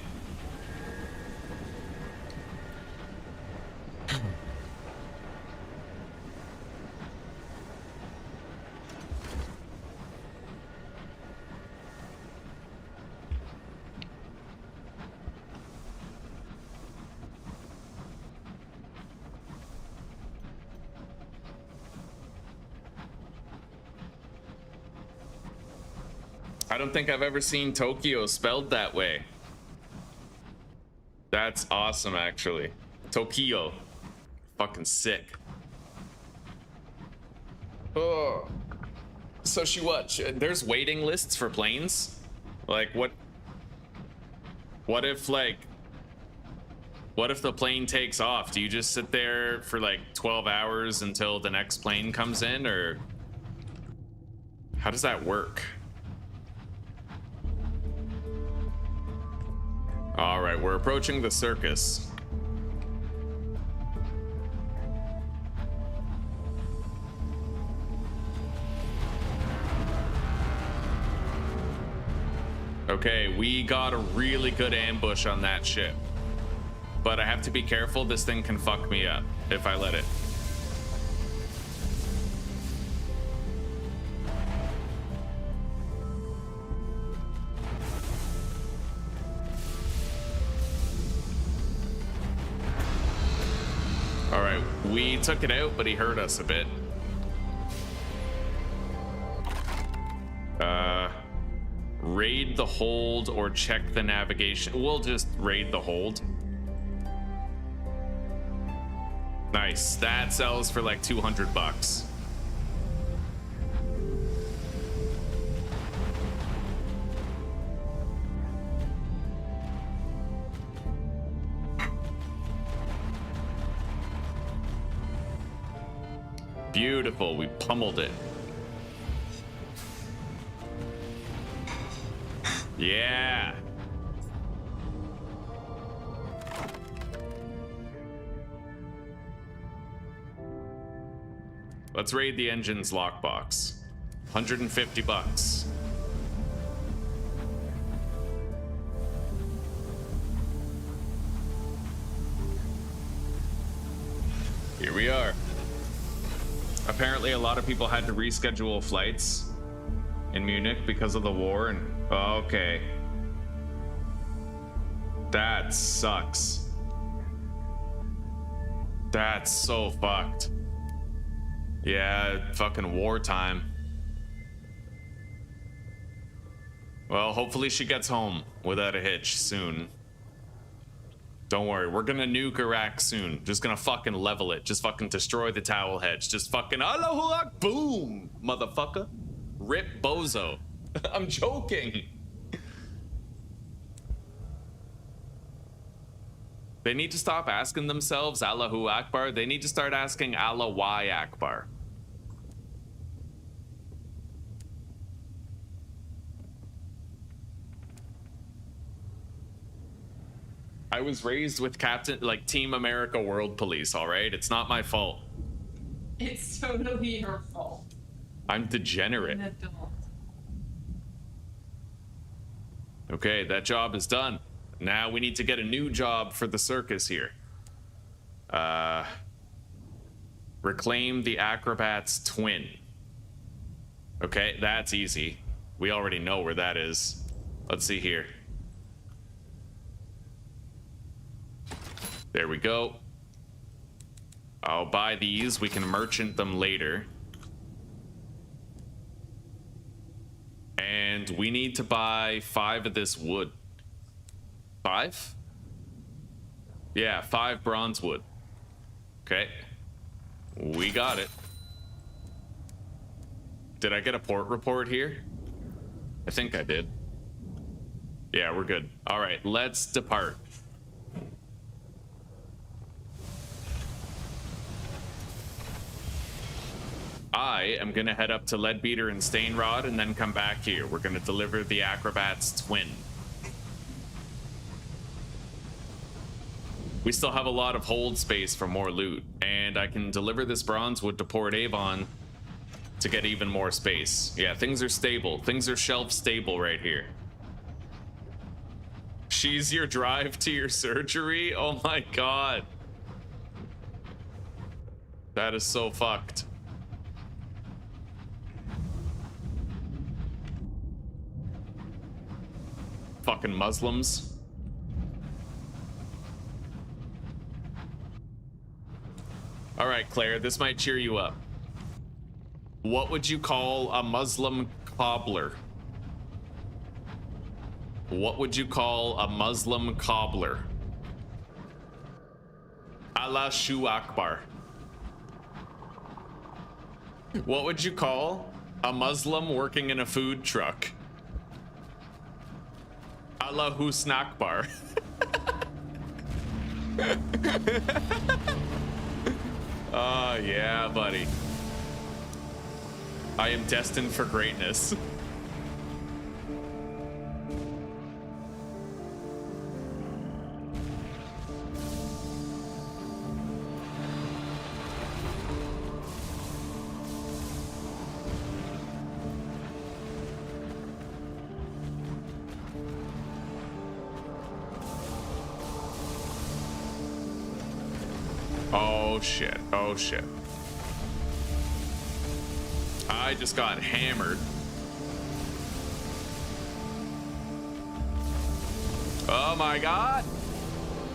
I don't think I've ever seen Tokyo spelled that way. That's awesome, actually. Tokyo. Fucking sick. Oh. So there's waiting lists for planes? Like, what if, like, what if the plane takes off? Do you just sit there for like 12 hours until the next plane comes in, or how does that work? All right, we're approaching the circus. Okay, we got a really good ambush on that ship. But I have to be careful, this thing can fuck me up if I let it. All right, we took it out, but he hurt us a bit. Raid the hold or check the navigation. We'll just raid the hold. Nice, that sells for like 200 bucks. Beautiful, we pummeled it. Yeah. Let's raid the engine's lockbox. 150 bucks. Here we are. Apparently a lot of people had to reschedule flights in Munich because of the war, and okay. That sucks. That's so fucked. Yeah, fucking wartime. Well, hopefully she gets home without a hitch soon. Don't worry, we're gonna nuke Iraq soon. Just gonna fucking level it. Just fucking destroy the towel hedge. Just fucking Allahu Akbar, boom, motherfucker. Rip bozo. I'm joking. They need to stop asking themselves Allahu Akbar. They need to start asking Allah why Akbar. I was raised with Team America World Police, all right? It's not my fault. It's totally your fault. I'm degenerate. An adult. Okay, that job is done. Now we need to get a new job for the circus here. Reclaim the acrobat's twin. Okay, that's easy. We already know where that is. Let's see here. There we go. I'll buy these. We can merchant them later. And we need to buy 5 of this wood. 5? Yeah, 5 bronze wood. Okay. We got it. Did I get a port report here? I think I did. Yeah, we're good. All right, let's depart. I am gonna head up to Leadbeater and Stainrod and then come back here. We're gonna deliver the acrobat's twin. We still have a lot of hold space for more loot, and I can deliver this bronze wood to Port Avon to get even more space. Yeah, things are stable. Things are shelf stable right here. She's your drive to your surgery? Oh my god. That is so fucked. Fucking Muslims. All right, Claire, this might cheer you up. What would you call a Muslim cobbler? What would you call a Muslim cobbler? Allah Shu Akbar. What would you call a Muslim working in a food truck? Allah Husn Akbar. Oh, yeah, buddy. I am destined for greatness. Oh shit, oh shit. I just got hammered. Oh my god!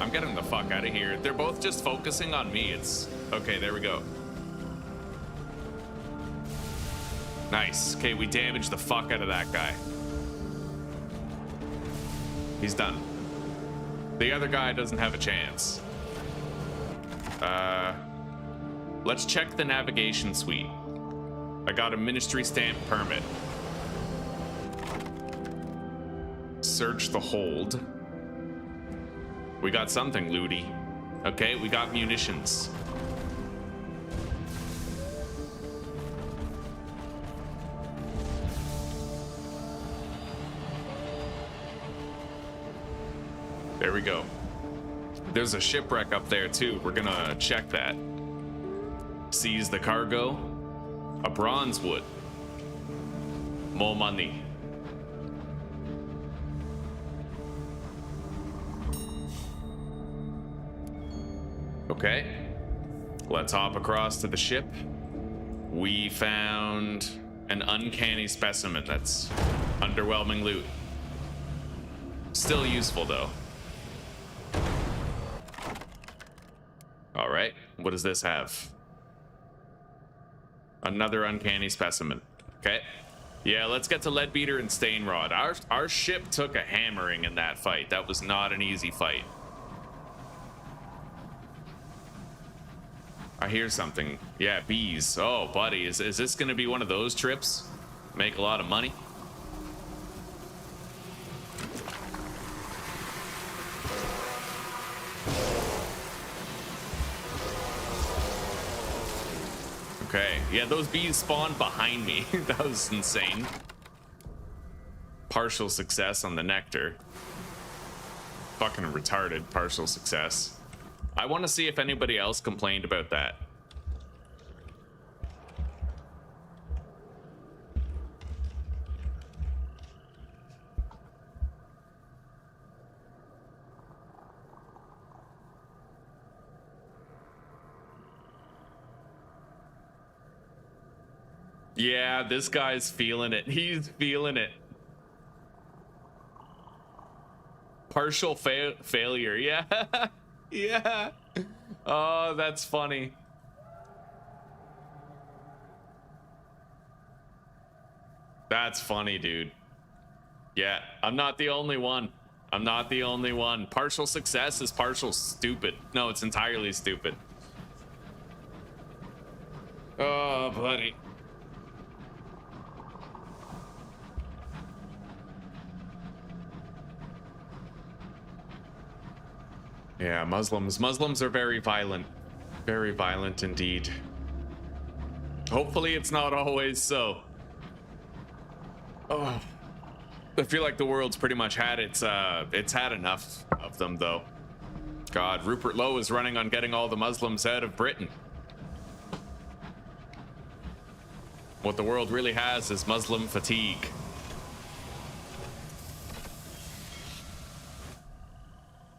I'm getting the fuck out of here. They're both just focusing on me. It's... Okay, there we go. Nice. Okay, we damaged the fuck out of that guy. He's done. The other guy doesn't have a chance. Let's check the navigation suite. I got a ministry stamp permit. Search the hold. We got something, Ludi. Okay, we got munitions. There we go. There's a shipwreck up there too. We're gonna check that. Seize the cargo. A bronze wood. More money. Okay. Let's hop across to the ship. We found an uncanny specimen. That's underwhelming loot. Still useful though. All right, what does this have? Another uncanny specimen. Okay. Yeah, let's get to Leadbeater and Stainrod. Our ship took a hammering in that fight. That was not an easy fight. I hear something. Yeah, bees. Oh, buddy, is this gonna be one of those trips? Make a lot of money? Okay, yeah, those bees spawned behind me. That was insane. Partial success on the nectar. Fucking retarded partial success. I want to see if anybody else complained about that. Yeah, this guy's feeling it. He's feeling it. Partial failure. Yeah. Yeah. Oh, that's funny. That's funny, dude. Yeah, I'm not the only one. I'm not the only one. Partial success is partial stupid. No, it's entirely stupid. Oh, buddy. Yeah, Muslims are very violent indeed. Hopefully it's not always so. Oh, I feel like the world's pretty much had it's had enough of them though. God, Rupert Lowe is running on getting all the Muslims out of Britain. What the world really has is Muslim fatigue.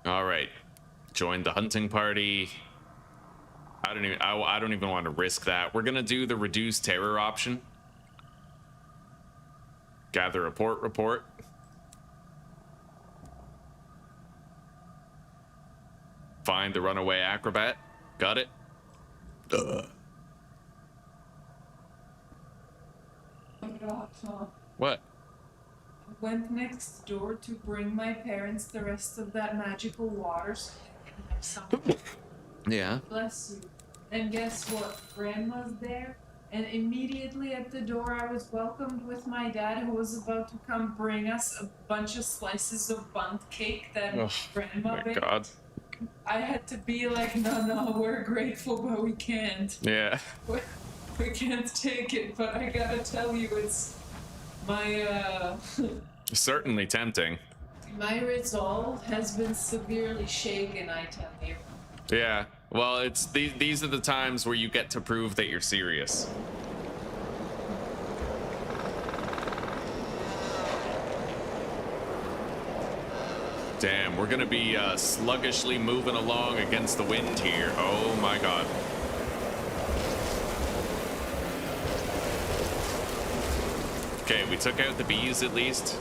All right. Join the hunting party. I don't even want to risk that. We're gonna do the reduced terror option. Gather report. Find the runaway acrobat. Got it. What? Went next door to bring my parents the rest of that magical water so they can have some. Yeah. Bless you. And guess what? Grandma's there. And immediately at the door, I was welcomed with my dad, who was about to come bring us a bunch of slices of bundt cake that Grandma baked. God. I had to be like, no, we're grateful, but we can't. Yeah. We can't take it, but I gotta tell you, it's my, Certainly tempting. My resolve has been severely shaken, I tell you. Yeah. Well, it's these are the times where you get to prove that you're serious. Damn, we're gonna be sluggishly moving along against the wind here. Oh my god. Okay, we took out the bees at least.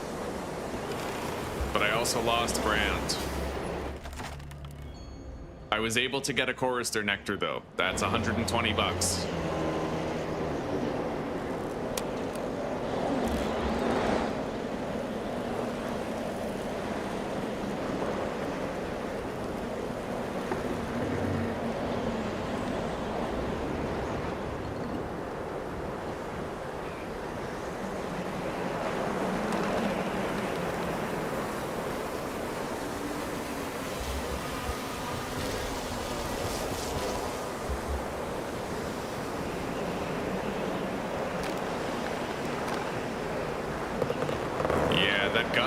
But I also lost ground. I was able to get a chorister nectar though. That's 120 bucks.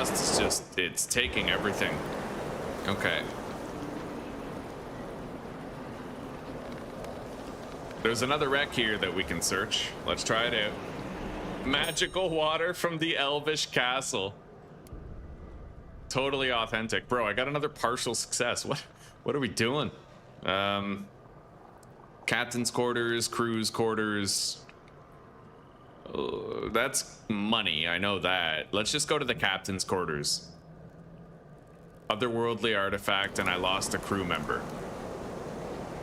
It's just, it's taking everything. Okay. There's another wreck here that we can search. Let's try it out. Magical water from the Elvish castle. Totally authentic. Bro, I got another partial success. What are we doing? Captain's quarters, crew's quarters. That's money, I know that. Let's just go to the captain's quarters. Otherworldly artifact, and I lost a crew member.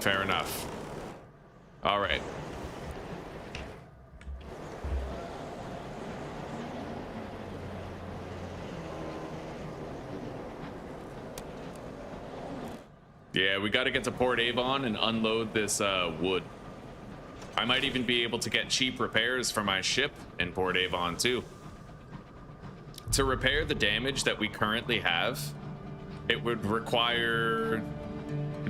Fair enough. All right. Yeah, we got to get to Port Avon and unload this wood. I might even be able to get cheap repairs for my ship in Port Avon too. To repair the damage that we currently have, it would require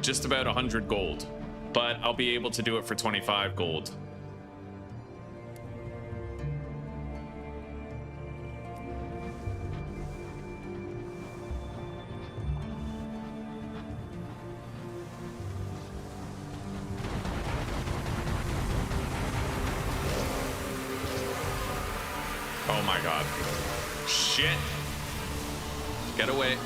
just about 100 gold, but I'll be able to do it for 25 gold. Oh my god. Shit. Get away.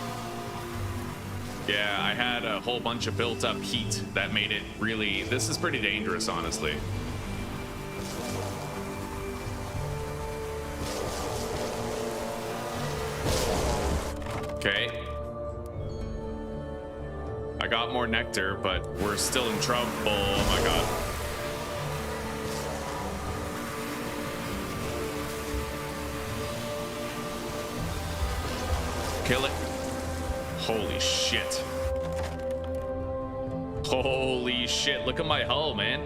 Yeah, I had a whole bunch of built up heat that made it really... This is pretty dangerous, honestly. Okay. I got more nectar, but we're still in trouble. Oh my god. Kill it. Holy shit. Holy shit. Look at my hull, man.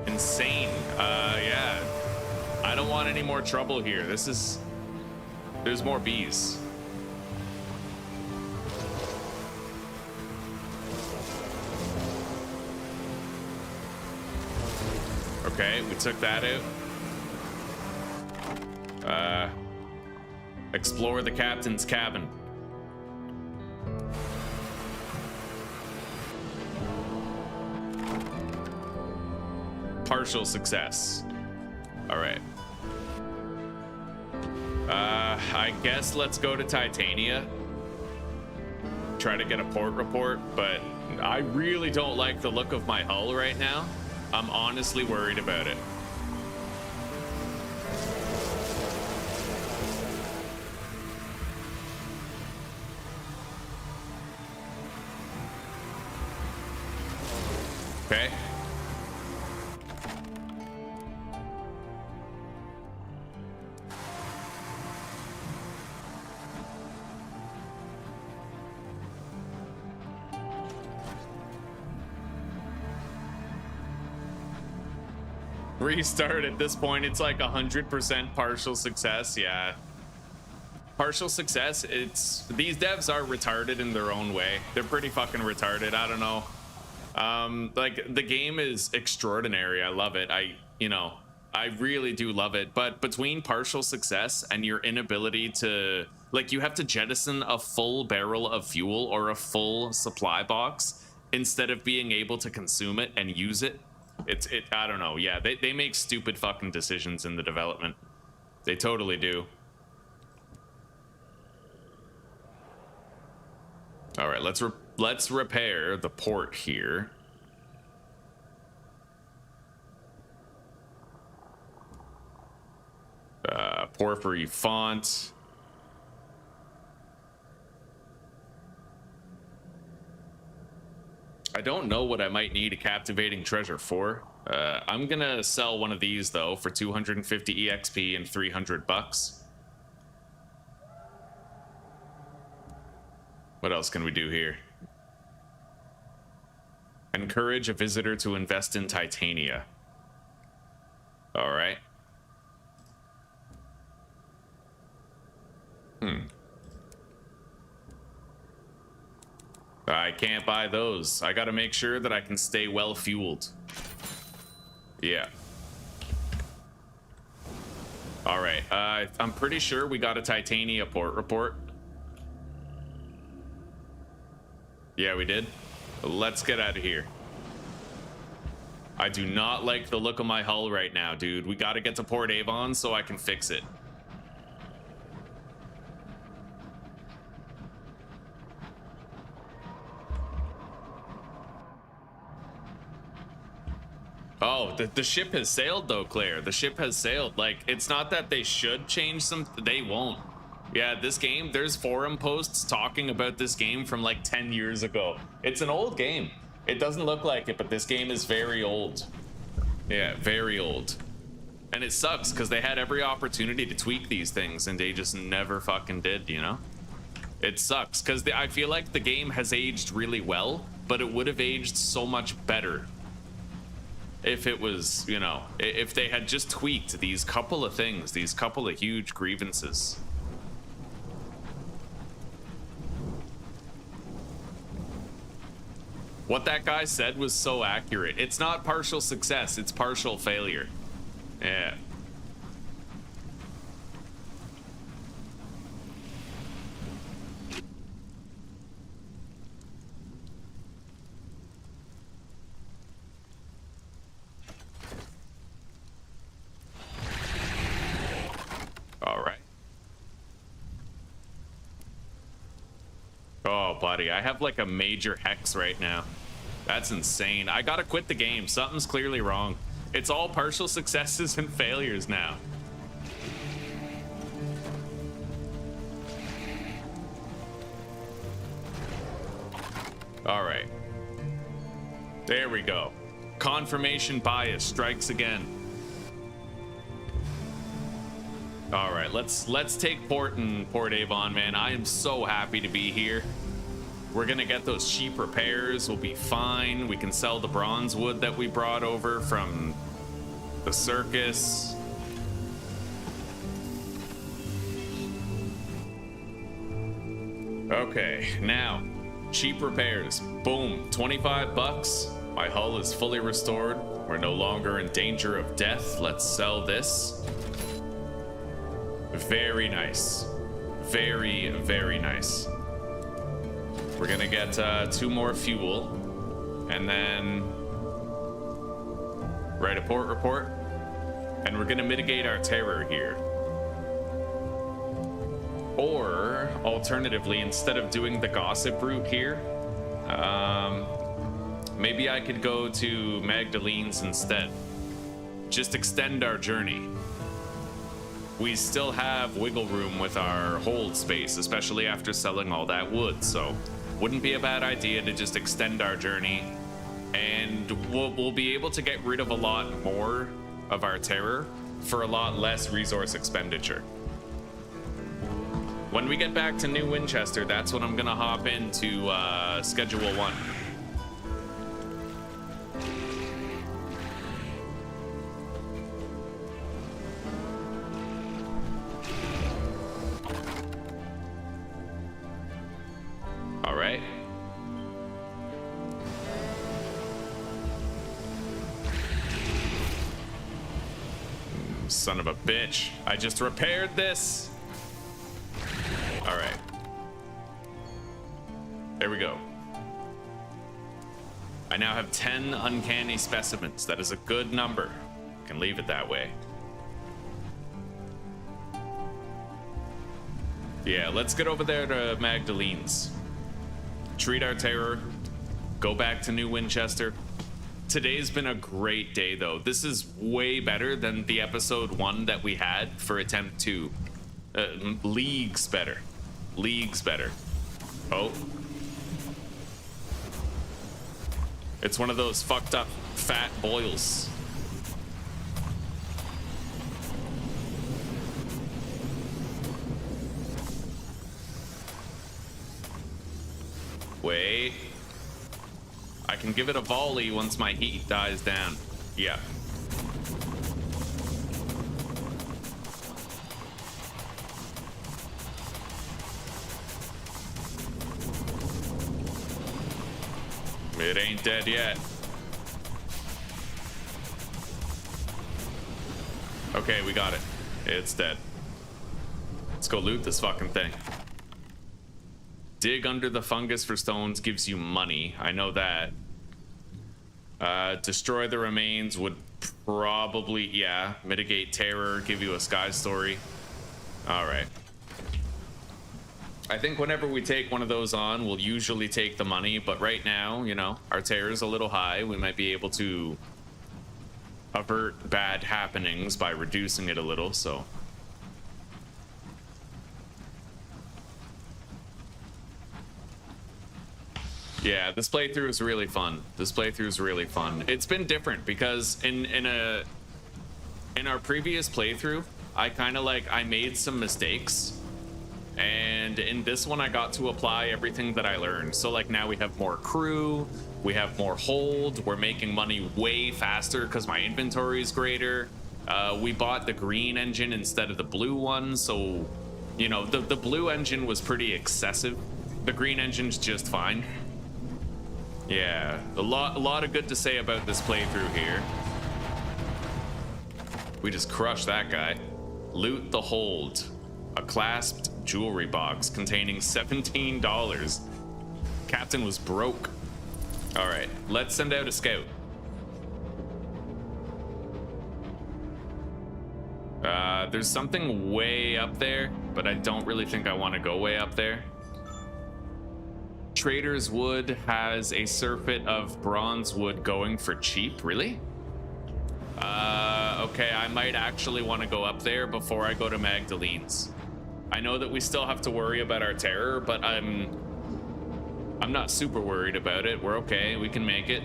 Insane. Yeah. I don't want any more trouble here. This is... There's more bees. Okay, we took that out. Explore the captain's cabin. Partial success. All right. I guess let's go to Titania. Try to get a port report, but I really don't like the look of my hull right now. I'm honestly worried about it. Okay. Restart at this point, it's like 100% partial success. Yeah. Partial success, it's... These devs are retarded in their own way. They're pretty fucking retarded. I don't know. Like, the game is extraordinary. I love it. I really do love it. But between partial success and your inability to... Like, you have to jettison a full barrel of fuel or a full supply box instead of being able to consume it and use it. I don't know. Yeah, they make stupid fucking decisions in the development. They totally do. All right, let's repair the port here. Porphyry font. I don't know what I might need a captivating treasure for. I'm gonna sell one of these though for 250 EXP and 300 bucks. What else can we do here? Encourage a visitor to invest in Titania. All right. I can't buy those. I gotta make sure that I can stay well fueled. Yeah. All right. I'm pretty sure we got a Titania port report. Yeah, we did. Let's get out of here. I do not like the look of my hull right now, dude. We gotta get to Port Avon so I can fix it. Oh, the ship has sailed though, Claire. The ship has sailed. Like, it's not that they should change some, they won't. Yeah, this game, there's forum posts talking about this game from like 10 years ago. It's an old game. It doesn't look like it, but this game is very old. Yeah, very old. And it sucks because they had every opportunity to tweak these things and they just never fucking did, you know? It sucks because I feel like the game has aged really well, but it would have aged so much better if it was, you know, if they had just tweaked these couple of things, these couple of huge grievances. What that guy said was so accurate. It's not partial success, it's partial failure. Yeah. All right. Oh, buddy, I have like a major hex right now. That's insane. I gotta quit the game. Something's clearly wrong. It's all partial successes and failures now. All right. There we go. Confirmation bias strikes again. All right, let's take port in Port Avon, man. I am so happy to be here. We're gonna get those cheap repairs. We'll be fine. We can sell the bronze wood that we brought over from the circus. Okay, now cheap repairs. Boom, 25 bucks. My hull is fully restored. We're no longer in danger of death. Let's sell this. Very nice. Very, very nice. We're gonna get 2 more fuel and then write a port report, and we're gonna mitigate our terror here. Or alternatively, instead of doing the gossip route here, maybe I could go to Magdalene's instead. Just extend our journey. We still have wiggle room with our hold space, especially after selling all that wood, so wouldn't be a bad idea to just extend our journey, and we'll be able to get rid of a lot more of our terror for a lot less resource expenditure. When we get back to New Winchester, that's when I'm gonna hop into Schedule 1. son of a bitch. I just repaired this. All right. There we go. I now have 10 uncanny specimens. That is a good number. I can leave it that way. Yeah, let's get over there to Magdalene's. Treat our terror. Go back to New Winchester. Today's been a great day, though. This is way better than the episode 1 that we had for attempt 2. Leagues better. Leagues better. Oh. It's one of those fucked up fat boils. Wait. I can give it a volley once my heat dies down. Yeah. It ain't dead yet. Okay, we got it. It's dead. Let's go loot this fucking thing. Dig under the fungus for stones gives you money. I know that. Destroy the remains would probably, yeah, mitigate terror, give you a sky story. All right. I think whenever we take one of those on, we'll usually take the money, but right now, you know, our terror is a little high. We might be able to avert bad happenings by reducing it a little, so. Yeah, this playthrough is really fun. This playthrough is really fun. It's been different because in our previous playthrough, I made some mistakes, and in this one I got to apply everything that I learned. So like now we have more crew, we have more hold, we're making money way faster because my inventory is greater. We bought the green engine instead of the blue one, so you know the blue engine was pretty excessive. The green engine's just fine. Yeah, a lot of good to say about this playthrough here. We just crushed that guy. Loot the hold. A clasped jewelry box containing $17. Captain was broke. All right, let's send out a scout. There's something way up there, but I don't really think I want to go way up there. Trader's Wood has a surfeit of bronze wood going for cheap. Really? Okay, I might actually want to go up there before I go to Magdalene's. I know that we still have to worry about our terror, but I'm not super worried about it. We're okay. We can make it.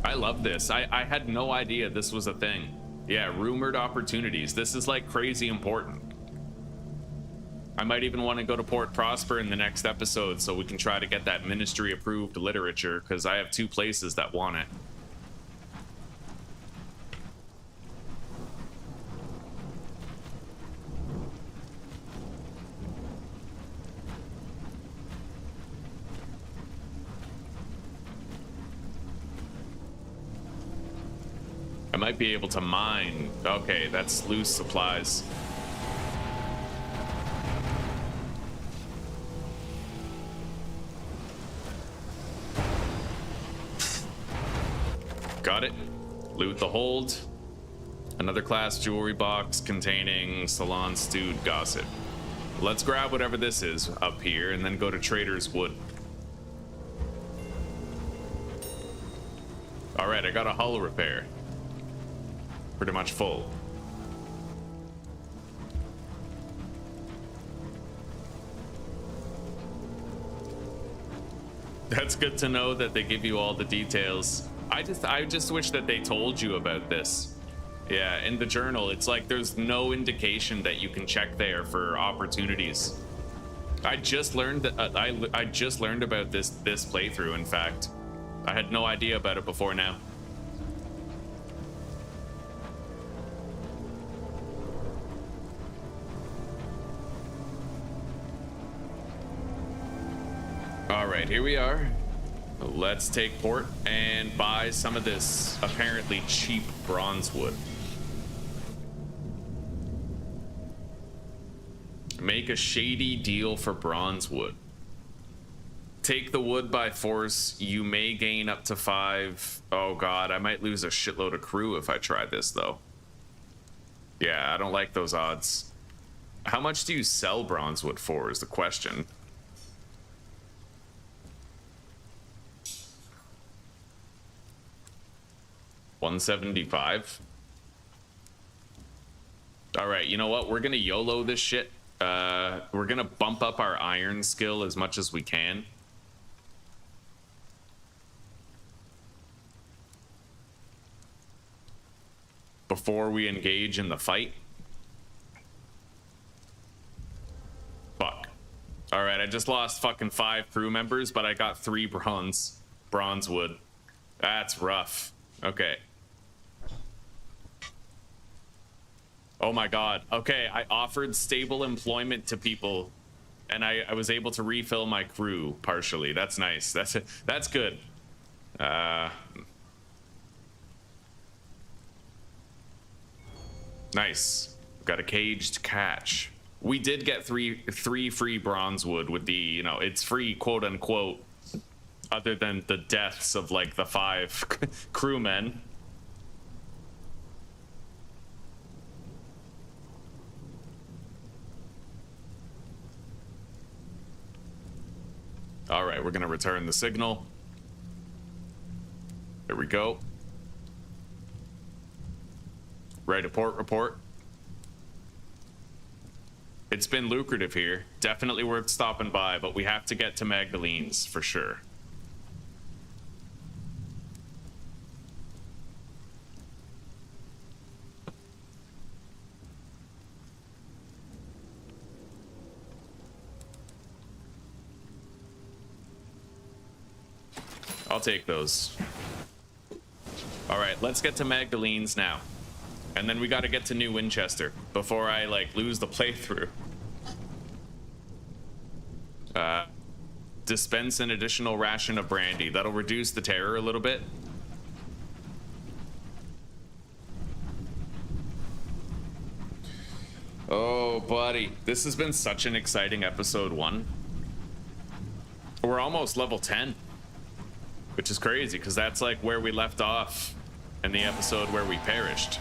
I love this. I had no idea this was a thing. Yeah, rumored opportunities. This is like crazy important. I might even want to go to Port Prosper in the next episode so we can try to get that ministry approved literature, because I have 2 places that want it. I might be able to mine. Okay, that's loose supplies. Got it. Loot the hold. Another class jewelry box containing salon stewed gossip. Let's grab whatever this is up here and then go to Trader's Wood. All right, I got a hull repair. Pretty much full. That's good to know that they give you all the details. I just wish that they told you about this. Yeah, in the journal, it's like there's no indication that you can check there for opportunities. I just learned that I just learned about this playthrough. In fact, I had no idea about it before now. All right, here we are. Let's take port and buy some of this apparently cheap bronze wood. Make a shady deal for bronze wood. Take the wood by force. You may gain up to 5. Oh god, I might lose a shitload of crew if I try this though. Yeah, I don't like those odds. How much do you sell bronze wood for is the question. $175. All right, you know what? We're gonna YOLO this shit. We're gonna bump up our iron skill as much as we can. Before we engage in the fight. Fuck. All right, I just lost fucking 5 crew members, but I got 3 bronze wood. That's rough. Okay. Oh my god. Okay, I offered stable employment to people and I was able to refill my crew partially. That's nice. That's good. Nice. Got a caged catch. We did get three free bronze wood with the, you know, it's free quote unquote, other than the deaths of like the 5 crewmen. All right, we're gonna return the signal. There we go. Write a port report. It's been lucrative here. Definitely worth stopping by, but we have to get to Magdalene's for sure. I'll take those. All right, let's get to Magdalene's now. And then we got to get to New Winchester before I like lose the playthrough. Dispense an additional ration of brandy. That'll reduce the terror a little bit. Oh, buddy. This has been such an exciting episode 1. We're almost level 10. Which is crazy, because that's like where we left off in the episode where we perished.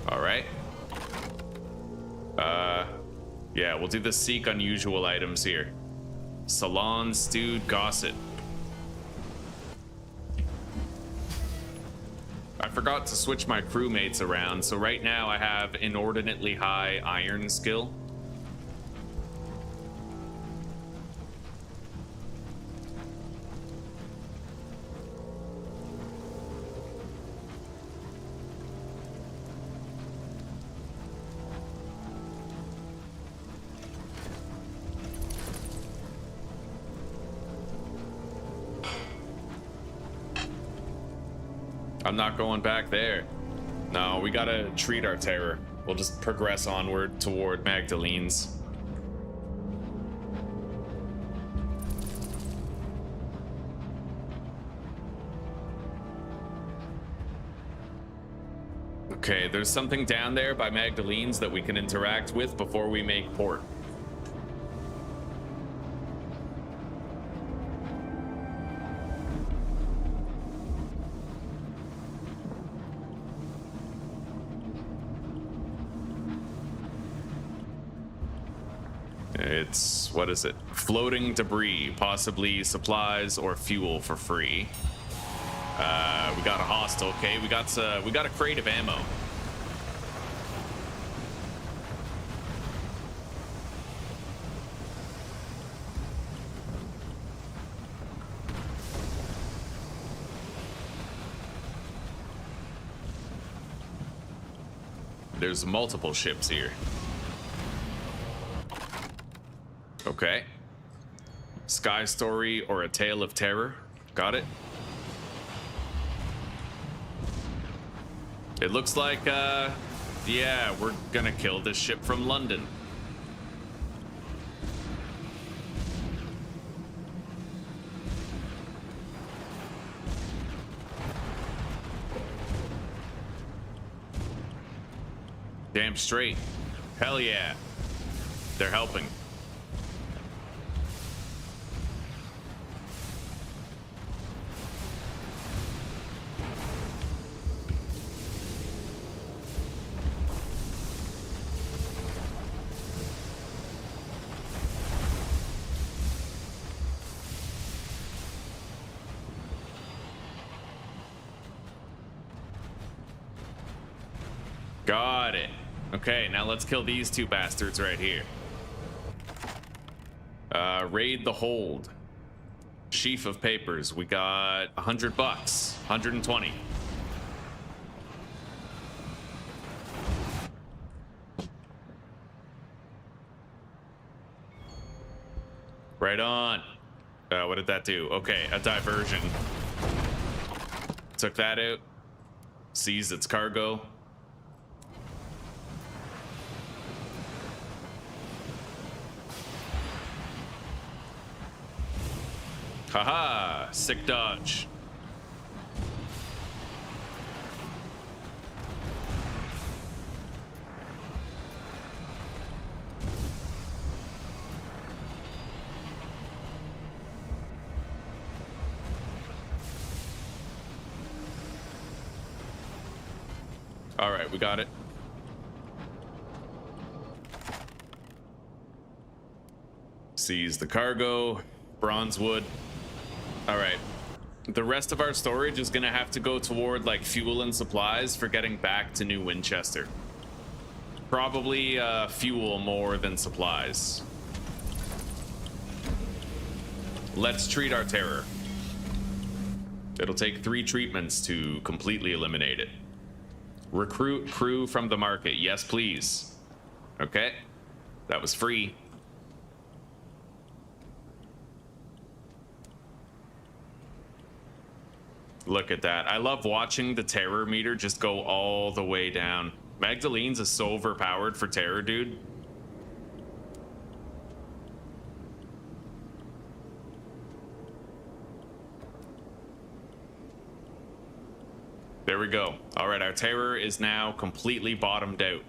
All right. Yeah, we'll do the seek unusual items here. Salon stewed gosset. I forgot to switch my crewmates around, so right now I have inordinately high iron skill. I'm not going back there. No, we gotta treat our terror. We'll just progress onward toward Magdalene's. Okay, there's something down there by Magdalene's that we can interact with before we make port. It's, what is it? Floating debris, possibly supplies or fuel for free. We got a hostile. Okay, we got a crate of ammo. There's multiple ships here. Okay. Sky Story or A Tale of Terror. Got it. It looks like, yeah, we're gonna kill this ship from London. Damn straight. Hell yeah. They're helping. Got it. Okay, now let's kill these two bastards right here. Raid the hold. Sheaf of papers. We got $100, 120. Right on. What did that do? Okay, a diversion. Took that out. Seized its cargo. Haha, sick dodge. All right, we got it. Seize the cargo, bronze wood. All right, the rest of our storage is gonna have to go toward like fuel and supplies for getting back to New Winchester. Probably fuel more than supplies. Let's treat our terror. It'll take 3 treatments to completely eliminate it. Recruit crew from the market. Yes, please. Okay, that was free. Look at that. I love watching the terror meter just go all the way down. Magdalene's is so overpowered for terror, dude. There we go. All right, our terror is now completely bottomed out.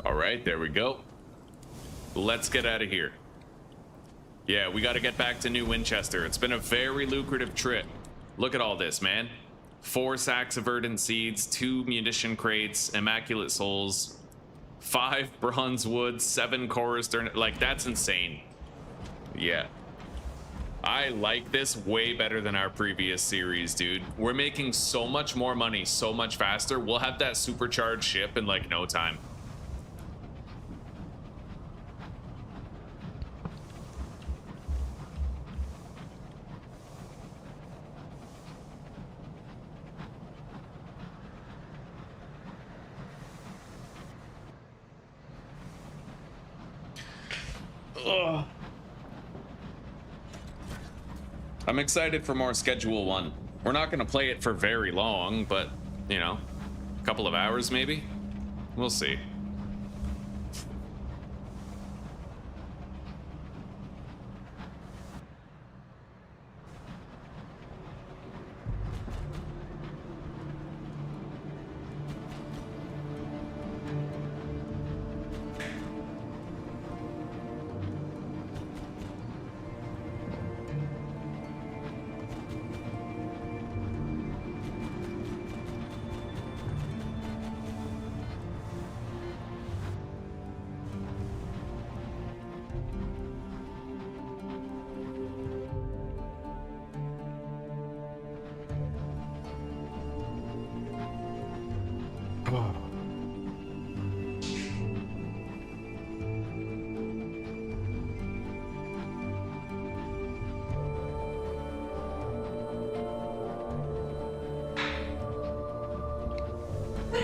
All right, there we go. Let's get out of here. Yeah, we got to get back to New Winchester. It's been a very lucrative trip. Look at all this, man. 4 sacks of verdant seeds, 2 munition crates, immaculate souls, 5 bronze wood, 7 chorus. Like, that's insane. Yeah. I like this way better than our previous series, dude. We're making so much more money so much faster. We'll have that supercharged ship in like no time. Ugh. I'm excited for more Schedule 1. We're not going to play it for very long, but, you know, a couple of hours maybe? We'll see.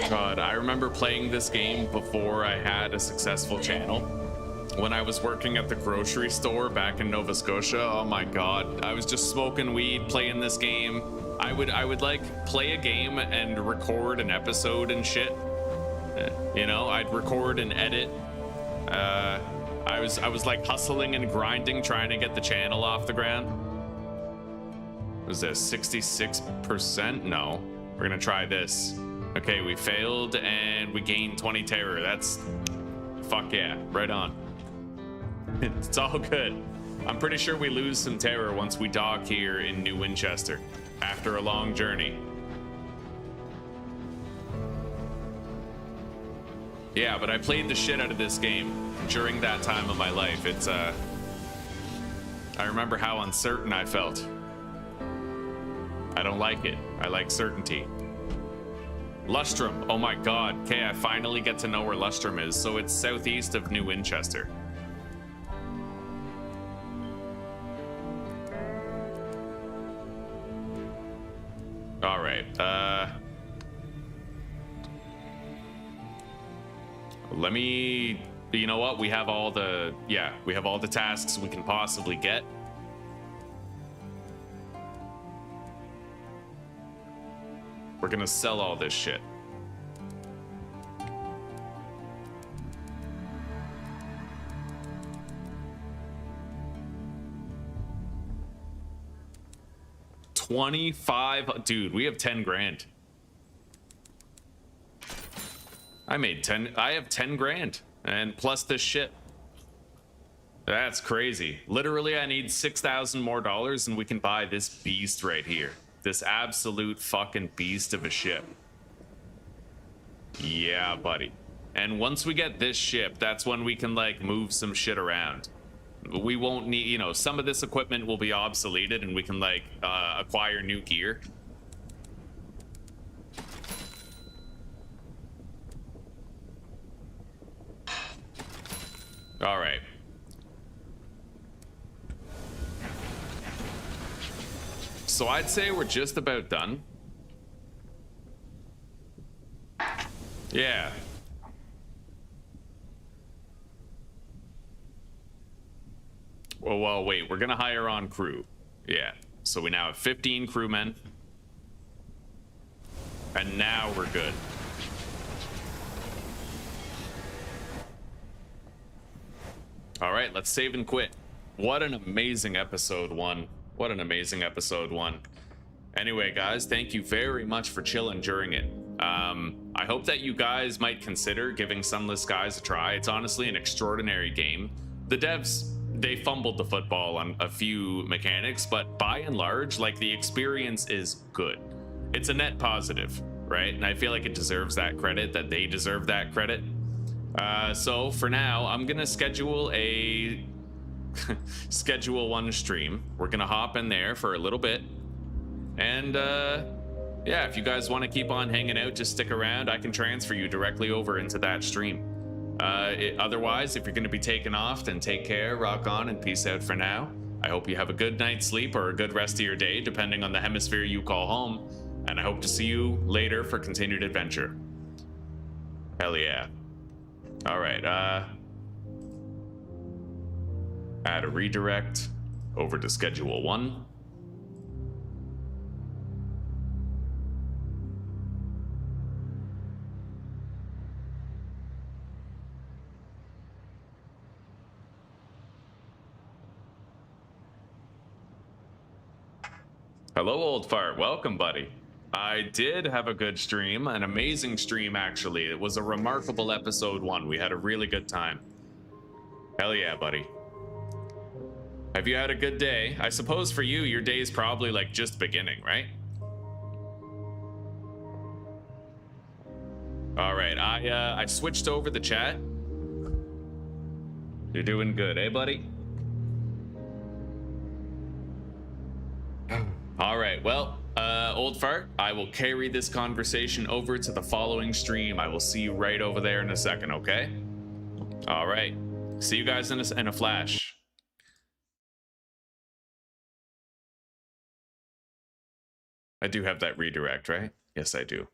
God, I remember playing this game before I had a successful channel. When I was working at the grocery store back in Nova Scotia, oh my God, I was just smoking weed, playing this game. I would like play a game and record an episode and shit. You know, I'd record and edit. I was like hustling and grinding, trying to get the channel off the ground. Was this 66%? No. We're gonna try this. Okay, we failed and we gained 20 terror. That's fuck yeah, right on. It's all good. I'm pretty sure we lose some terror once we dock here in New Winchester after a long journey. Yeah, but I played the shit out of this game during that time of my life. It's I remember how uncertain I felt. I don't like it. I like certainty. Lustrum. Oh my god. Okay, I finally get to know where Lustrum is. So it's southeast of New Winchester. All right. Let me, you know what? We have all the, yeah, we have all the tasks we can possibly get. We're gonna sell all this shit. $25, dude, we have 10 grand. I made 10, I have 10 grand and plus this shit. That's crazy. Literally, I need 6,000 more dollars and we can buy this beast right here. This absolute fucking beast of a ship. Yeah, buddy. And once we get this ship, that's when we can like move some shit around. We won't need, you know, some of this equipment will be obsoleted and we can like acquire new gear. All right. So I'd say we're just about done. Yeah. Well, wait, we're gonna hire on crew. Yeah. So we now have 15 crewmen. And now we're good. All right, let's save and quit. What an amazing episode one. What an amazing episode one. Anyway, guys, thank you very much for chilling during it. I hope that you guys might consider giving Sunless Skies a try. It's honestly an extraordinary game. The devs, they fumbled the football on a few mechanics, but by and large, like, the experience is good. It's a net positive, right? And I feel like it deserves that credit, that they deserve that credit. So for now, I'm gonna schedule a schedule one stream. We're gonna hop in there for a little bit, and yeah, if you guys want to keep on hanging out, just stick around. I can transfer you directly over into that stream. Otherwise, if you're gonna be taking off, then take care, rock on, and peace out for now. I hope you have a good night's sleep or a good rest of your day, depending on the hemisphere you call home, and I hope to see you later for continued adventure. Hell yeah. All right, add a redirect over to schedule 1. Hello, old fart. Welcome, buddy. I did have a good stream, an amazing stream, actually. It was a remarkable episode 1. We had a really good time. Hell yeah, buddy. Have you had a good day? I suppose for you, your day is probably like just beginning, right? All right, I switched over the chat. You're doing good, eh, buddy? All right, well, old fart, I will carry this conversation over to the following stream. I will see you right over there in a second, okay? All right, see you guys in a flash. I do have that redirect, right? Yes, I do.